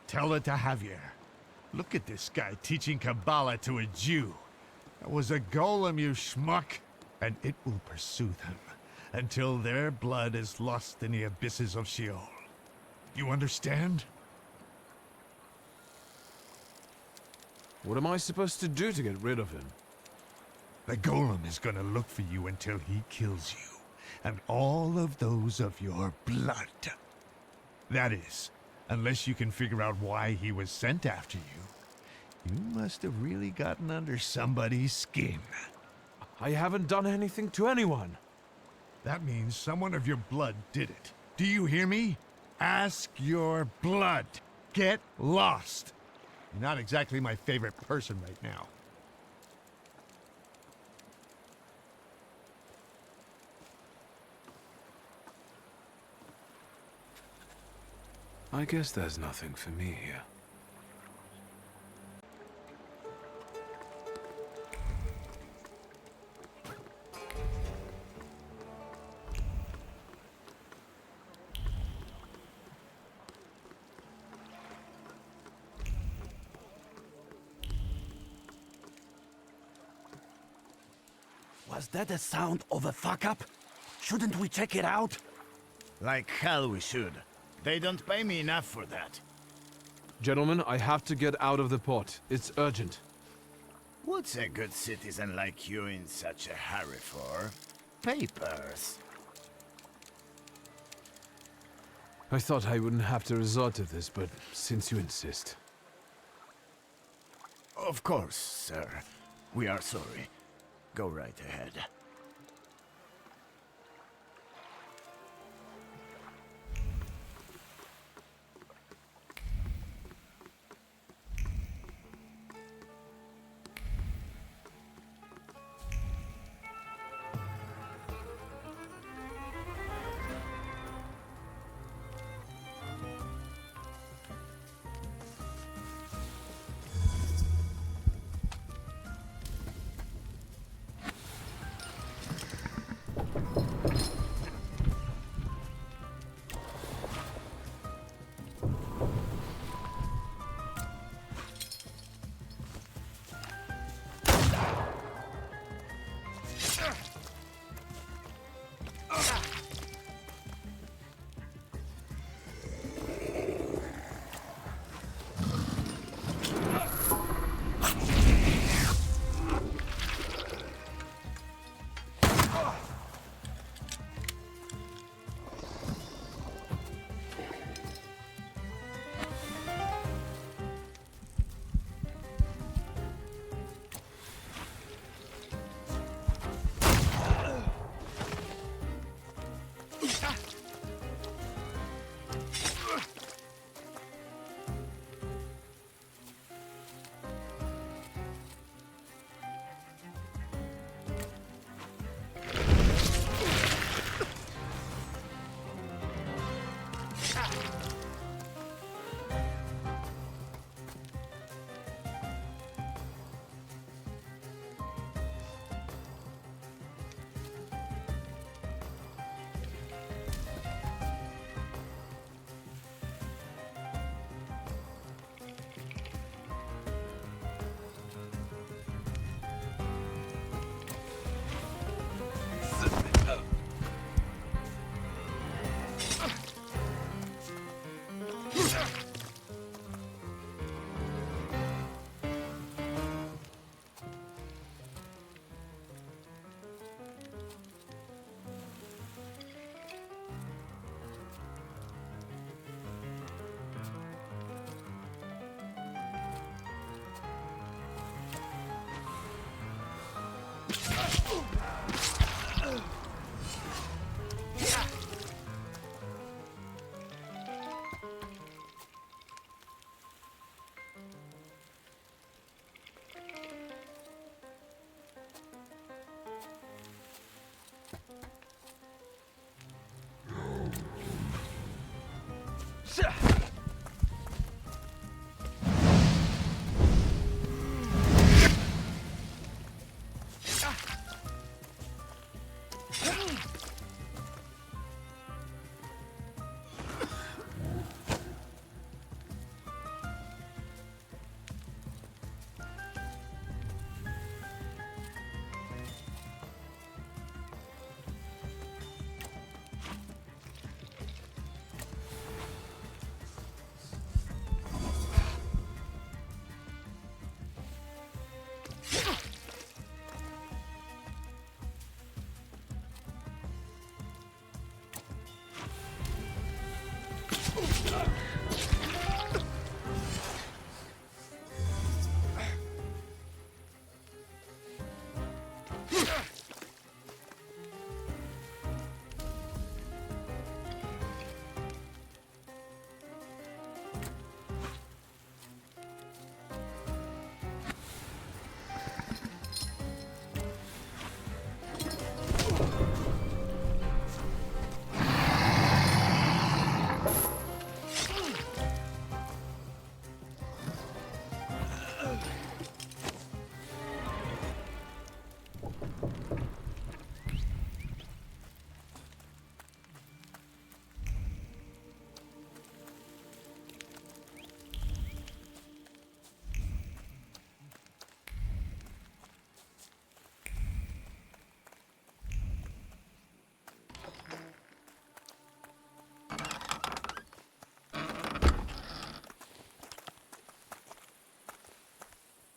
Tell it to Javier. Look at this guy teaching Kabbalah to a Jew. That was a golem, you schmuck. And it will pursue them until their blood is lost in the abysses of Sheol. You understand? What am I supposed to do to get rid of him? The golem is gonna look for you until he kills you, and all of those of your blood. That is, unless you can figure out why he was sent after you. You must have really gotten under somebody's skin. I haven't done anything to anyone. That means someone of your blood did it. Do you hear me? Ask your blood. Get lost. You're not exactly my favorite person right now. I guess there's nothing for me here. Was that the sound of a fuck-up? Shouldn't we check it out? Like hell we should. They don't pay me enough for that. Gentlemen, I have to get out of the port. It's urgent. What's a good citizen like you in such a hurry for? Papers. I thought I wouldn't have to resort to this, but since you insist. Of course, sir. We are sorry. Go right ahead.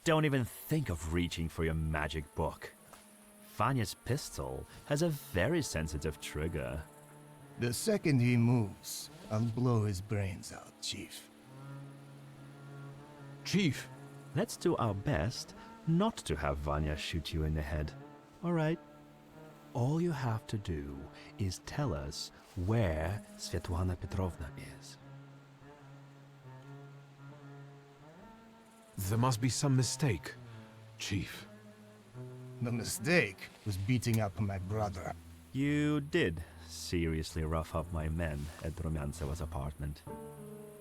Don't even think of reaching for your magic book. Vanya's pistol has a very sensitive trigger. The second he moves, I'll blow his brains out, Chief. Chief! Let's do our best not to have Vanya shoot you in the head. All right? All you have to do is tell us where Svetlana Petrovna is. There must be some mistake, Chief. The mistake was beating up my brother. You did seriously rough up my men at Rumyantseva's apartment.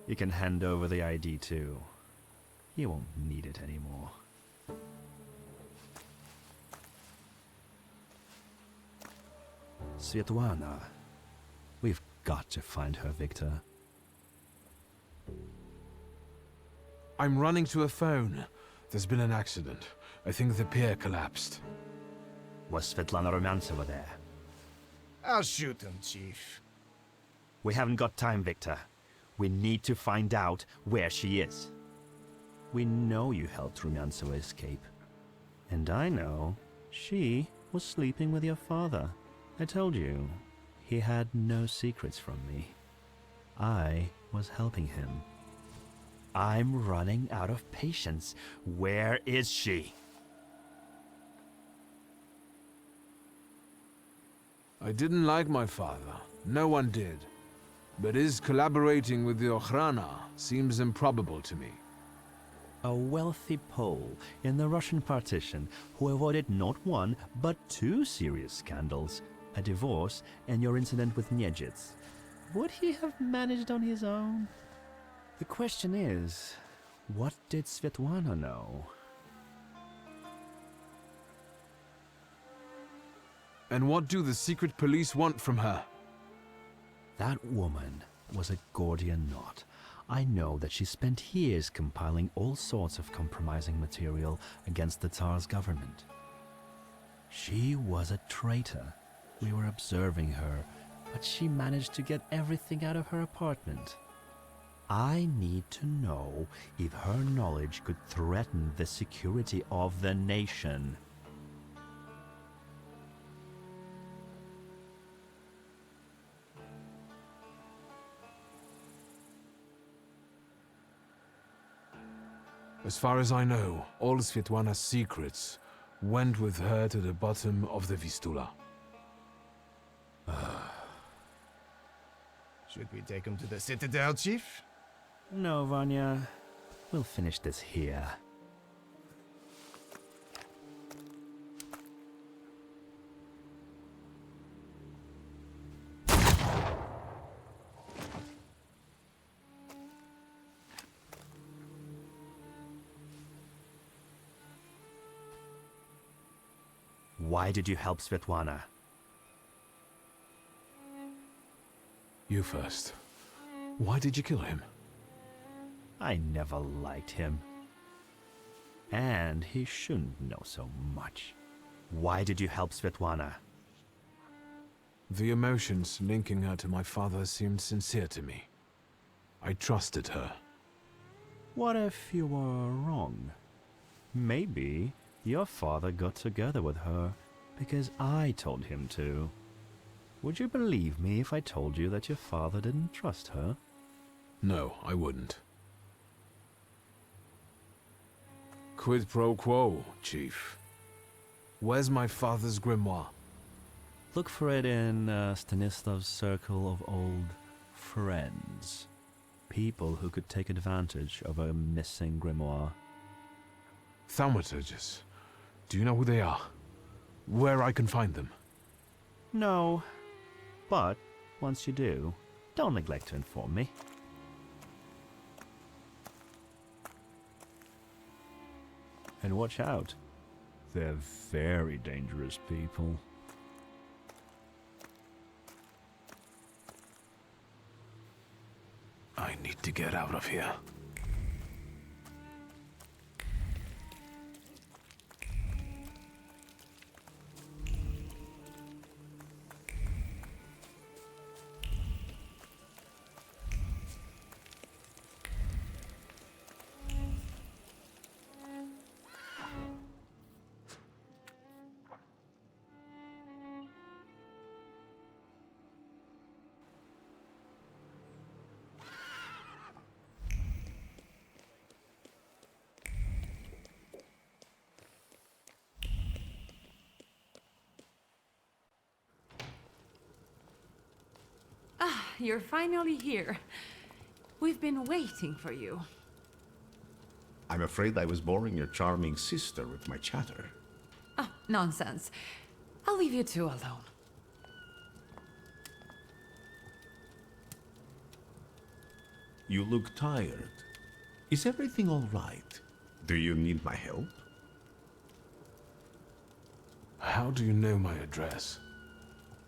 You can hand over the ID too. You won't need it anymore. Svetlana, we've got to find her, Wiktor. I'm running to a phone. There's been an accident. I think the pier collapsed. Was Svetlana Rumyantseva there? I'll shoot him, Chief. We haven't got time, Wiktor. We need to find out where she is. We know you helped Rumyantseva escape. And I know she was sleeping with your father. I told you, he had no secrets from me. I was helping him. I'm running out of patience. Where is she? I didn't like my father. No one did. But his collaborating with the Okhrana seems improbable to me. A wealthy Pole in the Russian partition who avoided not one, but two serious scandals. A divorce and your incident with Niedzits. Would he have managed on his own? The question is, what did Svetlana know? And what do the secret police want from her? That woman was a Gordian knot. I know that she spent years compiling all sorts of compromising material against the Tsar's government. She was a traitor. We were observing her, but she managed to get everything out of her apartment. I need to know if her knowledge could threaten the security of the nation. As far as I know, all Svetlana's secrets went with her to the bottom of the Vistula. Should we take him to the Citadel, Chief? No, Vanya. We'll finish this here. Why did you help Svetlana? You first. Why did you kill him? I never liked him. And he shouldn't know so much. Why did you help Svetlana? The emotions linking her to my father seemed sincere to me. I trusted her. What if you were wrong? Maybe your father got together with her because I told him to. Would you believe me if I told you that your father didn't trust her? No, I wouldn't. Quid pro quo, Chief. Where's my father's grimoire? Look for it in Stanislav's circle of old friends. People who could take advantage of a missing grimoire. Thaumaturges. Do you know who they are? Where I can find them? No. But, once you do, don't neglect to inform me. And watch out. They're very dangerous people. I need to get out of here. You're finally here. We've been waiting for you. I'm afraid I was boring your charming sister with my chatter. Oh, nonsense. I'll leave you two alone. You look tired. Is everything all right? Do you need my help? How do you know my address?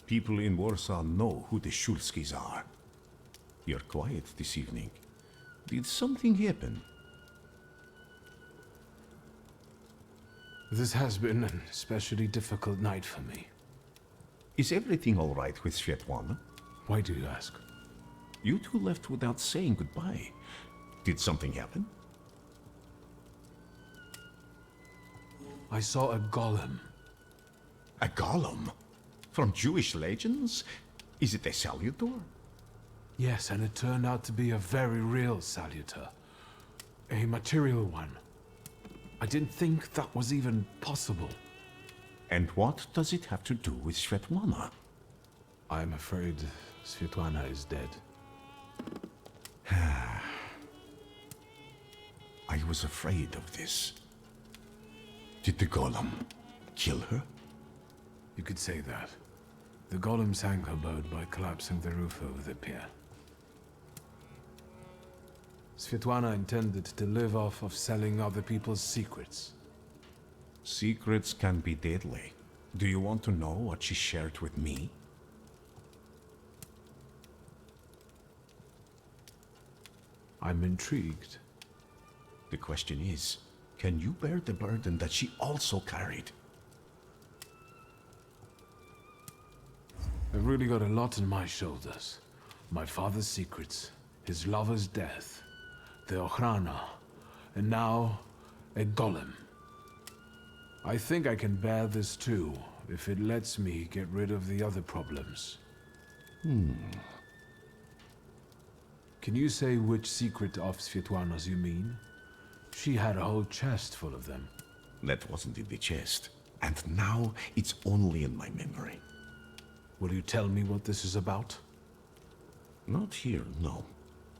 People in Warsaw know who the Szulskis are. You're quiet this evening. Did something happen? This has been an especially difficult night for me. Is everything all right with Svetlana? Why do you ask? You two left without saying goodbye. Did something happen? I saw a golem. A golem? From Jewish legends? Is it a salutor? Yes, and it turned out to be a very real salutor. A material one. I didn't think that was even possible. And what does it have to do with Svetlana? I'm afraid Svetlana is dead. I was afraid of this. Did the golem kill her? You could say that. The golem sank her boat by collapsing the roof over the pier. Svetlana intended to live off of selling other people's secrets. Secrets can be deadly. Do you want to know what she shared with me? I'm intrigued. The question is, can you bear the burden that she also carried? I've really got a lot on my shoulders. My father's secrets, his lover's death, the Ochrana, and now a golem. I think I can bear this too, if it lets me get rid of the other problems. Can you say which secret of Svetlana's you mean? She had a whole chest full of them. That wasn't in the chest. And now it's only in my memory. Will you tell me what this is about? Not here, no.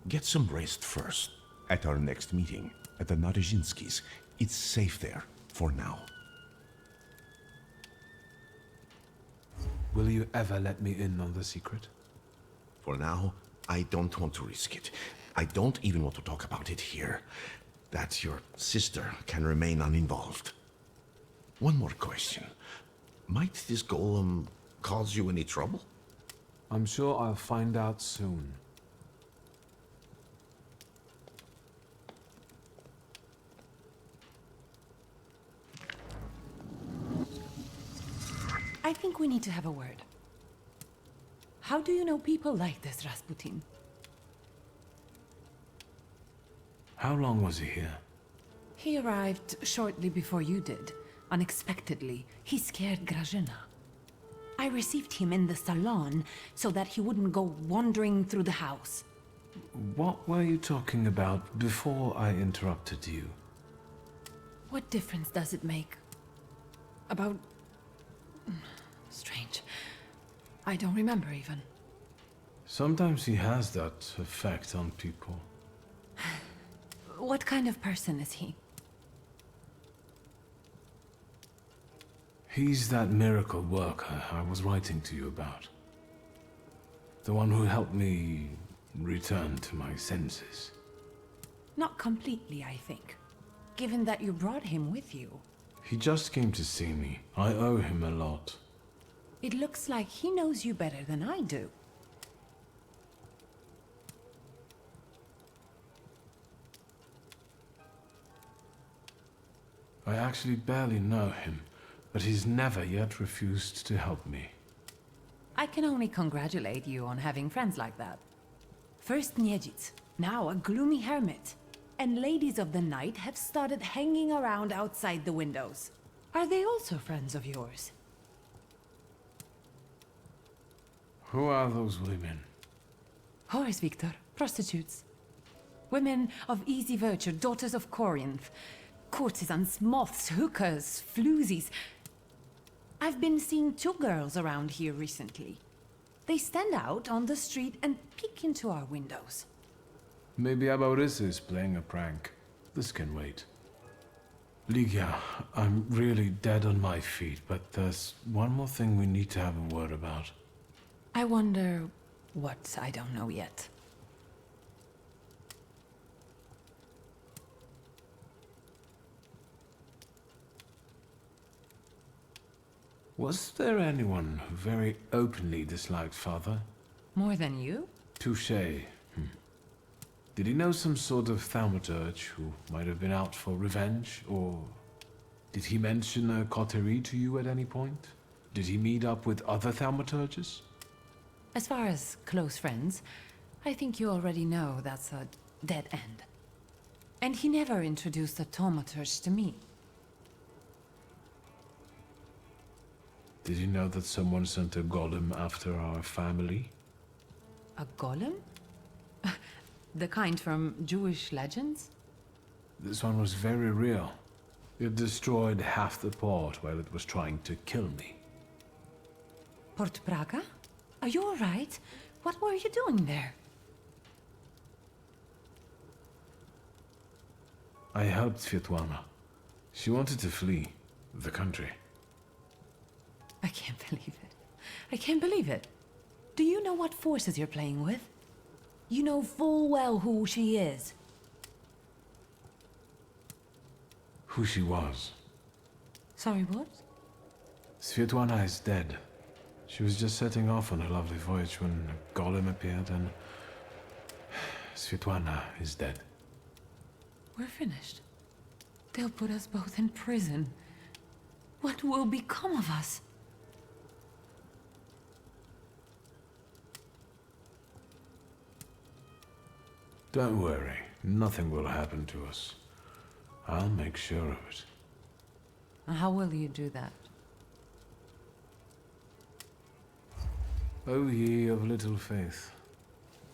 Get some rest first. At our next meeting, at the Narzhinskis. It's safe there, for now. Will you ever let me in on the secret? For now, I don't want to risk it. I don't even want to talk about it here. That your sister can remain uninvolved. One more question. Might this golem cause you any trouble? I'm sure I'll find out soon. I think we need to have a word. How do you know people like this, Rasputin? How long was he here? He arrived shortly before you did. Unexpectedly, he scared Grażyna. I received him in the salon so that he wouldn't go wandering through the house. What were you talking about before I interrupted you? What difference does it make? About... Strange. I don't remember even. Sometimes he has that effect on people. What kind of person is he? He's that miracle worker I was writing to you about. The one who helped me return to my senses. Not completely, I think. Given that you brought him with you. He just came to see me. I owe him a lot. It looks like he knows you better than I do. I actually barely know him, but he's never yet refused to help me. I can only congratulate you on having friends like that. First Niedzic, now a gloomy hermit. And ladies of the night have started hanging around outside the windows. Are they also friends of yours? Who are those women? Whores, Wiktor. Prostitutes. Women of easy virtue, daughters of Corinth. Courtesans, moths, hookers, floozies. I've been seeing 2 girls around here recently. They stand out on the street and peek into our windows. Maybe Abaurisa is playing a prank. This can wait. Ligia, I'm really dead on my feet, but there's one more thing we need to have a word about. I wonder what I don't know yet. Was there anyone who very openly disliked Father? More than you? Touché. Did he know some sort of Thaumaturge who might have been out for revenge, or did he mention a coterie to you at any point? Did he meet up with other Thaumaturges? As far as close friends, I think you already know that's a dead end. And he never introduced a Thaumaturge to me. Did you know that someone sent a golem after our family? A golem? The kind from Jewish legends? This one was very real. It destroyed half the port while it was trying to kill me. Port Praga? Are you all right? What were you doing there? I helped Svetlana. She wanted to flee the country. I can't believe it. I can't believe it. Do you know what forces you're playing with? You know full well who she is. Who she was. Sorry, what? Svetlana is dead. She was just setting off on a lovely voyage when a golem appeared and... Svetlana is dead. We're finished. They'll put us both in prison. What will become of us? Don't worry. Nothing will happen to us. I'll make sure of it. How will you do that? O ye of little faith.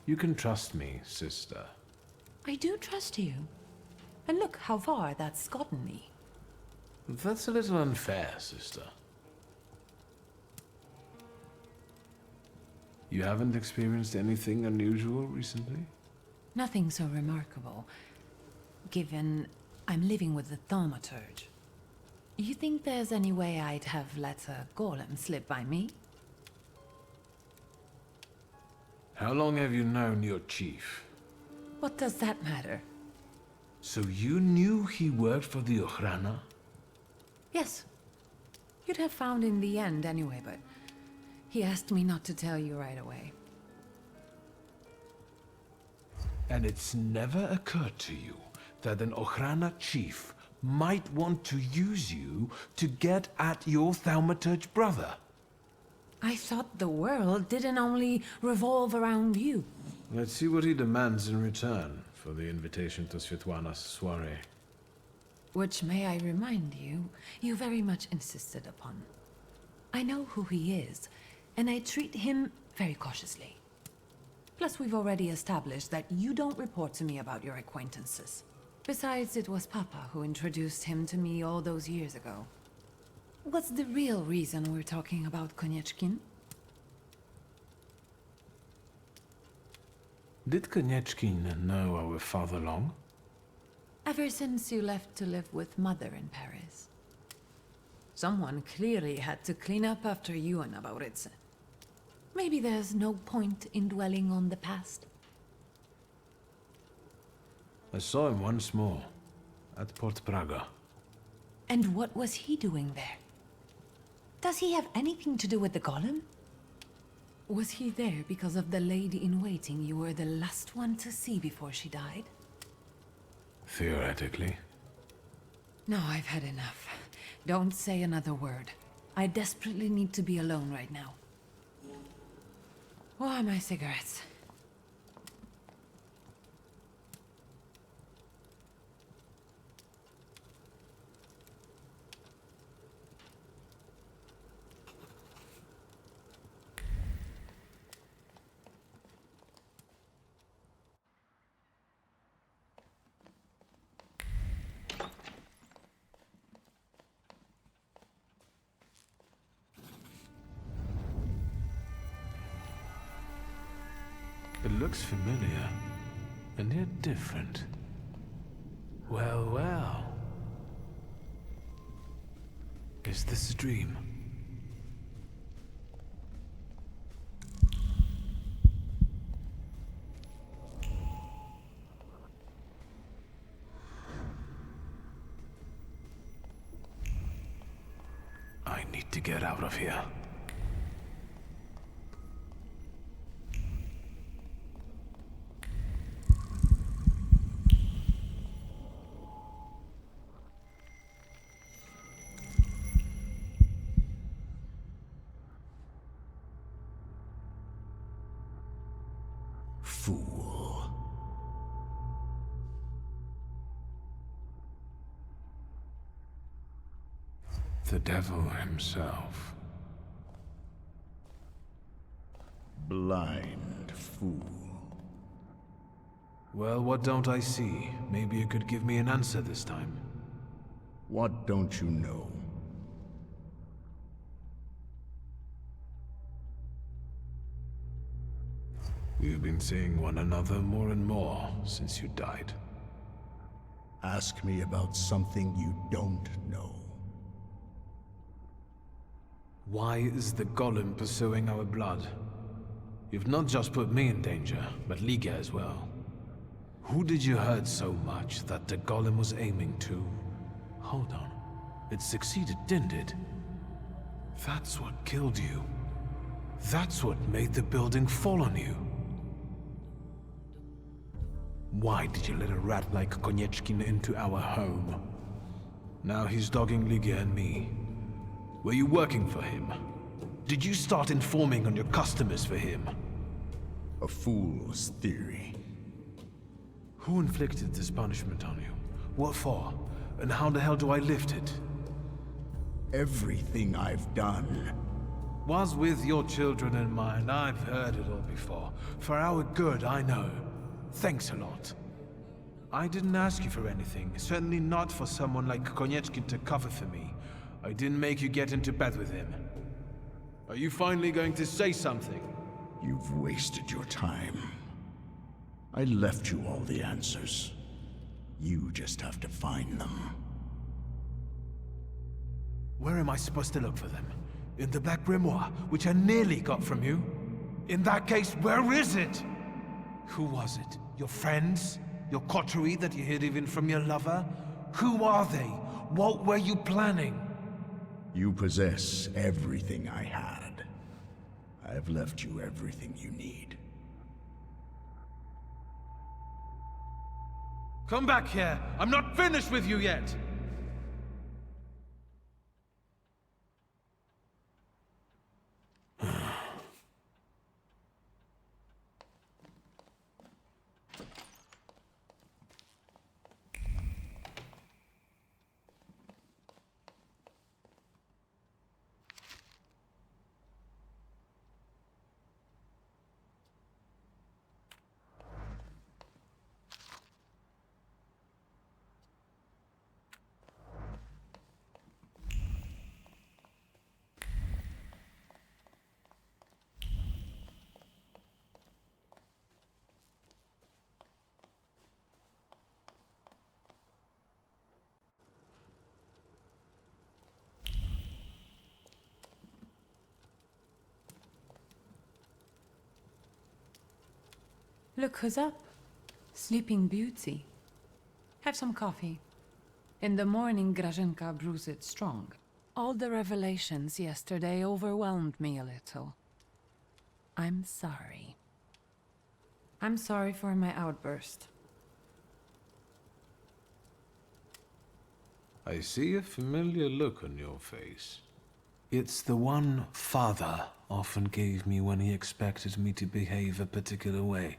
You can trust me, sister. I do trust you. And look how far that's gotten me. That's a little unfair, sister. You haven't experienced anything unusual recently? Nothing so remarkable, given I'm living with the Thaumaturge. You think there's any way I'd have let a golem slip by me? How long have you known your chief? What does that matter? So you knew he worked for the Ochrana? Yes. You'd have found in the end anyway, but He asked me not to tell you right away. And it's never occurred to you that an Ochrana chief might want to use you to get at your Thaumaturge brother? I thought the world didn't only revolve around you. Let's see what he demands in return for the invitation to Svetlana's soiree. Which, may I remind you, you very much insisted upon. I know who he is, and I treat him very cautiously. Plus, we've already established that you don't report to me about your acquaintances. Besides, it was Papa who introduced him to me all those years ago. What's the real reason we're talking about Konieczkin? Did Konieczkin know our father long? Ever since you left to live with Mother in Paris. Someone clearly had to clean up after you and Naboritze. Maybe there's no point in dwelling on the past. I saw him once more, at Port Praga. And what was he doing there? Does he have anything to do with the golem? Was he there because of the lady-in-waiting you were the last one to see before she died? Theoretically. No, I've had enough. Don't say another word. I desperately need to be alone right now. Where are my cigarettes? It looks familiar, and yet different. Well, well. Is this a dream? I need to get out of here. Fool. The devil himself. Blind fool. Well, what don't I see? Maybe you could give me an answer this time. What don't you know? We've been seeing one another more and more since you died. Ask me about something you don't know. Why is the golem pursuing our blood? You've not just put me in danger, but Liga as well. Who did you hurt so much that the golem was aiming to? Hold on. It succeeded, didn't it? That's what killed you. That's what made the building fall on you. Why did you let a rat like Konieczkin into our home? Now he's dogging Liga and me. Were you working for him? Did you start informing on your customers for him? A fool's theory. Who inflicted this punishment on you? What for? And how the hell do I lift it? Everything I've done was with your children in mind. I've heard it all before. For our good, I know. Thanks a lot. I didn't ask you for anything. Certainly not for someone like Konieczkin to cover for me. I didn't make you get into bed with him. Are you finally going to say something? You've wasted your time. I left you all the answers. You just have to find them. Where am I supposed to look for them? In the Black Grimoire, which I nearly got from you? In that case, where is it? Who was it? Your friends? Your coterie that you hid even from your lover? Who are they? What were you planning? You possess everything I had. I have left you everything you need. Come back here! I'm not finished with you yet! Look who's up. Sleeping Beauty. Have some coffee. In the morning, Grażynka brews it strong. All the revelations yesterday overwhelmed me a little. I'm sorry. I'm sorry for my outburst. I see a familiar look on your face. It's the one Father often gave me when he expected me to behave a particular way.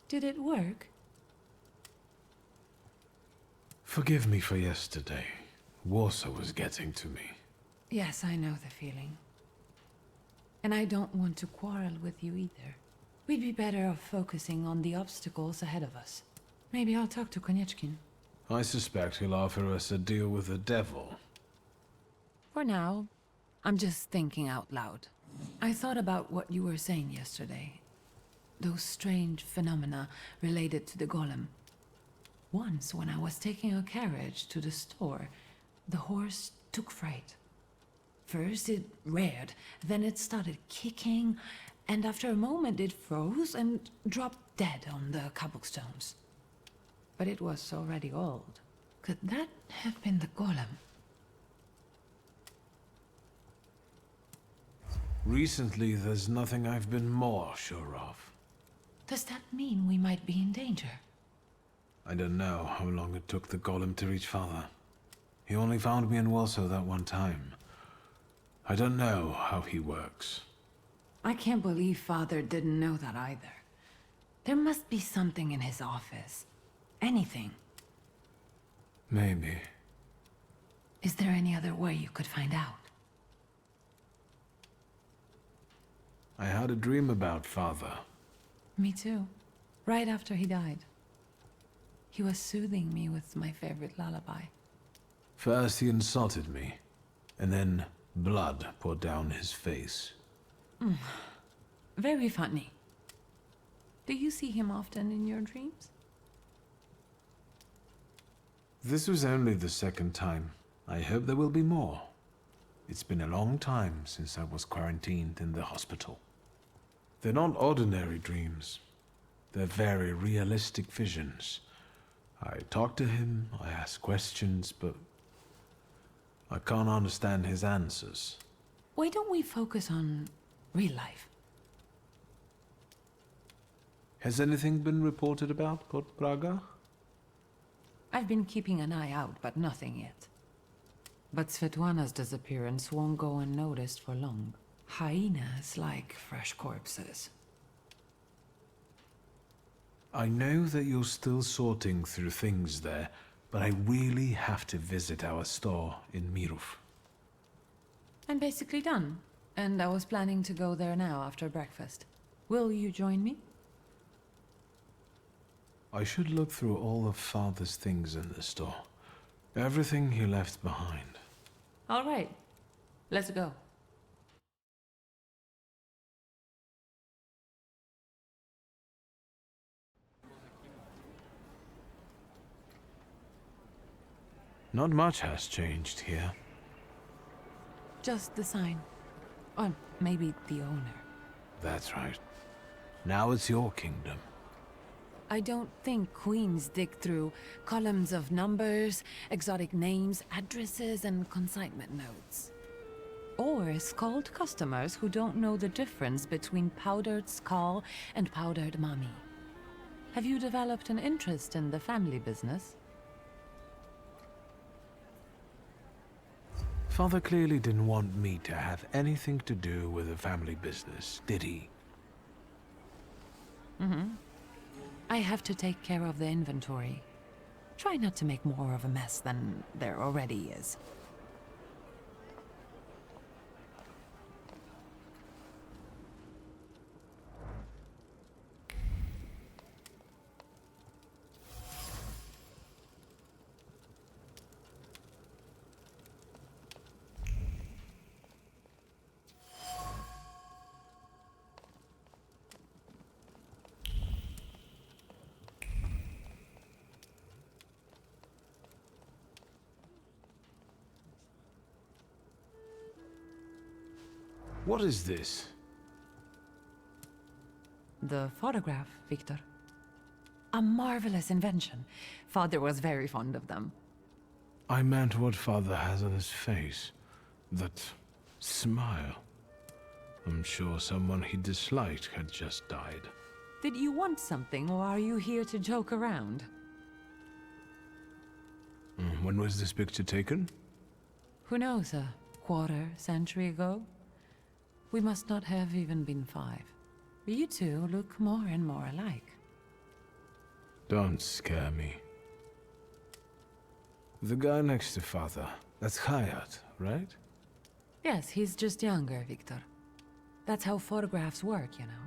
Did it work? Forgive me for yesterday. Warsaw was getting to me. Yes, I know the feeling. And I don't want to quarrel with you either. We'd be better off focusing on the obstacles ahead of us. Maybe I'll talk to Konieczkin. I suspect he'll offer us a deal with the devil. For now, I'm just thinking out loud. I thought about what you were saying yesterday. Those strange phenomena related to the golem. Once, when I was taking a carriage to the store, the horse took fright. First it reared, then it started kicking, and after a moment it froze and dropped dead on the cobblestones. But it was already old. Could that have been the golem? Recently, there's nothing I've been more sure of. Does that mean we might be in danger? I don't know how long it took the golem to reach Father. He only found me in Warsaw that one time. I don't know how he works. I can't believe Father didn't know that either. There must be something in his office. Anything. Maybe. Is there any other way you could find out? I had a dream about Father. Me too. Right after he died. He was soothing me with my favorite lullaby. First he insulted me, and then blood poured down his face. Very funny. Do you see him often in your dreams? This was only the second time. I hope there will be more. It's been a long time since I was quarantined in the hospital. They're not ordinary dreams. They're very realistic visions. I talk to him, I ask questions, but I can't understand his answers. Why don't we focus on real life? Has anything been reported about Kot Braga? I've been keeping an eye out, but nothing yet. But Svetlana's disappearance won't go unnoticed for long. Hyenas like fresh corpses. I know that you're still sorting through things there, but I really have to visit our store in Mirów. I'm basically done, and I was planning to go there now after breakfast. Will you join me? I should look through all of Father's things in the store. Everything he left behind. All right. Let's go. Not much has changed here. Just the sign. Or maybe the owner. That's right. Now it's your kingdom. I don't think queens dig through columns of numbers, exotic names, addresses, and consignment notes. Or scold customers who don't know the difference between powdered skull and powdered mummy. Have you developed an interest in the family business? Father clearly didn't want me to have anything to do with the family business, did he? I have to take care of the inventory. Try not to make more of a mess than there already is. What is this? The photograph, Wiktor. A marvelous invention. Father was very fond of them. I meant what Father has on his face. That smile. I'm sure someone he disliked had just died. Did you want something, or are you here to joke around? When was this picture taken? Who knows, a quarter century ago? We must not have even been 5. You two look more and more alike. Don't scare me. The guy next to Father, that's Hayat, right? Yes, he's just younger, Wiktor. That's how photographs work, you know.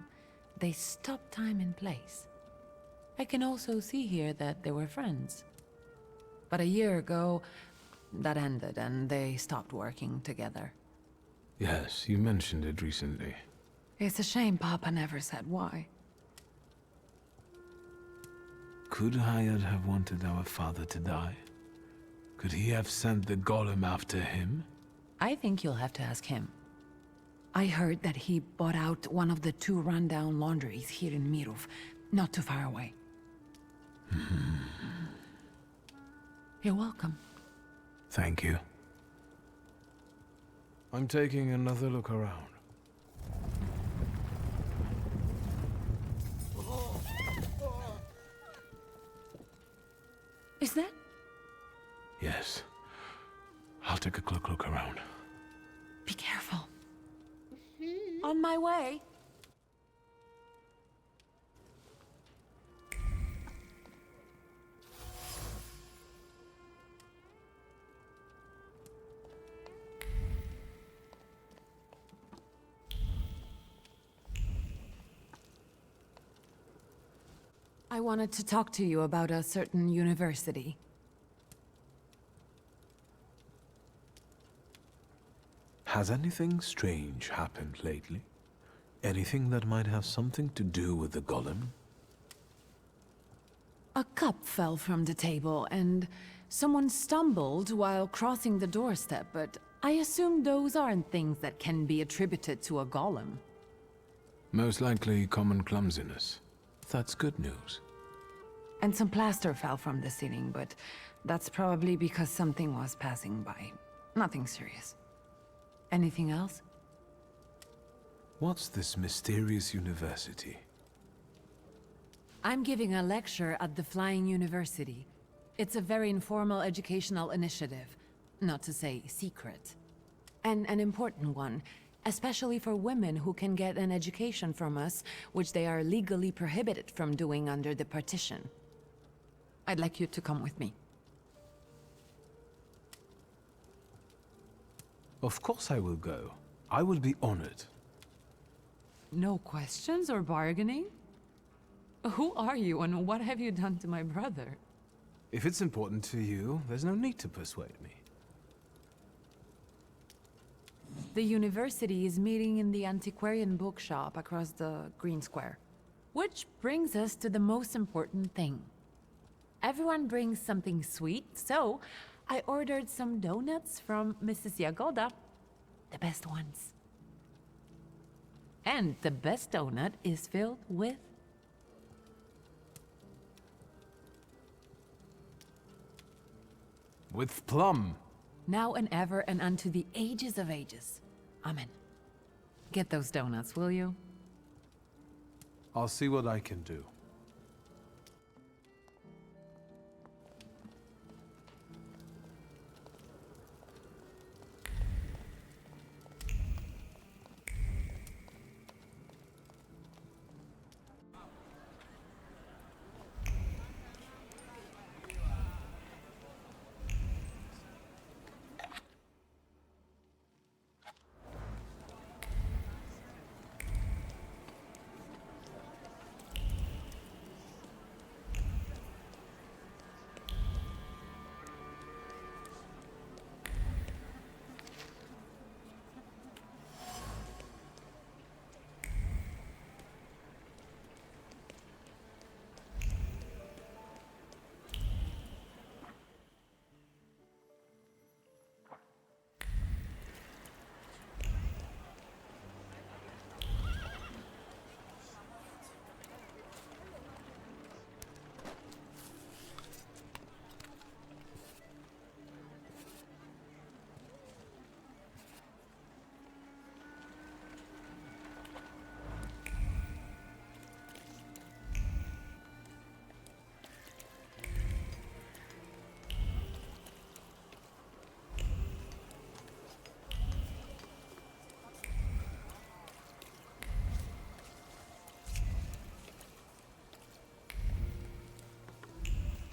They stop time and place. I can also see here that they were friends. But a year ago, that ended and they stopped working together. Yes, you mentioned it recently. It's a shame Papa never said why. Could Hayat have wanted our father to die? Could he have sent the golem after him? I think you'll have to ask him. I heard that he bought out one of the 2 rundown laundries here in Mirov, not too far away. You're welcome. Thank you. I'm taking another look around. Is that? Yes. I'll take a quick look around. Be careful. On my way. I wanted to talk to you about a certain university. Has anything strange happened lately? Anything that might have something to do with the golem? A cup fell from the table, and someone stumbled while crossing the doorstep, but I assume those aren't things that can be attributed to a golem. Most likely common clumsiness. That's good news. And some plaster fell from the ceiling, but that's probably because something was passing by. Nothing serious. Anything else? What's this mysterious university? I'm giving a lecture at the Flying University. It's a very informal educational initiative. Not to say secret. And an important one, especially for women who can get an education from us, which they are legally prohibited from doing under the partition. I'd like you to come with me. Of course I will go. I will be honored. No questions or bargaining? Who are you and what have you done to my brother? If it's important to you, there's no need to persuade me. The university is meeting in the antiquarian bookshop across the Green Square. Which brings us to the most important thing. Everyone brings something sweet, so I ordered some donuts from Mrs. Yagoda. The best ones. And the best donut is filled with... With plum. Now and ever and unto the ages of ages. Amen. Get those donuts, will you? I'll see what I can do.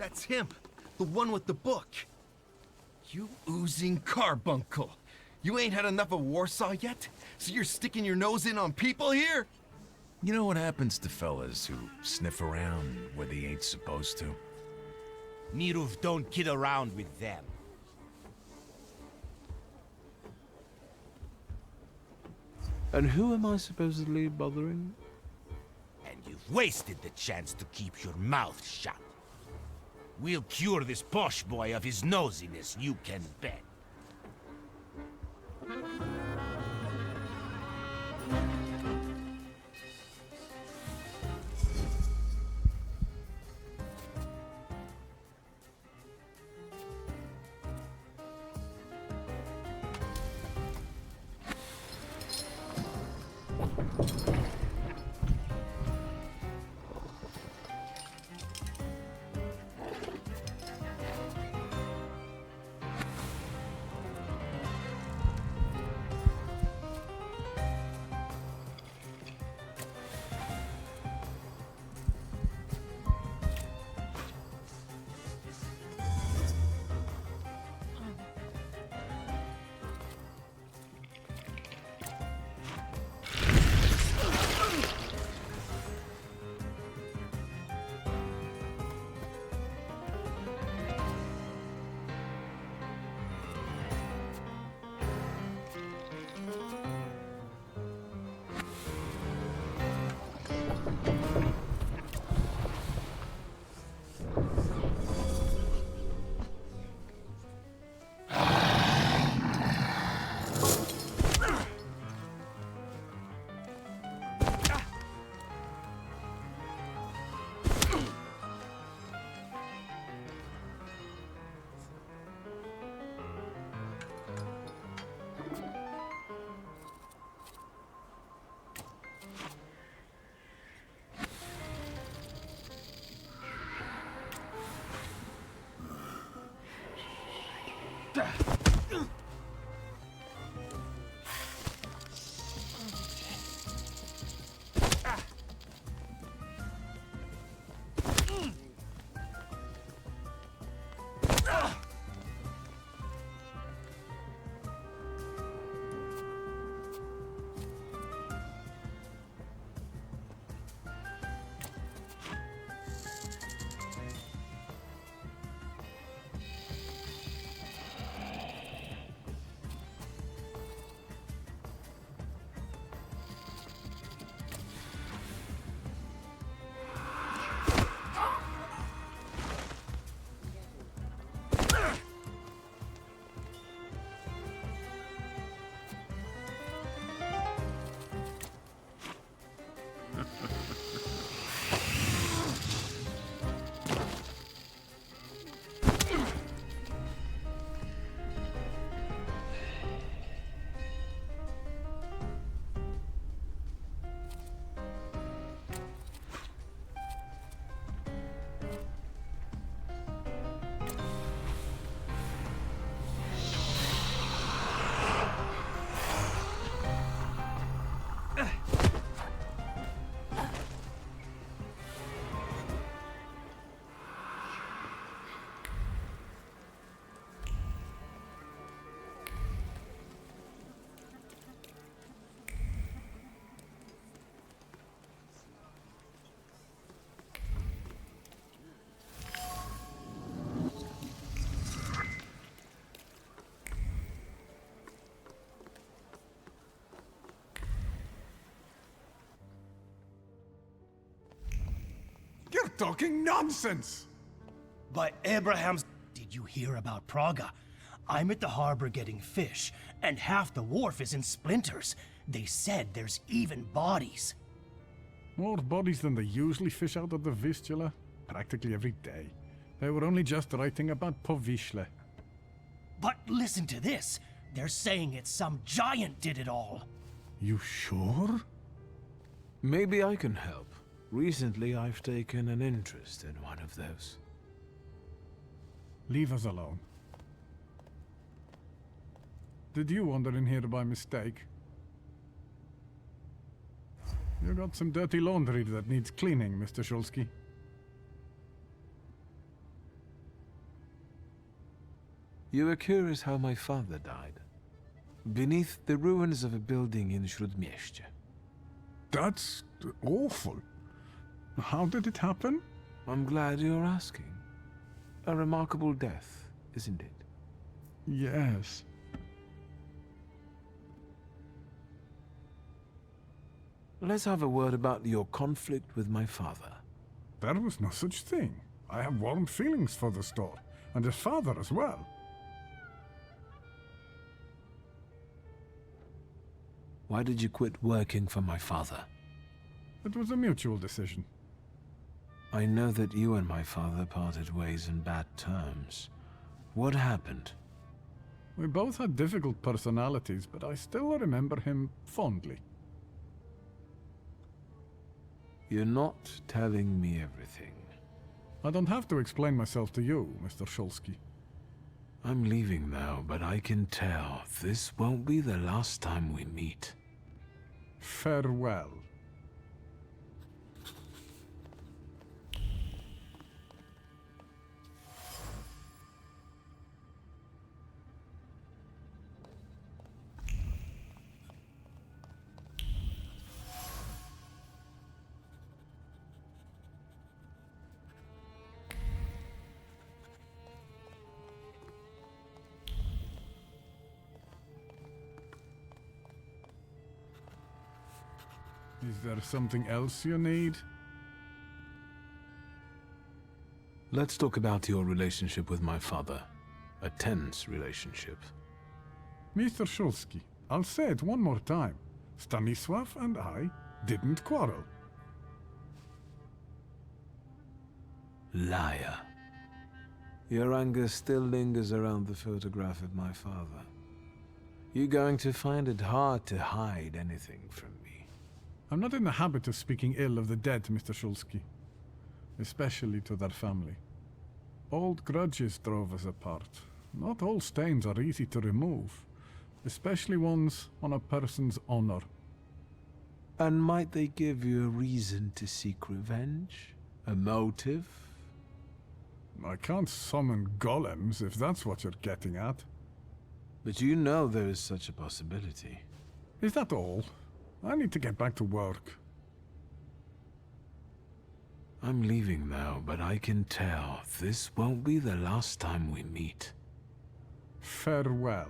That's him, the one with the book. You oozing carbuncle. You ain't had enough of Warsaw yet? So you're sticking your nose in on people here? You know what happens to fellas who sniff around where they ain't supposed to? Mirov don't kid around with them. And who am I supposedly bothering? And you've wasted the chance to keep your mouth shut. We'll cure this posh boy of his nosiness, you can bet. talking nonsense! By Abraham's... Did you hear about Praga? I'm at the harbor getting fish, and half the wharf is in splinters. They said there's even bodies. More bodies than they usually fish out of the Vistula. Practically every day. They were only just writing about Powiśle. But listen to this. They're saying it's some giant did it all. You sure? Maybe I can help. Recently, I've taken an interest in one of those. Leave us alone. Did you wander in here by mistake? You got some dirty laundry that needs cleaning, Mr. Szulski. You were curious how my father died. Beneath the ruins of a building in Śródmieście. That's awful. How did it happen? I'm glad you're asking. A remarkable death, isn't it? Yes. Let's have a word about your conflict with my father. There was no such thing. I have warm feelings for the store, and his father as well. Why did you quit working for my father? It was a mutual decision. I know that you and my father parted ways in bad terms. What happened? We both had difficult personalities, but I still remember him fondly. You're not telling me everything. I don't have to explain myself to you, Mr. Szulski. I'm leaving now, but I can tell this won't be the last time we meet. Farewell. Is there something else you need? Let's talk about your relationship with my father. A tense relationship. Mr. Szulski, I'll say it one more time. Stanisław and I didn't quarrel. Liar. Your anger still lingers around the photograph of my father. You're going to find it hard to hide anything from me. I'm not in the habit of speaking ill of the dead, Mr. Szulski. Especially to their family. Old grudges drove us apart. Not all stains are easy to remove, especially ones on a person's honor. And might they give you a reason to seek revenge? A motive? I can't summon golems, if that's what you're getting at. But you know there is such a possibility. Is that all? I need to get back to work. I'm leaving now, but I can tell this won't be the last time we meet. Farewell.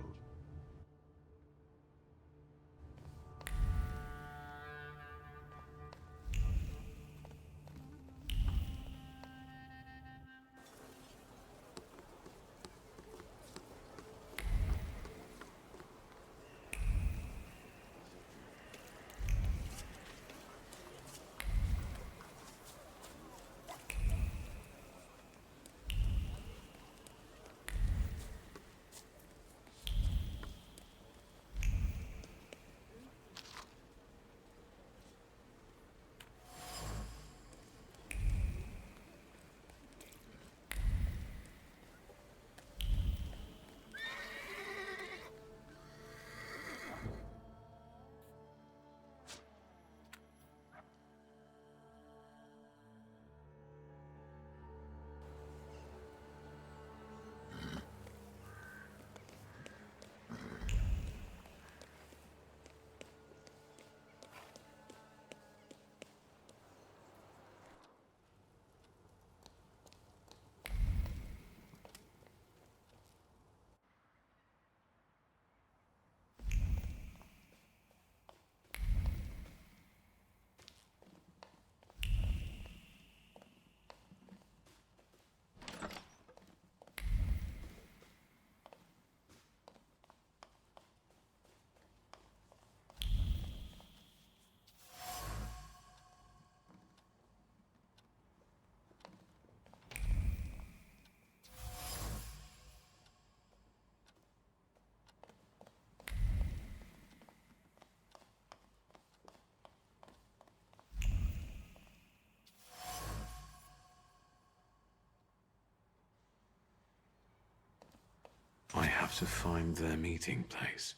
have to find their meeting place.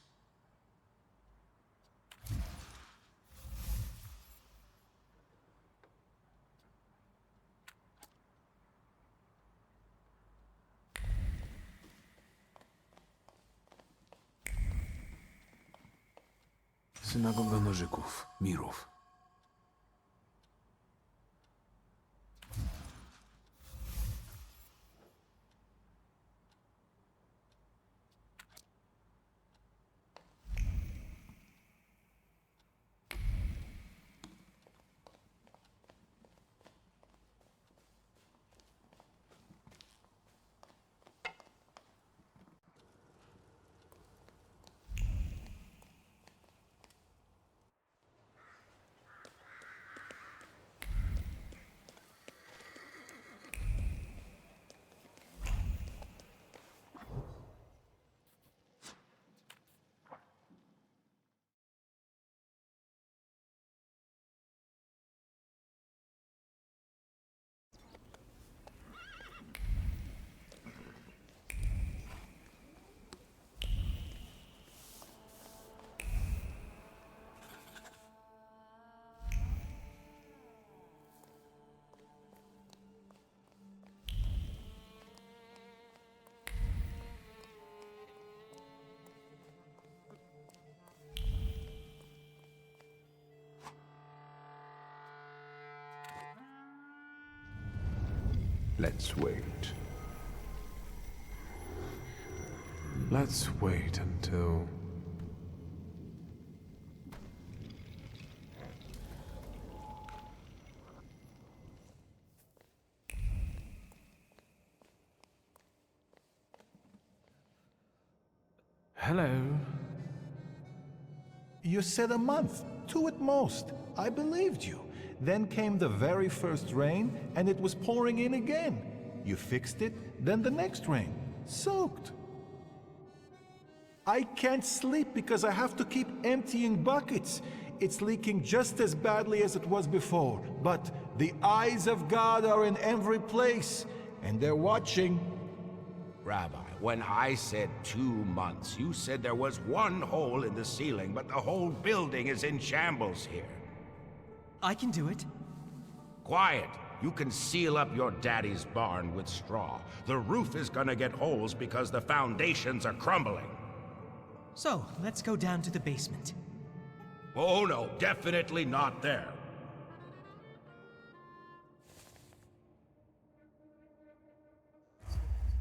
Synagoga Nożyków, Mirów. Let's wait. Let's wait until... Hello. You said a month, 2 at most. I believed you. Then came the very first rain, and it was pouring in again. You fixed it, then the next rain. Soaked. I can't sleep because I have to keep emptying buckets. It's leaking just as badly as it was before. But the eyes of God are in every place, and they're watching. Rabbi, when I said 2 months, you said there was one hole in the ceiling, but the whole building is in shambles here. I can do it. Quiet! You can seal up your daddy's barn with straw. The roof is gonna get holes because the foundations are crumbling. So, let's go down to the basement. Oh no, definitely not there.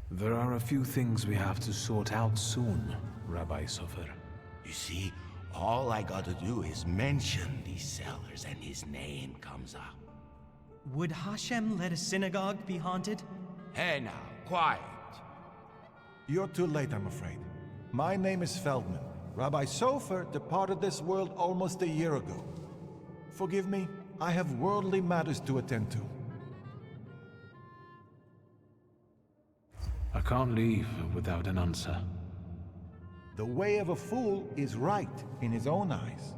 There are a few things we have to sort out soon, Rabbi Sofer. You see, all I gotta do is mention these cellars and his name comes up. Would Hashem let a synagogue be haunted? Hey now, quiet. You're too late, I'm afraid. My name is Feldman. Rabbi Sofer departed this world almost a year ago. Forgive me, I have worldly matters to attend to. I can't leave without an answer. The way of a fool is right in his own eyes.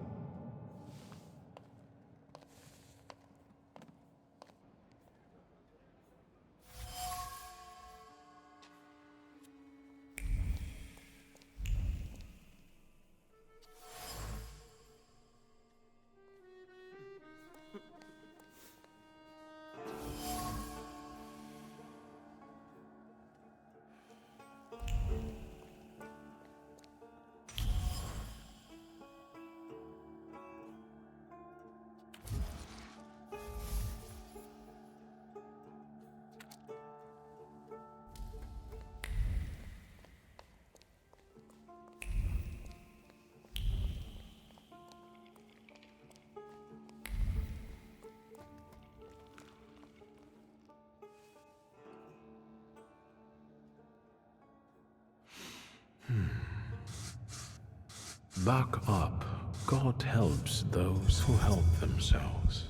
Back up. God helps those who help themselves.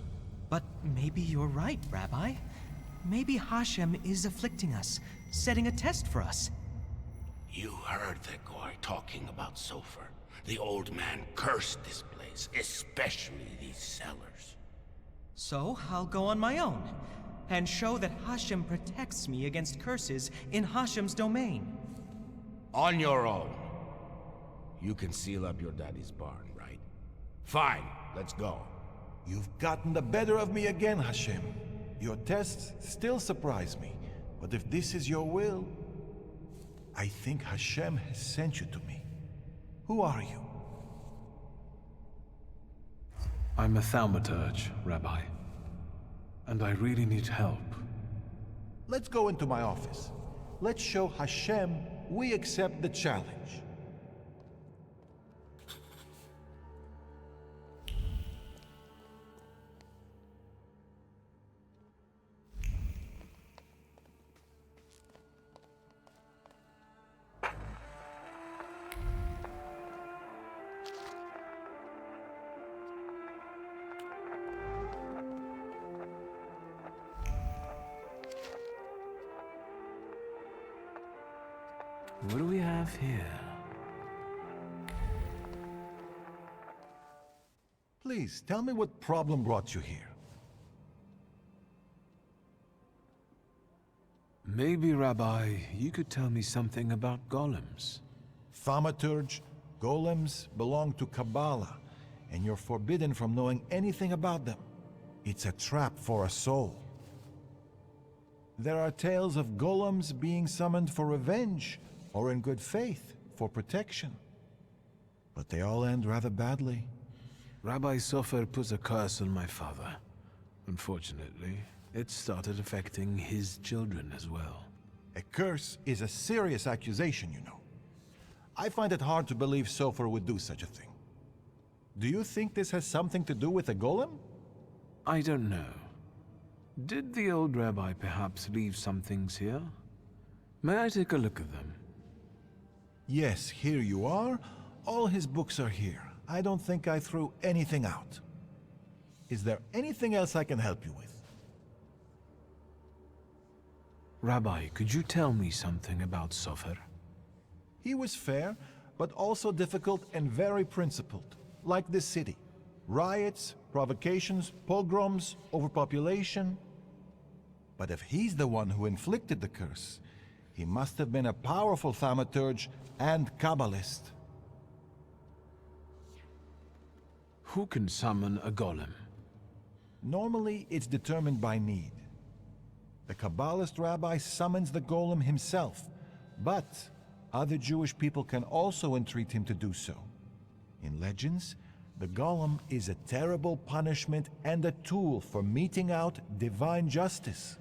But maybe you're right, Rabbi. Maybe Hashem is afflicting us, setting a test for us. You heard the guy talking about Sofer. The old man cursed this place, especially these cellars. So I'll go on my own, and show that Hashem protects me against curses in Hashem's domain. On your own. You can seal up your daddy's barn, right? Fine, let's go. You've gotten the better of me again, Hashem. Your tests still surprise me, but if this is your will, I think Hashem has sent you to me. Who are you? I'm a Thaumaturge, Rabbi. And I really need help. Let's go into my office. Let's show Hashem we accept the challenge. What do we have here? Please, tell me what problem brought you here. Maybe, Rabbi, you could tell me something about golems. Thaumaturge, golems belong to Kabbalah, and you're forbidden from knowing anything about them. It's a trap for a soul. There are tales of golems being summoned for revenge, or in good faith, for protection. But they all end rather badly. Rabbi Sofer put a curse on my father. Unfortunately, it started affecting his children as well. A curse is a serious accusation, you know. I find it hard to believe Sofer would do such a thing. Do you think this has something to do with a golem? I don't know. Did the old rabbi perhaps leave some things here? May I take a look at them? Yes, here you are. All his books are here. I don't think I threw anything out. Is there anything else I can help you with? Rabbi, could you tell me something about Sofer? He was fair, but also difficult and very principled, like this city. Riots, provocations, pogroms, overpopulation. But if he's the one who inflicted the curse, he must have been a powerful Thaumaturge and Kabbalist. Who can summon a golem? Normally, it's determined by need. The Kabbalist rabbi summons the golem himself, but other Jewish people can also entreat him to do so. In legends, the golem is a terrible punishment and a tool for meting out divine justice.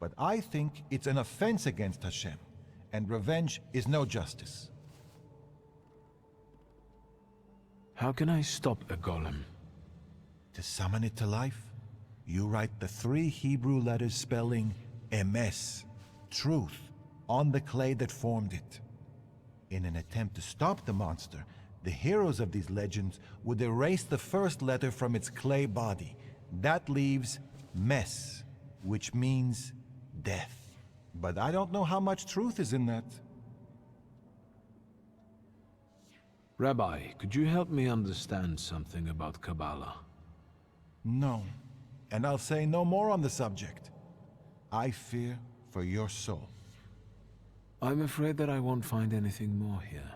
But I think it's an offense against Hashem, and revenge is no justice. How can I stop a golem? To summon it to life, you write the 3 Hebrew letters spelling emes, truth, on the clay that formed it. In an attempt to stop the monster, the heroes of these legends would erase the first letter from its clay body. That leaves mes, which means death. But I don't know how much truth is in that. Rabbi, could you help me understand something about Kabbalah? No, and I'll say no more on the subject. I fear for your soul. I'm afraid that I won't find anything more here.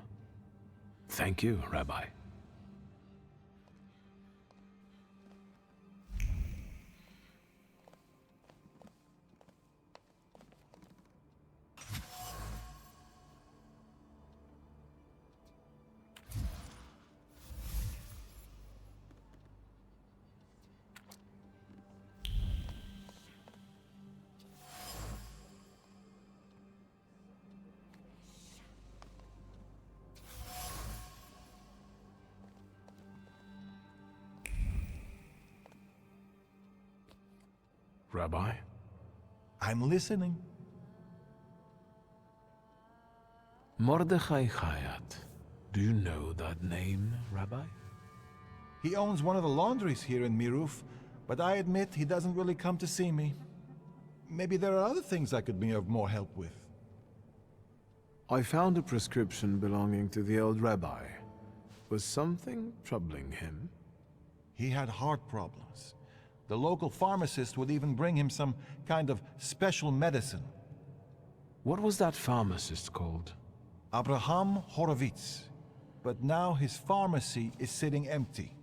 Thank you, Rabbi. Rabbi? I'm listening. Mordechai Chayat. Do you know that name, Rabbi? He owns one of the laundries here in Miruf, but I admit he doesn't really come to see me. Maybe there are other things I could be of more help with. I found a prescription belonging to the old rabbi. Was something troubling him? He had heart problems. The local pharmacist would even bring him some kind of special medicine. What was that pharmacist called? Abraham Horowitz. But now his pharmacy is sitting empty.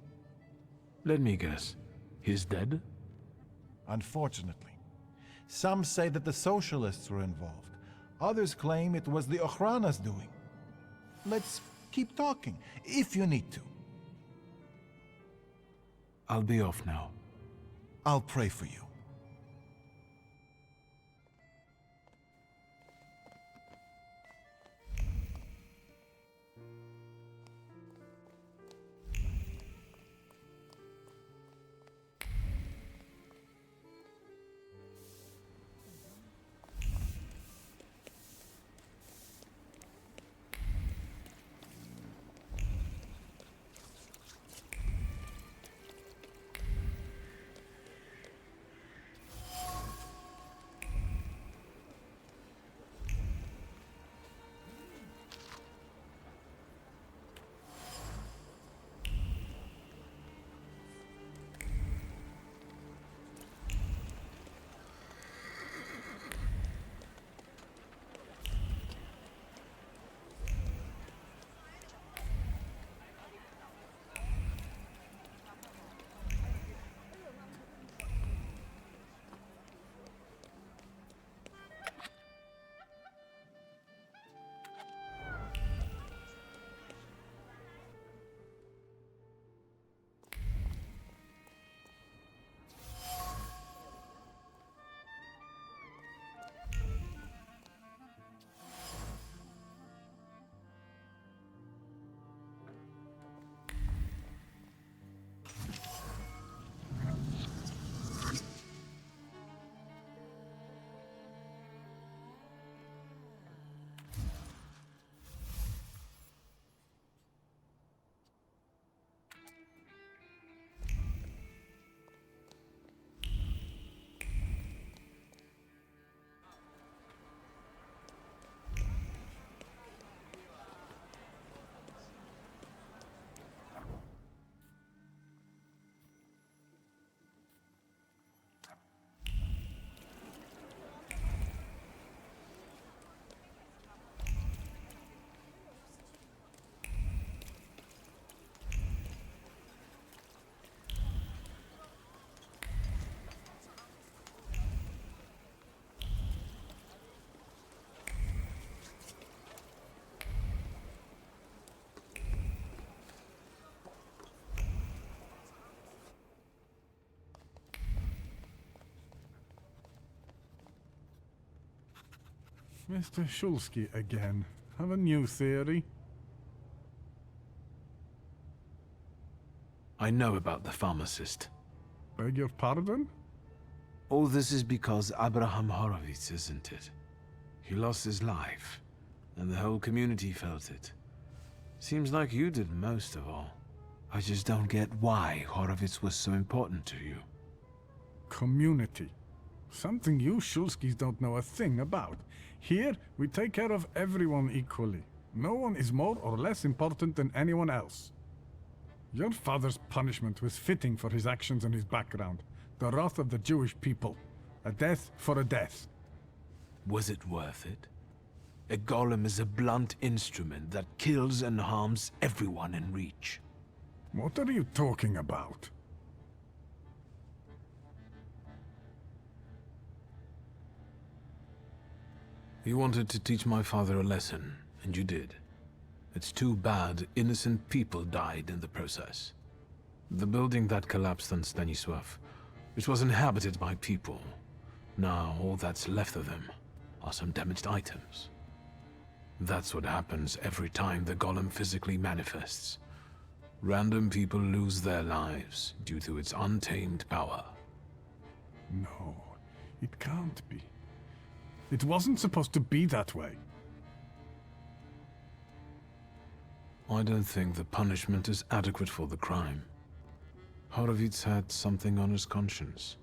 Let me guess. He's dead? Unfortunately. Some say that the socialists were involved. Others claim it was the Ochrana's doing. Let's keep talking, if you need to. I'll be off now. I'll pray for you. Mr. Szulski again. Have a new theory? I know about the pharmacist. Beg your pardon? All this is because Abraham Horowitz, isn't it? He lost his life, and the whole community felt it. Seems like you did most of all. I just don't get why Horowitz was so important to you. Community. Something you Szulskis don't know a thing about. Here, we take care of everyone equally. No one is more or less important than anyone else. Your father's punishment was fitting for his actions and his background. The wrath of the Jewish people. A death for a death. Was it worth it? A golem is a blunt instrument that kills and harms everyone in reach. What are you talking about? You wanted to teach my father a lesson, and you did. It's too bad innocent people died in the process. The building that collapsed on Stanisław, which was inhabited by people, now all that's left of them are some damaged items. That's what happens every time the golem physically manifests. Random people lose their lives due to its untamed power. No, it can't be. It wasn't supposed to be that way. I don't think the punishment is adequate for the crime. Horowitz had something on his conscience.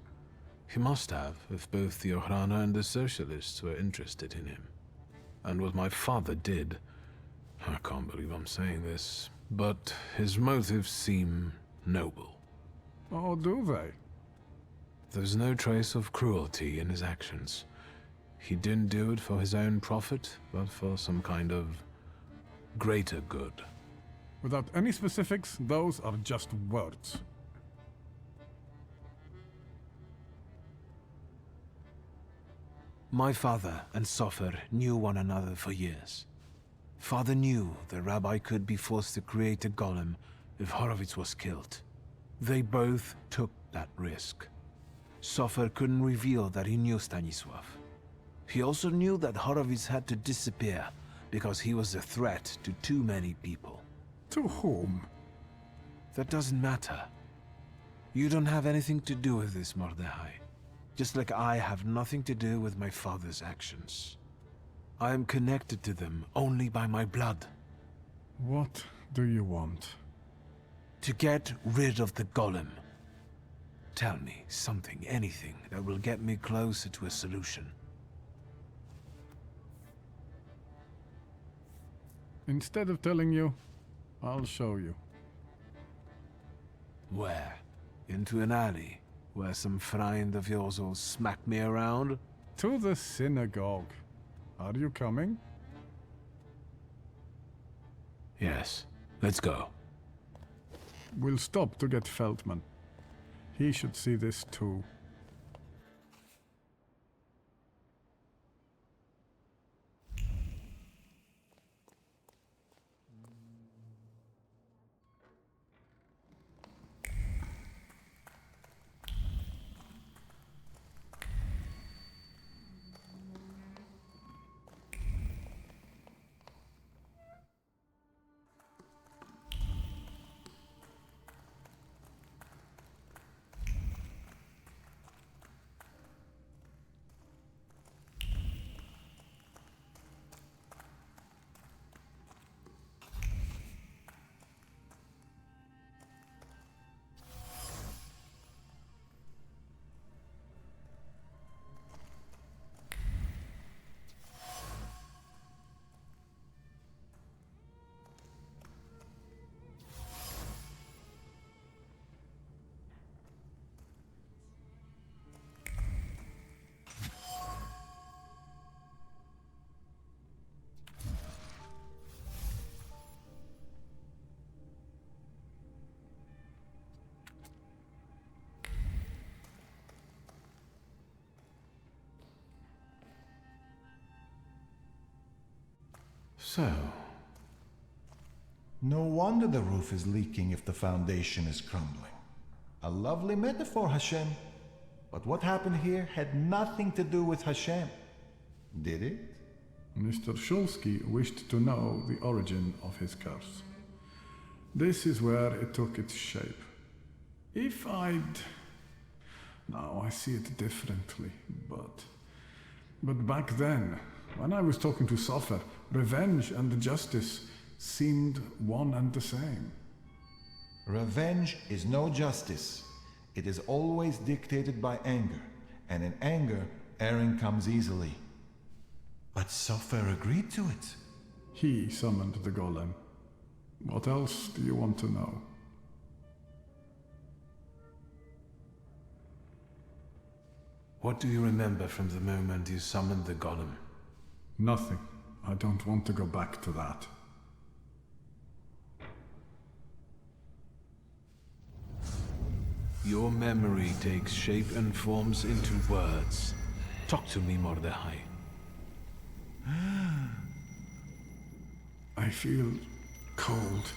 He must have, if both the Ochrana and the Socialists were interested in him. And what my father did, I can't believe I'm saying this, but his motives seem noble. Oh, do they? There's no trace of cruelty in his actions. He didn't do it for his own profit, but for some kind of Greater good. Without any specifics, those are just words. My father and Sofer knew one another for years. Father knew the rabbi could be forced to create a golem if Horowitz was killed. They both took that risk. Sofer couldn't reveal that he knew Stanisław. He also knew that Horowitz had to disappear because he was a threat to too many people. To whom? That doesn't matter. You don't have anything to do with this, Mordechai. Just like I have nothing to do with my father's actions. I am connected to them only by my blood. What do you want? To get rid of the golem. Tell me something, anything, that will get me closer to a solution. Instead of telling you, I'll show you. Where? Into an alley, where some friend of yours will smack me around? To the synagogue. Are you coming? Yes. Let's go. We'll stop to get Feldman. He should see this too. So... No wonder the roof is leaking if the foundation is crumbling. A lovely metaphor, Hashem. But what happened here had nothing to do with Hashem. Did it? Mr. Szulski wished to know the origin of his curse. This is where it took its shape. If I'd... Now I see it differently, but back then, when I was talking to Sofer, revenge and justice seemed one and the same. Revenge is no justice. It is always dictated by anger, and in anger, erring comes easily. But Sofer agreed to it. He summoned the golem. What else do you want to know? What do you remember from the moment you summoned the golem? Nothing. I don't want to go back to that. Your memory takes shape and forms into words. Talk to me, Mordechai. I feel cold.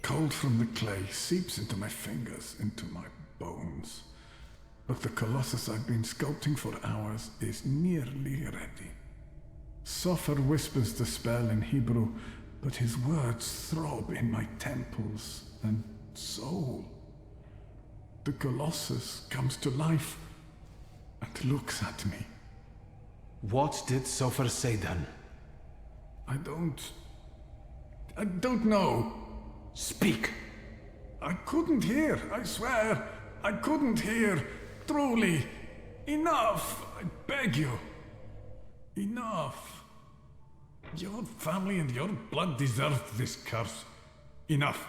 Cold from the clay seeps into my fingers, into my bones. But the colossus I've been sculpting for hours is nearly ready. Sofer whispers the spell in Hebrew, but his words throb in my temples and soul. The colossus comes to life and looks at me. What did Sofer say then? I don't know. Speak! I couldn't hear, I swear. I couldn't hear. Truly. Enough, I beg you. Enough. Your family and your blood deserved this curse. Enough.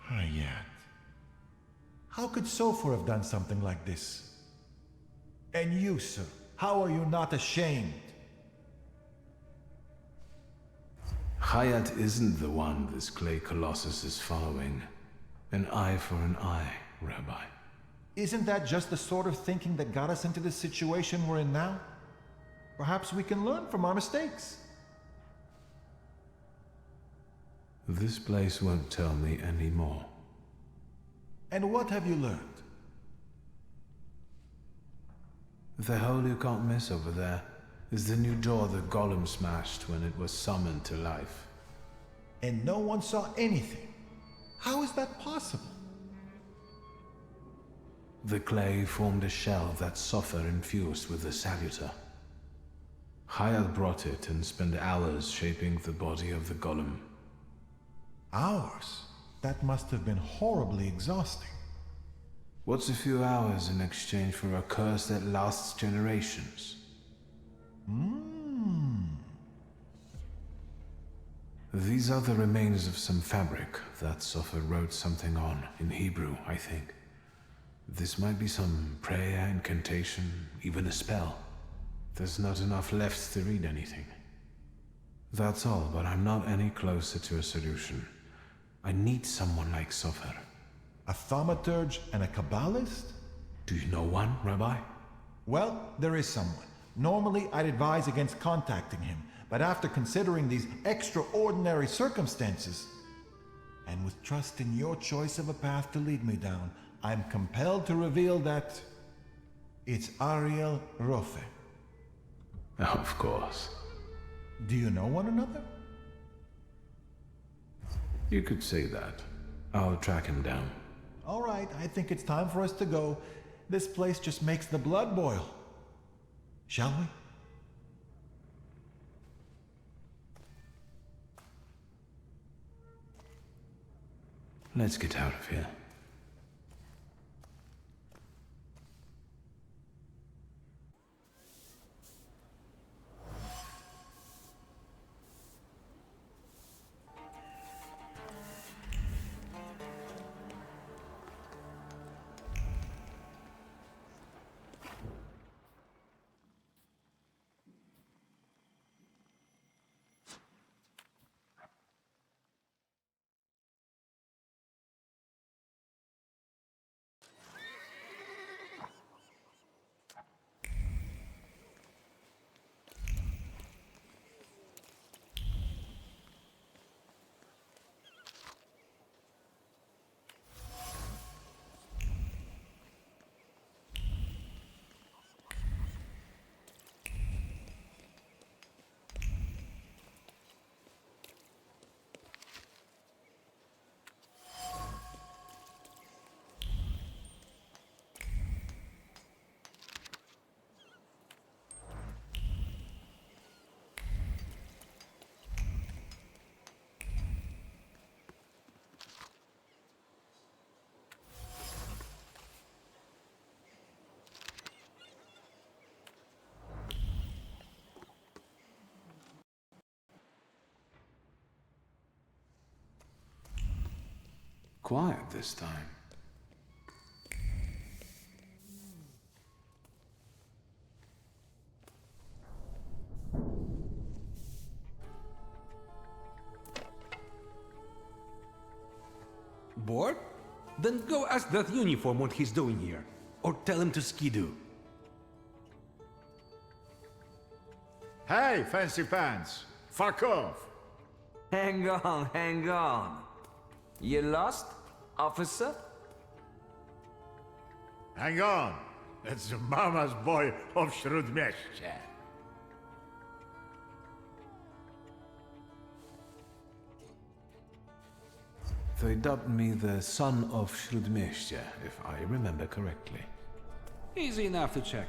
Hayat. How could Sofer have done something like this? And you, sir, how are you not ashamed? Hayat isn't the one this clay colossus is following. An eye for an eye, Rabbi. Isn't that just the sort of thinking that got us into the situation we're in now? Perhaps we can learn from our mistakes. This place won't tell me any more. And what have you learned? The hole you can't miss over there is the new door the golem smashed when it was summoned to life. And no one saw anything. How is that possible? The clay formed a shell that Soffer infused with the salutor. Hayat brought it and spent hours shaping the body of the golem. Hours? That must have been horribly exhausting. What's a few hours in exchange for a curse that lasts generations? These are the remains of some fabric that Soffer wrote something on, in Hebrew, I think. This might be some prayer, incantation, even a spell. There's not enough left to read anything. That's all, but I'm not any closer to a solution. I need someone like Soffer. A thaumaturge and a kabbalist? Do you know one, Rabbi? Well, there is someone. Normally, I'd advise against contacting him, but after considering these extraordinary circumstances, and with trust in your choice of a path to lead me down, I'm compelled to reveal that it's Ariel Rofe. Of course. Do you know one another? You could say that. I'll track him down. All right, I think it's time for us to go. This place just makes the blood boil. Shall we? Let's get out of here. Quiet this time. Bored? Then go ask that uniform what he's doing here. Or tell him to skidoo. Hey, fancy pants! Fuck off! Hang on, hang on. You lost, officer? Hang on! It's the mama's boy of Śródmieście. They dubbed me the son of Śródmieście, if I remember correctly. Easy enough to check.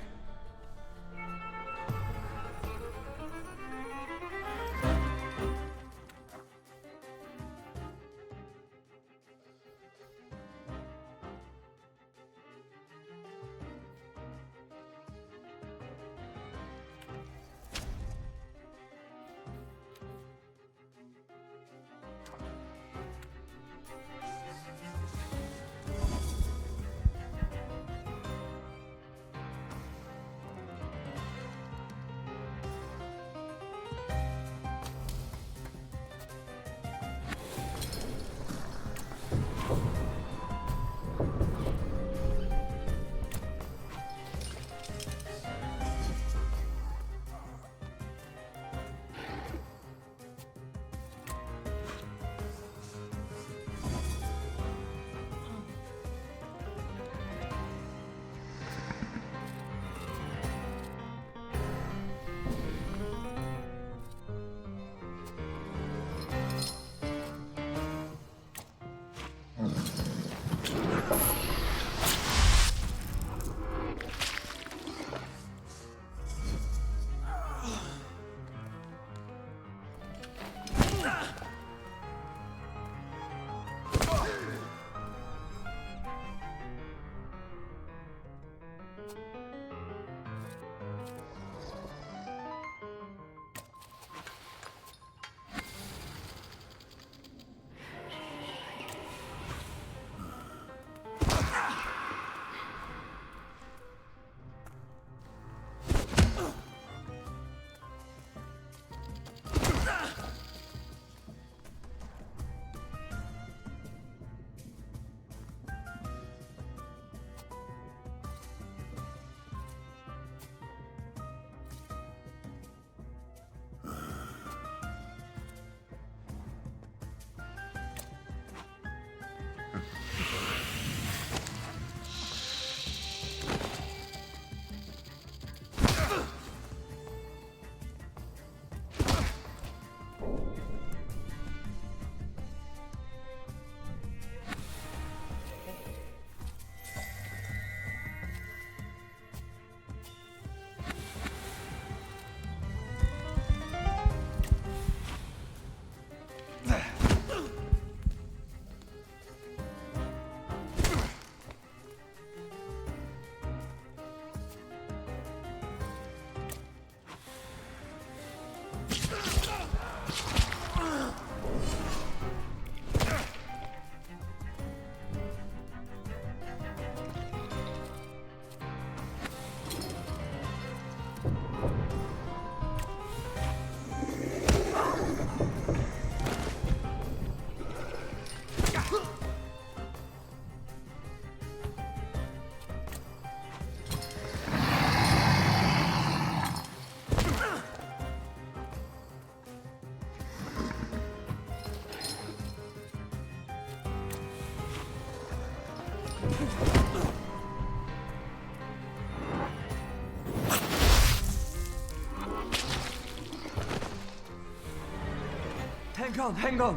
Hang on.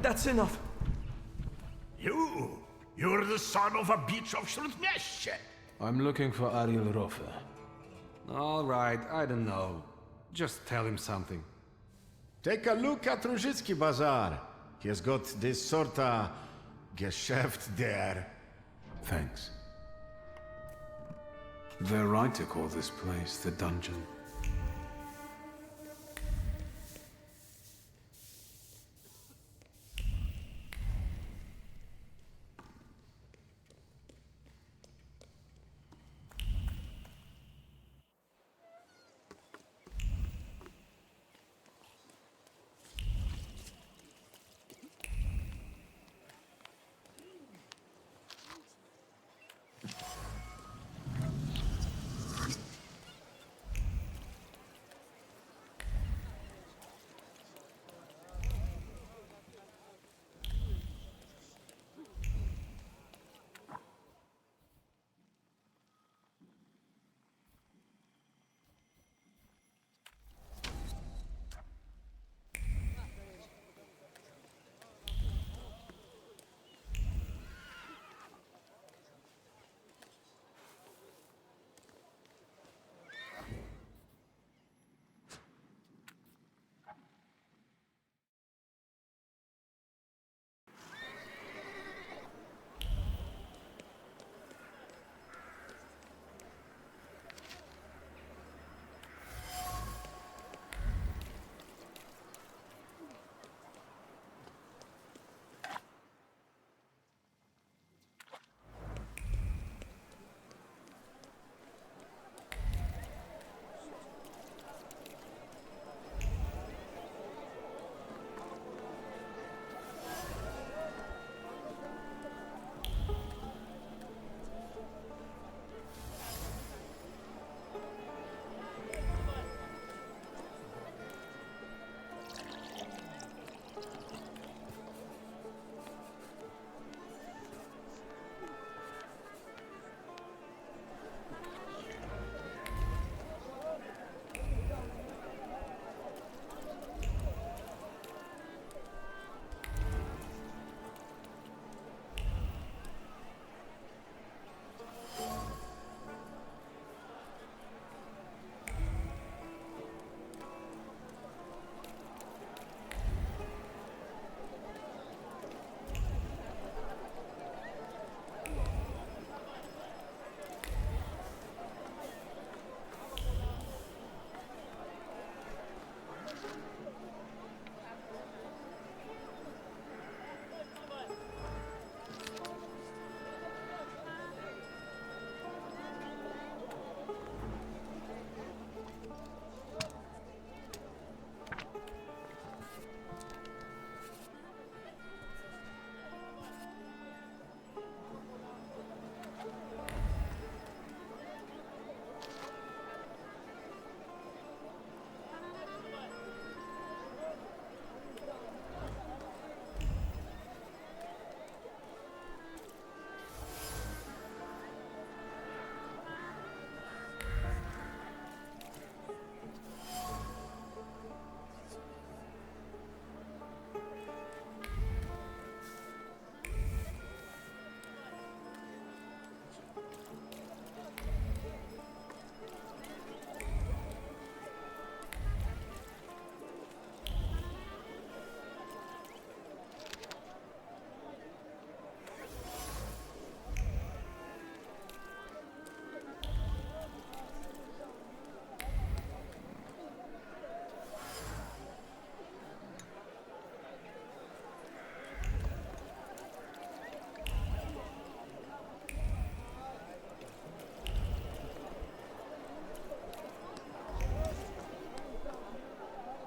That's enough. You're the son of a bitch of Śródmieście. I'm looking for Ariel Rofe. All right, I don't know. Just tell him something. Take a look at Różycki Bazaar. He has got this sorta Geschäft there. Thanks. They're right to call this place the dungeon.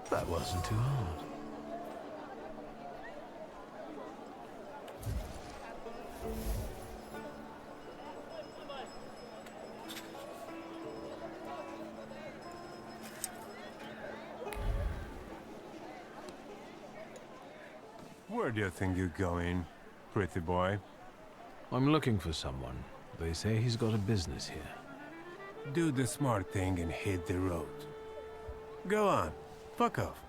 That wasn't too hard. Where do you think you're going, pretty boy? I'm looking for someone. They say he's got a business here. Do the smart thing and hit the road. Go on. Fuck off.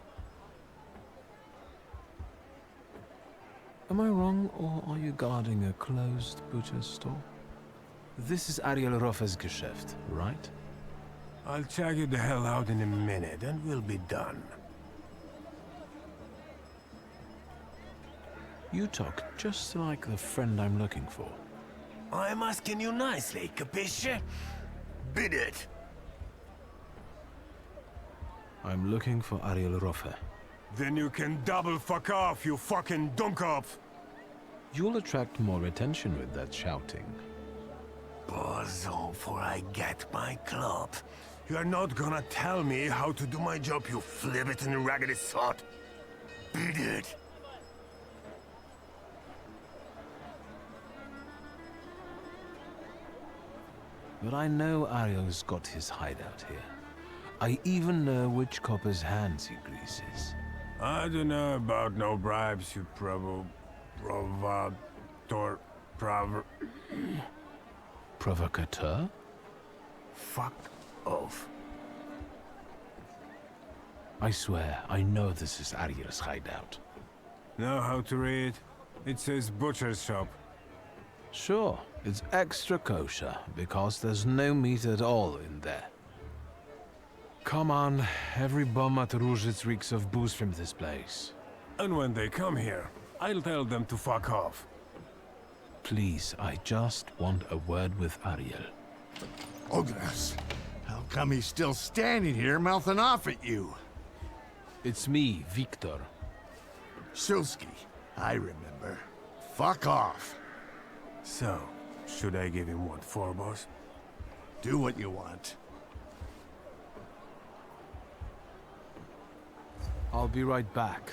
Am I wrong, or are you guarding a closed butcher's store? This is Ariel Roffe's Geschäft, right? I'll check you the hell out in a minute, and we'll be done. You talk just like the friend I'm looking for. I'm asking you nicely, capisce? Beat it! I'm looking for Ariel Roffe. Then you can double fuck off, you fucking dummkopf! You'll attract more attention with that shouting. Bozo, for I get my club. You're not gonna tell me how to do my job, you flibbit and raggedy sot. Beat it! But I know Ariel's got his hideout here. I even know which copper's hands he greases. I don't know about no bribes, you Provocateur? Fuck off. I swear, I know this is Ariel's hideout. Know how to read? It says butcher's shop. Sure, it's extra kosher, because there's no meat at all in there. Come on, every bum at Różyc reeks of booze from this place. And when they come here, I'll tell them to fuck off. Please, I just want a word with Ariel. Ogres, how come he's still standing here mouthing off at you? It's me, Wiktor. Szulski, I remember. Fuck off. So, should I give him what for, boss? Do what you want. I'll be right back.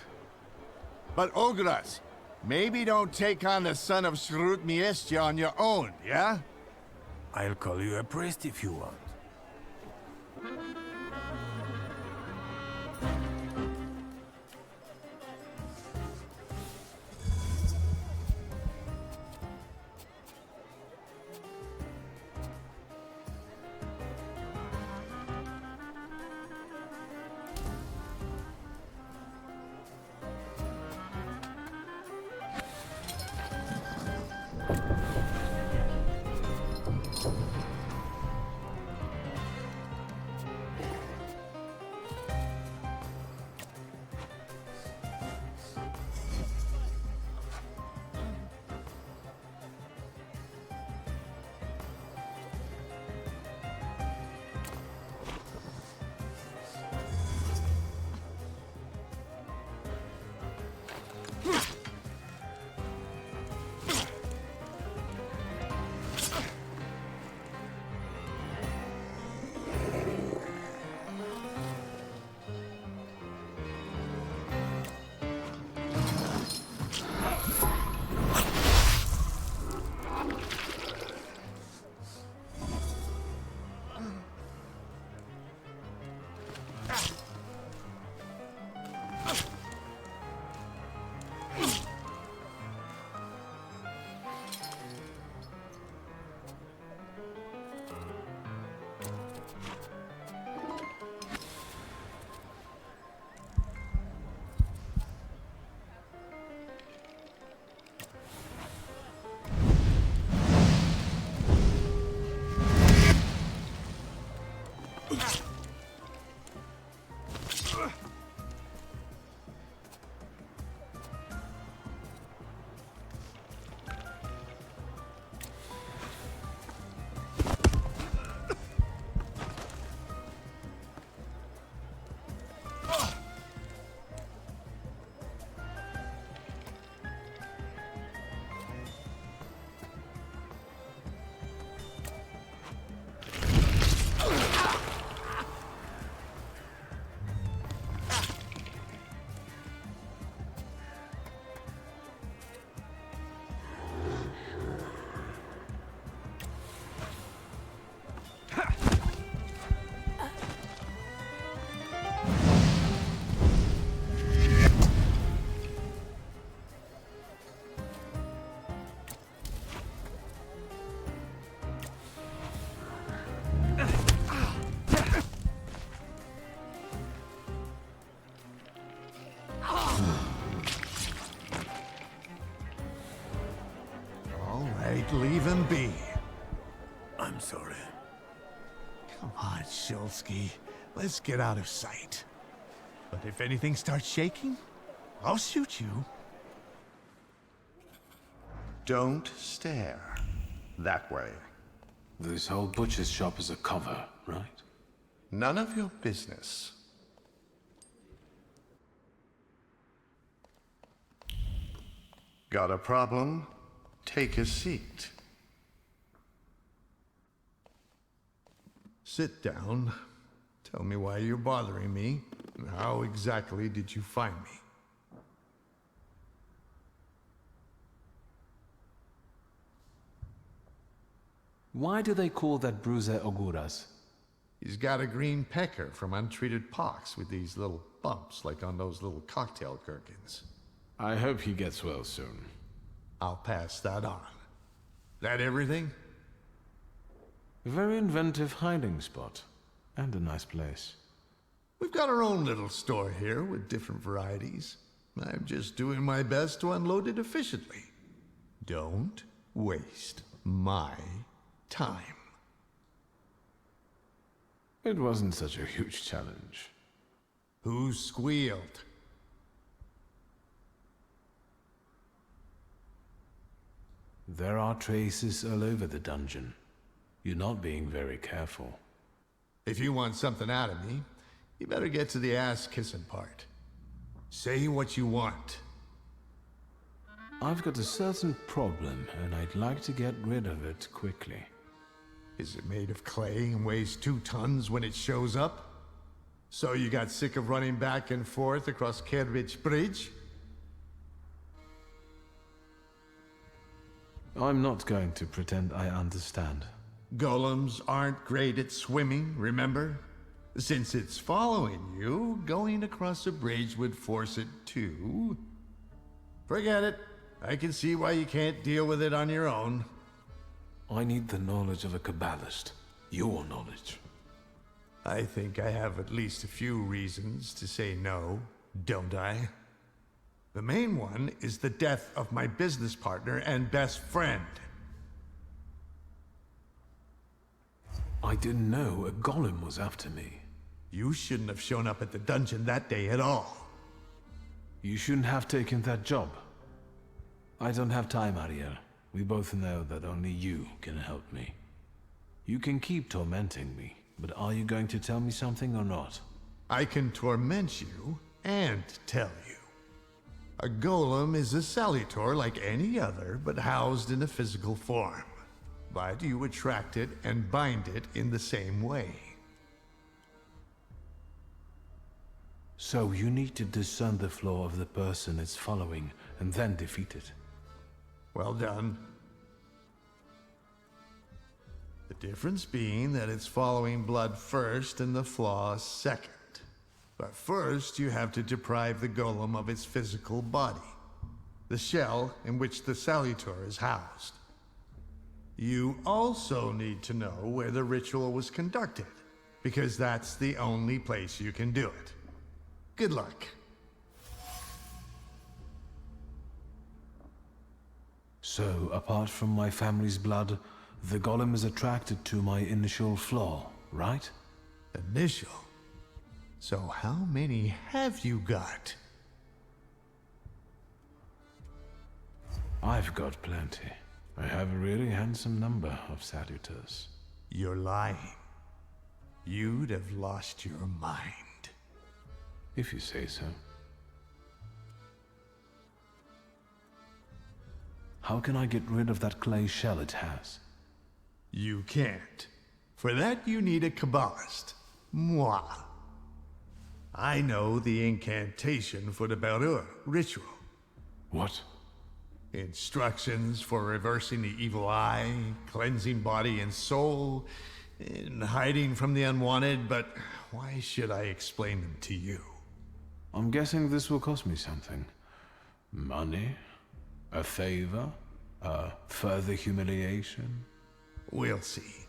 But Ogres, maybe don't take on the son of Srut Miestia on your own, yeah? I'll call you a priest if you want. All right, leave him be. I'm sorry. Come on, Szulski. Let's get out of sight. But if anything starts shaking, I'll shoot you. Don't stare. That way. This whole butcher's shop is a cover, right? None of your business. Got a problem? Take a seat. Sit down. Tell me why you're bothering me, and how exactly did you find me? Why do they call that bruiser Oguras? He's got a green pecker from untreated pox with these little bumps like on those little cocktail gherkins. I hope he gets well soon. I'll pass that on. That everything? A very inventive hiding spot. And a nice place. We've got our own little store here with different varieties. I'm just doing my best to unload it efficiently. Don't waste my time. It wasn't such a huge challenge. Who squealed? There are traces all over the dungeon. You're not being very careful. If you want something out of me, you better get to the ass-kissing part. Say what you want. I've got a certain problem, and I'd like to get rid of it quickly. Is it made of clay and weighs 2 tons when it shows up? So you got sick of running back and forth across Kervich Bridge? I'm not going to pretend I understand. Golems aren't great at swimming, remember? Since it's following you, going across a bridge would force it to. Forget it. I can see why you can't deal with it on your own. I need the knowledge of a Kabbalist. Your knowledge. I think I have at least a few reasons to say no, don't I? The main one is the death of my business partner and best friend. I didn't know a golem was after me. You shouldn't have shown up at the dungeon that day at all. You shouldn't have taken that job. I don't have time, Ariel. We both know that only you can help me. You can keep tormenting me, but are you going to tell me something or not? I can torment you and tell you. A golem is a salutor like any other, but housed in a physical form. But you attract it and bind it in the same way. So you need to discern the flaw of the person it's following and then defeat it. Well done. The difference being that it's following blood first and the flaw second. But first you have to deprive the golem of its physical body, the shell in which the salutor is housed. You also need to know where the ritual was conducted, because that's the only place you can do it. Good luck. So, apart from my family's blood, the golem is attracted to my initial flaw, right? Initial? So how many have you got? I've got plenty. I have a really handsome number of salutors. You're lying. You'd have lost your mind. If you say so. How can I get rid of that clay shell it has? You can't. For that you need a Kabbalist. Moi. I know the incantation for the Berur ritual. What? Instructions for reversing the evil eye, cleansing body and soul, and hiding from the unwanted, but why should I explain them to you? I'm guessing this will cost me something. Money? A favor? A further humiliation? We'll see.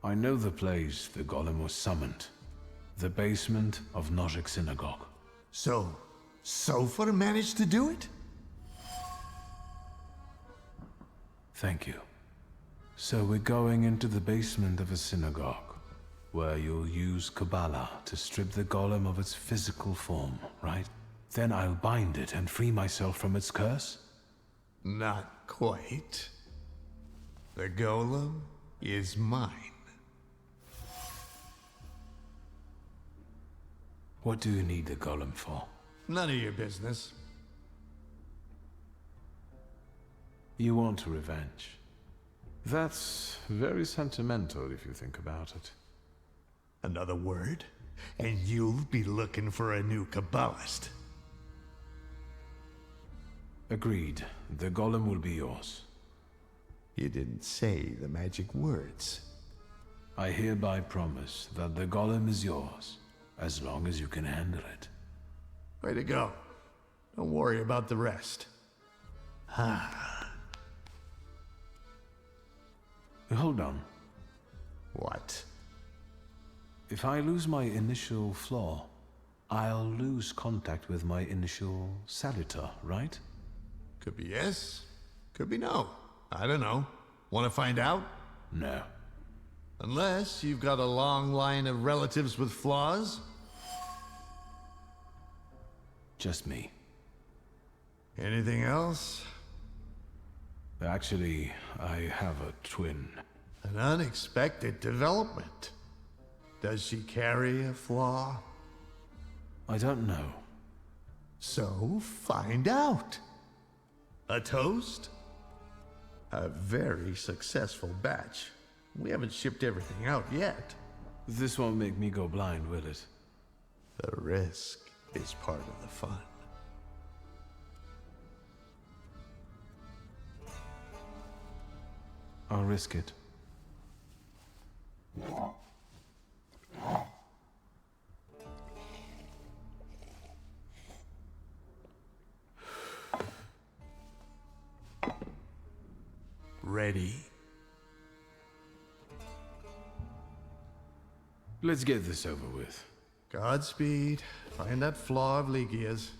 I know the place the golem was summoned. The basement of Nozhik Synagogue. So, Sofer managed to do it? Thank you. So we're going into the basement of a synagogue, where you'll use Kabbalah to strip the golem of its physical form, right? Then I'll bind it and free myself from its curse? Not quite. The golem is mine. What do you need the golem for? None of your business. You want revenge. That's very sentimental if you think about it. Another word, and you'll be looking for a new Kabbalist. Agreed. The golem will be yours. You didn't say the magic words. I hereby promise that the golem is yours, as long as you can handle it. Way to go. Don't worry about the rest. Hold on. What? If I lose my initial flaw, I'll lose contact with my initial salutor, right? Could be yes, could be no. I don't know. Want to find out? No. Unless you've got a long line of relatives with flaws? Just me. Anything else? Actually, I have a twin. An unexpected development. Does she carry a flaw? I don't know. So find out. A toast? A very successful batch. We haven't shipped everything out yet. This won't make me go blind, will it? The risk is part of the fun. I'll risk it. Ready? Let's get this over with. Godspeed. Find that flaw of Ligia's.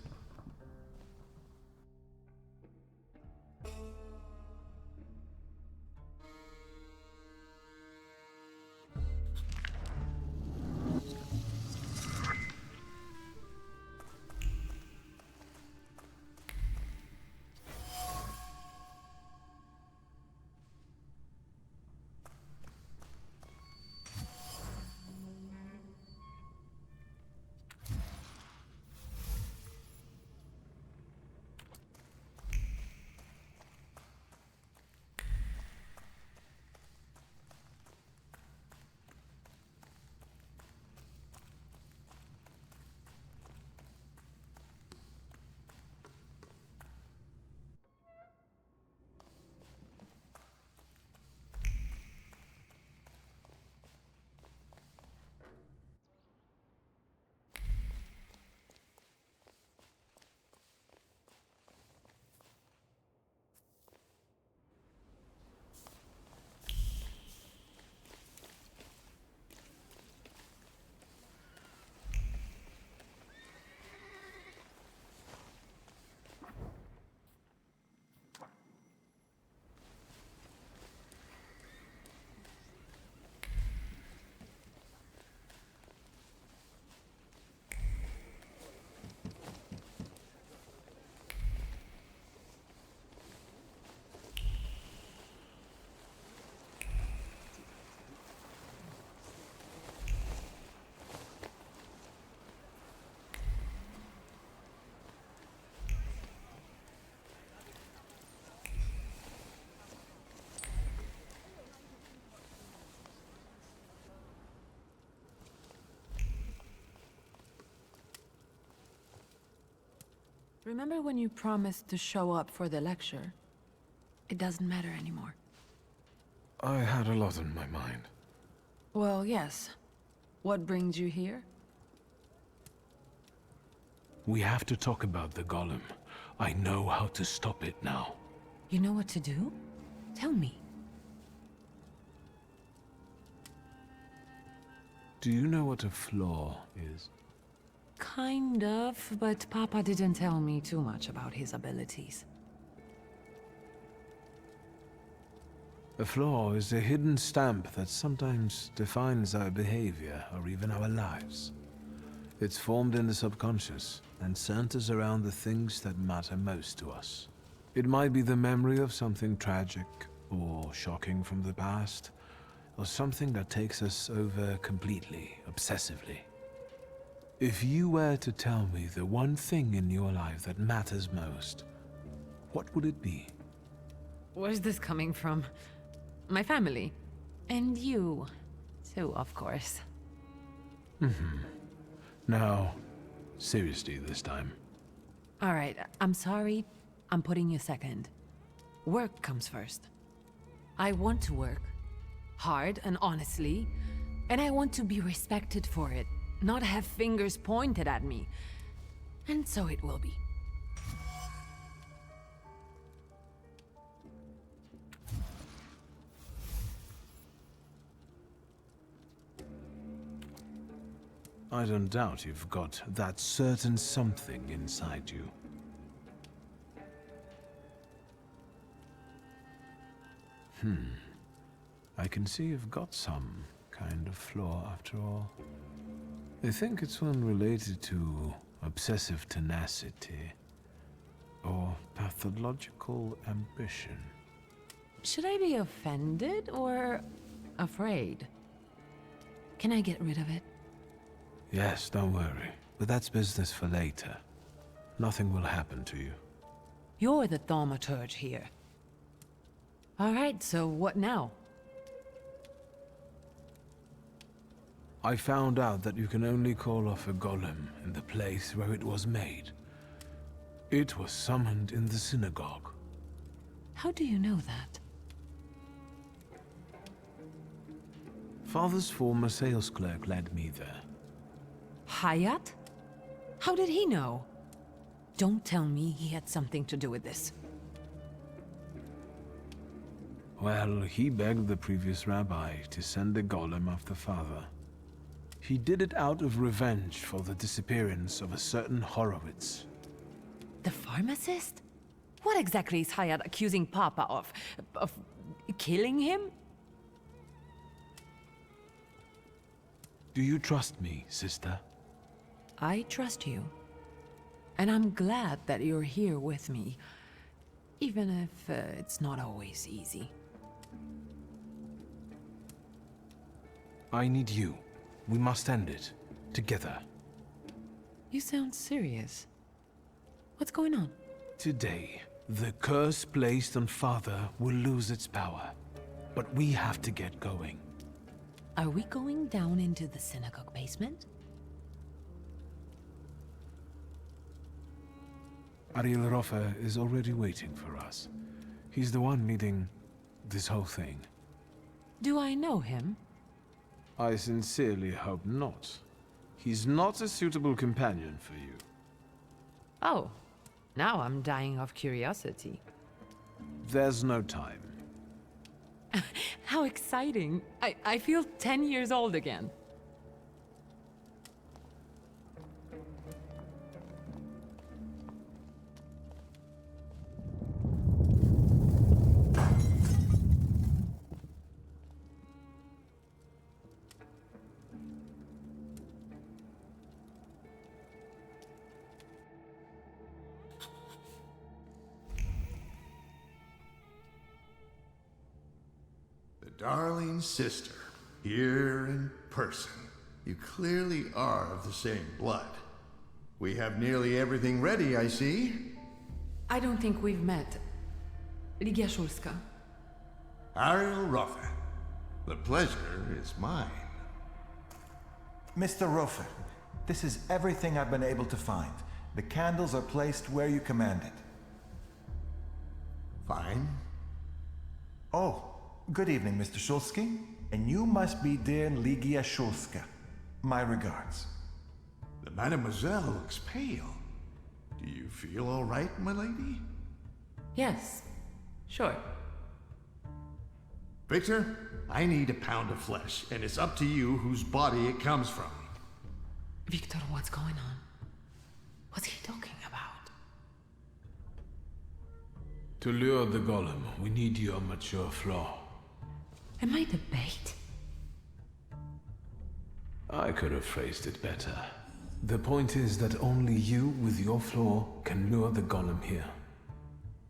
Remember when you promised to show up for the lecture? It doesn't matter anymore. I had a lot on my mind. Well, yes. What brings you here? We have to talk about the golem. I know how to stop it now. You know what to do? Tell me. Do you know what a flaw is? Kind of, but Papa didn't tell me too much about his abilities. A flaw is a hidden stamp that sometimes defines our behavior or even our lives. It's formed in the subconscious and centers around the things that matter most to us. It might be the memory of something tragic or shocking from the past, or something that takes us over completely, obsessively. If you were to tell me the one thing in your life that matters most, what would it be? Where's this coming from? My family. And you, too, of course. Now, seriously this time. Alright, I'm sorry. I'm putting you second. Work comes first. I want to work. Hard and honestly. And I want to be respected for it. Not have fingers pointed at me. And so it will be. I don't doubt you've got that certain something inside you. I can see you've got some kind of flaw after all. I think it's one related to obsessive tenacity or pathological ambition. Should I be offended or afraid? Can I get rid of it? Yes, don't worry. But that's business for later. Nothing will happen to you. You're the Thaumaturge here. Alright, so what now? I found out that you can only call off a golem in the place where it was made. It was summoned in the synagogue. How do you know that? Father's former sales clerk led me there. Hayat? How did he know? Don't tell me he had something to do with this. Well, he begged the previous rabbi to send a golem after father. He did it out of revenge for the disappearance of a certain Horowitz. The pharmacist? What exactly is Hayat accusing Papa of? Of killing him? Do you trust me, sister? I trust you. And I'm glad that you're here with me. Even if it's not always easy. I need you. We must end it. Together. You sound serious. What's going on? Today, the curse placed on Father will lose its power. But we have to get going. Are we going down into the synagogue basement? Ariel Roffer is already waiting for us. He's the one leading this whole thing. Do I know him? I sincerely hope not. He's not a suitable companion for you. Oh, now I'm dying of curiosity. There's no time. How exciting! I feel 10 years old again. Darling sister, here in person. You clearly are of the same blood. We have nearly everything ready, I see. I don't think we've met. Wiktor Szulski. Ariel Roffer. The pleasure is mine. Mr. Roffer, this is everything I've been able to find. The candles are placed where you commanded. Fine. Oh, good evening, Mr. Szulski. And you must be dear Ligia Szulska. My regards. The mademoiselle looks pale. Do you feel all right, my lady? Yes, sure. Victor, I need a pound of flesh, and it's up to you whose body it comes from. Wiktor, what's going on? What's he talking about? To lure the golem, we need your mature flaw. Am I the bait? I could have phrased it better. The point is that only you with your flaw can lure the golem here.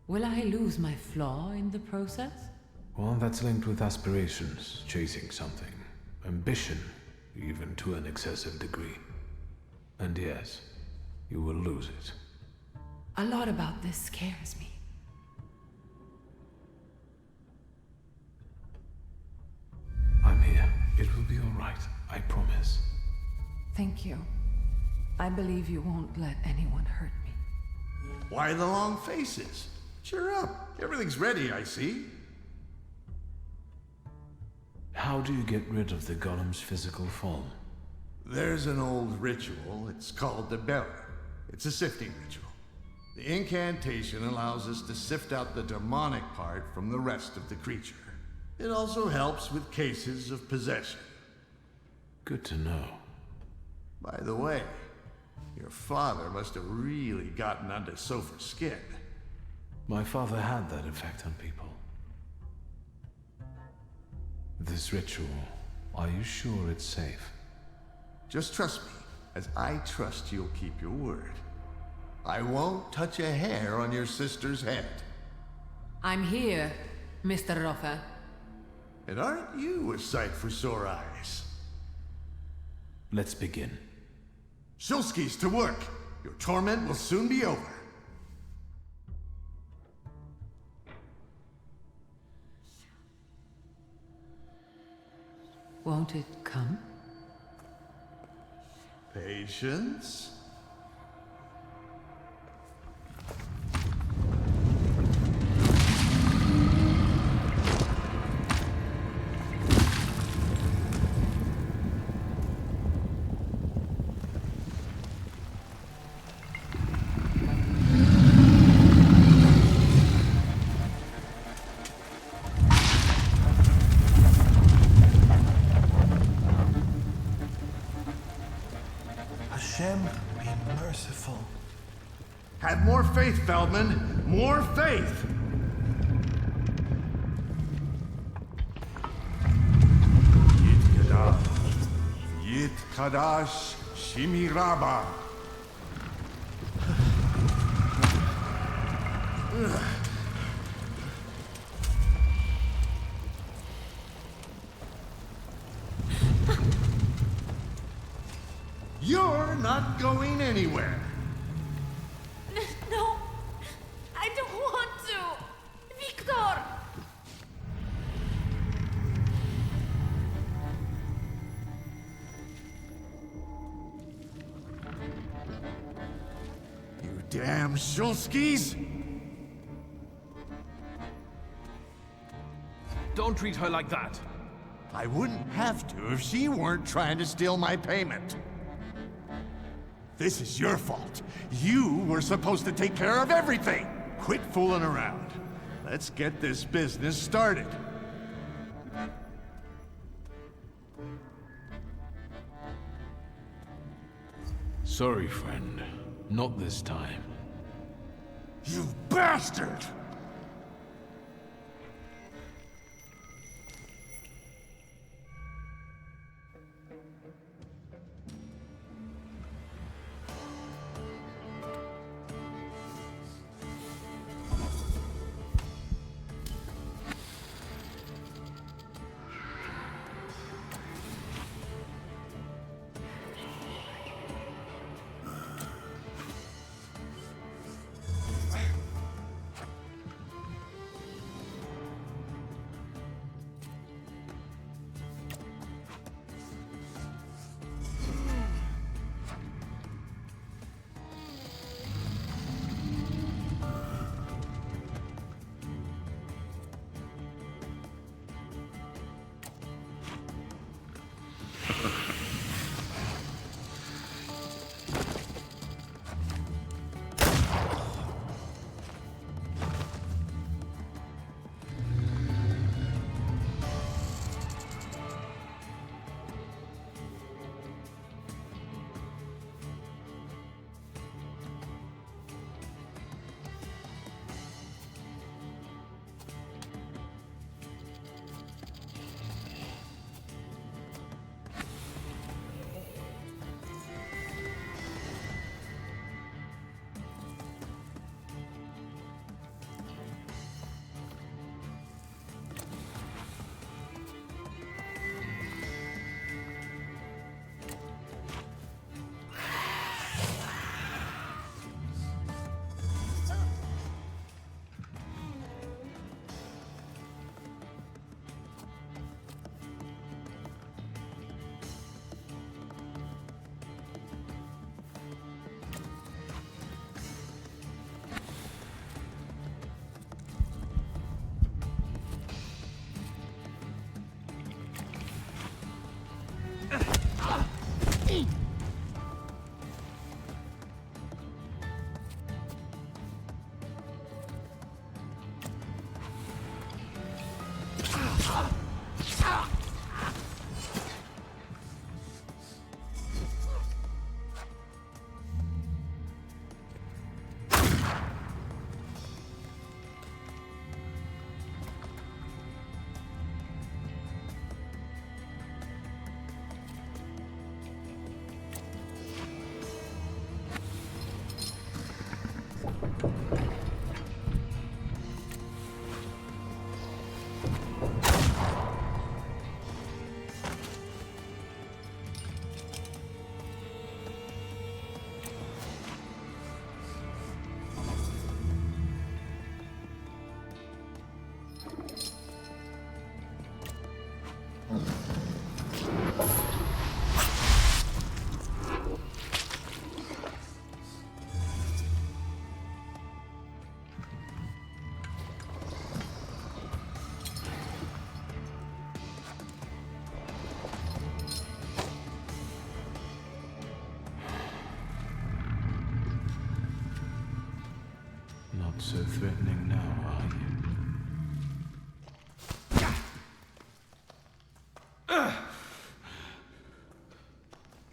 Will I lose my flaw in the process? One that's linked with aspirations, chasing something. Ambition, even to an excessive degree. And yes, you will lose it. A lot about this scares me. I'm here. It will be all right. I promise. Thank you. I believe you won't let anyone hurt me. Why the long faces? Cheer up. Everything's ready, I see. How do you get rid of the golem's physical form? There's an old ritual. It's called the bearer. It's a sifting ritual. The incantation allows us to sift out the demonic part from the rest of the creature. It also helps with cases of possession. Good to know. By the way, your father must have really gotten under Sofer's skin. My father had that effect on people. This ritual, are you sure it's safe? Just trust me, as I trust you'll keep your word. I won't touch a hair on your sister's head. I'm here, Mr. Roffer. And aren't you a sight for sore eyes? Let's begin. Szulski's to work. Your torment will soon be over. Won't it come? Patience. Hashem, be merciful. Have more faith, Feldman. More faith! Yit Kadash Shimiraba. You're not going anywhere. No, I don't want to. Wiktor! You damn Szulskis! Don't treat her like that. I wouldn't have to if she weren't trying to steal my payment. This is your fault. You were supposed to take care of everything. Quit fooling around. Let's get this business started. Sorry, friend. Not this time. You bastard!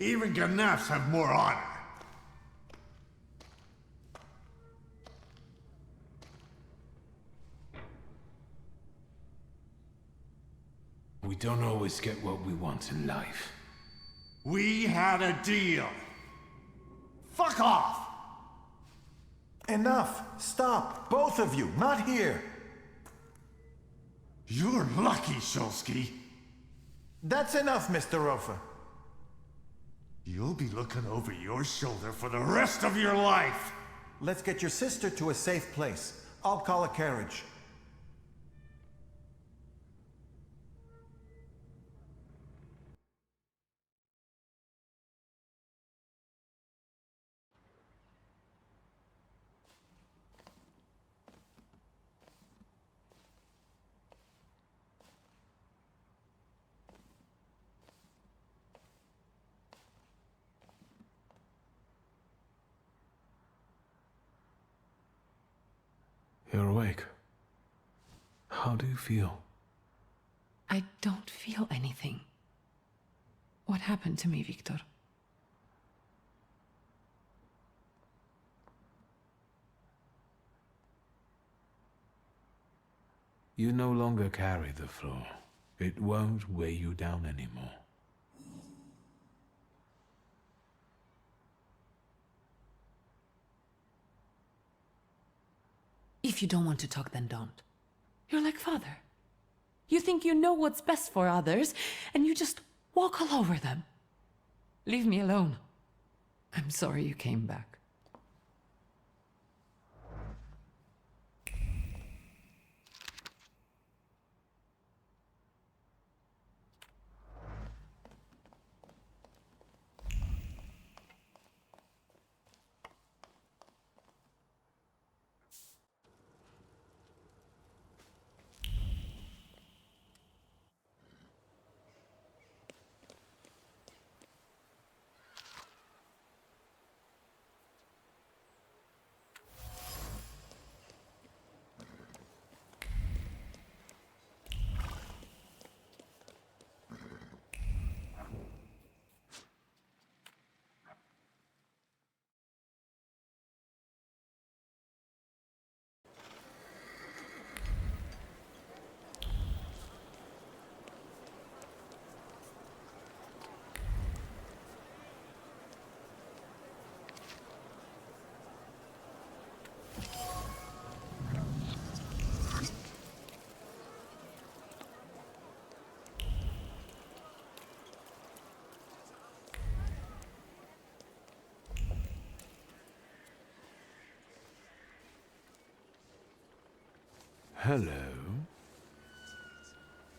Even Ganafs have more honor. We don't always get what we want in life. We had a deal. Fuck off! Enough! Stop! Both of you! Not here! You're lucky, Szulski. That's enough, Mr. Rofer. You'll be looking over your shoulder for the rest of your life! Let's get your sister to a safe place. I'll call a carriage. You're awake. How do you feel? I don't feel anything. What happened to me, Wiktor? You no longer carry the floor. It won't weigh you down anymore. If you don't want to talk, then don't. You're like father. You think you know what's best for others, and you just walk all over them. Leave me alone. I'm sorry you came back. Hello.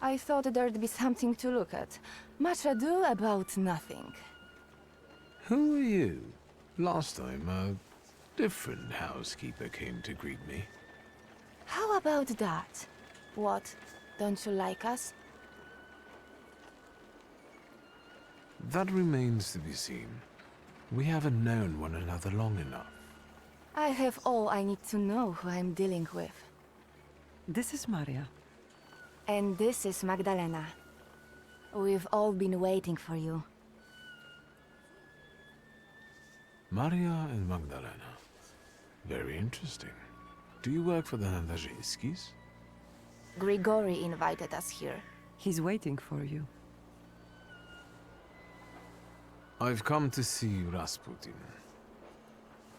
I thought there'd be something to look at. Much ado about nothing. Who are you? Last time, a different housekeeper came to greet me. How about that? What? Don't you like us? That remains to be seen. We haven't known one another long enough. I have all I need to know who I'm dealing with. This is Maria. And this is Magdalena. We've all been waiting for you. Maria and Magdalena. Very interesting. Do you work for the Thaumaturges? Grigori invited us here. He's waiting for you. I've come to see Rasputin.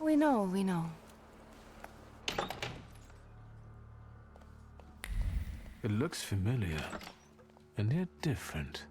We know, we know. It looks familiar, and yet different.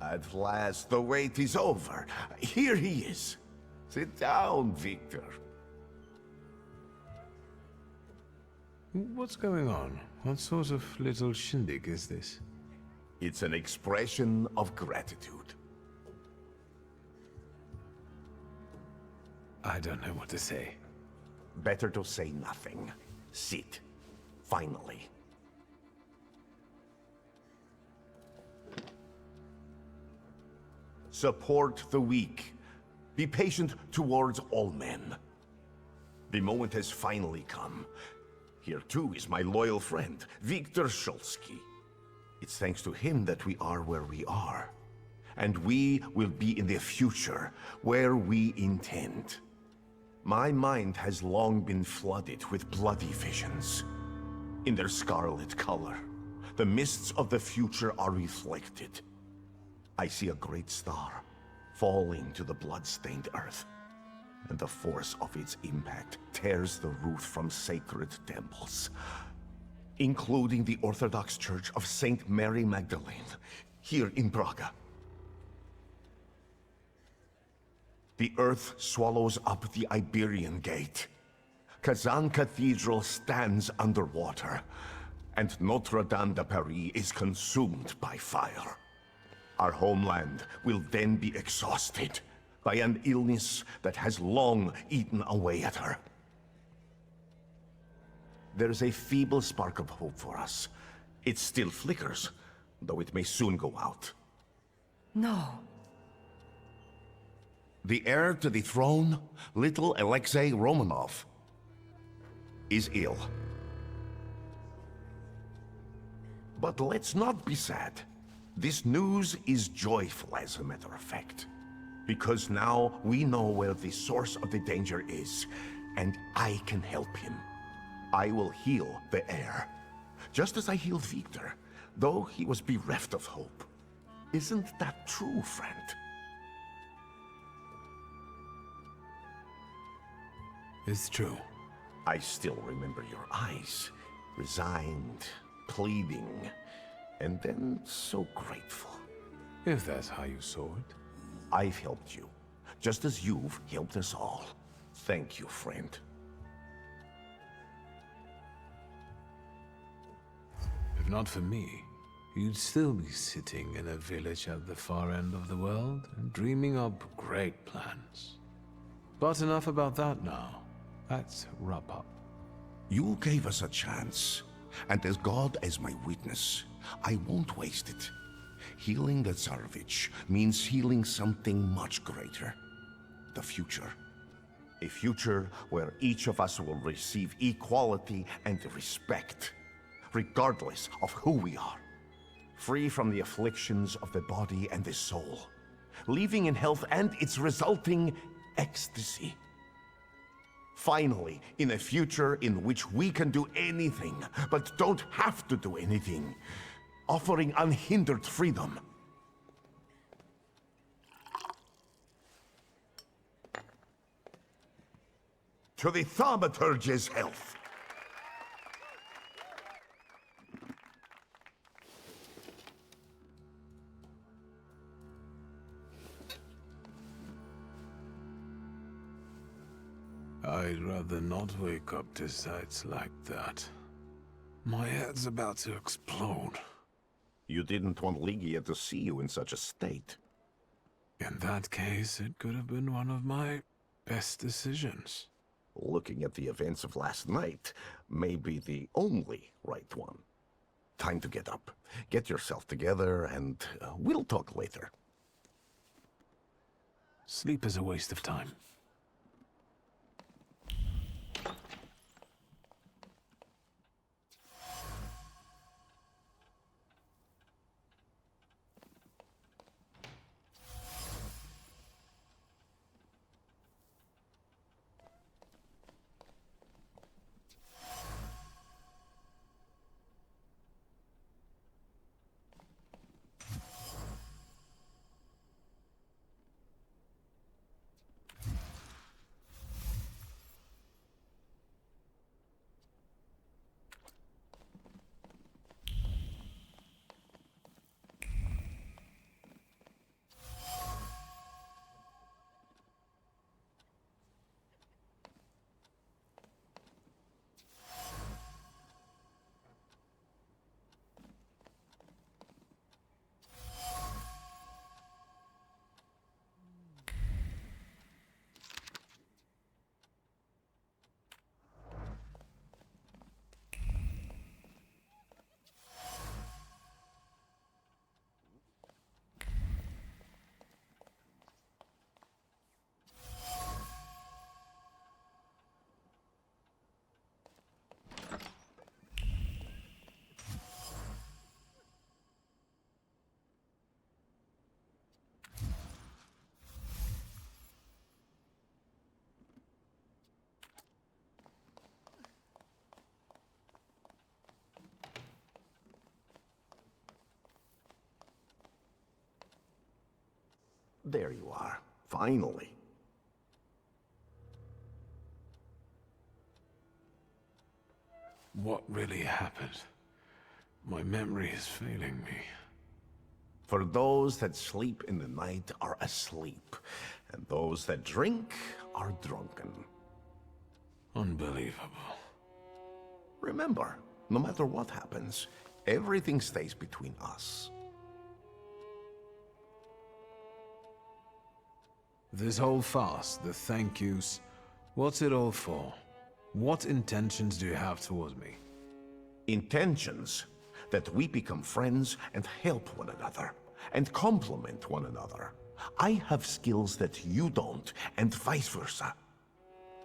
At last, the wait is over. Here he is. Sit down, Wiktor. What's going on? What sort of little shindig is this? It's an expression of gratitude. I don't know what to say. better to say nothing. Sit. Finally. Support the weak. Be patient towards all men. The moment has finally come. Here too is my loyal friend, Wiktor Szulski. It's thanks to him that we are where we are. And we will be in the future, where we intend. My mind has long been flooded with bloody visions. In their scarlet color, the mists of the future are reflected. I see a great star falling to the blood-stained earth, and the force of its impact tears the roof from sacred temples, including the Orthodox Church of Saint Mary Magdalene, here in Praga. The earth swallows up the Iberian Gate. Kazan Cathedral stands underwater, and Notre Dame de Paris is consumed by fire. Our homeland will then be exhausted by an illness that has long eaten away at her. There's a feeble spark of hope for us. It still flickers, though it may soon go out. No. The heir to the throne, little Alexei Romanov, is ill. But let's not be sad. This news is joyful, as a matter of fact. Because now we know where the source of the danger is, and I can help him. I will heal the heir, just as I healed Wiktor, though he was bereft of hope. Isn't that true, friend? It's true. I still remember your eyes, resigned, pleading, and then so grateful. If that's how you saw it. I've helped you, just as you've helped us all. Thank you, friend. If not for me, you'd still be sitting in a village at the far end of the world and dreaming up great plans. But enough about that now. Let's wrap up. You gave us a chance, and as God as my witness, I won't waste it. Healing the Tsarevich means healing something much greater. The future. A future where each of us will receive equality and respect, regardless of who we are. Free from the afflictions of the body and the soul. Living in health and its resulting ecstasy. Finally, in a future in which we can do anything, but don't have to do anything. Offering unhindered freedom. To the Thaumaturge's health. I'd rather not wake up to sights like that. My head's about to explode. You didn't want Ligia to see you in such a state. In that case, it could have been one of my best decisions. Looking at the events of last night may be the only right one. Time to get up. Get yourself together, and we'll talk later. Sleep is a waste of time. There you are. Finally. What really happened? My memory is failing me. For those that sleep in the night are asleep, and those that drink are drunken. Unbelievable. Remember, no matter what happens, everything stays between us. This whole farce, the thank yous, what's it all for? What intentions do you have towards me? Intentions? That we become friends and help one another, and complement one another. I have skills that you don't, and vice versa.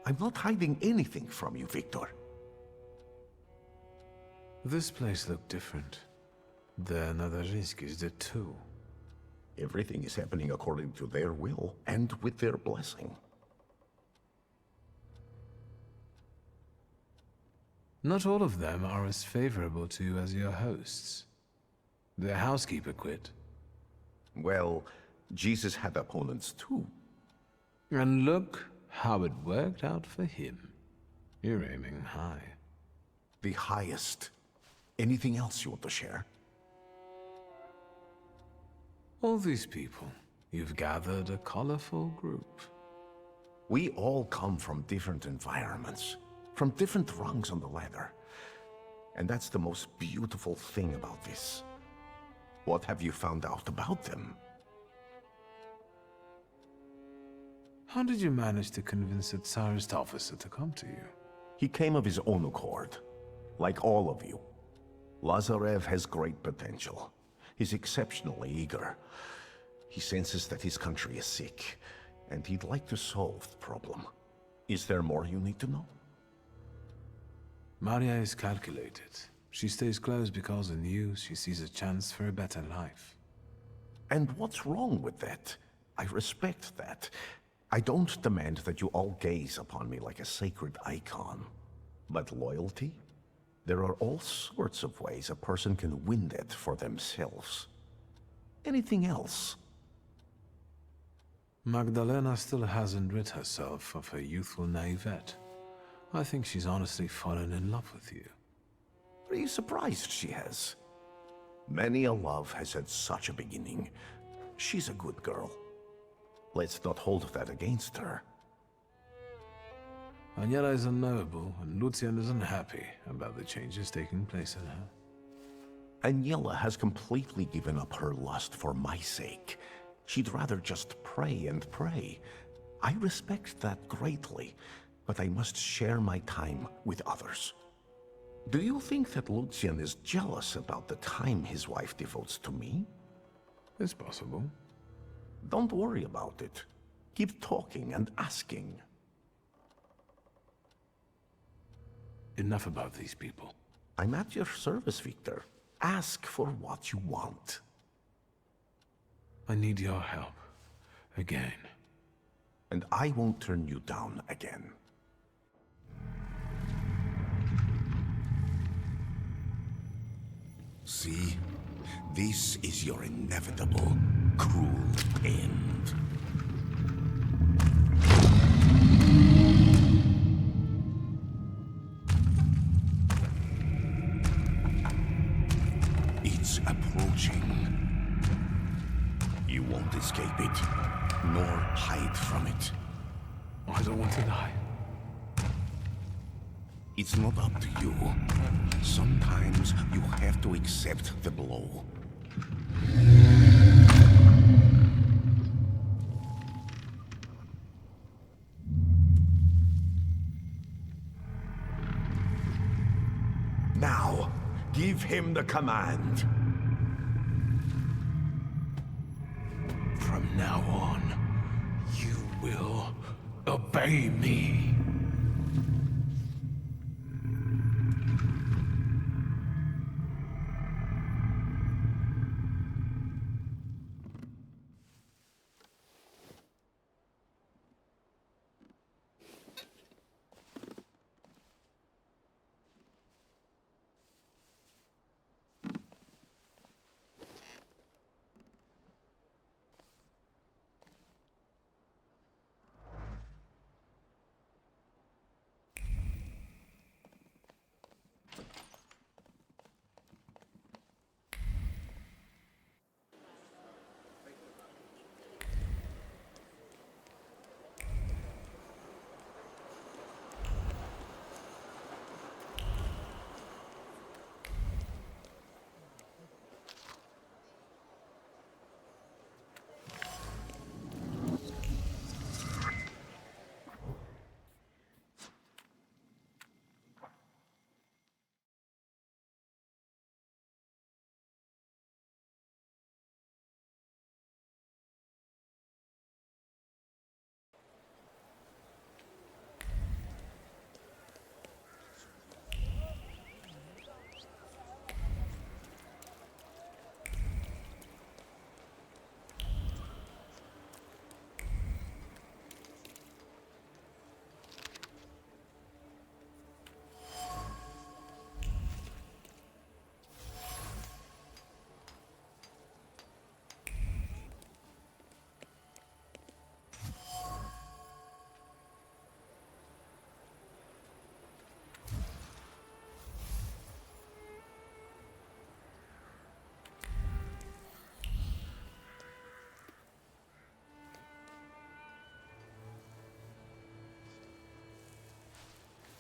I'm not hiding anything from you, Wiktor. This place looked different. The Nadarzyskis did too. Everything is happening according to their will, and with their blessing. Not all of them are as favorable to you as your hosts. Their housekeeper quit. Well, Jesus had opponents too. And look how it worked out for him. You're aiming high. The highest. Anything else you want to share? All these people, you've gathered a colorful group. We all come from different environments, from different rungs on the ladder. And that's the most beautiful thing about this. What have you found out about them? How did you manage to convince a Tsarist officer to come to you? He came of his own accord, like all of you. Lazarev has great potential. He's exceptionally eager. He senses that his country is sick, and he'd like to solve the problem. Is there more you need to know? Maria is calculated. She stays close because in you she sees a chance for a better life. And what's wrong with that? I respect that. I don't demand that you all gaze upon me like a sacred icon. But loyalty? There are all sorts of ways a person can win that for themselves. Anything else? Magdalena still hasn't rid herself of her youthful naivete. I think she's honestly fallen in love with you. Are you surprised she has? Many a love has had such a beginning. She's a good girl. Let's not hold that against her. Aniela is unknowable, and Lucian is unhappy about the changes taking place in her. Aniela has completely given up her lust for my sake. She'd rather just pray and pray. I respect that greatly, but I must share my time with others. Do you think that Lucian is jealous about the time his wife devotes to me? It's possible. Don't worry about it. Keep talking and asking. Enough about these people. I'm at your service, Wiktor. Ask for what you want. I need your help. Again. And I won't turn you down again. See? This is your inevitable, cruel end. It's approaching. You won't escape it, nor hide from it. I don't want to die. It's not up to you. Sometimes you have to accept the blow. Now, give him the command. From now on, you will obey me.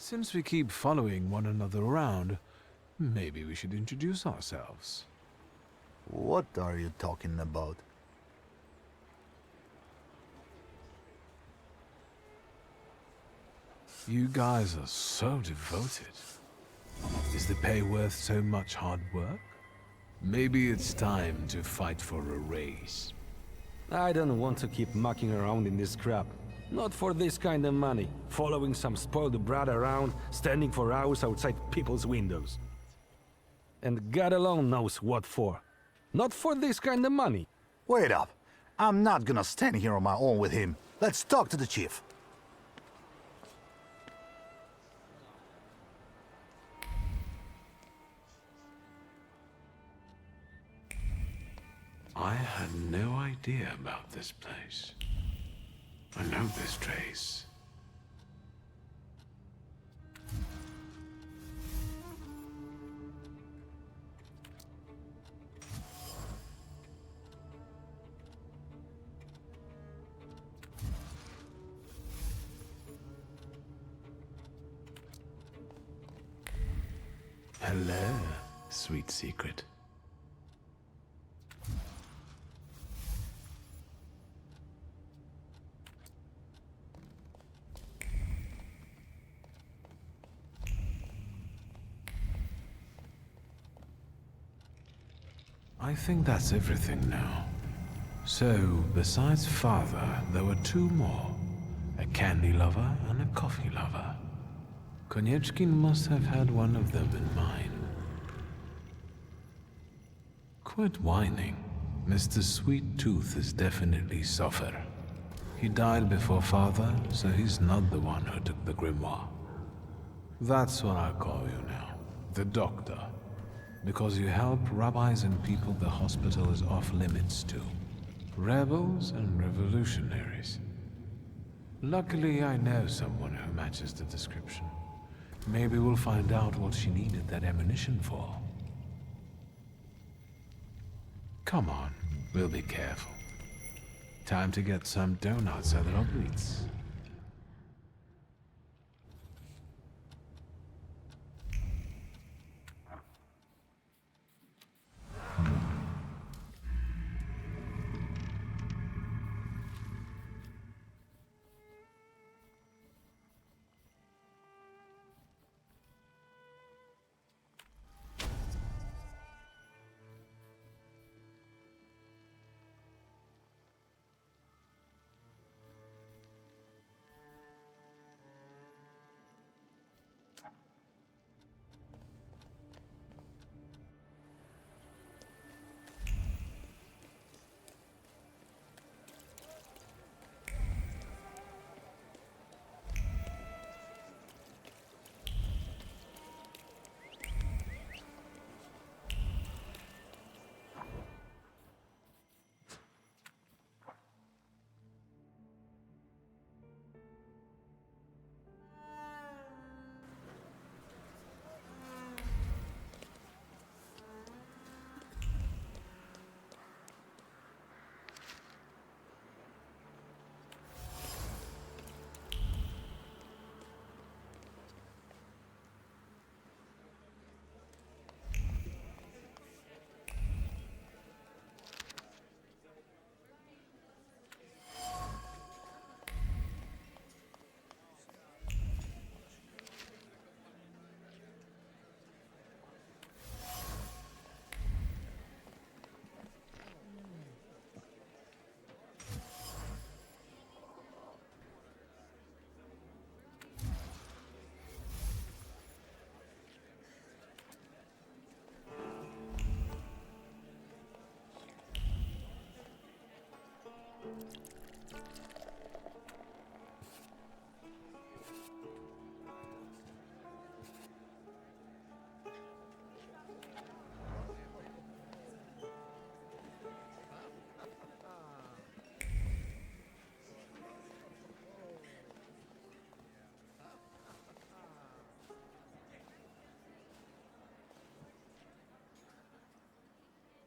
Since we keep following one another around, maybe we should introduce ourselves. What are you talking about? You guys are so devoted. Is the pay worth so much hard work? Maybe it's time to fight for a raise. I don't want to keep mucking around in this crap. Not for this kind of money. Following some spoiled brat around, standing for hours outside people's windows. And God alone knows what for. Not for this kind of money. Wait up. I'm not gonna stand here on my own with him. Let's talk to the chief. I had no idea about this place. I know this trace. Hello, sweet secret. I think that's everything now. So, besides father, there were two more. A candy lover and a coffee lover. Konieczkin must have had one of them in mind. Quit whining. Mr. Sweet Tooth is definitely suffer. He died before father, so he's not the one who took the grimoire. That's what I call you now. The doctor. Because you help rabbis and people the hospital is off limits to. Rebels and revolutionaries. Luckily, I know someone who matches the description. Maybe we'll find out what she needed that ammunition for. Come on, we'll be careful. Time to get some donuts at Roblitz.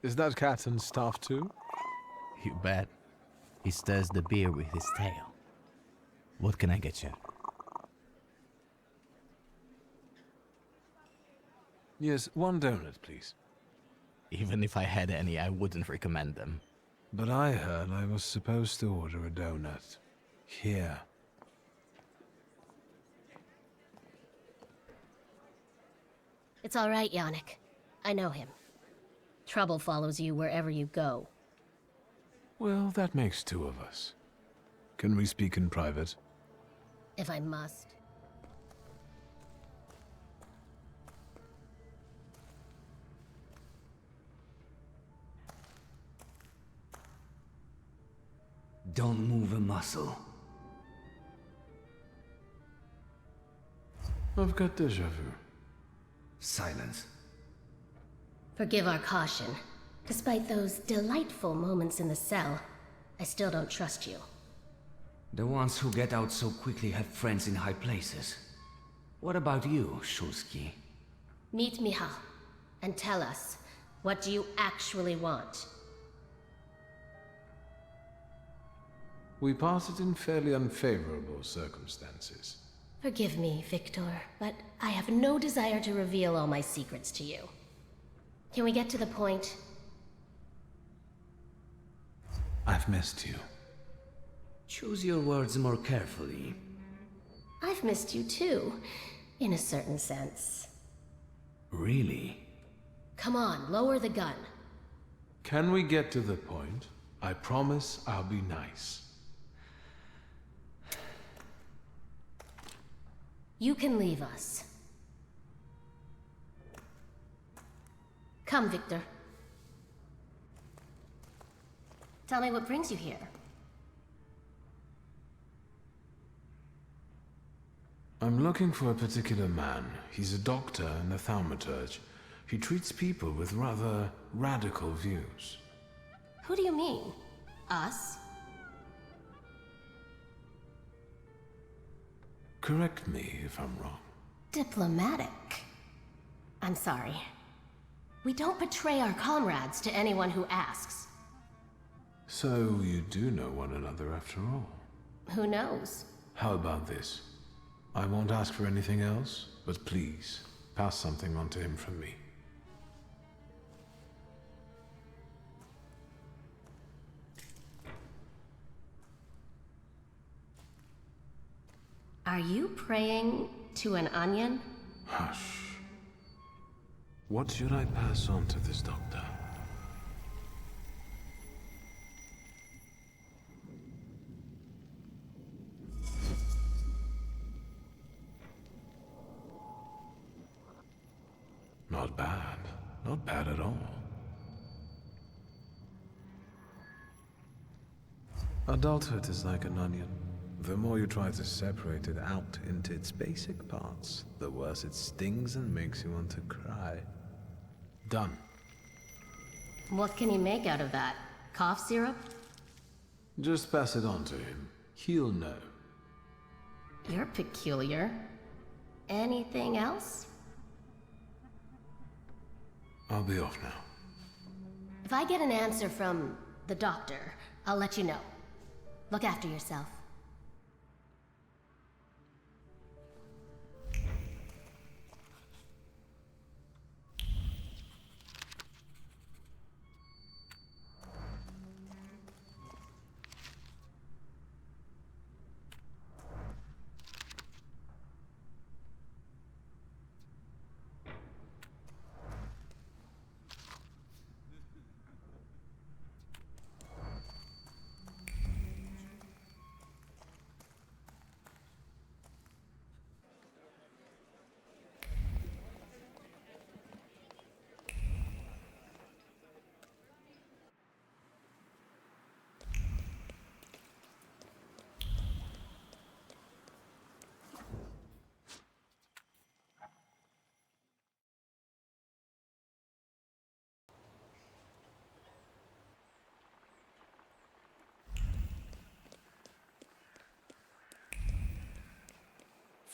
Is that Captain's staff too? You bet. He stirs the beer with his tail. What can I get you? Yes, one donut, please. Even if I had any, I wouldn't recommend them. But I heard I was supposed to order a donut. Here. It's all right, Yannick. I know him. Trouble follows you wherever you go. Well, that makes two of us. Can we speak in private? If I must. Don't move a muscle. I've got déjà vu. Silence. Forgive our caution. Despite those delightful moments in the cell, I still don't trust you. The ones who get out so quickly have friends in high places. What about you, Szulski? Meet Michal, and tell us, what do you actually want? We parted in fairly unfavorable circumstances. Forgive me, Wiktor, but I have no desire to reveal all my secrets to you. Can we get to the point? I've missed you. Choose your words more carefully. I've missed you too, in a certain sense. Really? Come on, lower the gun. Can we get to the point? I promise I'll be nice. You can leave us. Come, Wiktor. Tell me what brings you here. I'm looking for a particular man. He's a doctor in the Thaumaturge. He treats people with rather radical views. Who do you mean? Us? Correct me if I'm wrong. Diplomatic. I'm sorry. We don't betray our comrades to anyone who asks. So you do know one another after all. Who knows? How about this? I won't ask for anything else, but please, pass something on to him from me. Are you praying to an onion? Hush. What should I pass on to this doctor? Not bad. Not bad at all. Adulthood is like an onion. The more you try to separate it out into its basic parts, the worse it stings and makes you want to cry. Done. What can you make out of that? Cough syrup? Just pass it on to him. He'll know. You're peculiar. Anything else? I'll be off now. If I get an answer from the doctor, I'll let you know. Look after yourself.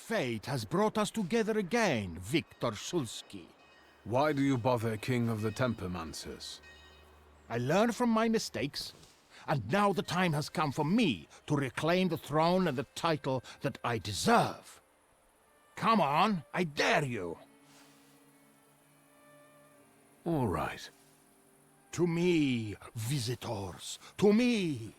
Fate has brought us together again, Wiktor Szulski. Why do you bother, King of the Tempermancers? I learned from my mistakes, and now the time has come for me to reclaim the throne and the title that I deserve. Come on, I dare you. All right. To me, visitors. To me.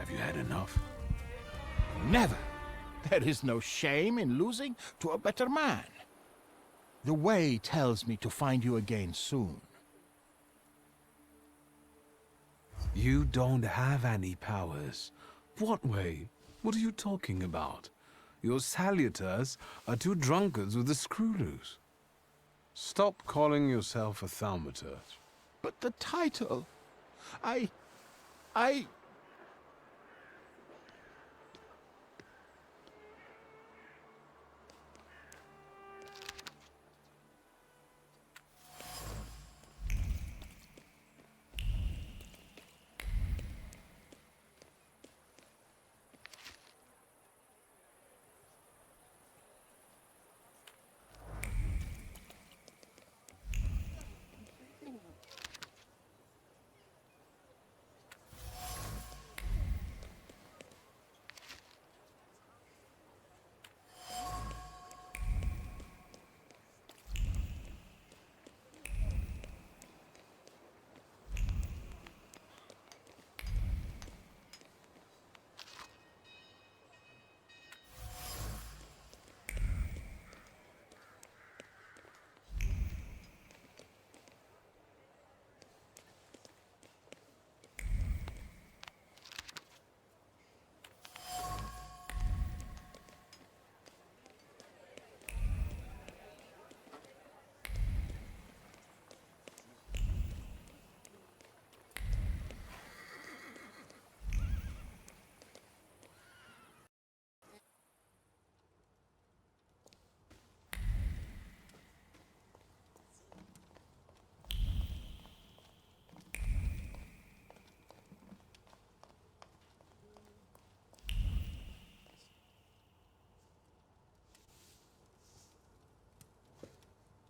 Have you had enough? Never. There is no shame in losing to a better man. The way tells me to find you again soon. You don't have any powers. What way? What are you talking about? Your salutors are two drunkards with a screw loose. Stop calling yourself a Thaumaturge. But the title... I...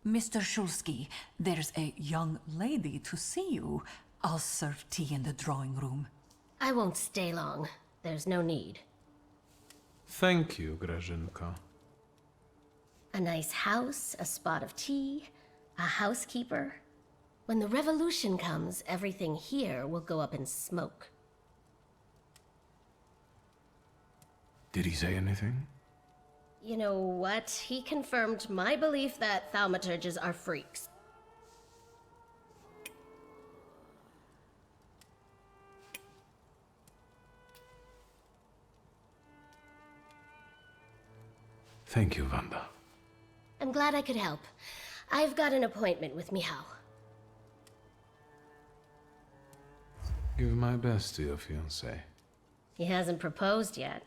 Mr. Szulski, there's a young lady to see you. I'll serve tea in the drawing room. I won't stay long. There's no need. Thank you, Grażynka. A nice house, a spot of tea, a housekeeper. When the revolution comes, everything here will go up in smoke. Did he say anything? You know what? He confirmed my belief that Thaumaturges are freaks. Thank you, Wanda. I'm glad I could help. I've got an appointment with Michał. Give my best to your fiancé. He hasn't proposed yet.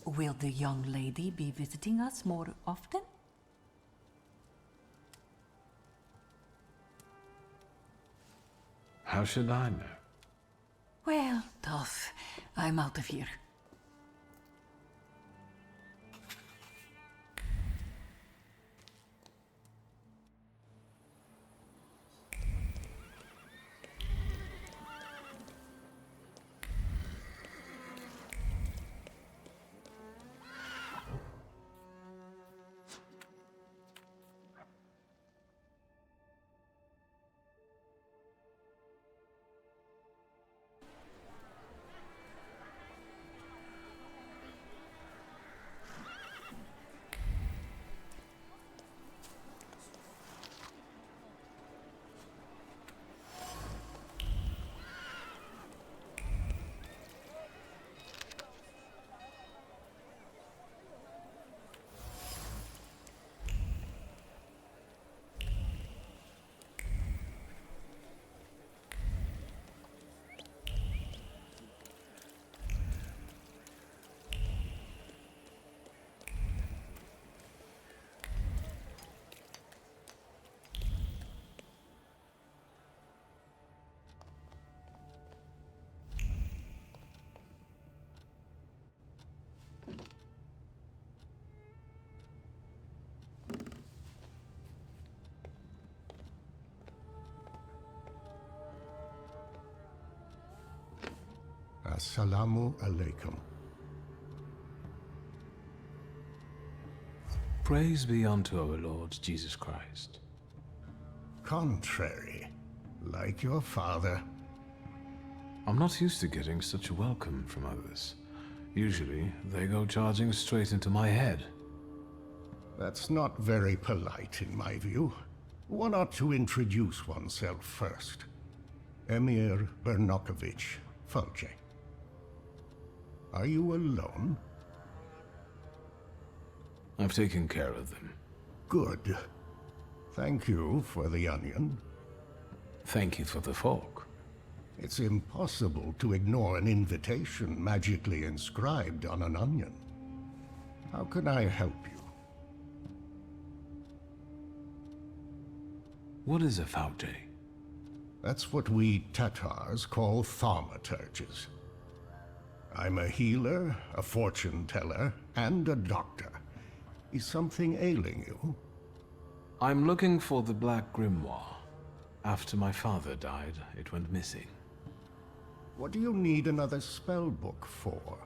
Will the young lady be visiting us more often? How should I know? Well, tough. I'm out of here. Assalamu alaikum. Praise be unto our Lord Jesus Christ. Contrary, like your father. I'm not used to getting such a welcome from others. Usually, they go charging straight into my head. That's not very polite, in my view. One ought to introduce oneself first. Emir Bernakovich Fulce. Are you alone? I've taken care of them. Good. Thank you for the onion. Thank you for the fork. It's impossible to ignore an invitation magically inscribed on an onion. How can I help you? What is a Fulce? That's what we Tatars call Thaumaturges. I'm a healer, a fortune teller, and a doctor. Is something ailing you? I'm looking for the Black Grimoire. After my father died, it went missing. What do you need another spell book for?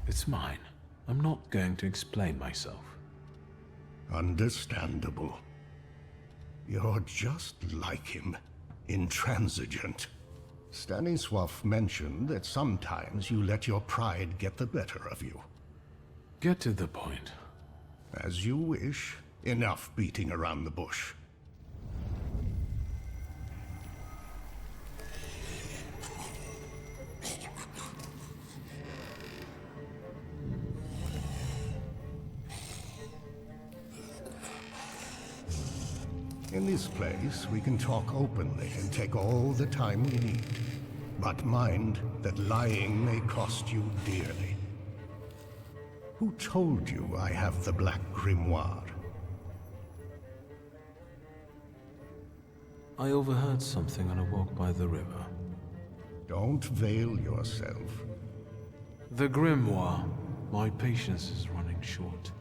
It's mine. I'm not going to explain myself. Understandable. You're just like him, intransigent. Stanisław mentioned that sometimes you let your pride get the better of you. Get to the point. As you wish. Enough beating around the bush. In this place, we can talk openly and take all the time we need. But mind that lying may cost you dearly. Who told you I have the Black Grimoire? I overheard something on a walk by the river. Don't veil yourself. The grimoire. My patience is running short.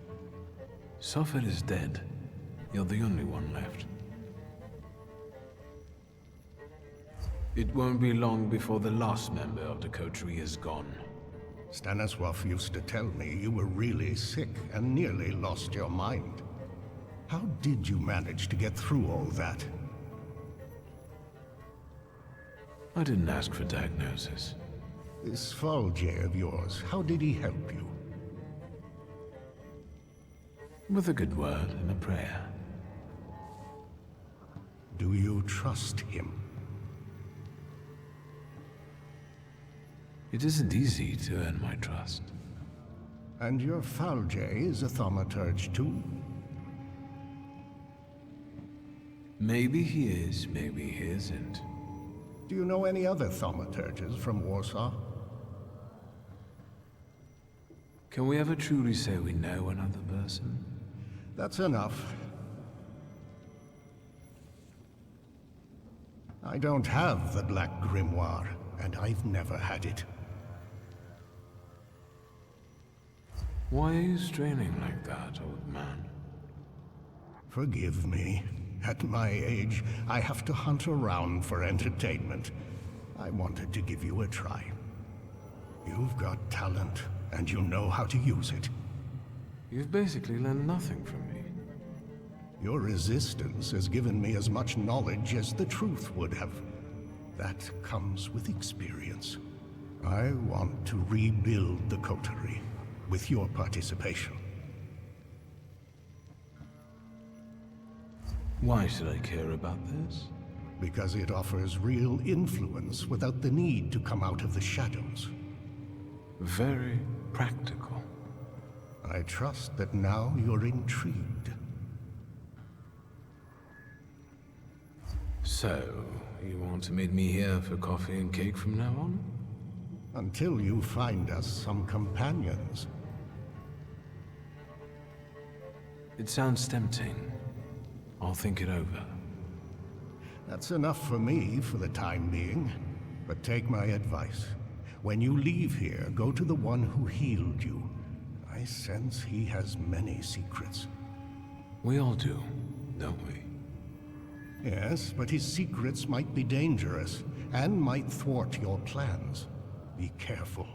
Suffolk is dead. You're the only one left. It won't be long before the last member of the coterie is gone. Stanisław used to tell me you were really sick and nearly lost your mind. How did you manage to get through all that? I didn't ask for diagnosis. This Thaumaturge of yours, how did he help you? With a good word and a prayer. Do you trust him? It isn't easy to earn my trust. And your Thaumaturge is a Thaumaturge too? Maybe he is, maybe he isn't. Do you know any other Thaumaturges from Warsaw? Can we ever truly say we know another person? That's enough. I don't have the Black Grimoire, and I've never had it. Why are you straining like that, old man? Forgive me. At my age, I have to hunt around for entertainment. I wanted to give you a try. You've got talent, and you know how to use it. You've basically learned nothing from me. Your resistance has given me as much knowledge as the truth would have. That comes with experience. I want to rebuild the coterie, with your participation. Why should I care about this? Because it offers real influence without the need to come out of the shadows. Very practical. I trust that now you're intrigued. So, you want to meet me here for coffee and cake from now on? Until you find us some companions. It sounds tempting. I'll think it over. That's enough for me for the time being. But take my advice. When you leave here, go to the one who healed you. I sense he has many secrets. We all do, don't we? Yes, but his secrets might be dangerous, and might thwart your plans. Be careful.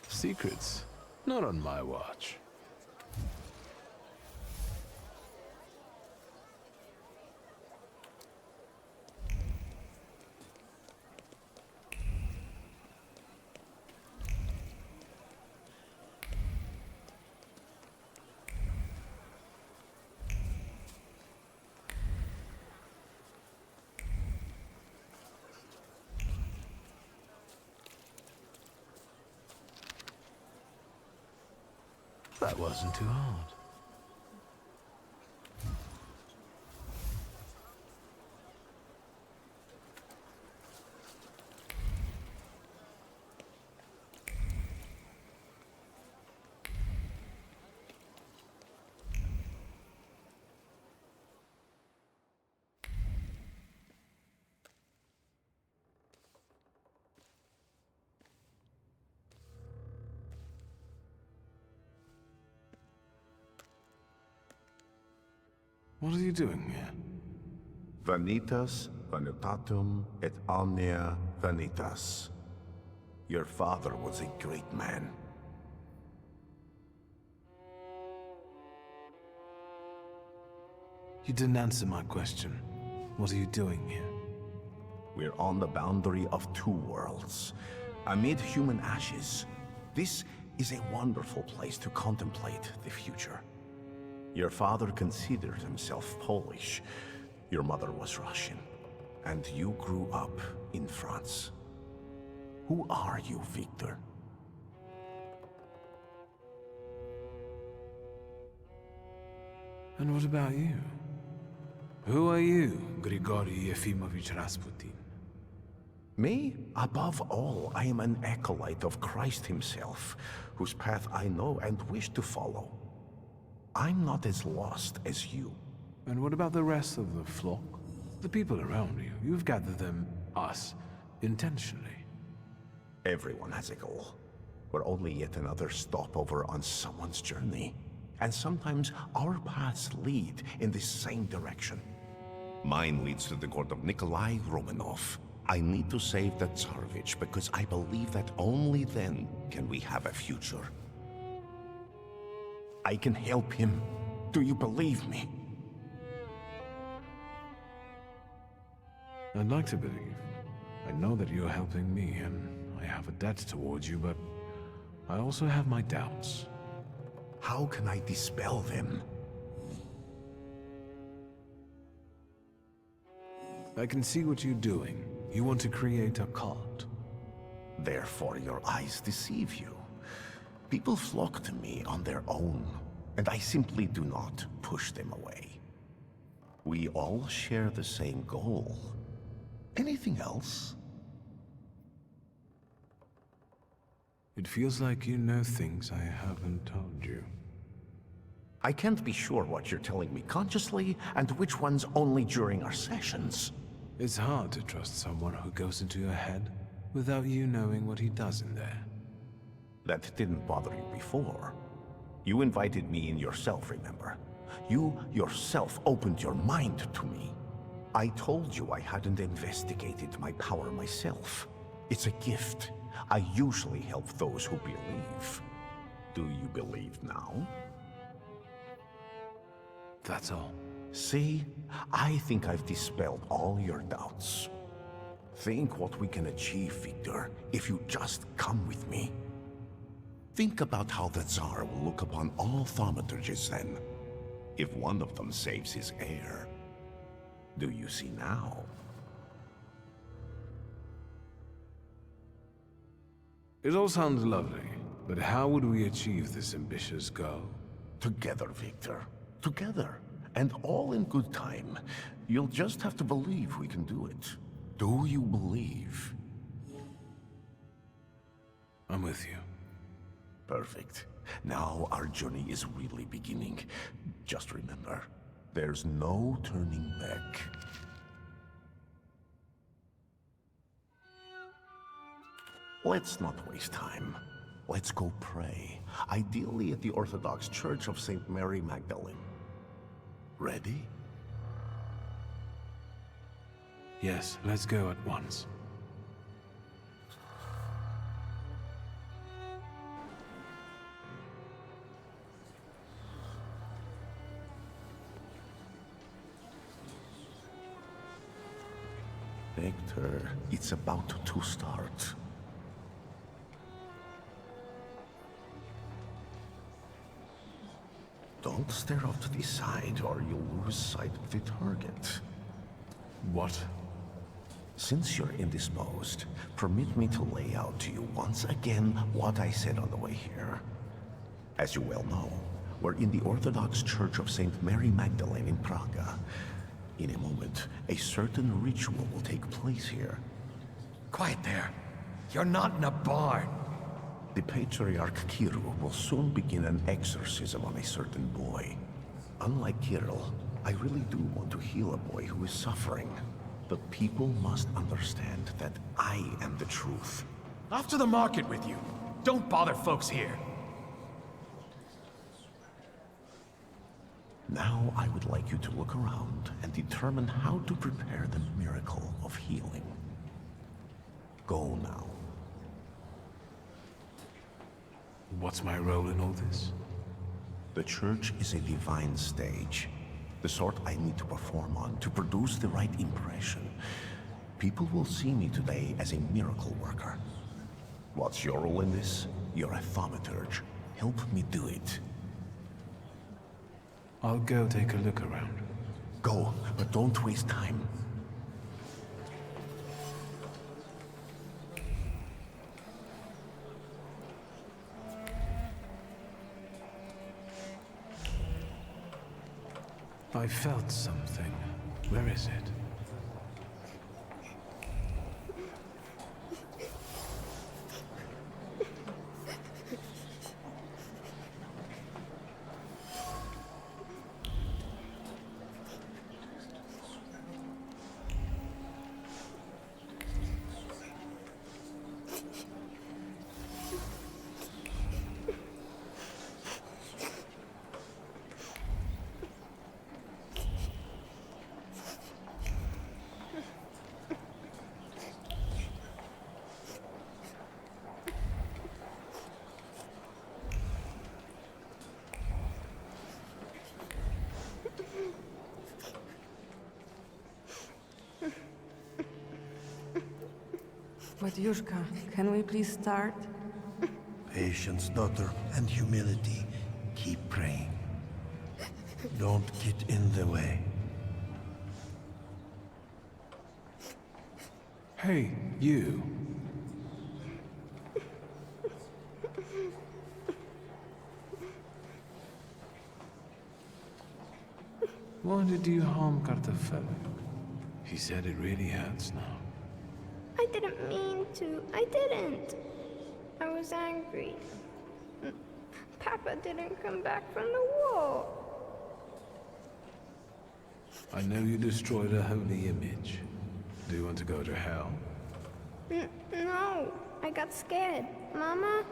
Secrets? Not on my watch. That wasn't too hard. What are you doing here? Vanitas, vanitatum, et omnia vanitas. Your father was a great man. You didn't answer my question. What are you doing here? We're on the boundary of two worlds, amid human ashes. This is a wonderful place to contemplate the future. Your father considered himself Polish. Your mother was Russian. And you grew up in France. Who are you, Wiktor? And what about you? Who are you, Grigory Yefimovich Rasputin? Me? Above all, I am an acolyte of Christ himself, whose path I know and wish to follow. I'm not as lost as you. And what about the rest of the flock? The people around you. You've gathered them, us, intentionally. Everyone has a goal. We're only yet another stopover on someone's journey. And sometimes our paths lead in the same direction. Mine leads to the court of Nikolai Romanov. I need to save the Tsarevich because I believe that only then can we have a future. I can help him. Do you believe me? I'd like to believe. I know that you're helping me, and I have a debt towards you, but I also have my doubts. How can I dispel them? I can see what you're doing. You want to create a cult. Therefore your eyes deceive you. People flock to me on their own, and I simply do not push them away. We all share the same goal. Anything else? It feels like you know things I haven't told you. I can't be sure what you're telling me consciously, and which ones only during our sessions. It's hard to trust someone who goes into your head without you knowing what he does in there. That didn't bother you before. You invited me in yourself, remember? You yourself opened your mind to me. I told you I hadn't investigated my power myself. It's a gift. I usually help those who believe. Do you believe now? That's all. See? I think I've dispelled all your doubts. Think what we can achieve, Wiktor, if you just come with me. Think about how the Tsar will look upon all Thaumaturges then, if one of them saves his heir. Do you see now? It all sounds lovely, but how would we achieve this ambitious goal? Together, Wiktor. Together. And all in good time. You'll just have to believe we can do it. Do you believe? I'm with you. Perfect. Now our journey is really beginning. Just remember, there's no turning back. Let's not waste time. Let's go pray. Ideally at the Orthodox Church of St. Mary Magdalene. Ready? Yes, let's go at once. Wiktor, it's about to start. Don't stare off to the side or you'll lose sight of the target. What? Since you're indisposed, permit me to lay out to you once again what I said on the way here. As you well know, we're in the Orthodox Church of St. Mary Magdalene in Prague. In a moment, a certain ritual will take place here. Quiet there. You're not in a barn. The Patriarch Kirill will soon begin an exorcism on a certain boy. Unlike Kirill, I really do want to heal a boy who is suffering. The people must understand that I am the truth. Off to the market with you. Don't bother folks here. Now I would like you to look around and determine how to prepare the miracle of healing. Go now. What's my role in all this? The church is a divine stage. The sort I need to perform on to produce the right impression. People will see me today as a miracle worker. What's your role in this? You're a thaumaturge. Help me do it. I'll go take a look around. Go, but don't waste time. I felt something. Where is it? But Yushka, can we please start? Patience, daughter, and humility. Keep praying. Don't get in the way. Hey, you. Why did you harm Kartoffel? He said it really hurts now. I didn't mean to. I didn't. I was angry. Papa didn't come back from the war. I know you destroyed a holy image. Do you want to go to hell? No, I got scared. Mama?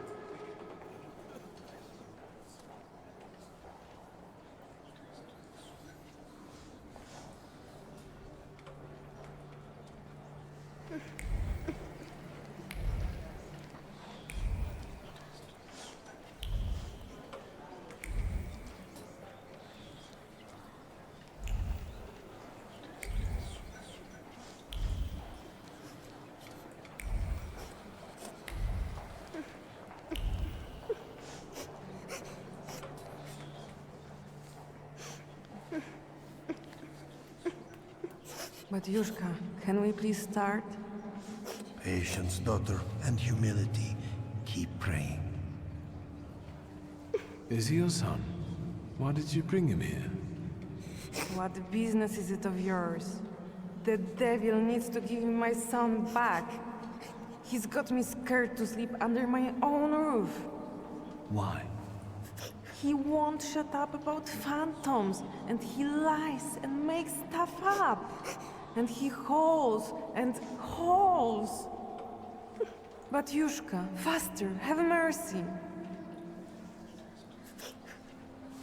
But Yushka, can we please start? Patience, daughter, and humility. Keep praying. Is he your son? Why did you bring him here? What business is it of yours? The devil needs to give me my son back. He's got me scared to sleep under my own roof. Why? He won't shut up about phantoms, and he lies and makes stuff up. And he hauls and hauls. But Yushka, faster, have mercy.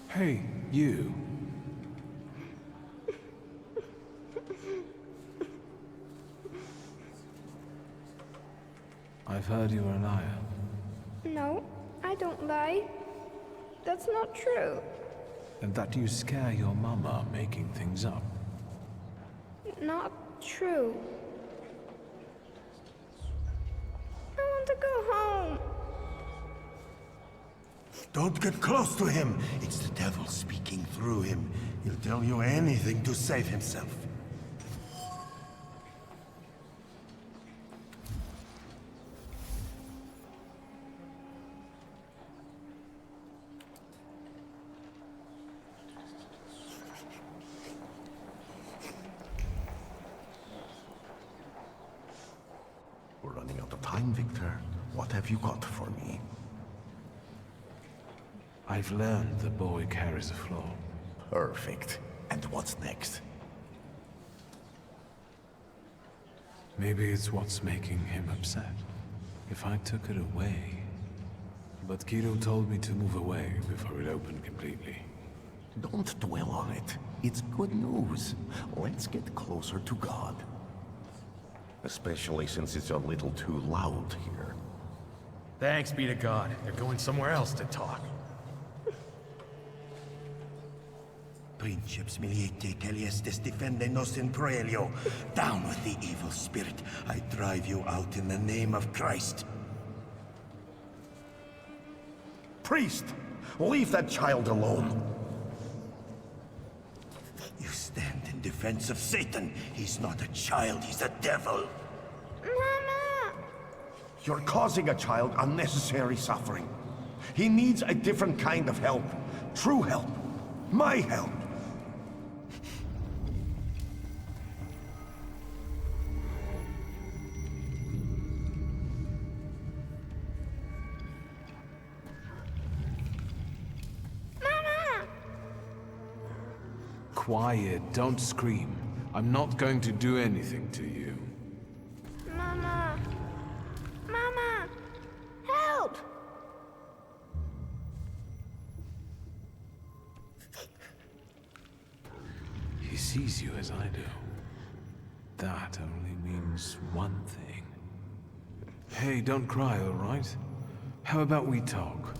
Hey, you. I've heard you're a liar. No, I don't lie. That's not true. And that you scare your mama making things up. Not true. I want to go home. Don't get close to him. It's the devil speaking through him. He'll tell you anything to save himself. time, Wiktor. What have you got for me? I've learned the boy carries a flaw. Perfect. And what's next? Maybe it's what's making him upset. If I took it away... But Kiro told me to move away before it opened completely. Don't dwell on it. It's good news. Let's get closer to God. Especially since it's a little too loud here. Thanks be to God. They're going somewhere else to talk. Princeps miliete celiestes defende-nos in proelio. Down with the evil spirit. I drive you out in the name of Christ. Priest! Leave that child alone! You stand in defense of Satan. He's not a child, he's a devil. Mama! You're causing a child unnecessary suffering. He needs a different kind of help. True help. My help. Quiet, don't scream. I'm not going to do anything to you. Mama! Mama! Help! He sees you as I do. That only means one thing. Hey, don't cry, all right? How about we talk?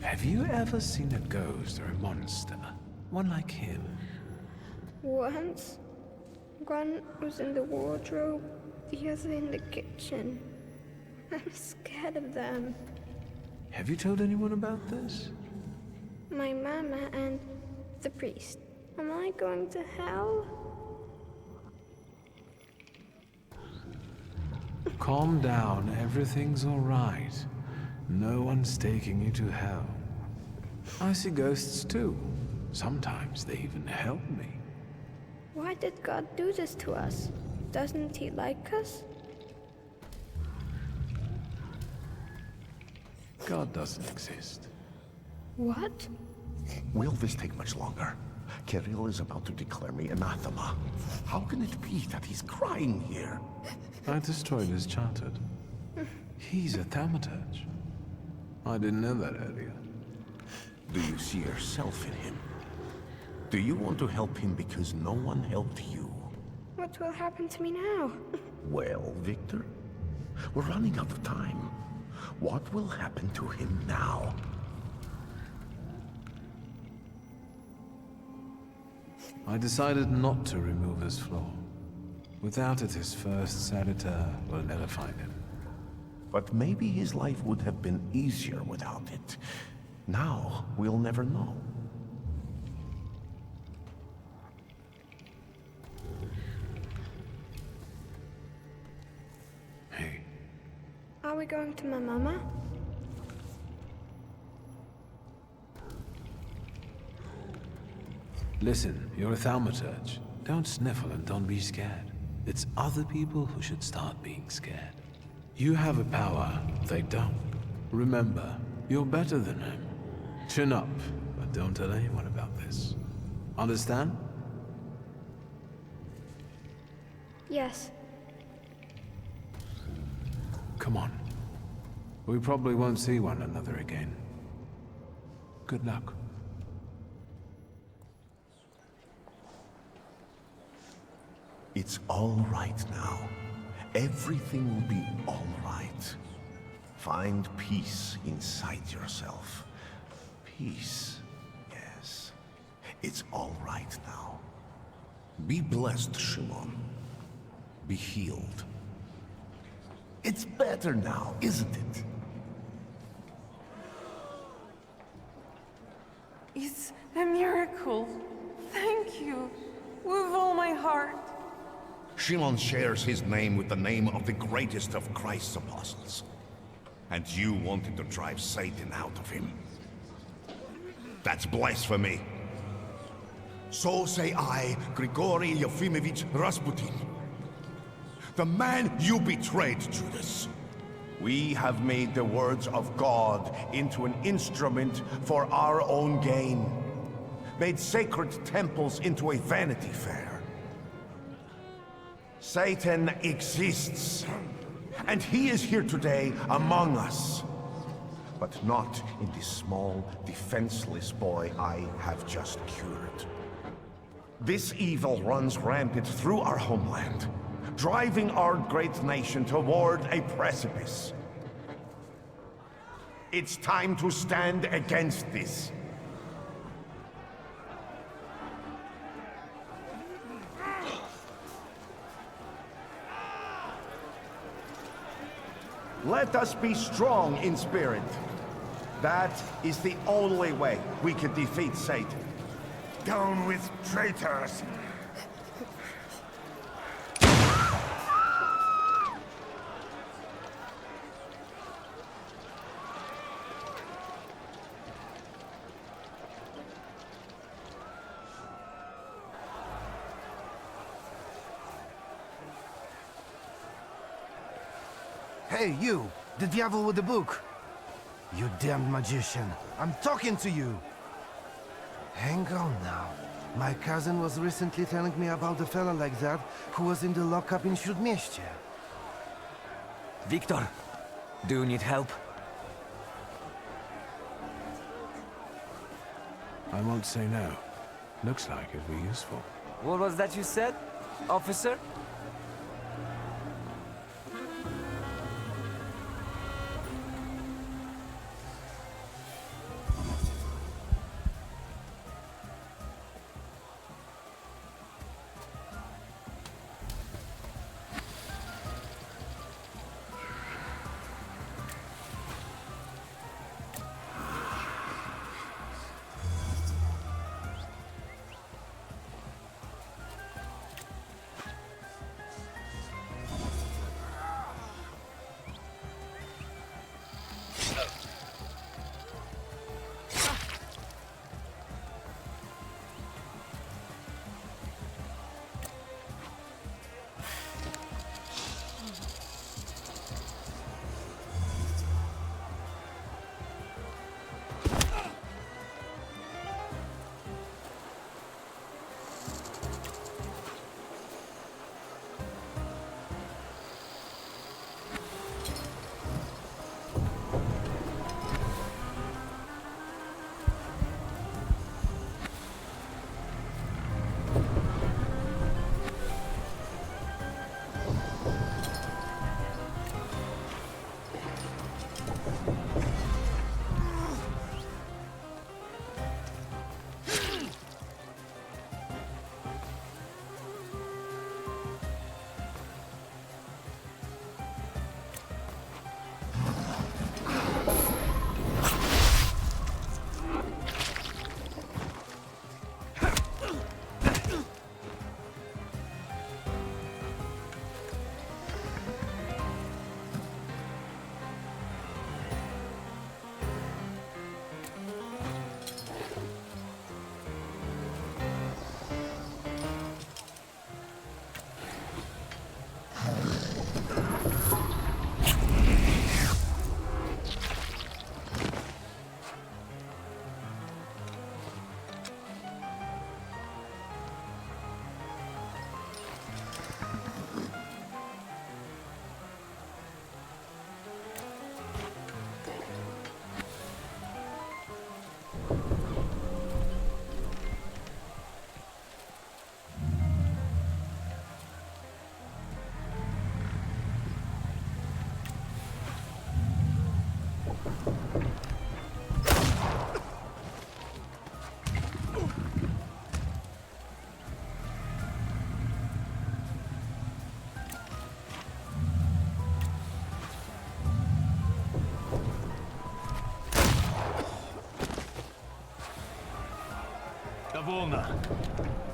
Have you ever seen a ghost or a monster? One like him? Once, one was in the wardrobe, the other in the kitchen. I'm scared of them. Have you told anyone about this? My mama and the priest. Am I going to hell? Calm down, everything's all right. No one's taking you to hell. I see ghosts too. Sometimes they even help me. Why did God do this to us? Doesn't he like us? God doesn't exist. What? Will this take much longer? Kirill is about to declare me anathema. How can it be that he's crying here? I destroyed his childhood. He's a Thaumaturge. I didn't know that earlier. Do you see yourself in him? Do you want to help him because no one helped you? What will happen to me now? Well, Wiktor, we're running out of time. What will happen to him now? I decided not to remove his flaw. Without it, his first salutor will never find him. But maybe his life would have been easier without it. Now, we'll never know. Hey. Are we going to my mama? Listen, you're a Thaumaturge. Don't sniffle and don't be scared. It's other people who should start being scared. You have a power, they don't. Remember, you're better than him. Chin up, but don't tell anyone about this. Understand? Yes. Come on. We probably won't see one another again. Good luck. It's all right now. Everything will be all right. Find peace inside yourself. Peace, yes. It's all right now. Be blessed, Shimon. Be healed. It's better now, isn't it? It's a miracle. Thank you. With all my heart. Shimon shares his name with the name of the greatest of Christ's apostles. And you wanted to drive Satan out of him. That's blasphemy. So say I, Grigory Yefimovich Rasputin. The man you betrayed, Judas. We have made the words of God into an instrument for our own gain. Made sacred temples into a vanity fair. Satan exists, and he is here today among us. But not in the small, defenseless boy I have just cured. This evil runs rampant through our homeland, driving our great nation toward a precipice. It's time to stand against this. Let us be strong in spirit. That is the only way we can defeat Satan. Down with traitors! Hey, you! The devil with the book! You damned magician! I'm talking to you! Hang on now. My cousin was recently telling me about a fella like that who was in the lockup in Śródmieście. Wiktor, do you need help? I won't say no. Looks like it'd be useful. What was that you said, officer?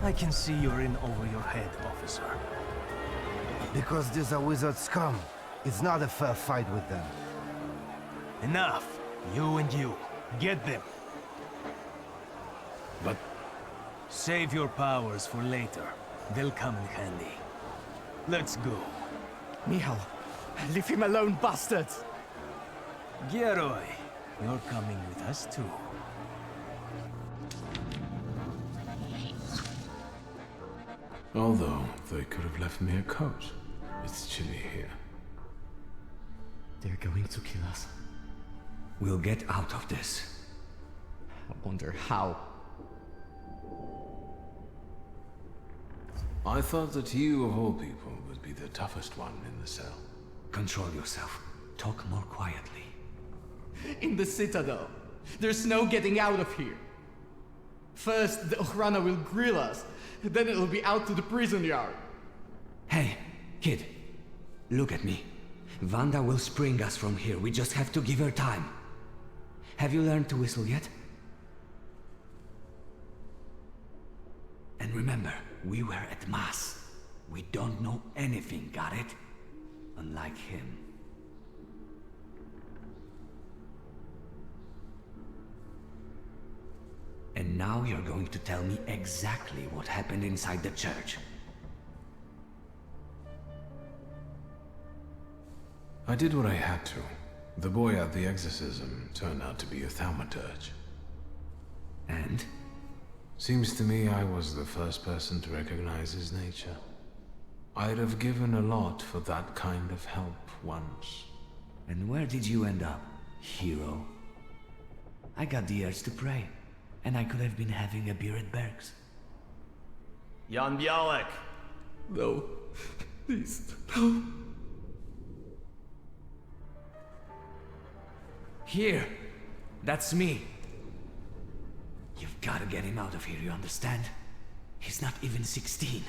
I can see you're in over your head, officer. Because these are wizard scum. It's not a fair fight with them. Enough! You and you. Get them. but... Save your powers for later. They'll come in handy. Let's go. Michal, leave him alone, bastards! Gieroi, you're coming with us too. Although, they could have left me a coat. It's chilly here. They're going to kill us. We'll get out of this. I wonder how. I thought that you, of all people, would be the toughest one in the cell. Control yourself. Talk more quietly. In the Citadel. There's no getting out of here. First, the Okhrana will grill us. Then it'll be out to the prison yard. Hey, kid. Look at me. Vanda will spring us from here. We just have to give her time. Have you learned to whistle yet? And remember, we were at Mass. We don't know anything, got it? Unlike him. And now you're going to tell me exactly what happened inside the church. I did what I had to. The boy at the exorcism turned out to be a Thaumaturge. And? Seems to me I was the first person to recognize his nature. I'd have given a lot for that kind of help once. And where did you end up, hero? I got the urge to pray, and I could have been having a beer at Berg's. Jan Bialek! No. Please, no. Here! That's me! You've got to get him out of here, you understand? He's not even 16.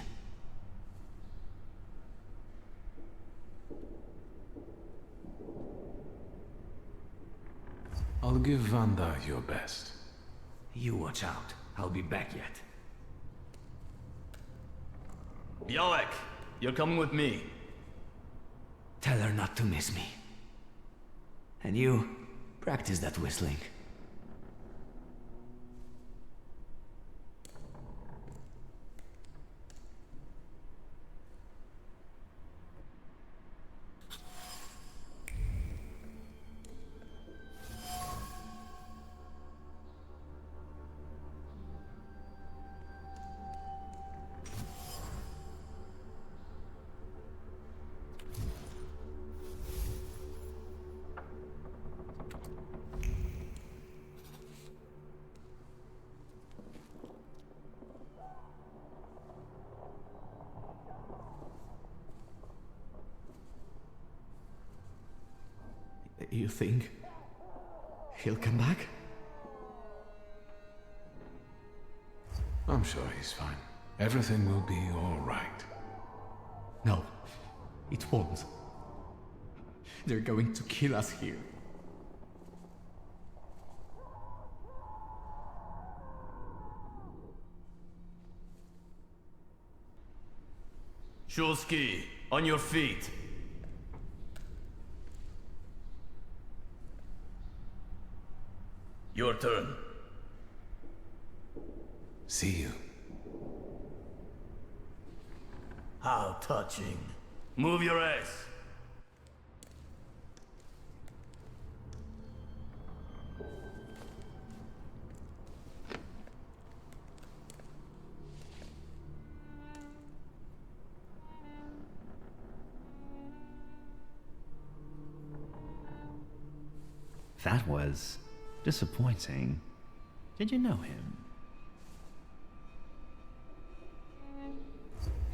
I'll give Vanda your best. You watch out. I'll be back yet. Bialek, you're coming with me. Tell her not to miss me. And you, practice that whistling. You think he'll come back? I'm sure he's fine. Everything will be all right. No, it won't. They're going to kill us here. Szulski, on your feet. Your turn. See you. How touching. Move your ass. That was disappointing. Did you know him?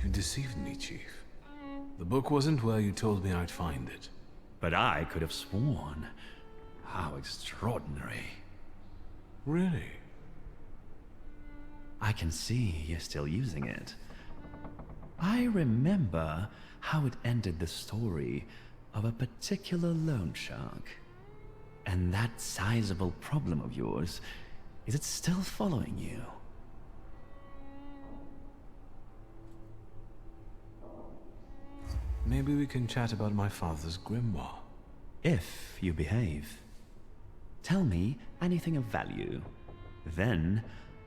You deceived me, Chief. The book wasn't where you told me I'd find it. But I could have sworn. How extraordinary. Really? I can see you're still using it. I remember how it ended the story of a particular loan shark. And that sizable problem of yours, is it still following you? Maybe we can chat about my father's grimoire. If you behave. Tell me anything of value. Then,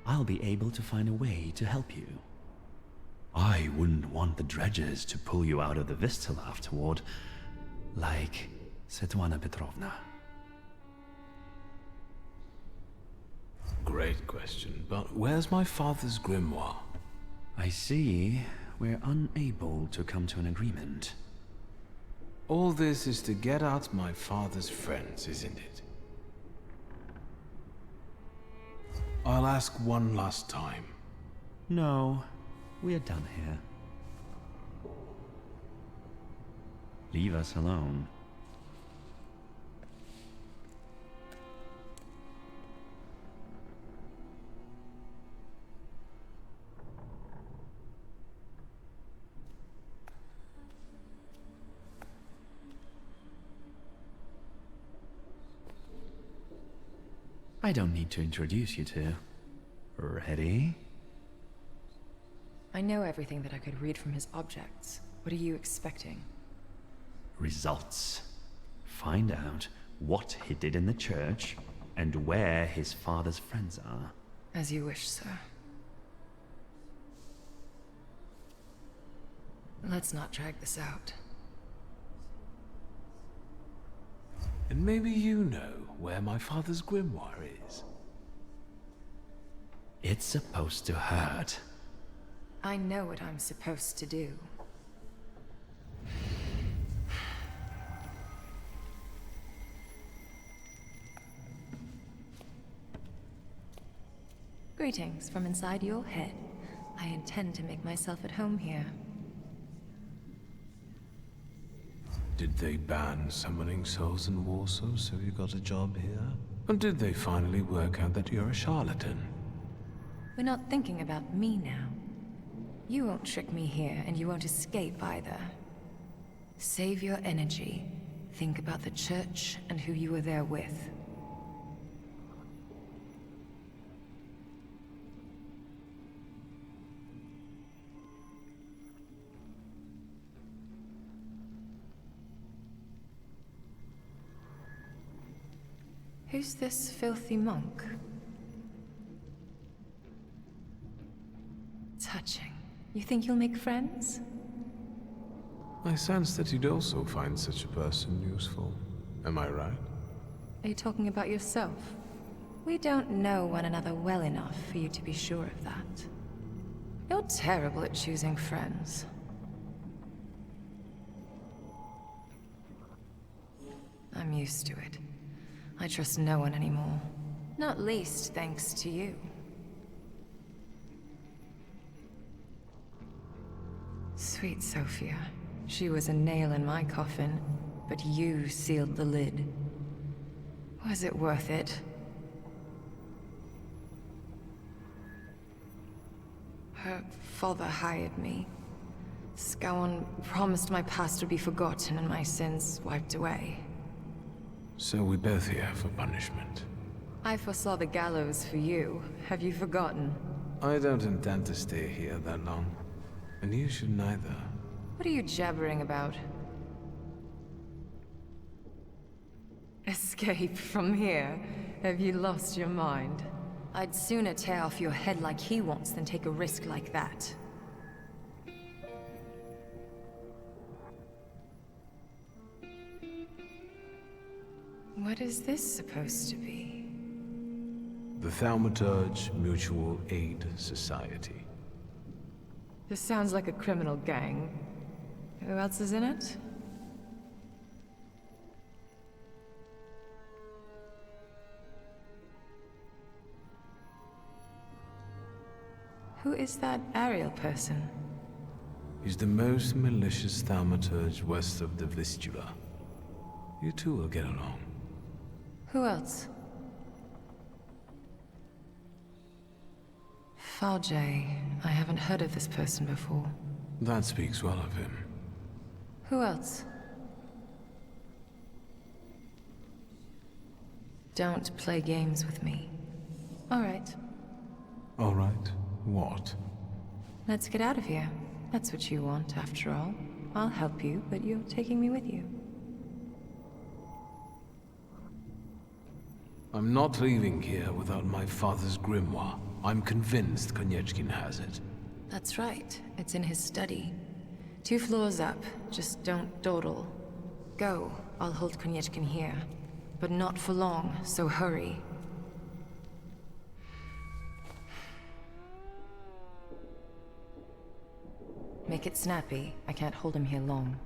I'll be able to find a way to help you. I wouldn't want the dredgers to pull you out of the Vistula afterward, like Svetlana Petrovna. Great question, but where's my father's grimoire? I see we're unable to come to an agreement. All this is to get out my father's friends, isn't it? I'll ask one last time. No, we're done here. Leave us alone. I don't need to introduce you to. Ready? I know everything that I could read from his objects. What are you expecting? Results. Find out what he did in the church and where his father's friends are. As you wish, sir. Let's not drag this out. And maybe you know where my father's grimoire is. It's supposed to hurt. I know what I'm supposed to do. Greetings from inside your head. I intend to make myself at home here. Did they ban summoning souls in Warsaw so you got a job here? Or did they finally work out that you're a charlatan? We're not thinking about me now. You won't trick me here, and you won't escape either. Save your energy. Think about the church and who you were there with. Who's this filthy monk? Touching. You think you'll make friends? I sense that you'd also find such a person useful. Am I right? Are you talking about yourself? We don't know one another well enough for you to be sure of that. You're terrible at choosing friends. I'm used to it. I trust no one anymore. Not least thanks to you. Sweet Sophia. She was a nail in my coffin, but you sealed the lid. Was it worth it? Her father hired me. Scowan promised my past would be forgotten and my sins wiped away. So we're both here for punishment. I foresaw the gallows for you. Have you forgotten? I don't intend to stay here that long. And you should neither. What are you jabbering about? Escape from here? Have you lost your mind? I'd sooner tear off your head like he wants than take a risk like that. What is this supposed to be? The Thaumaturge Mutual Aid Society. This sounds like a criminal gang. Who else is in it? Who is that Ariel person? He's the most malicious Thaumaturge west of the Vistula. You two will get along. Who else? Faljay. I haven't heard of this person before. That speaks well of him. Who else? Don't play games with me. All right. All right. What? Let's get out of here. That's what you want, after all. I'll help you, but you're taking me with you. I'm not leaving here without my father's grimoire. I'm convinced Konieczkin has it. That's right. It's in his study. 2 floors up. Just don't dawdle. Go. I'll hold Konieczkin here. But not for long, so hurry. Make it snappy. I can't hold him here long.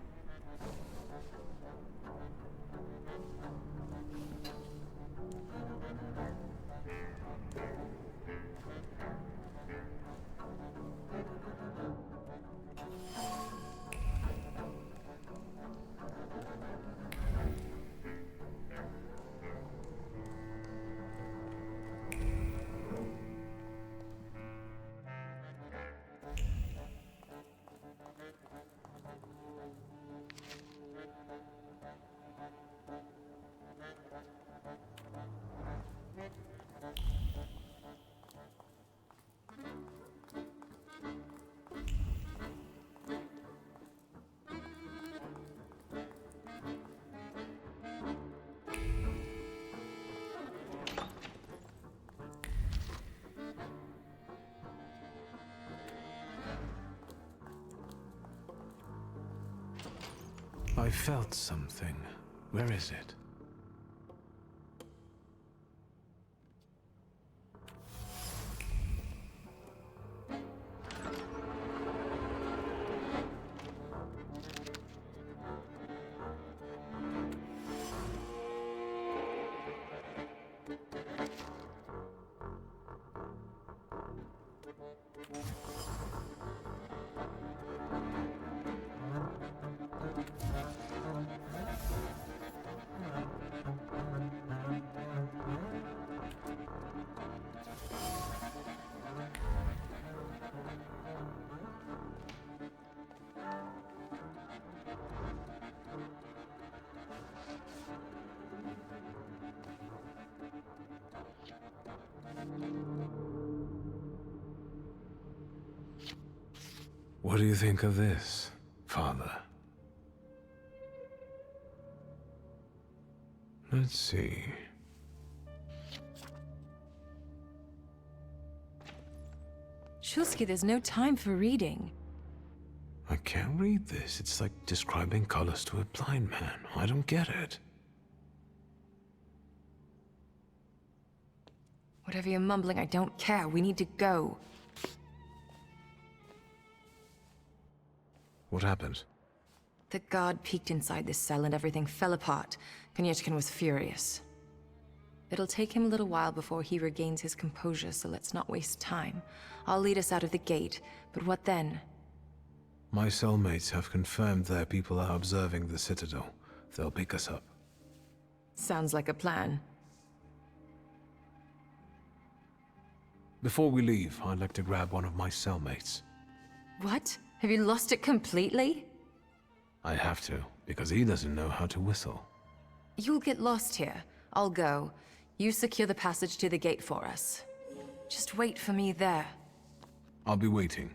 I felt something. Where is it? What do you think of this, Father? Let's see. Szulski, there's no time for reading. I can't read this. It's like describing colors to a blind man. I don't get it. Whatever you're mumbling, I don't care. We need to go. What happened? The guard peeked inside this cell and everything fell apart. Konieczkin was furious. It'll take him a little while before he regains his composure, so let's not waste time. I'll lead us out of the gate, but what then? My cellmates have confirmed their people are observing the Citadel. They'll pick us up. Sounds like a plan. Before we leave, I'd like to grab one of my cellmates. What? Have you lost it completely? I have to, because he doesn't know how to whistle. You'll get lost here. I'll go. You secure the passage to the gate for us. Just wait for me there. I'll be waiting.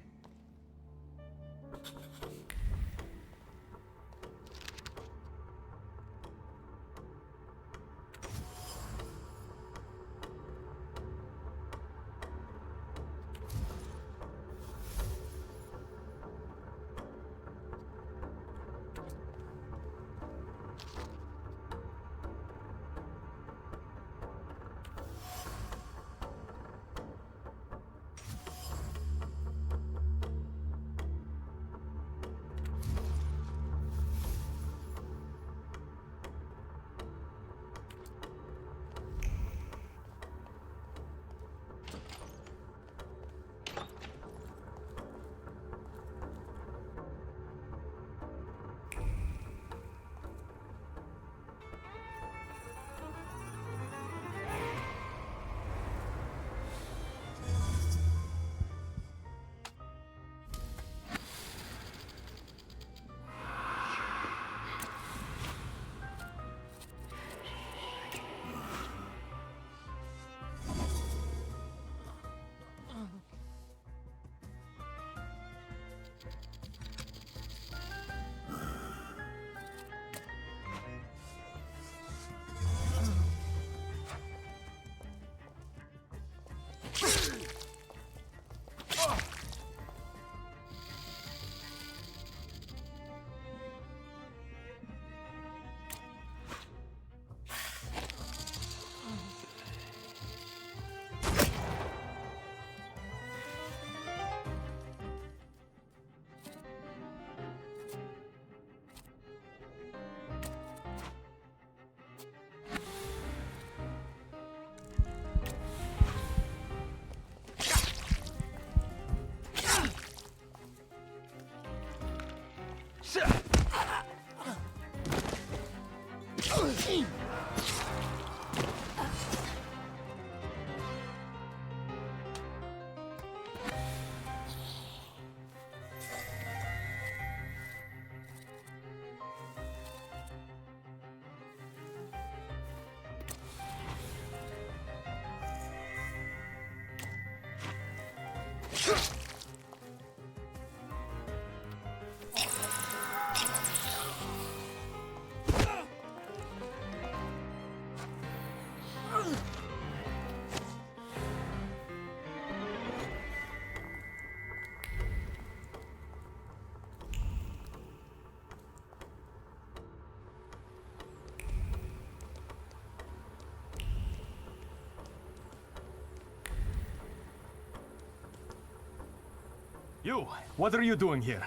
You, what are you doing here?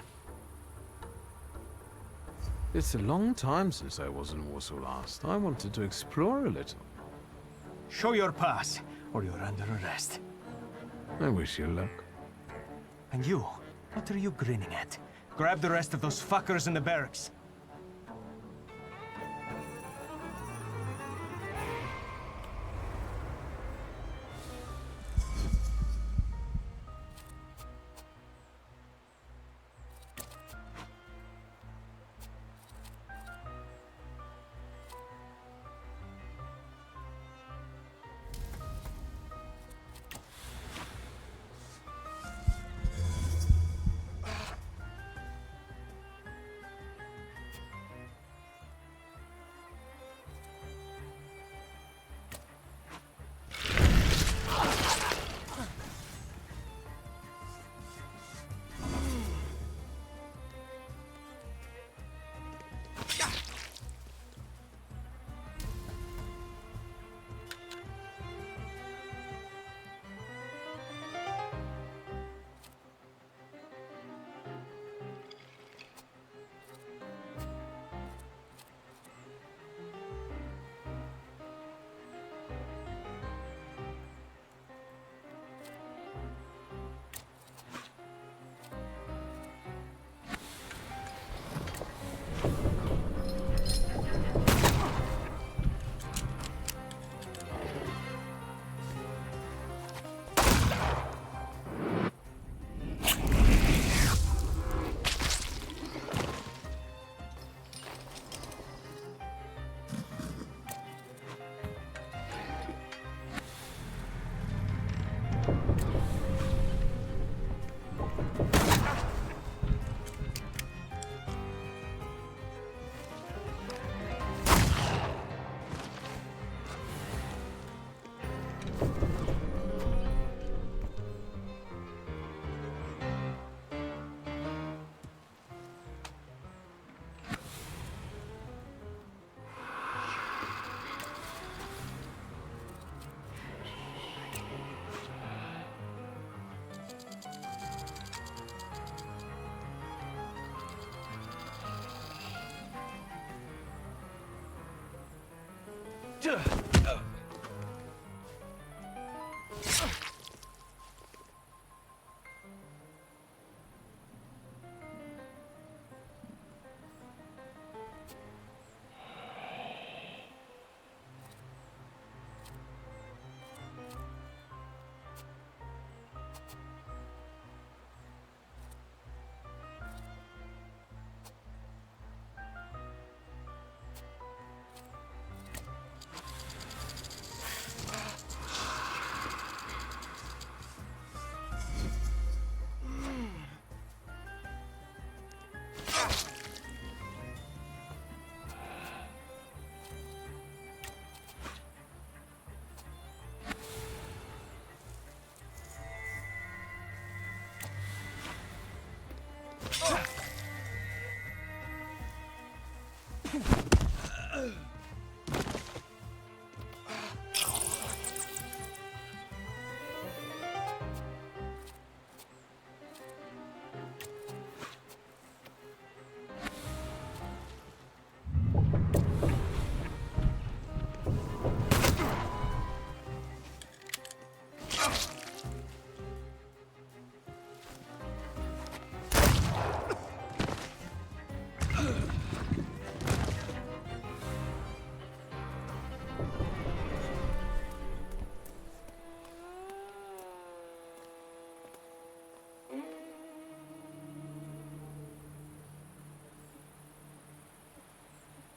It's a long time since I was in Warsaw last. I wanted to explore a little. Show your pass, or you're under arrest. I wish you luck. And you, what are you grinning at? Grab the rest of those fuckers in the barracks.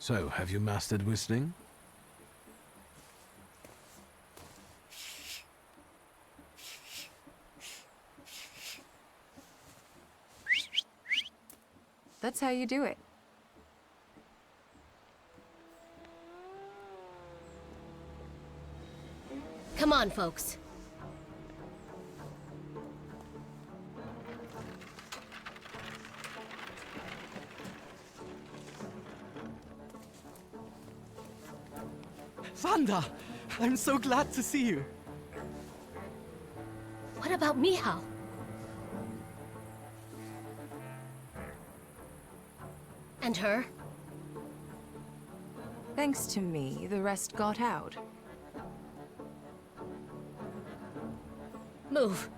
So, have you mastered whistling? That's how you do it. Come on, folks. Wanda! I'm so glad to see you. What about Michał? And her? Thanks to me, the rest got out. Move.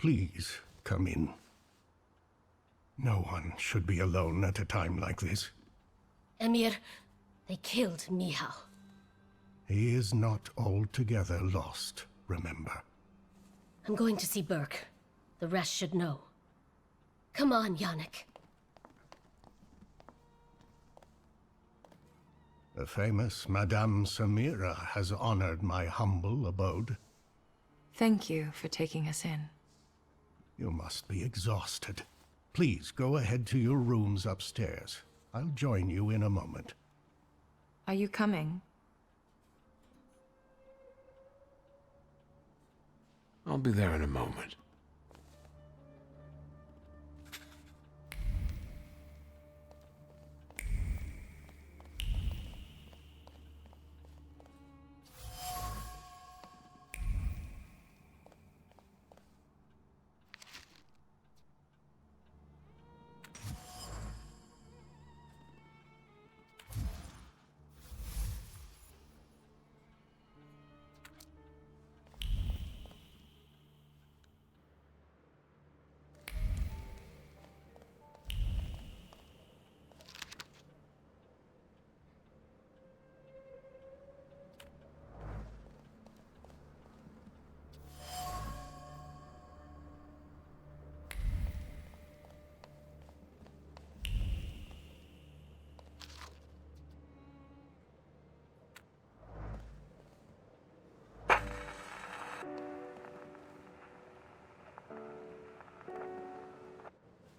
Please, come in. No one should be alone at a time like this. Emir, they killed Michał. He is not altogether lost, remember. I'm going to see Burke. The rest should know. Come on, Yannick. The famous Madame Samira has honored my humble abode. Thank you for taking us in. You must be exhausted. Please go ahead to your rooms upstairs. I'll join you in a moment. Are you coming? I'll be there in a moment.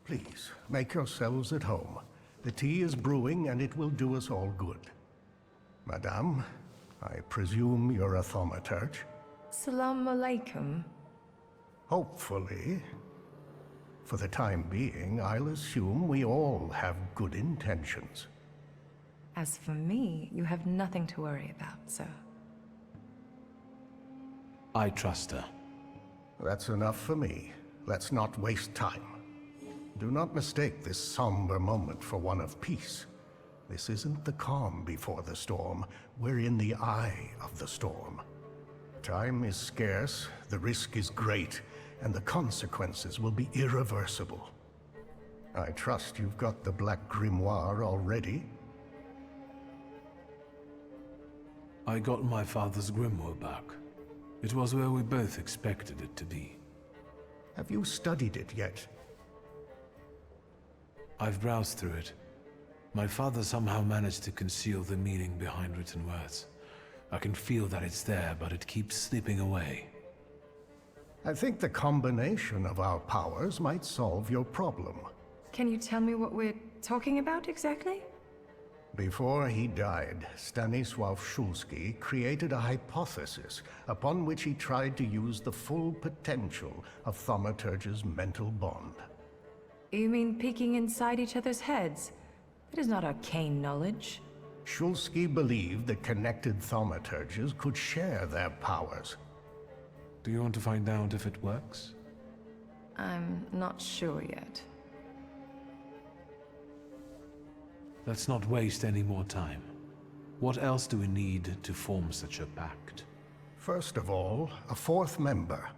Please, make yourselves at home. The tea is brewing and it will do us all good. Madame, I presume you're a thaumaturge? Salam alaikum. Hopefully. For the time being, I'll assume we all have good intentions. As for me, you have nothing to worry about, sir. I trust her. That's enough for me. Let's not waste time. Do not mistake this somber moment for one of peace. This isn't the calm before the storm. We're in the eye of the storm. Time is scarce, the risk is great, and the consequences will be irreversible. I trust you've got the Black Grimoire already? I got my father's grimoire back. It was where we both expected it to be. Have you studied it yet? I've browsed through it. My father somehow managed to conceal the meaning behind written words. I can feel that it's there, but it keeps slipping away. I think the combination of our powers might solve your problem. Can you tell me what we're talking about exactly? Before he died, Wiktor Szulski created a hypothesis upon which he tried to use the full potential of Thaumaturge's mental bond. You mean peeking inside each other's heads? That is not arcane knowledge. Szulski believed that connected Thaumaturges could share their powers. Do you want to find out if it works? I'm not sure yet. Let's not waste any more time. What else do we need to form such a pact? First of all, a fourth member.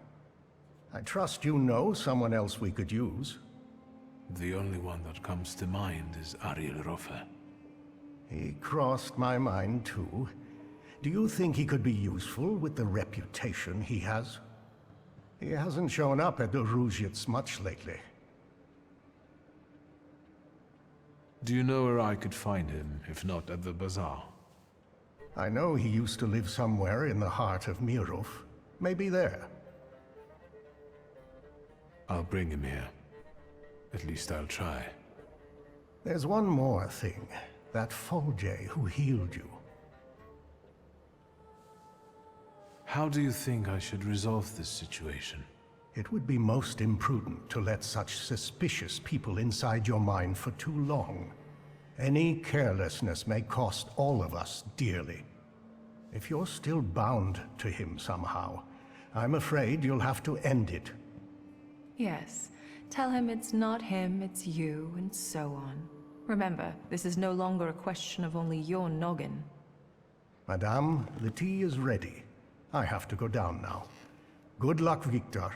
I trust you know someone else we could use. The only one that comes to mind is Ariel Rofe. He crossed my mind too. Do you think he could be useful with the reputation he has? He hasn't shown up at the Ruzhitz much lately. Do you know where I could find him, if not at the bazaar? I know he used to live somewhere in the heart of Mirov. Maybe there. I'll bring him here. At least I'll try. There's one more thing. That Folje who healed you. How do you think I should resolve this situation? It would be most imprudent to let such suspicious people inside your mind for too long. Any carelessness may cost all of us dearly. If you're still bound to him somehow, I'm afraid you'll have to end it. Yes. Tell him it's not him, it's you, and so on. Remember, this is no longer a question of only your noggin. Madame, the tea is ready. I have to go down now. Good luck, Wiktor.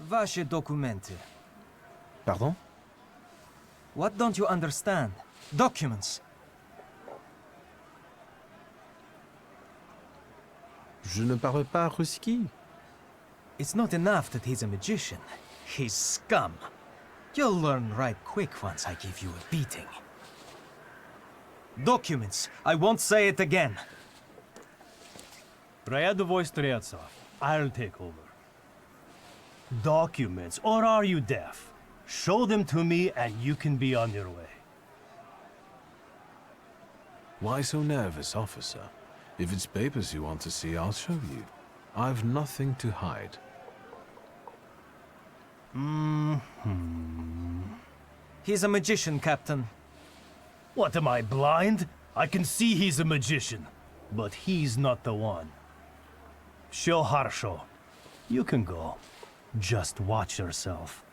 Ваши документы. Pardon? What don't you understand? Documents. Je ne parle pas ruski. It's not enough that he's a magician. He's scum. You'll learn right quick once I give you a beating. Documents. I won't say it again. Рядовой Стрельцов, I'll take over. Documents, or are you deaf? Show them to me and you can be on your way. Why so nervous, officer? If it's papers you want to see, I'll show you. I've nothing to hide. He's a magician, Captain. What, am I blind? I can see he's a magician, but he's not the one. Всё хорошо. You can go. Just watch yourself.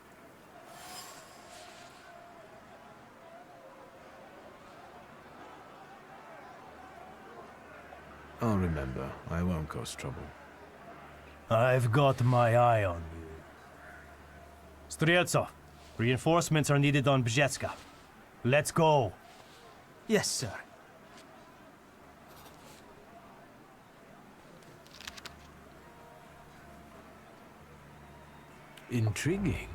I'll remember. I won't cause trouble. I've got my eye on you. Streltsov, reinforcements are needed on Bzetska. Let's go. Yes, sir. Intriguing.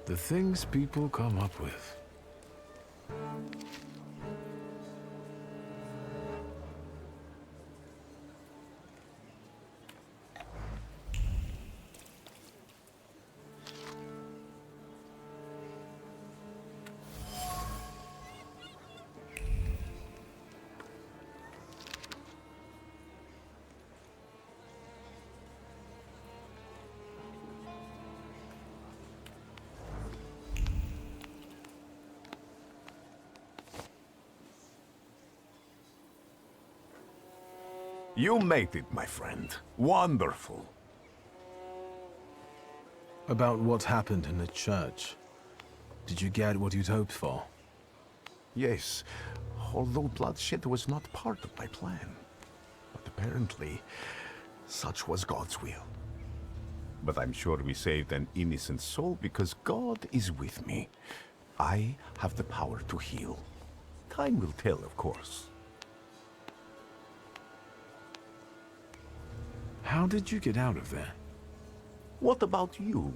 The things people come up with. You made it, my friend. Wonderful. About what happened in the church. Did you get what you'd hoped for? Yes, although bloodshed was not part of my plan. But apparently, such was God's will. But I'm sure we saved an innocent soul because God is with me. I have the power to heal. Time will tell, of course. How did you get out of there? What about you?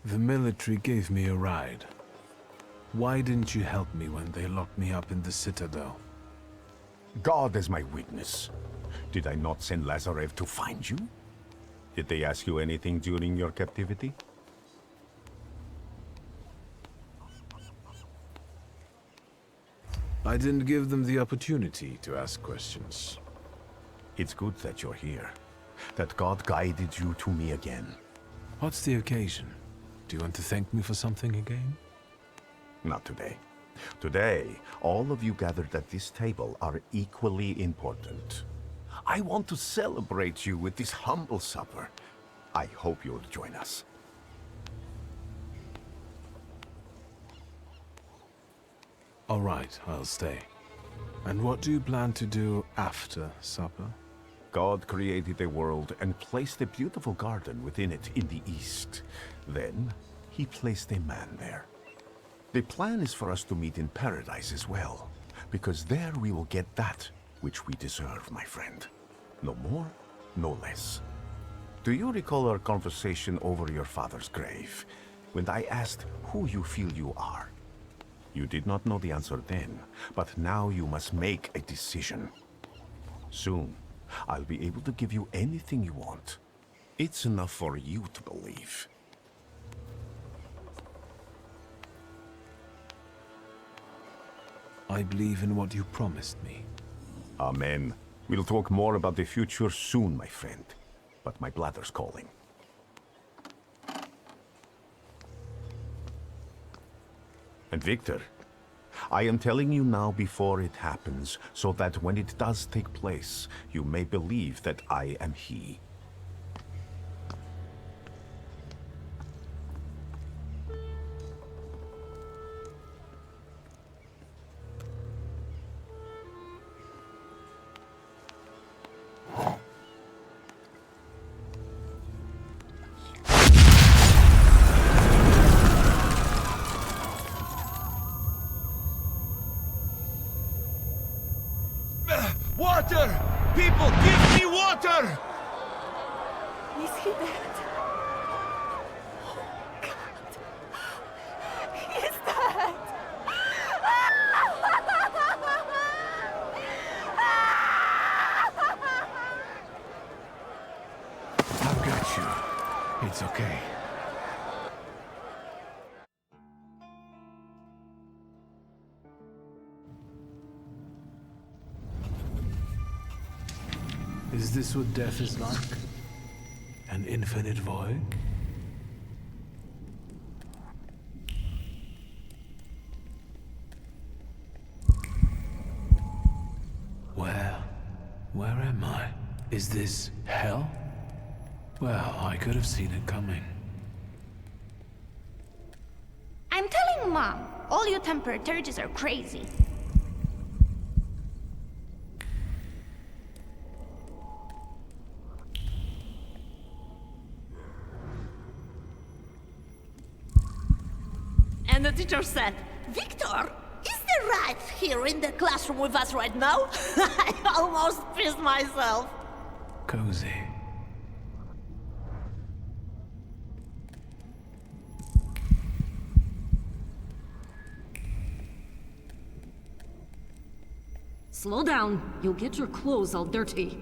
The military gave me a ride. Why didn't you help me when they locked me up in the Citadel? God is my witness. Did I not send Lazarev to find you? Did they ask you anything during your captivity? I didn't give them the opportunity to ask questions. It's good that you're here. That God guided you to me again. What's the occasion? Do you want to thank me for something again? Not today. Today, all of you gathered at this table are equally important. I want to celebrate you with this humble supper. I hope you'll join us. All right, I'll stay. And what do you plan to do after supper? God created a world and placed a beautiful garden within it in the east. Then, he placed a man there. The plan is for us to meet in paradise as well, because there we will get that which we deserve, my friend. No more, no less. Do you recall our conversation over your father's grave, when I asked who you feel you are? You did not know the answer then, but now you must make a decision. Soon, I'll be able to give you anything you want. It's enough for you to believe. I believe in what you promised me. Amen. We'll talk more about the future soon, my friend. But my bladder's calling. And Wiktor, I am telling you now before it happens, so that when it does take place, you may believe that I am he. Water! People, give me water! Is he dead? Oh, God. He's dead! I've got you. It's okay. Is this what death is like? An infinite void? Where am I? Is this hell? Well, I could have seen it coming. I'm telling Mom, all you Thaumaturges are crazy. And the teacher said, Wiktor, is the rat here in the classroom with us right now? I almost pissed myself. Cozy. Slow down. You'll get your clothes all dirty.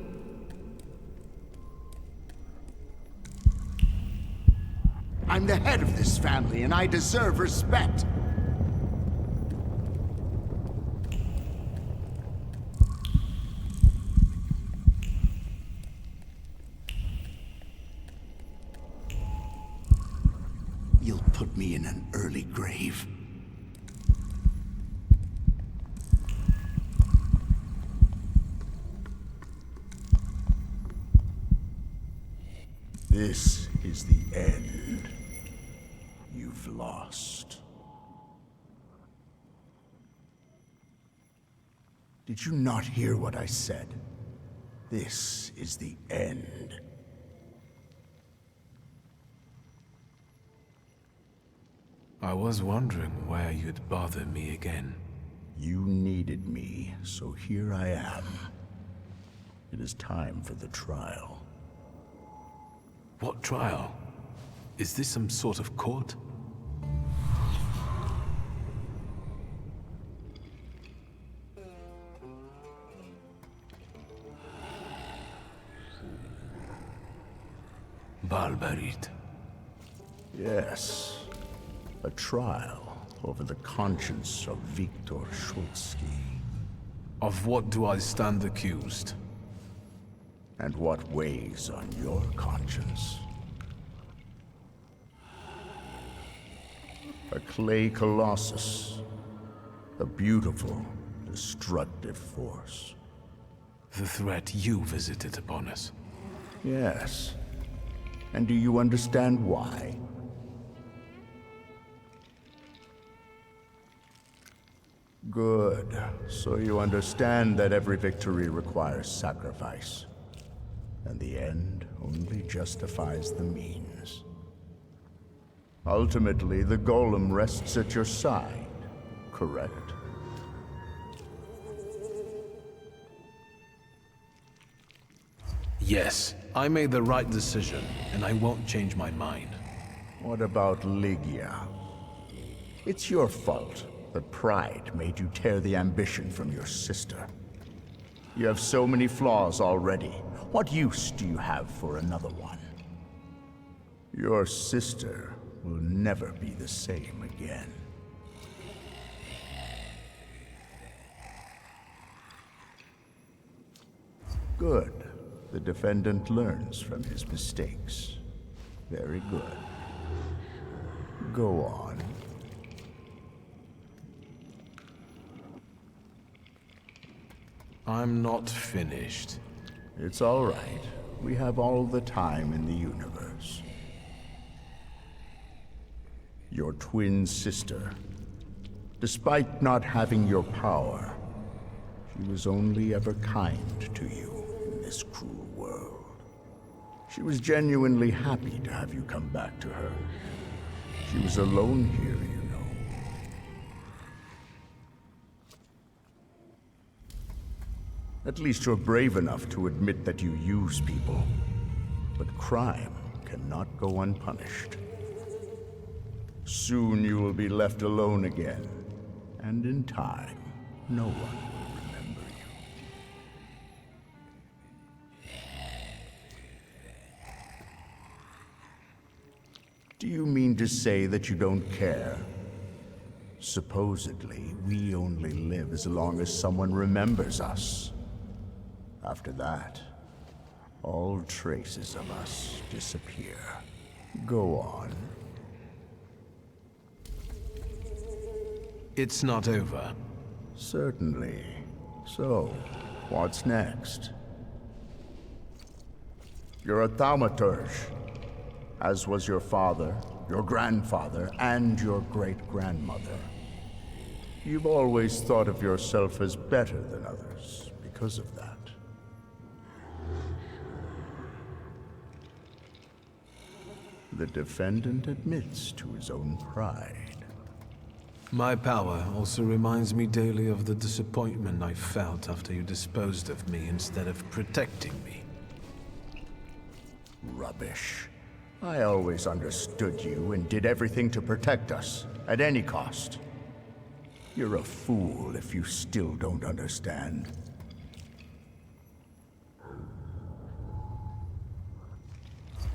I'm the head of this family, and I deserve respect. You'll put me in an early grave. This is the end. You've lost. Did you not hear what I said? This is the end. I was wondering why you'd bother me again. You needed me, so here I am. It is time for the trial. What trial? Is this some sort of court? Barbarit. Yes. A trial over the conscience of Wiktor Szulski. Of what do I stand accused? And what weighs on your conscience? A clay colossus. A beautiful, destructive force. The threat you visited upon us. Yes. And do you understand why? Good. So you understand that every victory requires sacrifice. And the end only justifies the means. Ultimately, the golem rests at your side, correct? Yes, I made the right decision, and I won't change my mind. What about Lygia? It's your fault that pride made you tear the ambition from your sister. You have so many flaws already. What use do you have for another one? Your sister will never be the same again. Good. The defendant learns from his mistakes. Very good. Go on. I'm not finished. It's all right. We have all the time in the universe. Your twin sister. Despite not having your power, she was only ever kind to you in this cruel world. She was genuinely happy to have you come back to her. She was alone here, you know. At least you're brave enough to admit that you use people. But crime cannot go unpunished. Soon you will be left alone again. And in time, no one will remember you. Do you mean to say that you don't care? Supposedly, we only live as long as someone remembers us. After that, all traces of us disappear. Go on. It's not over. Certainly. So, what's next? You're a Thaumaturge, as was your father, your grandfather, and your great-grandmother. You've always thought of yourself as better than others because of that. The defendant admits to his own pride. My power also reminds me daily of the disappointment I felt after you disposed of me instead of protecting me. Rubbish. I always understood you and did everything to protect us, at any cost. You're a fool if you still don't understand.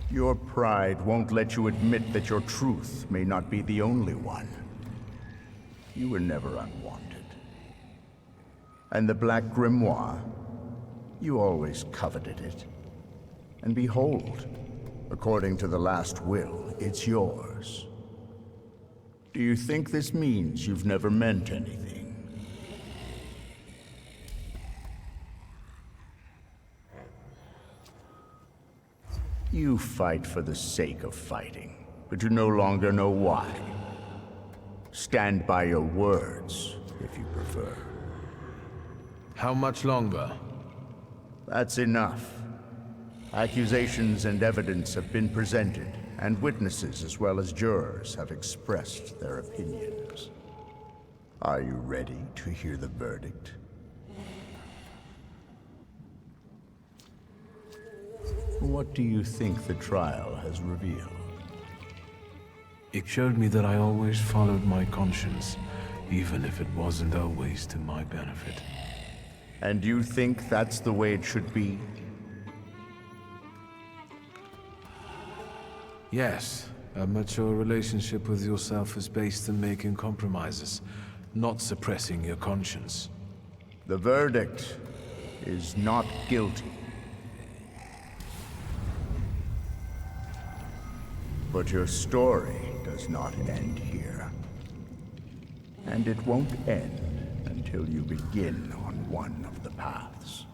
Your pride won't let you admit that your truth may not be the only one. You were never unwanted. And the Black Grimoire, you always coveted it. And behold, according to the last will, it's yours. Do you think this means you've never meant anything? You fight for the sake of fighting, but you no longer know why. Stand by your words, if you prefer. How much longer? That's enough. Accusations and evidence have been presented, and witnesses as well as jurors have expressed their opinions. Are you ready to hear the verdict? What do you think the trial has revealed? It showed me that I always followed my conscience, even if it wasn't always to my benefit. And you think that's the way it should be? Yes, a mature relationship with yourself is based on making compromises, not suppressing your conscience. The verdict is not guilty. But your story does not end here. And it won't end until you begin on one of the paths.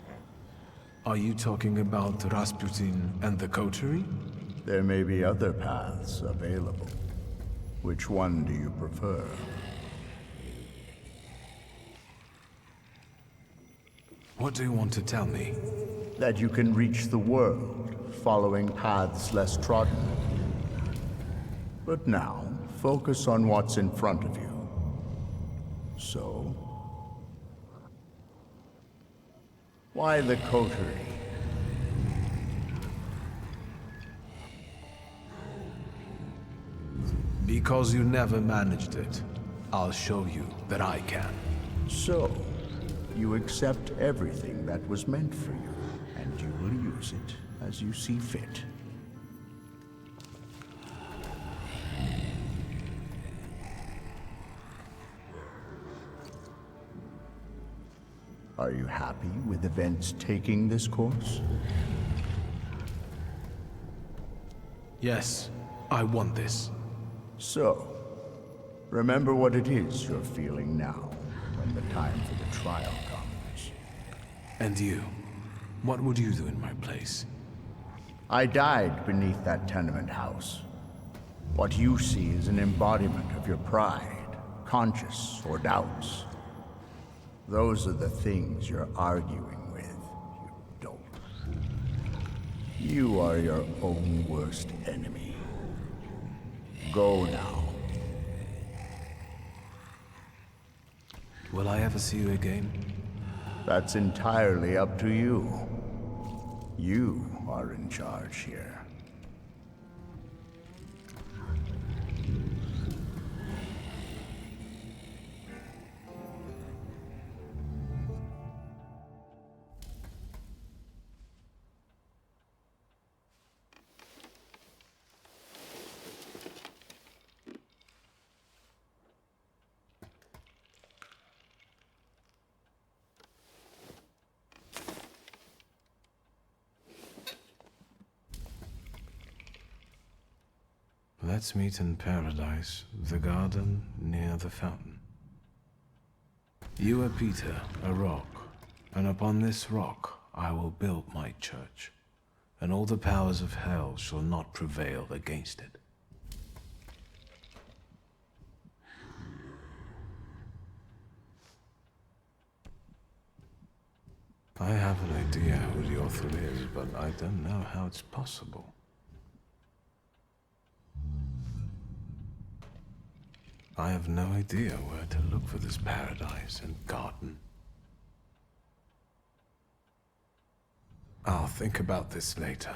Are you talking about Rasputin and the coterie? There may be other paths available. Which one do you prefer? What do you want to tell me? That you can reach the world, following paths less trodden. But now, focus on what's in front of you. So, why the coterie? Because you never managed it. I'll show you that I can. So, you accept everything that was meant for you, and you will use it as you see fit. Are you happy with events taking this course? Yes, I want this. So, remember what it is you're feeling now, when the time for the trial comes. And you? What would you do in my place? I died beneath that tenement house. What you see is an embodiment of your pride, conscience or doubts. Those are the things you're arguing with, you dope. You are your own worst enemy. Go now. Will I ever see you again? That's entirely up to you. You are in charge here. Let's meet in paradise, the garden near the fountain. You are Peter, a rock, and upon this rock I will build my church, and all the powers of hell shall not prevail against it. I have an idea who the author is, but I don't know how it's possible. I have no idea where to look for this paradise and garden. I'll think about this later.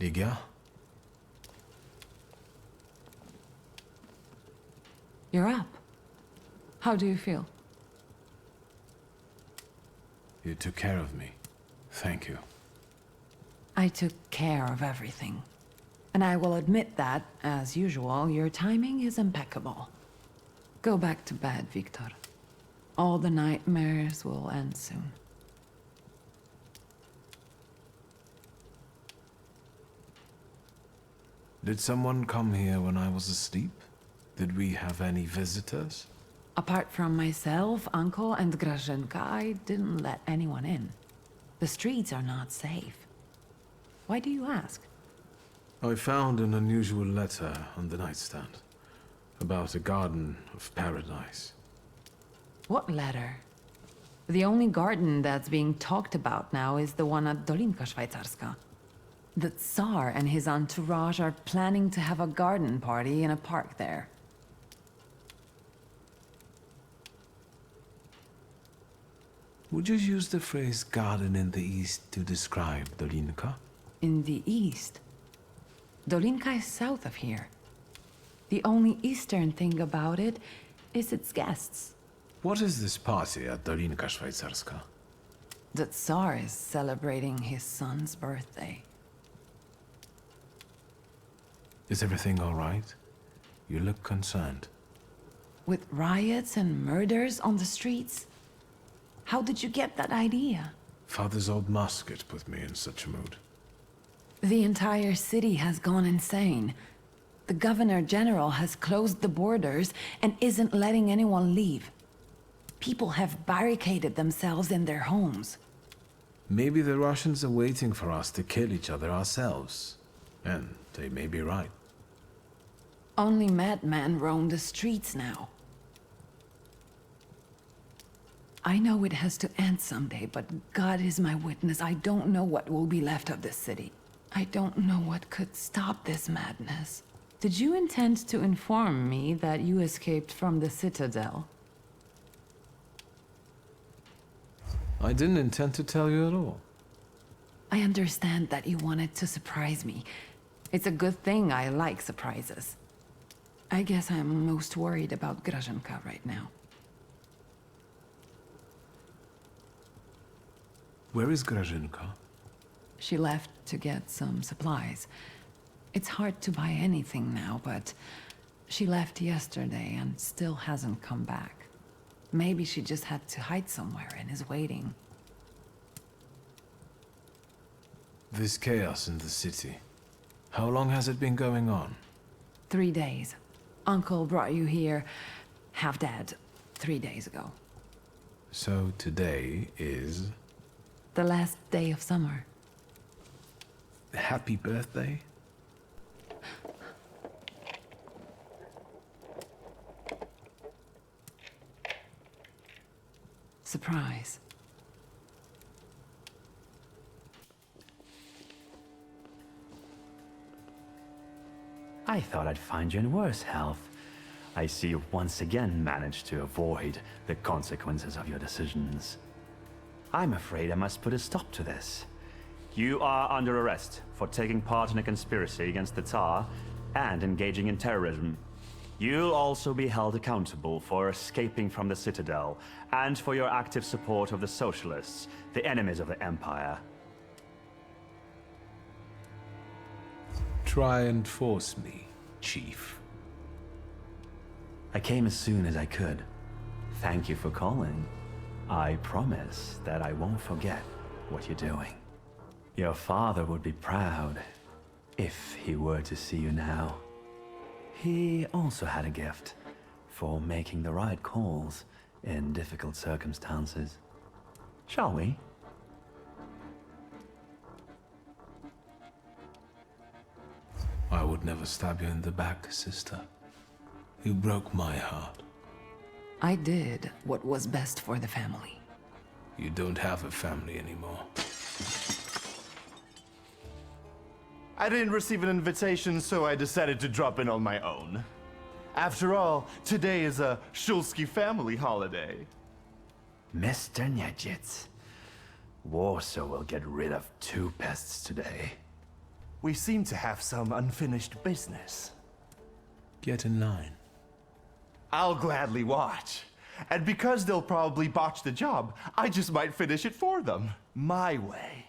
Ligia? You're up. How do you feel? You took care of me. Thank you. I took care of everything. And I will admit that, as usual, your timing is impeccable. Go back to bed, Wiktor. All the nightmares will end soon. Did someone come here when I was asleep? Did we have any visitors? Apart from myself, Uncle, and Grażynka, I didn't let anyone in. The streets are not safe. Why do you ask? I found an unusual letter on the nightstand. About a garden of paradise. What letter? The only garden that's being talked about now is the one at Dolinka Szwajcarska. The Tsar and his entourage are planning to have a garden party in a park there. Would you use the phrase garden in the east to describe Dolinka? In the east? Dolinka is south of here. The only eastern thing about it is its guests. What is this party at Dolinka Szwajcarska? The Tsar is celebrating his son's birthday. Is everything all right? You look concerned. With riots and murders on the streets? How did you get that idea? Father's old musket put me in such a mood. The entire city has gone insane. The Governor General has closed the borders and isn't letting anyone leave. People have barricaded themselves in their homes. Maybe the Russians are waiting for us to kill each other ourselves. And they may be right. Only madmen roam the streets now. I know it has to end someday, but God is my witness. I don't know what will be left of this city. I don't know what could stop this madness. Did you intend to inform me that you escaped from the Citadel? I didn't intend to tell you at all. I understand that you wanted to surprise me. It's a good thing I like surprises. I guess I'm most worried about Grażynka right now. Where is Grażynka? She left to get some supplies. It's hard to buy anything now, but she left yesterday and still hasn't come back. Maybe she just had to hide somewhere and is waiting. This chaos in the city. How long has it been going on? 3 days. Uncle brought you here, half dead, 3 days ago. So today is... The last day of summer. Happy birthday? Surprise. I thought I'd find you in worse health. I see you once again managed to avoid the consequences of your decisions. I'm afraid I must put a stop to this. You are under arrest for taking part in a conspiracy against the Tsar and engaging in terrorism. You'll also be held accountable for escaping from the Citadel and for your active support of the Socialists, the enemies of the Empire. Try and force me, Chief. I came as soon as I could. Thank you for calling. I promise that I won't forget what you're doing. Your father would be proud if he were to see you now. He also had a gift for making the right calls in difficult circumstances. Shall we? I would never stab you in the back, sister. You broke my heart. I did what was best for the family. You don't have a family anymore. I didn't receive an invitation, so I decided to drop in on my own. After all, today is a Szulski family holiday. Mr. Niedzits, Warsaw will get rid of 2 pests today. We seem to have some unfinished business. Get in line. I'll gladly watch. And because they'll probably botch the job, I just might finish it for them. My way.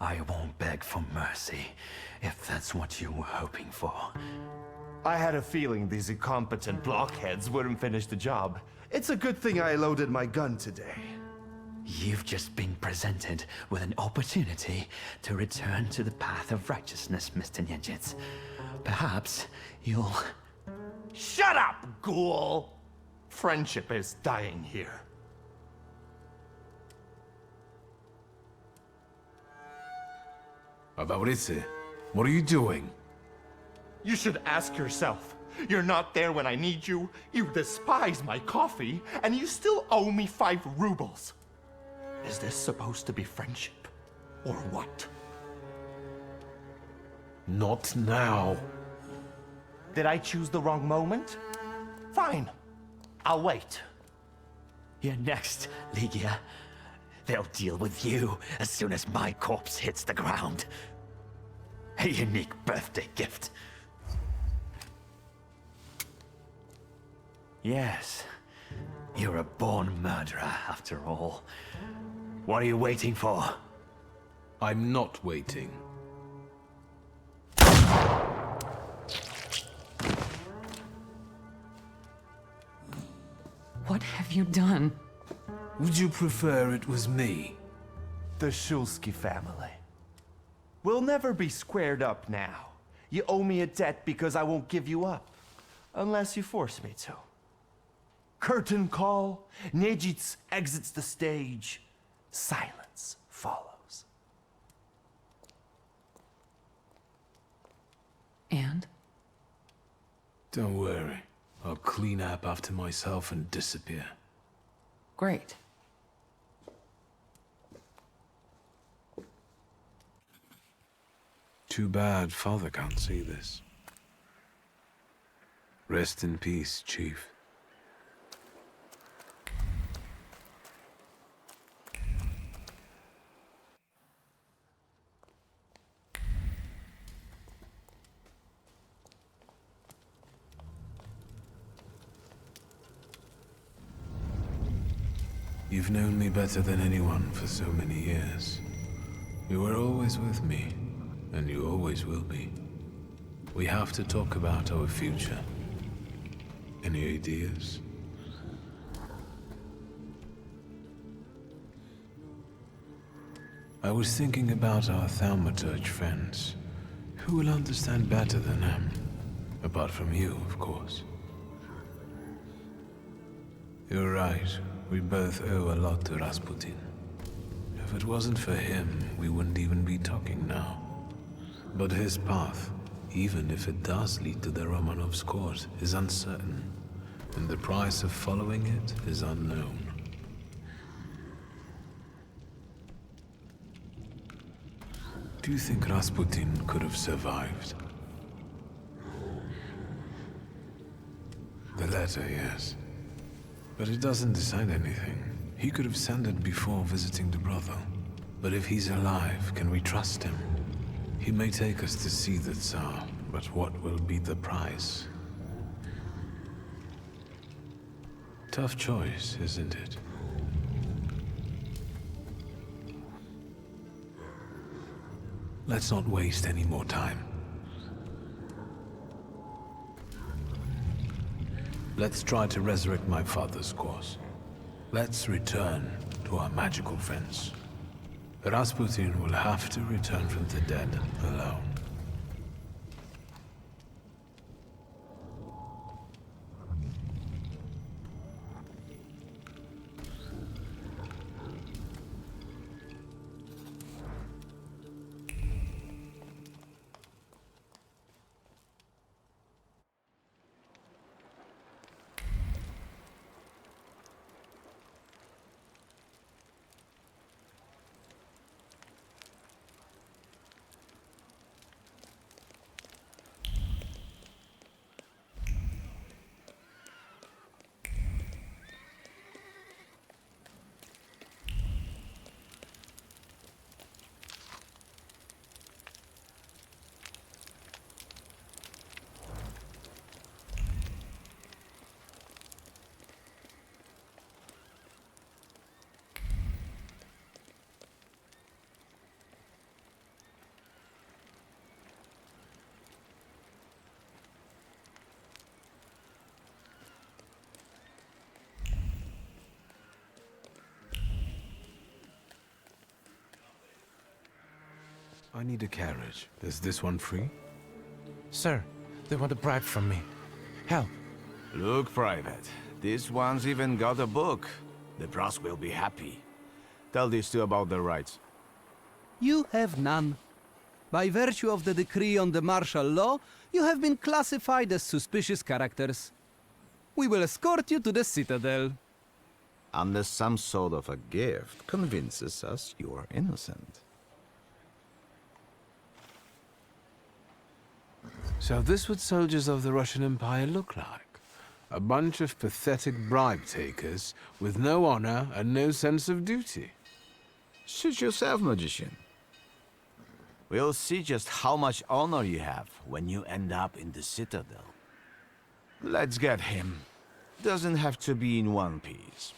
I won't beg for mercy, if that's what you were hoping for. I had a feeling these incompetent blockheads wouldn't finish the job. It's a good thing I loaded my gun today. You've just been presented with an opportunity to return to the path of righteousness, Mr. Nienjitz. Perhaps you'll... Shut up, ghoul! Friendship is dying here. Abauritse, what are you doing? You should ask yourself. You're not there when I need you, you despise my coffee, and you still owe me 5 rubles. Is this supposed to be friendship? Or what? Not now. Did I choose the wrong moment? Fine. I'll wait. You're next, Ligia. They'll deal with you as soon as my corpse hits the ground. A unique birthday gift. Yes, you're a born murderer after all. What are you waiting for? I'm not waiting. What have you done? Would you prefer it was me? The Szulski family. We'll never be squared up now. You owe me a debt because I won't give you up. Unless you force me to. Curtain call. Nienjitz exits the stage. Silence follows. And? Don't worry. I'll clean up after myself and disappear. Great. Too bad Father can't see this. Rest in peace, Chief. You've known me better than anyone for so many years. You were always with me, and you always will be. We have to talk about our future. Any ideas? I was thinking about our Thaumaturge friends. Who will understand better than them? Apart from you, of course. You're right. We both owe a lot to Rasputin. If it wasn't for him, we wouldn't even be talking now. But his path, even if it does lead to the Romanovs' court, is uncertain. And the price of following it is unknown. Do you think Rasputin could have survived? The letter, yes. But it doesn't decide anything. He could have sent it before visiting the brothel. But if he's alive, can we trust him? He may take us to see the Tsar, but what will be the price? Tough choice, isn't it? Let's not waste any more time. Let's try to resurrect my father's course. Let's return to our magical friends. Rasputin will have to return from the dead alone. I need a carriage. Is this one free? Sir, they want a bribe from me. Help. Look, Private. This one's even got a book. The brass will be happy. Tell these two about their rights. You have none. By virtue of the decree on the martial law, you have been classified as suspicious characters. We will escort you to the Citadel. Unless some sort of a gift convinces us you are innocent. So this what soldiers of the Russian Empire look like? A bunch of pathetic bribe takers with no honor and no sense of duty. Suit yourself, magician. We'll see just how much honor you have when you end up in the Citadel. Let's get him. Doesn't have to be in one piece.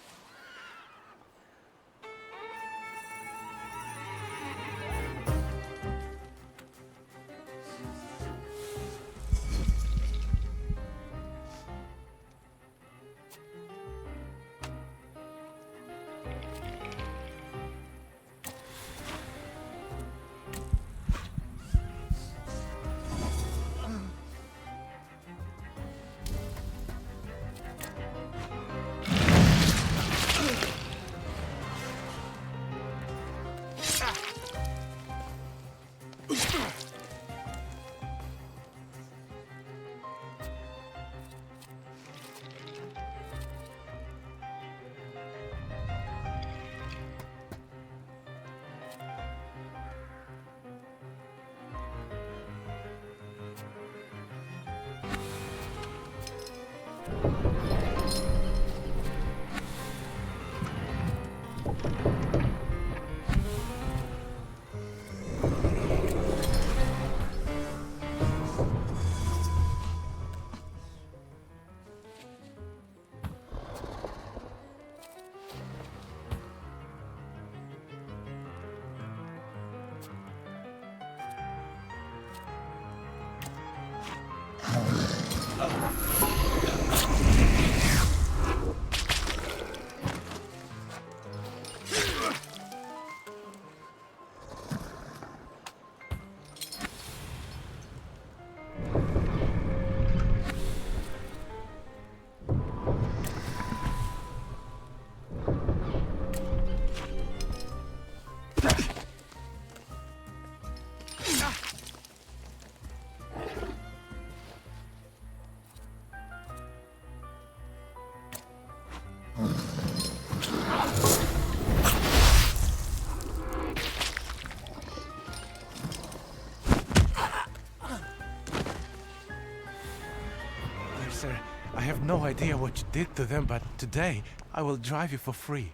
Sir, I have no idea what you did to them, but today I will drive you for free.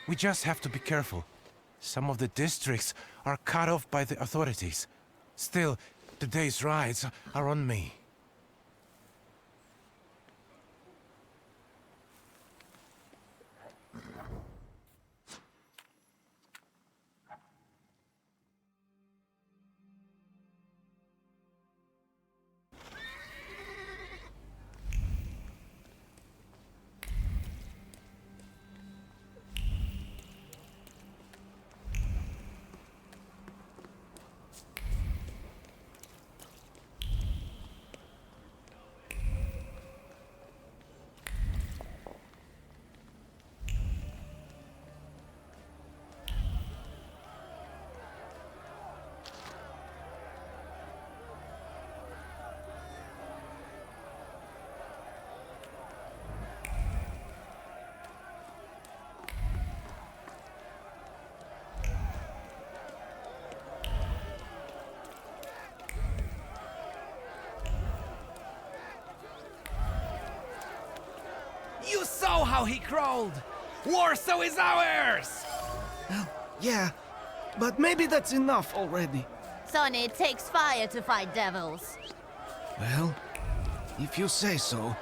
We just have to be careful. Some of the districts are cut off by the authorities. Still, today's rides are on me. You saw how he crawled! Warsaw is ours! Well, yeah, but maybe that's enough already. Sonny, it takes fire to fight devils. Well, if you say so.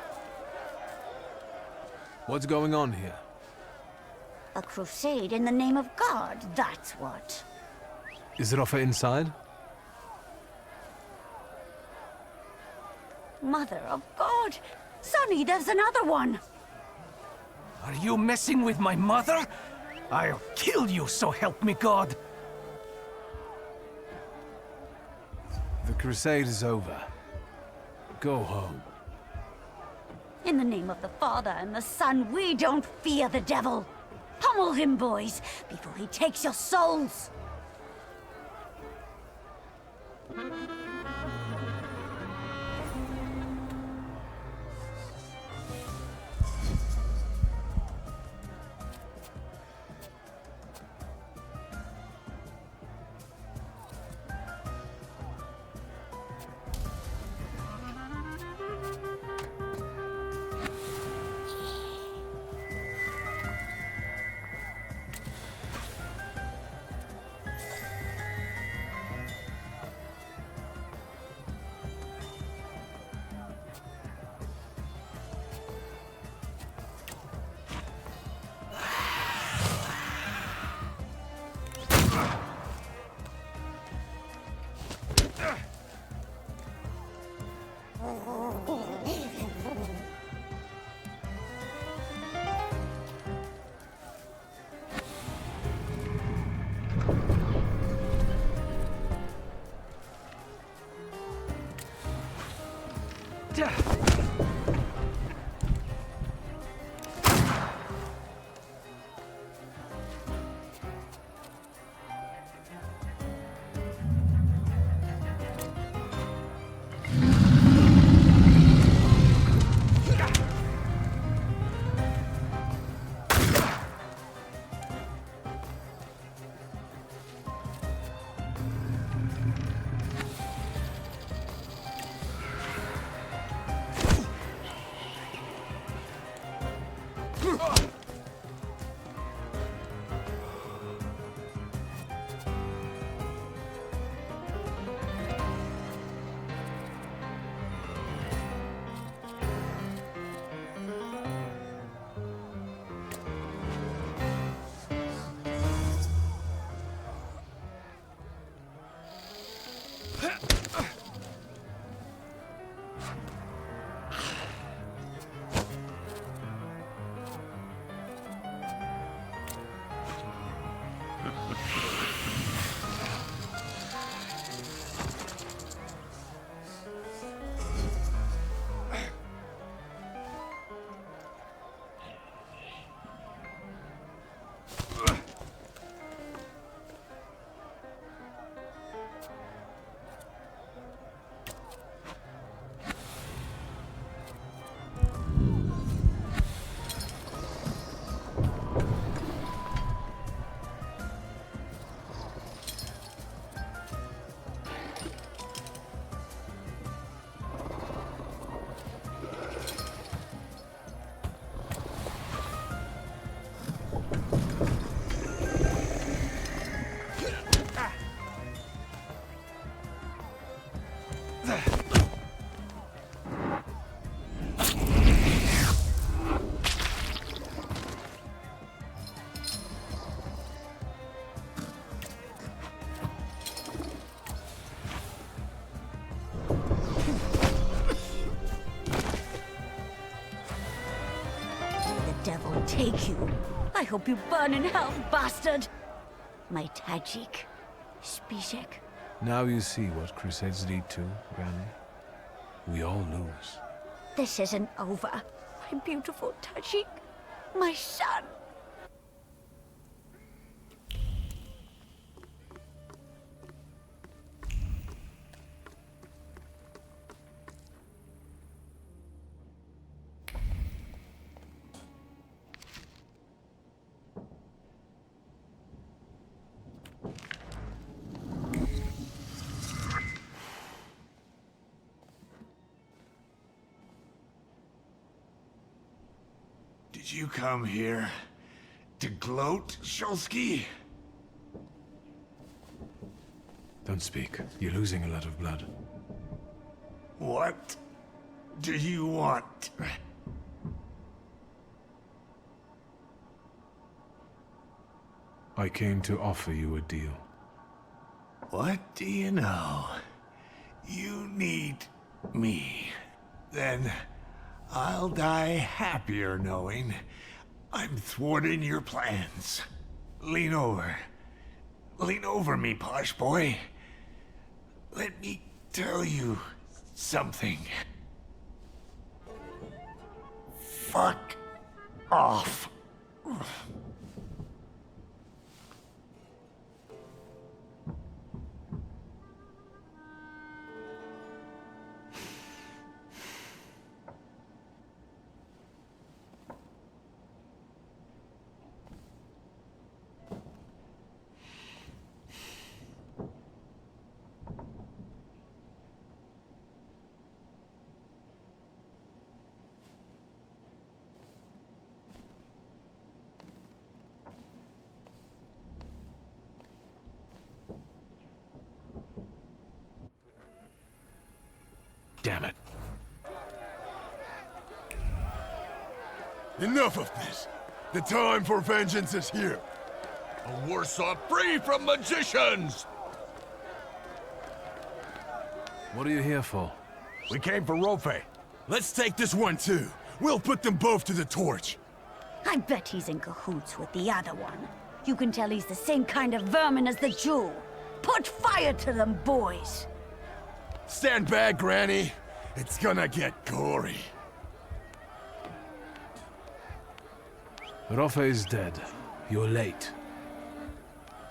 What's going on here? A crusade in the name of God, that's what. Is it offer inside? Mother of God! Sonny, there's another one! Are you messing with my mother? I'll kill you, so help me God! The crusade is over. Go home. In the name of the Father and the Son, we don't fear the devil. Pummel him, boys, before he takes your souls. Devil take you. I hope you burn in hell, bastard. My Tajik. Spishek. Now you see what crusades lead to, Granny. We all lose. This isn't over. My beautiful Tajik. My son. Did you come here to gloat, Szulski? Don't speak. You're losing a lot of blood. What do you want? I came to offer you a deal. What do you know? You need me. Then I'll die happier knowing I'm thwarting your plans. Lean over. Lean over me, posh boy. Let me tell you something. Fuck off. Damn it. Enough of this. The time for vengeance is here. A Warsaw free from magicians! What are you here for? We came for Rofe. Let's take this one too. We'll put them both to the torch. I bet he's in cahoots with the other one. You can tell he's the same kind of vermin as the Jew. Put fire to them, boys! Stand back, Granny. It's gonna get gory. Rofe is dead. You're late.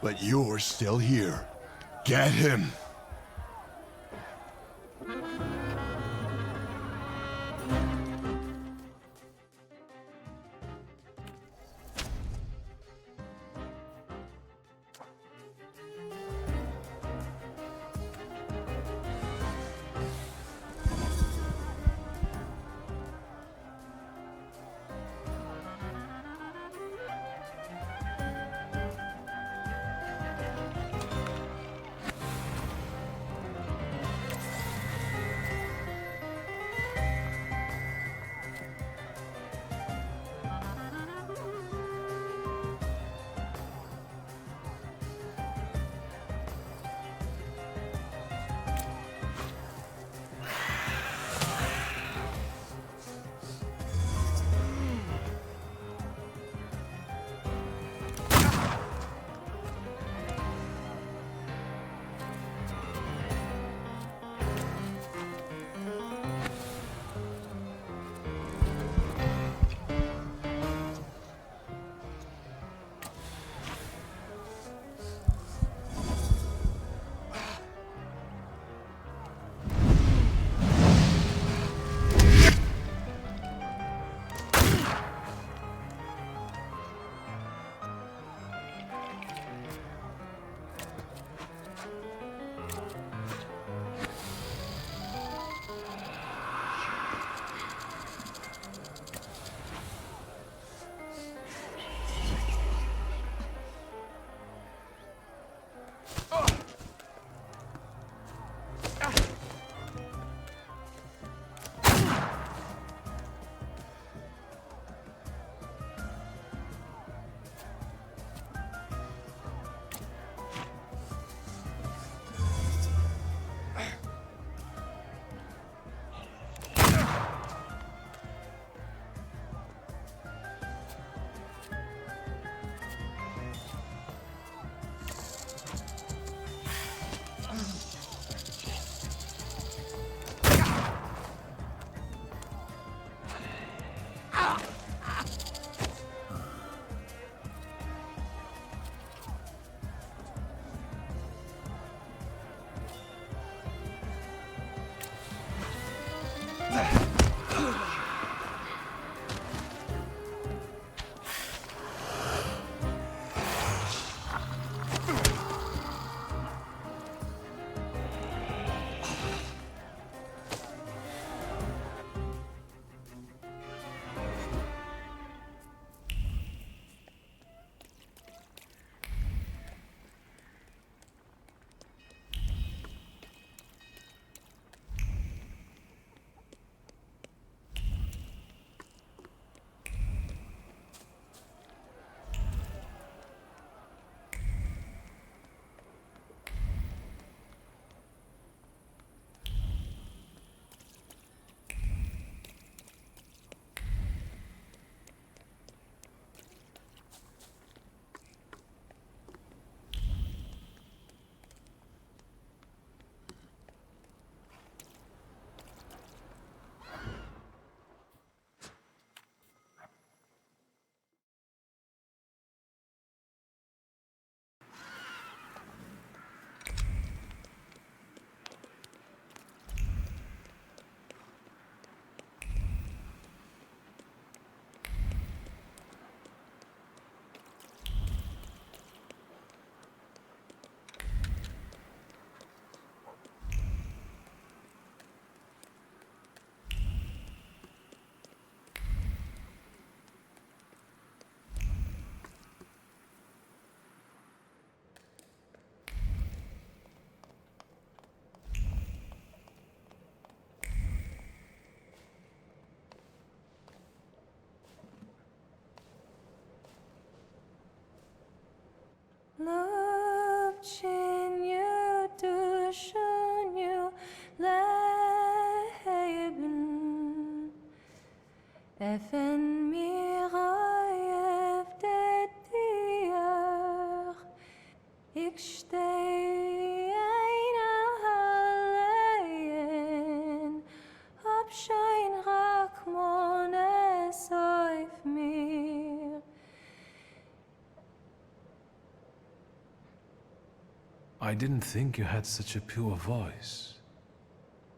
But you're still here. Get him. Effen mir auf det dier. Ich steh allein. Abschein Rachmones auf mir. I didn't think you had such a pure voice.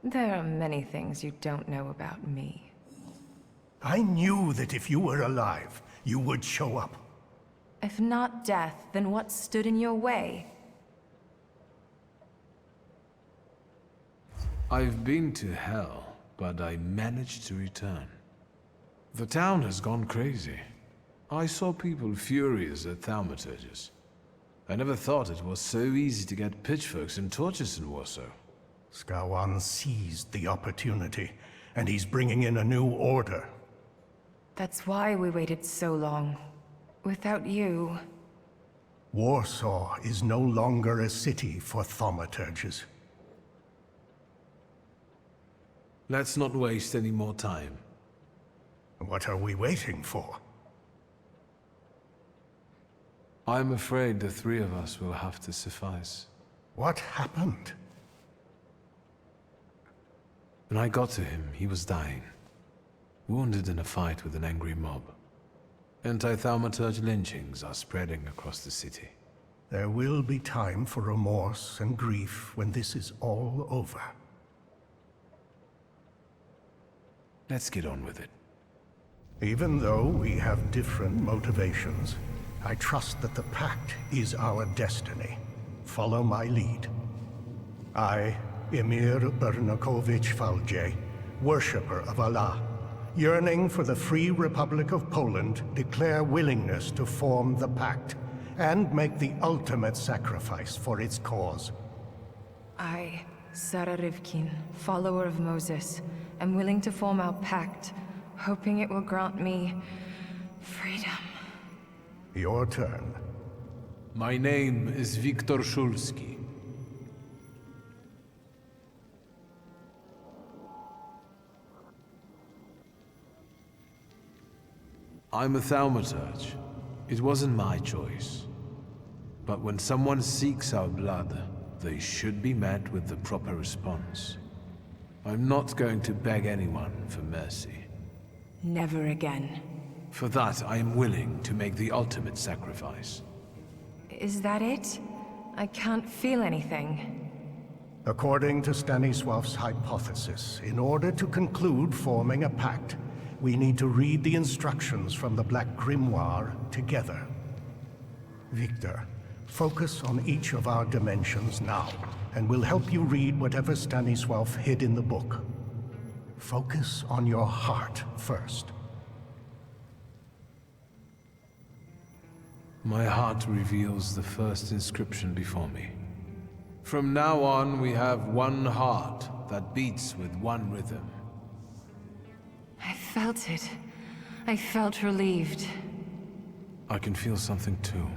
There are many things you don't know about me. I knew that if you were alive, you would show up. If not death, then what stood in your way? I've been to hell, but I managed to return. The town has gone crazy. I saw people furious at Thaumaturges. I never thought it was so easy to get pitchforks and torches in Warsaw. Skawan seized the opportunity, and he's bringing in a new order. That's why we waited so long. Without you... Warsaw is no longer a city for Thaumaturges. Let's not waste any more time. What are we waiting for? I'm afraid the three of us will have to suffice. What happened? When I got to him, he was dying. Wounded in a fight with an angry mob. Anti-Thaumaturge lynchings are spreading across the city. There will be time for remorse and grief when this is all over. Let's get on with it. Even though we have different motivations, I trust that the Pact is our destiny. Follow my lead. I, Emir Bernakovich Falje, worshipper of Allah, yearning for the free Republic of Poland, declare willingness to form the Pact and make the ultimate sacrifice for its cause. I, Sarah Rivkin, follower of Moses, am willing to form our pact, hoping it will grant me freedom. Your turn. My name is Wiktor Szulski. I'm a Thaumaturge. It wasn't my choice. But when someone seeks our blood, they should be met with the proper response. I'm not going to beg anyone for mercy. Never again. For that, I am willing to make the ultimate sacrifice. Is that it? I can't feel anything. According to Stanisław's hypothesis, in order to conclude forming a pact, we need to read the instructions from the Black Grimoire together. Wiktor, focus on each of our dimensions now, and we'll help you read whatever Stanisław hid in the book. Focus on your heart first. My heart reveals the first inscription before me. From now on, we have one heart that beats with one rhythm. I felt it. I felt relieved. I can feel something too.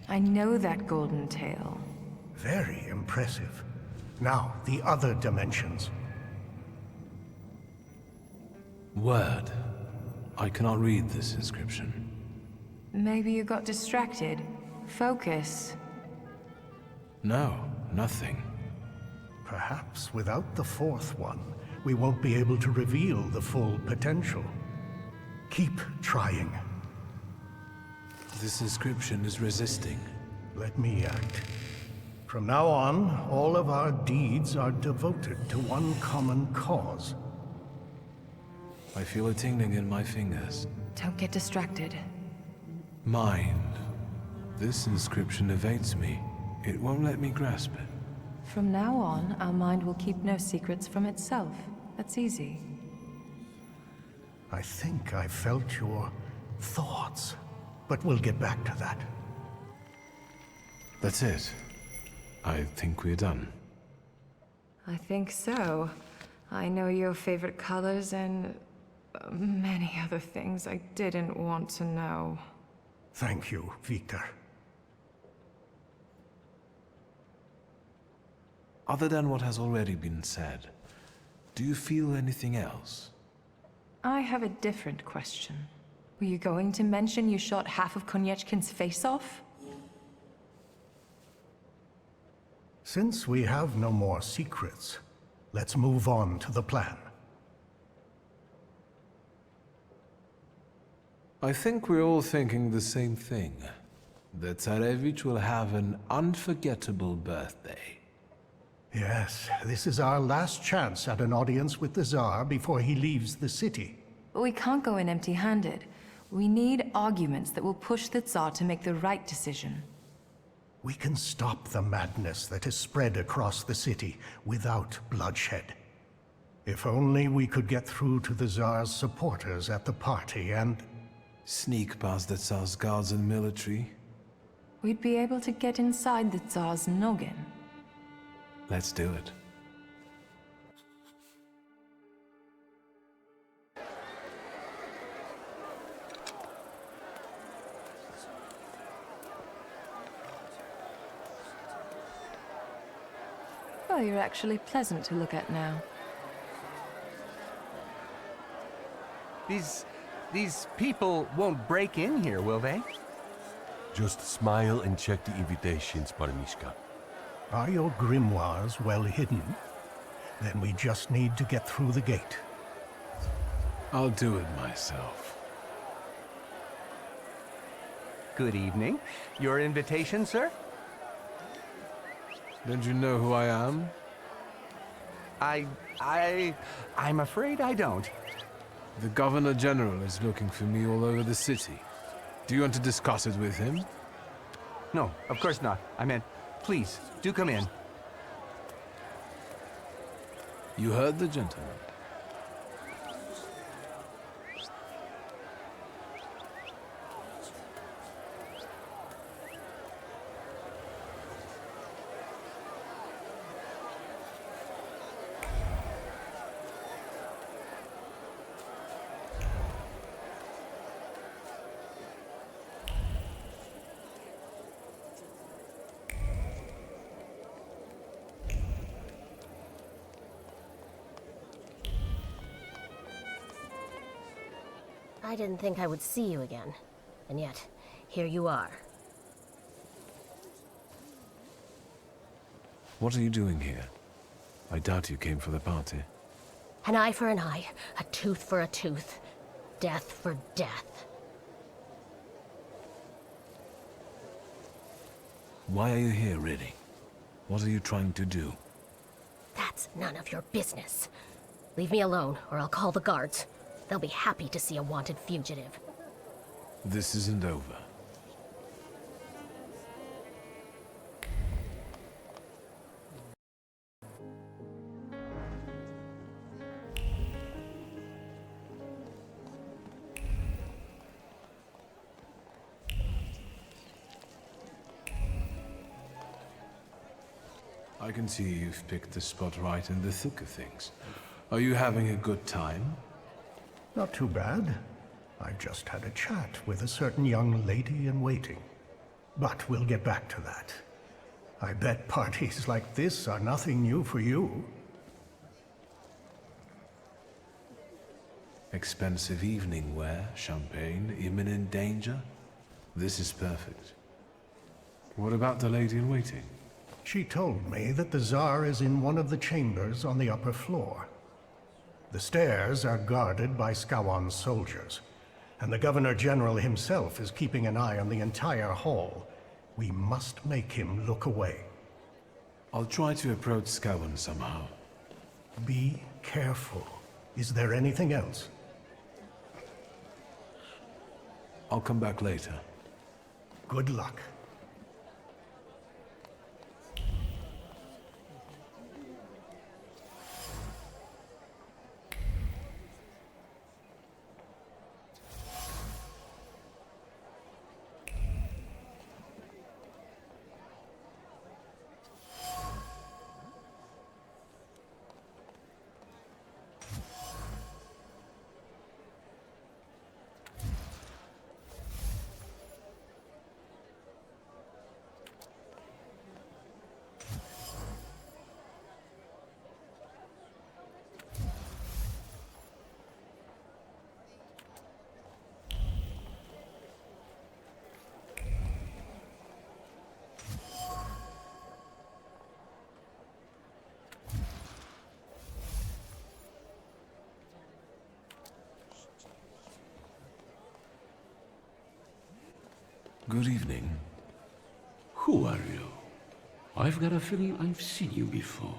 I know that golden tale. Very impressive. Now, the other dimensions. Word. I cannot read this inscription. Maybe you got distracted. Focus. No, nothing. Perhaps without the fourth one, we won't be able to reveal the full potential. Keep trying. This inscription is resisting. Let me act. From now on, all of our deeds are devoted to one common cause. I feel a tingling in my fingers. Don't get distracted. Mind. This inscription evades me. It won't let me grasp it. From now on, our mind will keep no secrets from itself. That's easy. I think I felt your thoughts, but we'll get back to that. That's it. I think we're done. I think so. I know your favorite colors and many other things I didn't want to know. Thank you, Wiktor. Other than what has already been said, do you feel anything else? I have a different question. Were you going to mention you shot half of Konieczkin's face off? Since we have no more secrets, let's move on to the plan. I think we're all thinking the same thing. That Tsarevich will have an unforgettable birthday. Yes, this is our last chance at an audience with the Tsar before he leaves the city. But we can't go in empty-handed. We need arguments that will push the Tsar to make the right decision. We can stop the madness that has spread across the city without bloodshed. If only we could get through to the Tsar's supporters at the party and... Sneak past the Tsar's guards and military? We'd be able to get inside the Tsar's noggin. Let's do it. Well, you're actually pleasant to look at now. These people won't break in here, will they? Just smile and check the invitations, Parnishka. Are your grimoires well hidden? Then we just need to get through the gate. I'll do it myself. Good evening. Your invitation, sir? Don't you know who I am? I'm afraid I don't. The Governor General is looking for me all over the city. Do you want to discuss it with him? No, of course not. I meant, please, do come in. You heard the gentleman. I didn't think I would see you again. And yet, here you are. What are you doing here? I doubt you came for the party. An eye for an eye, a tooth for a tooth, death for death. Why are you here, really? What are you trying to do? That's none of your business. Leave me alone, or I'll call the guards. They'll be happy to see a wanted fugitive. This isn't over. I can see you've picked the spot right in the thick of things. Are you having a good time? Not too bad. I just had a chat with a certain young lady in waiting. But we'll get back to that. I bet parties like this are nothing new for you. Expensive evening wear, champagne, imminent danger? This is perfect. What about the lady in waiting? She told me that the Tsar is in one of the chambers on the upper floor. The stairs are guarded by Skawan's soldiers, and the Governor General himself is keeping an eye on the entire hall. We must make him look away. I'll try to approach Skawan somehow. Be careful. Is there anything else? I'll come back later. Good luck. Good evening. Who are you? I've got a feeling I've seen you before.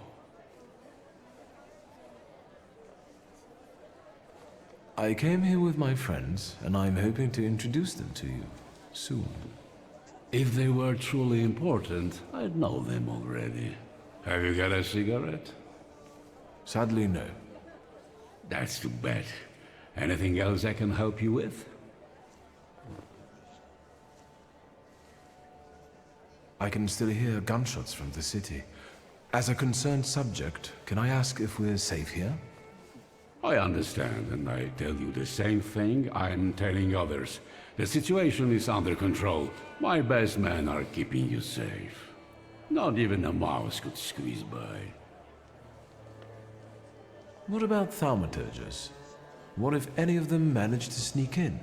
I came here with my friends, and I'm hoping to introduce them to you soon. If they were truly important, I'd know them already. Have you got a cigarette? Sadly, no. That's too bad. Anything else I can help you with? I can still hear gunshots from the city. As a concerned subject, can I ask if we're safe here? I understand, and I tell you the same thing I'm telling others. The situation is under control. My best men are keeping you safe. Not even a mouse could squeeze by. What about thaumaturges? What if any of them managed to sneak in?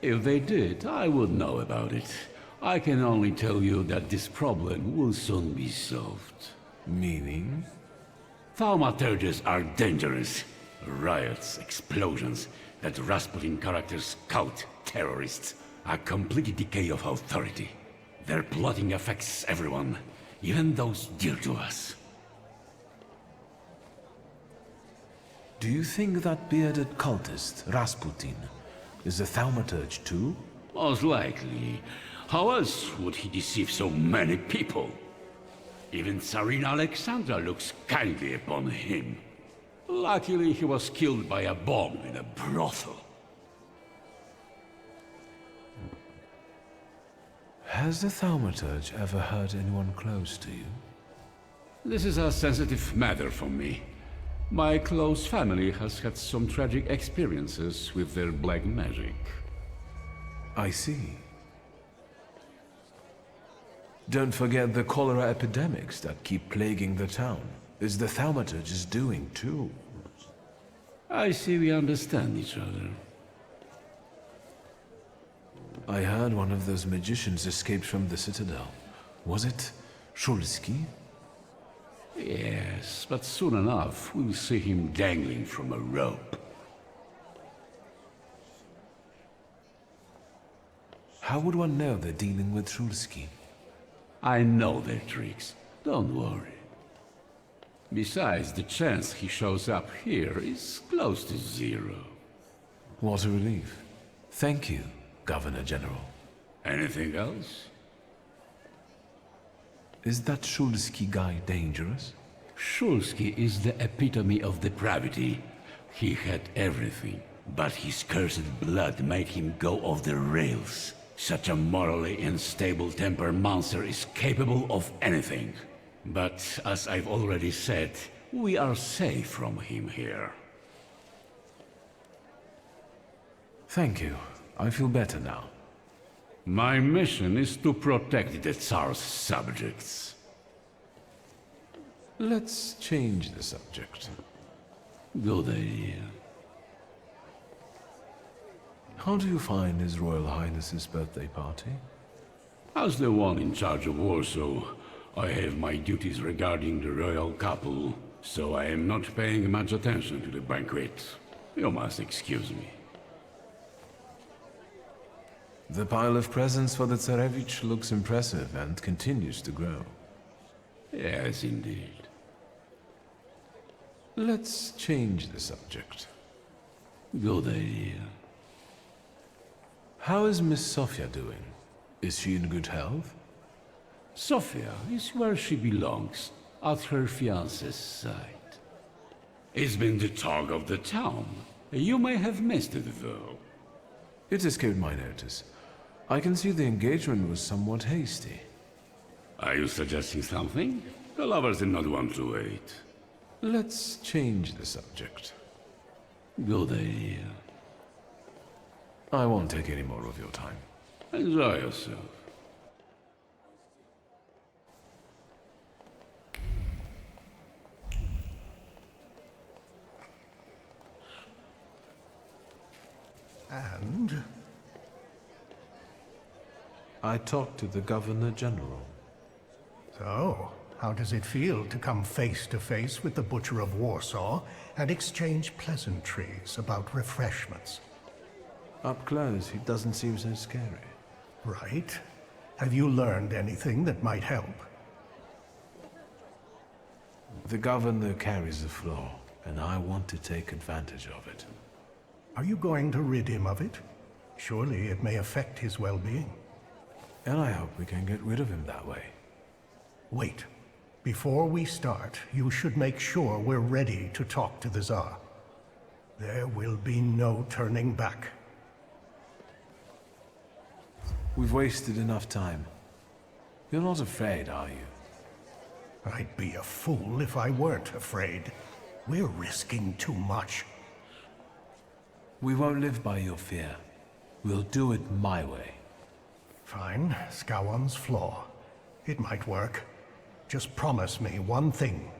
If they did, I would know about it. I can only tell you that this problem will soon be solved. Meaning? Thaumaturges are dangerous. Riots, explosions, that Rasputin character's cult, terrorists, a complete decay of authority. Their plotting affects everyone, even those dear to us. Do you think that bearded cultist, Rasputin, is a thaumaturge too? Most likely. How else would he deceive so many people? Even Tsarina Alexandra looks kindly upon him. Luckily, he was killed by a bomb in a brothel. Has the thaumaturge ever hurt anyone close to you? This is a sensitive matter for me. My close family has had some tragic experiences with their black magic. I see. Don't forget the cholera epidemics that keep plaguing the town. Is the thaumaturge's doing too? I see we understand each other. I heard one of those magicians escaped from the Citadel. Was it Szulski? Yes, but soon enough we'll see him dangling from a rope. How would one know they're dealing with Szulski? I know their tricks. Don't worry. Besides, the chance he shows up here is close to zero. What a relief. Thank you, Governor General. Anything else? Is that Szulski guy dangerous? Szulski is the epitome of depravity. He had everything, but his cursed blood made him go off the rails. Such a morally unstable temper monster is capable of anything. But, as I've already said, we are safe from him here. Thank you. I feel better now. My mission is to protect the Tsar's subjects. Let's change the subject. Good idea. How do you find His Royal Highness's birthday party? As the one in charge of Warsaw, I have my duties regarding the royal couple, so I am not paying much attention to the banquet. You must excuse me. The pile of presents for the Tsarevich looks impressive and continues to grow. Yes, indeed. Let's change the subject. Good idea. How is Miss Sofia doing? Is she in good health? Sofia is where she belongs, at her fiancé's side. It's been the talk of the town. You may have missed it, though. It escaped my notice. I can see the engagement was somewhat hasty. Are you suggesting something? The lovers did not want to wait. Let's change the subject. Good idea. I won't take any more of your time. Enjoy yourself. And? I talked to the Governor General. So, how does it feel to come face to face with the Butcher of Warsaw and exchange pleasantries about refreshments? Up close, he doesn't seem so scary. Right. Have you learned anything that might help? The governor carries the flaw, and I want to take advantage of it. Are you going to rid him of it? Surely it may affect his well-being. And I hope we can get rid of him that way. Wait. Before we start, you should make sure we're ready to talk to the Tsar. There will be no turning back. We've wasted enough time. You're not afraid, are you? I'd be a fool if I weren't afraid. We're risking too much. We won't live by your fear. We'll do it my way. Fine. Scowan's flaw. It might work. Just promise me one thing.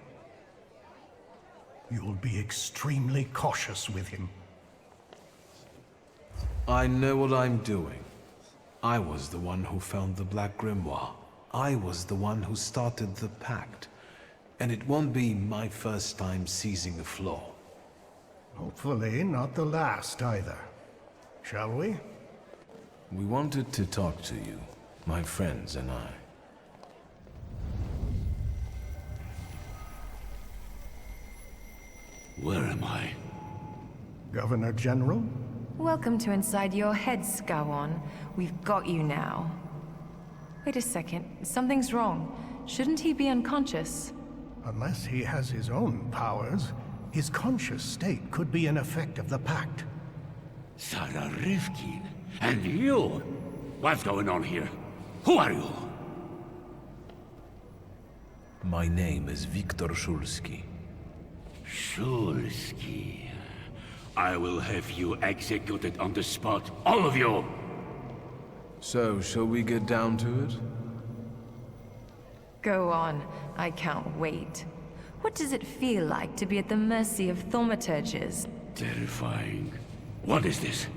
You'll be extremely cautious with him. I know what I'm doing. I was the one who found the Black Grimoire. I was the one who started the pact. And it won't be my first time seizing a flaw. Hopefully not the last either. Shall we? We wanted to talk to you, my friends and I. Where am I? Governor General? Welcome to inside your head, Scowan. We've got you now. Wait a second. Something's wrong. Shouldn't he be unconscious? Unless he has his own powers, his conscious state could be an effect of the pact. Sarah Rifkin? And you? What's going on here? Who are you? My name is Wiktor Szulski. Szulski. I will have you executed on the spot, all of you! So, shall we get down to it? Go on. I can't wait. What does it feel like to be at the mercy of Thaumaturges? Terrifying. What is this?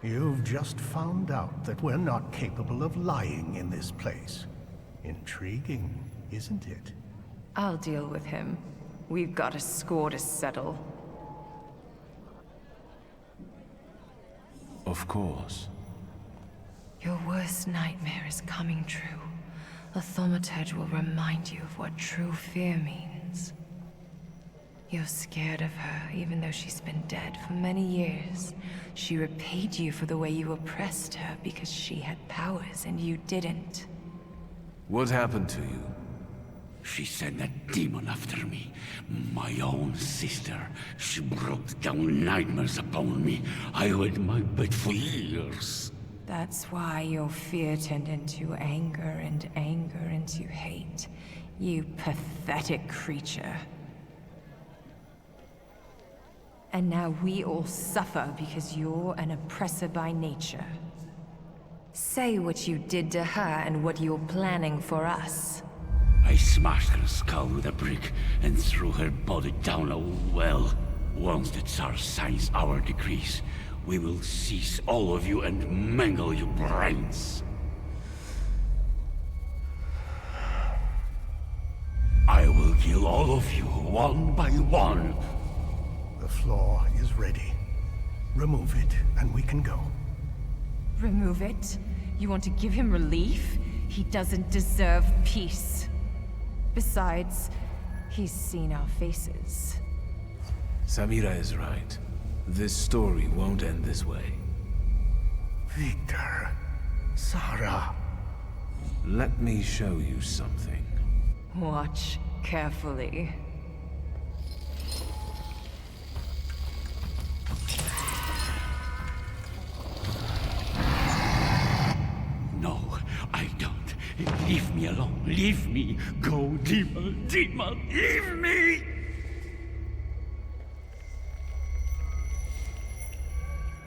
You've just found out that we're not capable of lying in this place. Intriguing, isn't it? I'll deal with him. We've got a score to settle. Of course. Your worst nightmare is coming true. A thaumaturge will remind you of what true fear means. You're scared of her, even though she's been dead for many years. She repaid you for the way you oppressed her because she had powers and you didn't. What happened to you? She sent a demon after me. My own sister. She brought down nightmares upon me. I hid my bed for years. That's why your fear turned into anger and anger into hate. You pathetic creature. And now we all suffer because you're an oppressor by nature. Say what you did to her and what you're planning for us. I smashed her skull with a brick and threw her body down a well. Once the Tsar signs our decrees, we will seize all of you and mangle your brains. I will kill all of you, one by one. The flaw is ready. Remove it, and we can go. Remove it? You want to give him relief? He doesn't deserve peace. Besides, he's seen our faces. Samira is right. This story won't end this way. Wiktor. Sarah. Let me show you something. Watch carefully. No, I don't. Leave me alone. Leave me. Go, demon, demon, leave me!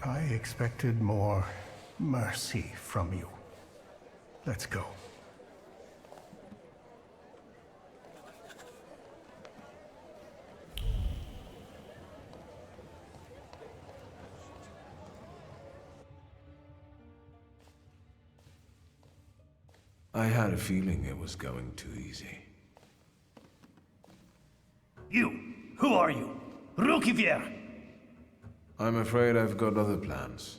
I expected more mercy from you. Let's go. I had a feeling it was going too easy. You! Who are you? Rukivier! I'm afraid I've got other plans.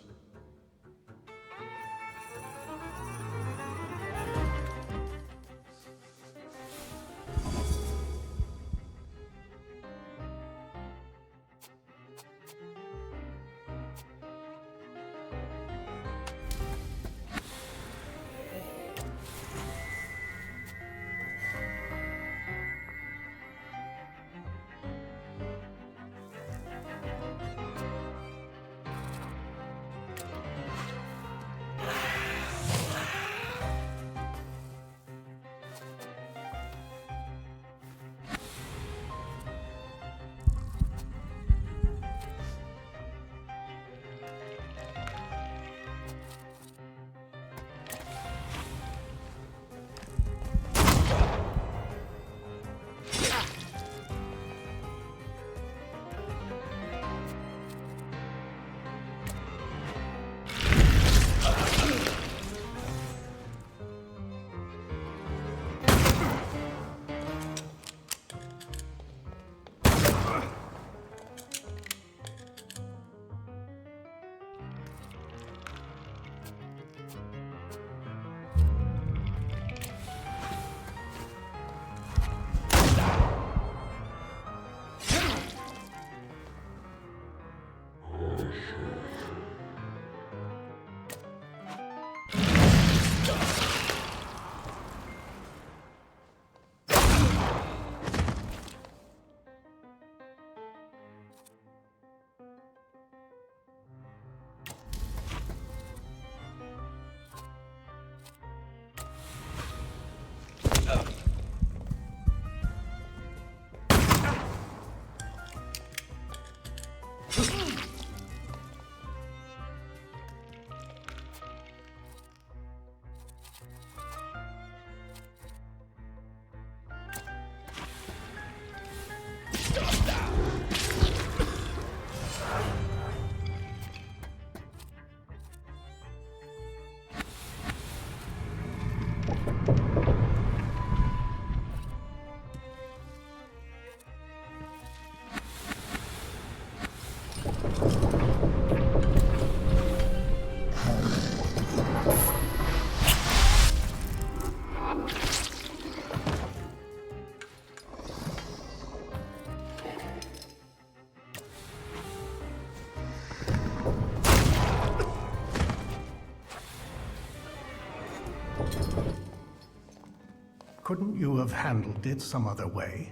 Couldn't you have handled it some other way?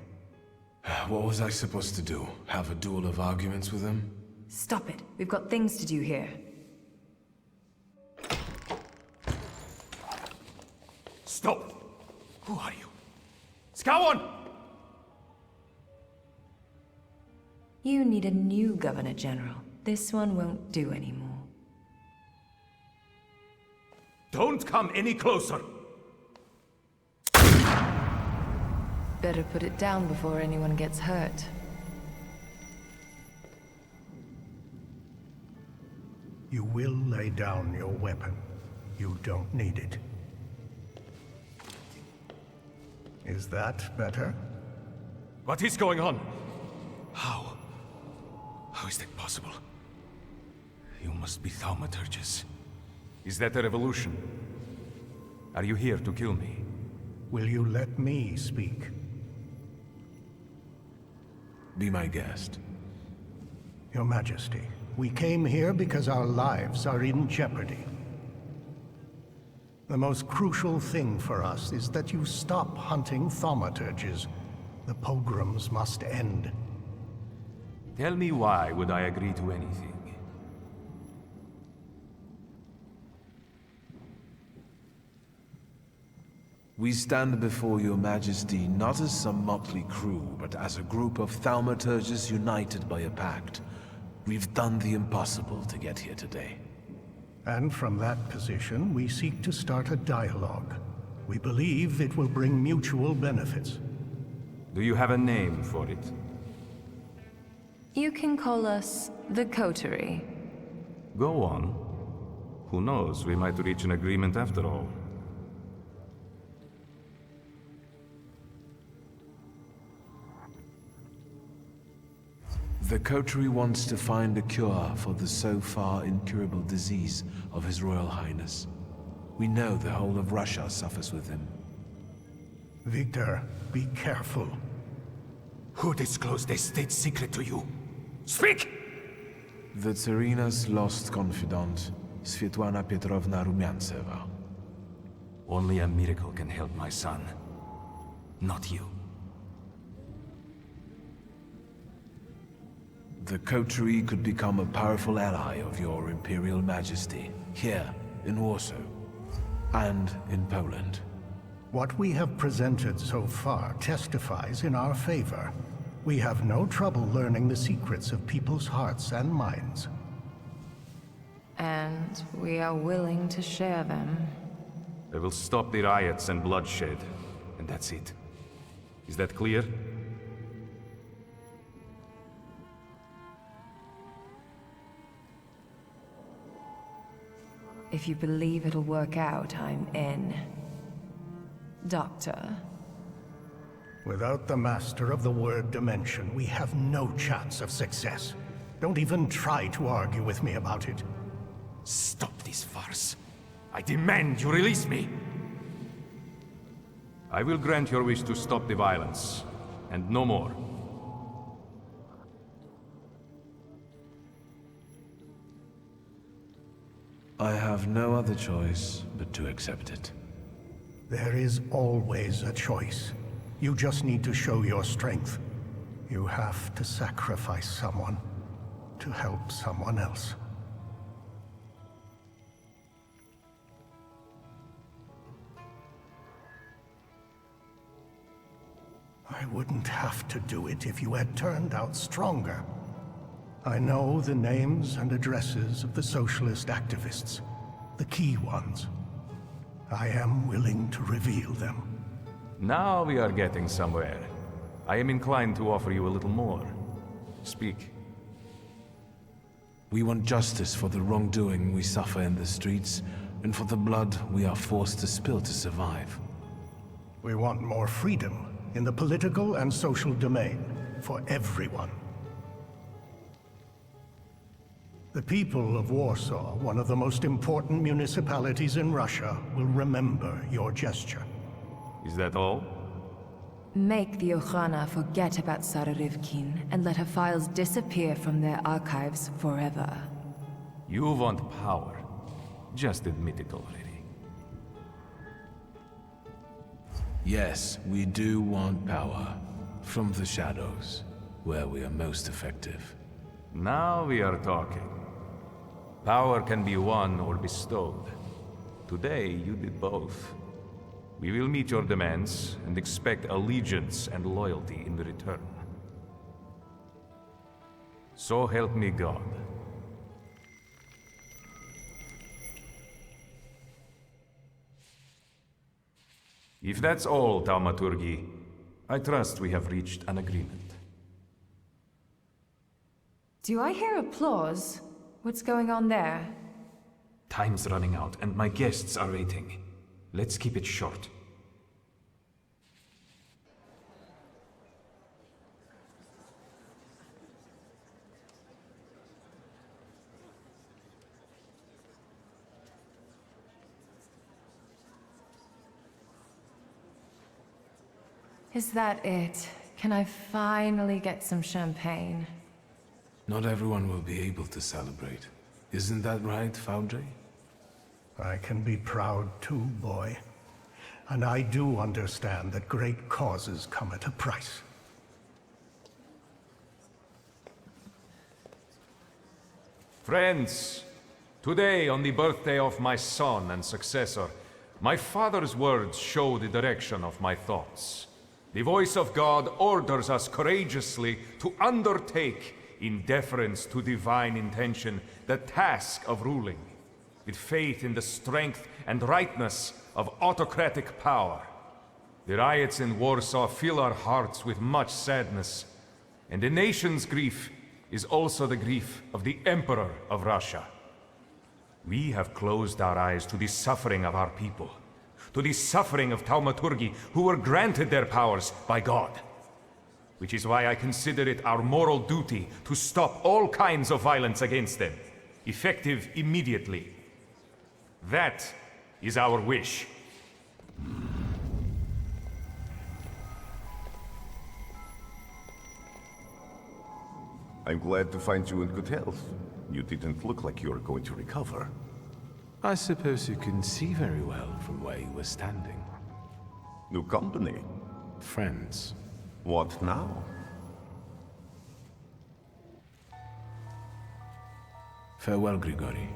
What was I supposed to do? Have a duel of arguments with him? Stop it. We've got things to do here. Stop! Who are you? Skowon! You need a new Governor General. This one won't do anymore. Don't come any closer! Better put it down before anyone gets hurt. You will lay down your weapon. You don't need it. Is that better? What is going on? How? How is that possible? You must be Thaumaturges. Is that a revolution? Are you here to kill me? Will you let me speak? Be my guest. Your Majesty, we came here because our lives are in jeopardy. The most crucial thing for us is that you stop hunting Thaumaturges. The pogroms must end. Tell me why would I agree to anything? We stand before your Majesty not as some motley crew, but as a group of Thaumaturges united by a pact. We've done the impossible to get here today. And from that position, we seek to start a dialogue. We believe it will bring mutual benefits. Do you have a name for it? You can call us the Coterie. Go on. Who knows, we might reach an agreement after all. The Coterie wants to find a cure for the so far incurable disease of His Royal Highness. We know the whole of Russia suffers with him. Wiktor, be careful. Who disclosed a state secret to you? Speak! The Tsarina's lost confidant, Svetlana Petrovna Rumiantseva. Only a miracle can help my son. Not you. The Coterie could become a powerful ally of your Imperial Majesty, here in Warsaw, and in Poland. What we have presented so far testifies in our favor. We have no trouble learning the secrets of people's hearts and minds. And we are willing to share them. I will stop the riots and bloodshed, and that's it. Is that clear? If you believe it'll work out, I'm in. Doctor. Without the master of the word dimension, we have no chance of success. Don't even try to argue with me about it. Stop this farce. I demand you release me! I will grant your wish to stop the violence, and no more. I have no other choice but to accept it. There is always a choice. You just need to show your strength. You have to sacrifice someone to help someone else. I wouldn't have to do it if you had turned out stronger. I know the names and addresses of the socialist activists, the key ones. I am willing to reveal them. Now we are getting somewhere. I am inclined to offer you a little more. Speak. We want justice for the wrongdoing we suffer in the streets, and for the blood we are forced to spill to survive. We want more freedom in the political and social domain for everyone. The people of Warsaw, one of the most important municipalities in Russia, will remember your gesture. Is that all? Make the Okhrana forget about Sararivkin and let her files disappear from their archives forever. You want power. Just admit it already. Yes, we do want power. From the shadows, where we are most effective. Now we are talking. Power can be won or bestowed. Today, you did both. We will meet your demands and expect allegiance and loyalty in return. So help me God. If that's all, Thaumaturge, I trust we have reached an agreement. Do I hear applause? What's going on there? Time's running out, and my guests are waiting. Let's keep it short. Is that it? Can I finally get some champagne? Not everyone will be able to celebrate. Isn't that right, Foundry? I can be proud too, boy. And I do understand that great causes come at a price. Friends, today on the birthday of my son and successor, my father's words show the direction of my thoughts. The voice of God orders us courageously to undertake, in deference to divine intention, the task of ruling, with faith in the strength and rightness of autocratic power. The riots in Warsaw fill our hearts with much sadness, and the nation's grief is also the grief of the Emperor of Russia. We have closed our eyes to the suffering of our people, to the suffering of Thaumaturgi, who were granted their powers by God. Which is why I consider it our moral duty to stop all kinds of violence against them, effective immediately. That is our wish. I'm glad to find you in good health. You didn't look like you were going to recover. I suppose you can see very well from where you were standing. New company? Friends. What now? Farewell, Grigori.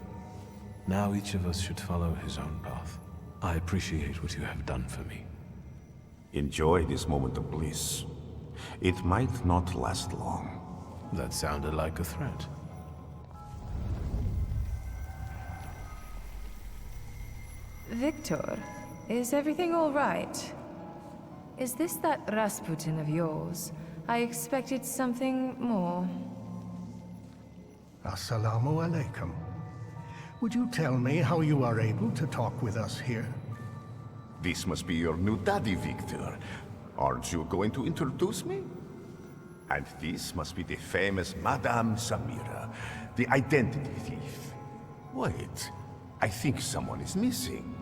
Now each of us should follow his own path. I appreciate what you have done for me. Enjoy this moment of bliss. It might not last long. That sounded like a threat. Wiktor, is everything all right? Is this that Rasputin of yours? I expected something more. Assalamu alaikum. Would you tell me how you are able to talk with us here? This must be your new daddy, Wiktor. Aren't you going to introduce me? And this must be the famous Madame Samira, the identity thief. Wait, I think someone is missing.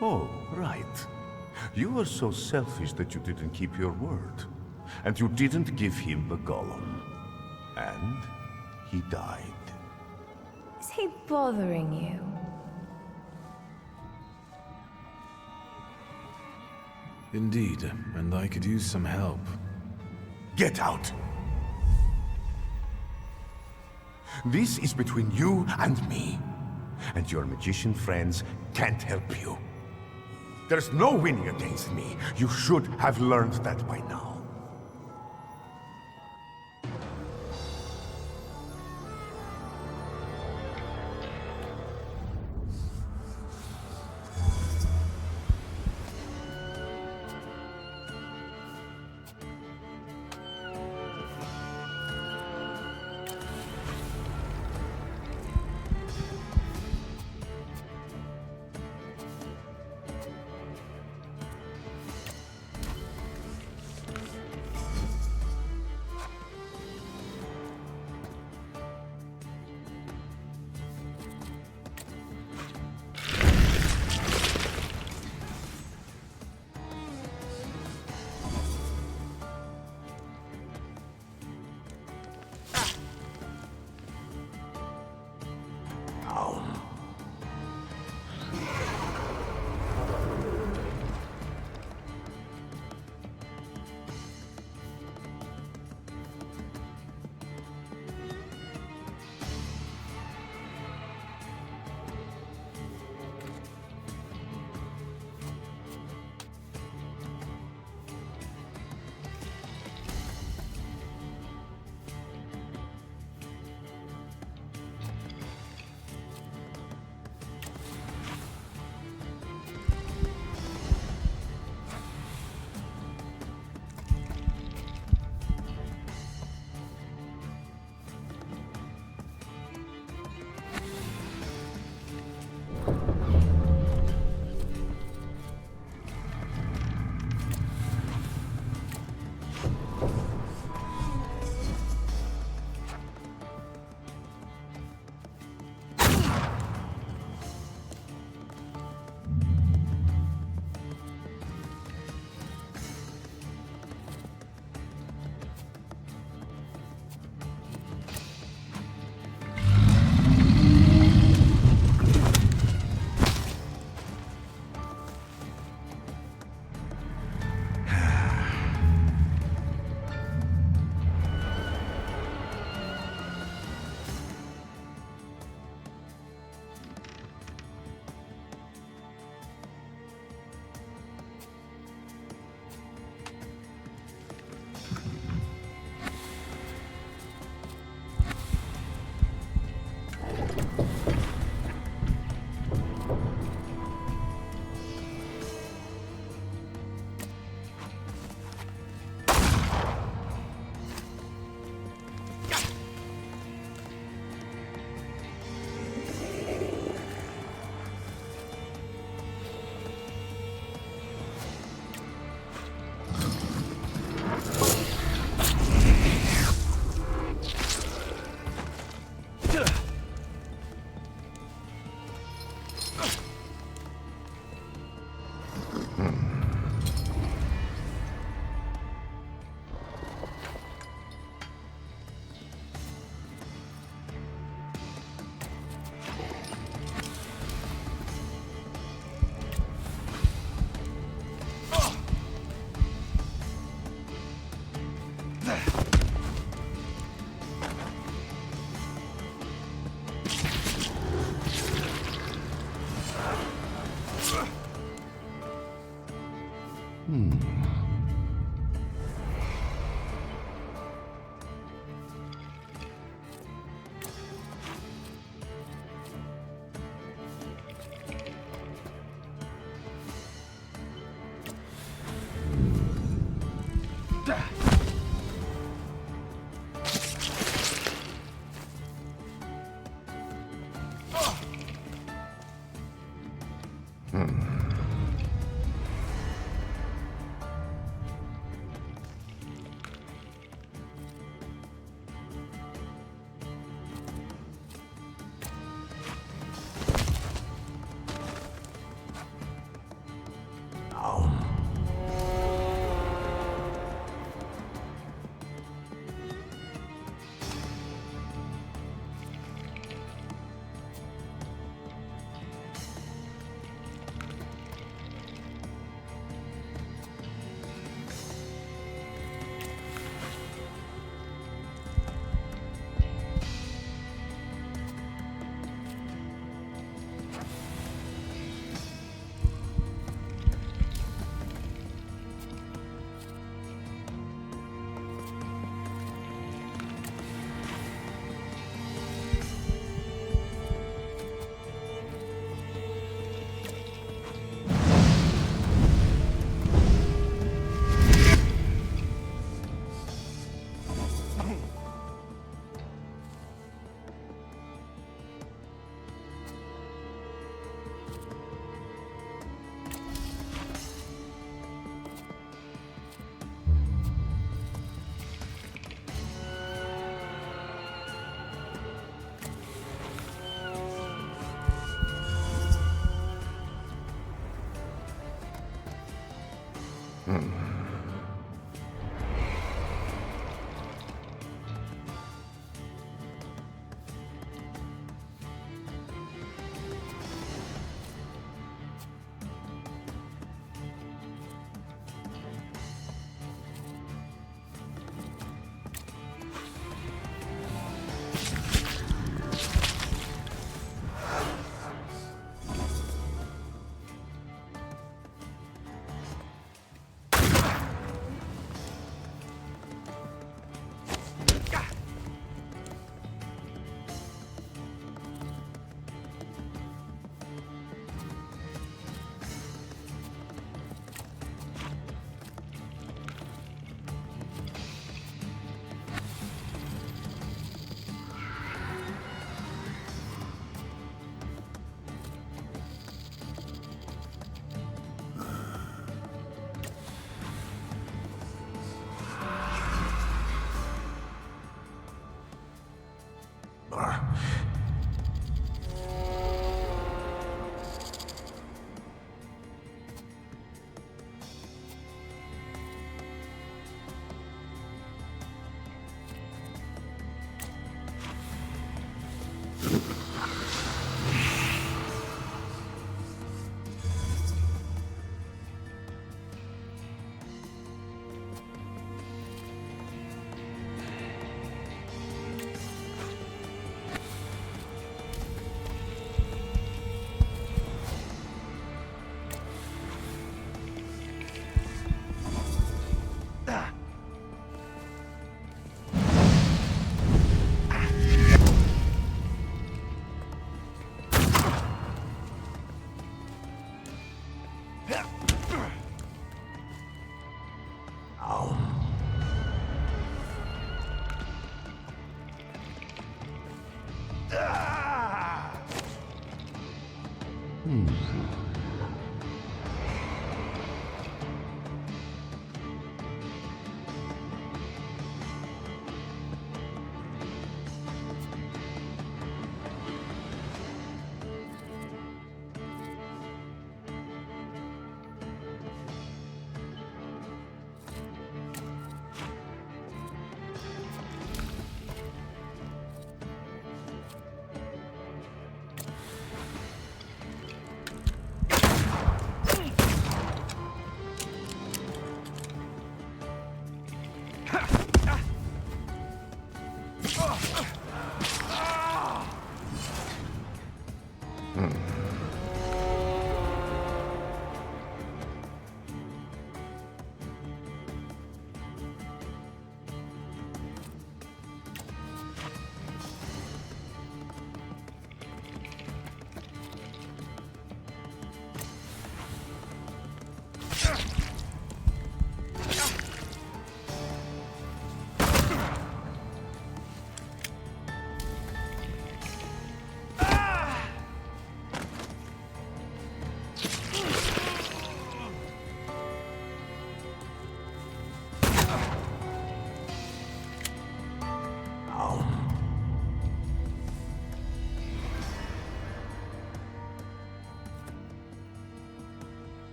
Oh, right. You were so selfish that you didn't keep your word. And you didn't give him the golem. And he died. Is he bothering you? Indeed, and I could use some help. Get out! This is between you and me. And your magician friends can't help you. There's no winning against me. You should have learned that by now.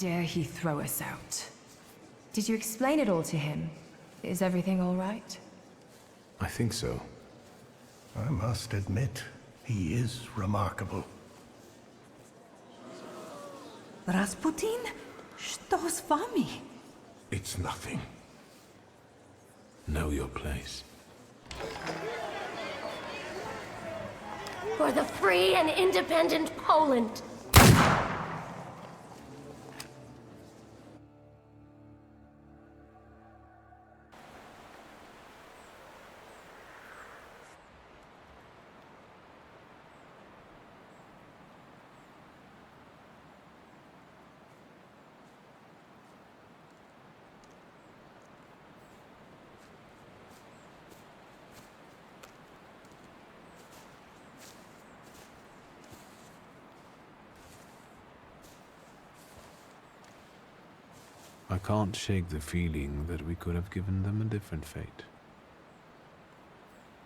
dare he throw us out? Did you explain it all to him? Is everything all right? I think so. I must admit, he is remarkable. Rasputin? Что с вами? It's nothing. Know your place. For the free and independent Poland! I can't shake the feeling that we could have given them a different fate.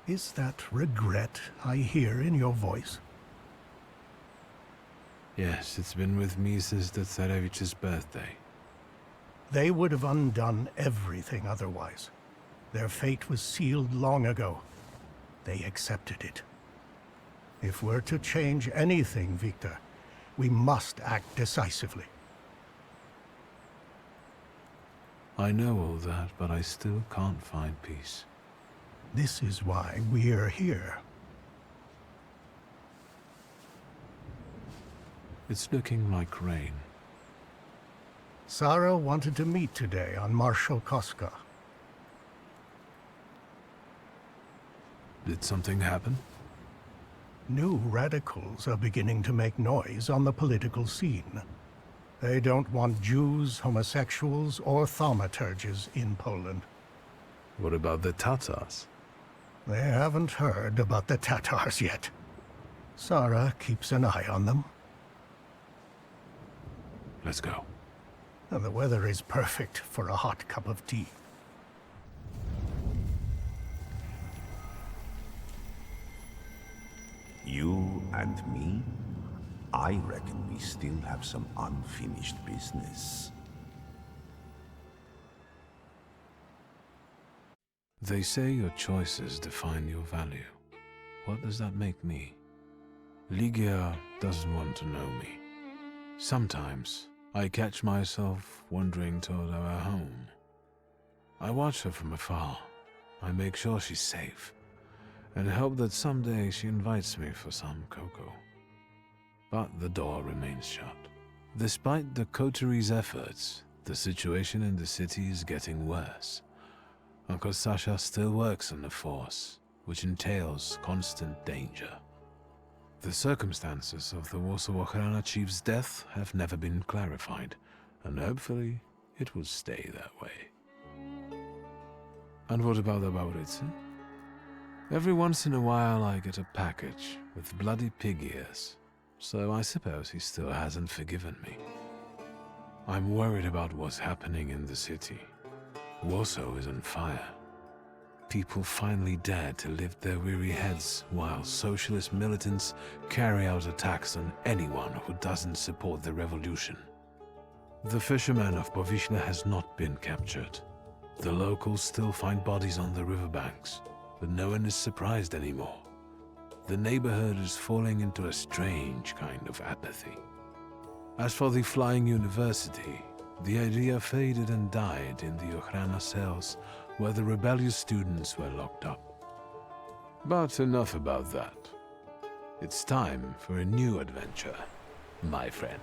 Is that regret I hear in your voice? Yes, it's been with me since the Tsarevich's birthday. They would have undone everything otherwise. Their fate was sealed long ago. They accepted it. If we're to change anything, Wiktor, we must act decisively. I know all that, but I still can't find peace. This is why we're here. It's looking like rain. Sarah wanted to meet today on Marshal Koska. Did something happen? New radicals are beginning to make noise on the political scene. They don't want Jews, homosexuals, or thaumaturges in Poland. What about the Tatars? They haven't heard about the Tatars yet. Sarah keeps an eye on them. Let's go. And the weather is perfect for a hot cup of tea. You and me? I reckon we still have some unfinished business. They say your choices define your value. What does that make me? Ligia doesn't want to know me. Sometimes I catch myself wandering toward our home. I watch her from afar. I make sure she's safe, and hope that someday she invites me for some cocoa. But the door remains shut. Despite the coterie's efforts, the situation in the city is getting worse. Uncle Sasha still works on the force, which entails constant danger. The circumstances of the Warsaw Ochrana chief's death have never been clarified, and hopefully it will stay that way. And what about the Bauritze? Every once in a while I get a package with bloody pig ears, so I suppose he still hasn't forgiven me. I'm worried about what's happening in the city. Warsaw is on fire. People finally dare to lift their weary heads while socialist militants carry out attacks on anyone who doesn't support the revolution. The fisherman of Powieśle has not been captured. The locals still find bodies on the riverbanks, but no one is surprised anymore. The neighborhood is falling into a strange kind of apathy. As for the flying university, the idea faded and died in the Ochrana cells where the rebellious students were locked up. But enough about that. It's time for a new adventure, my friend.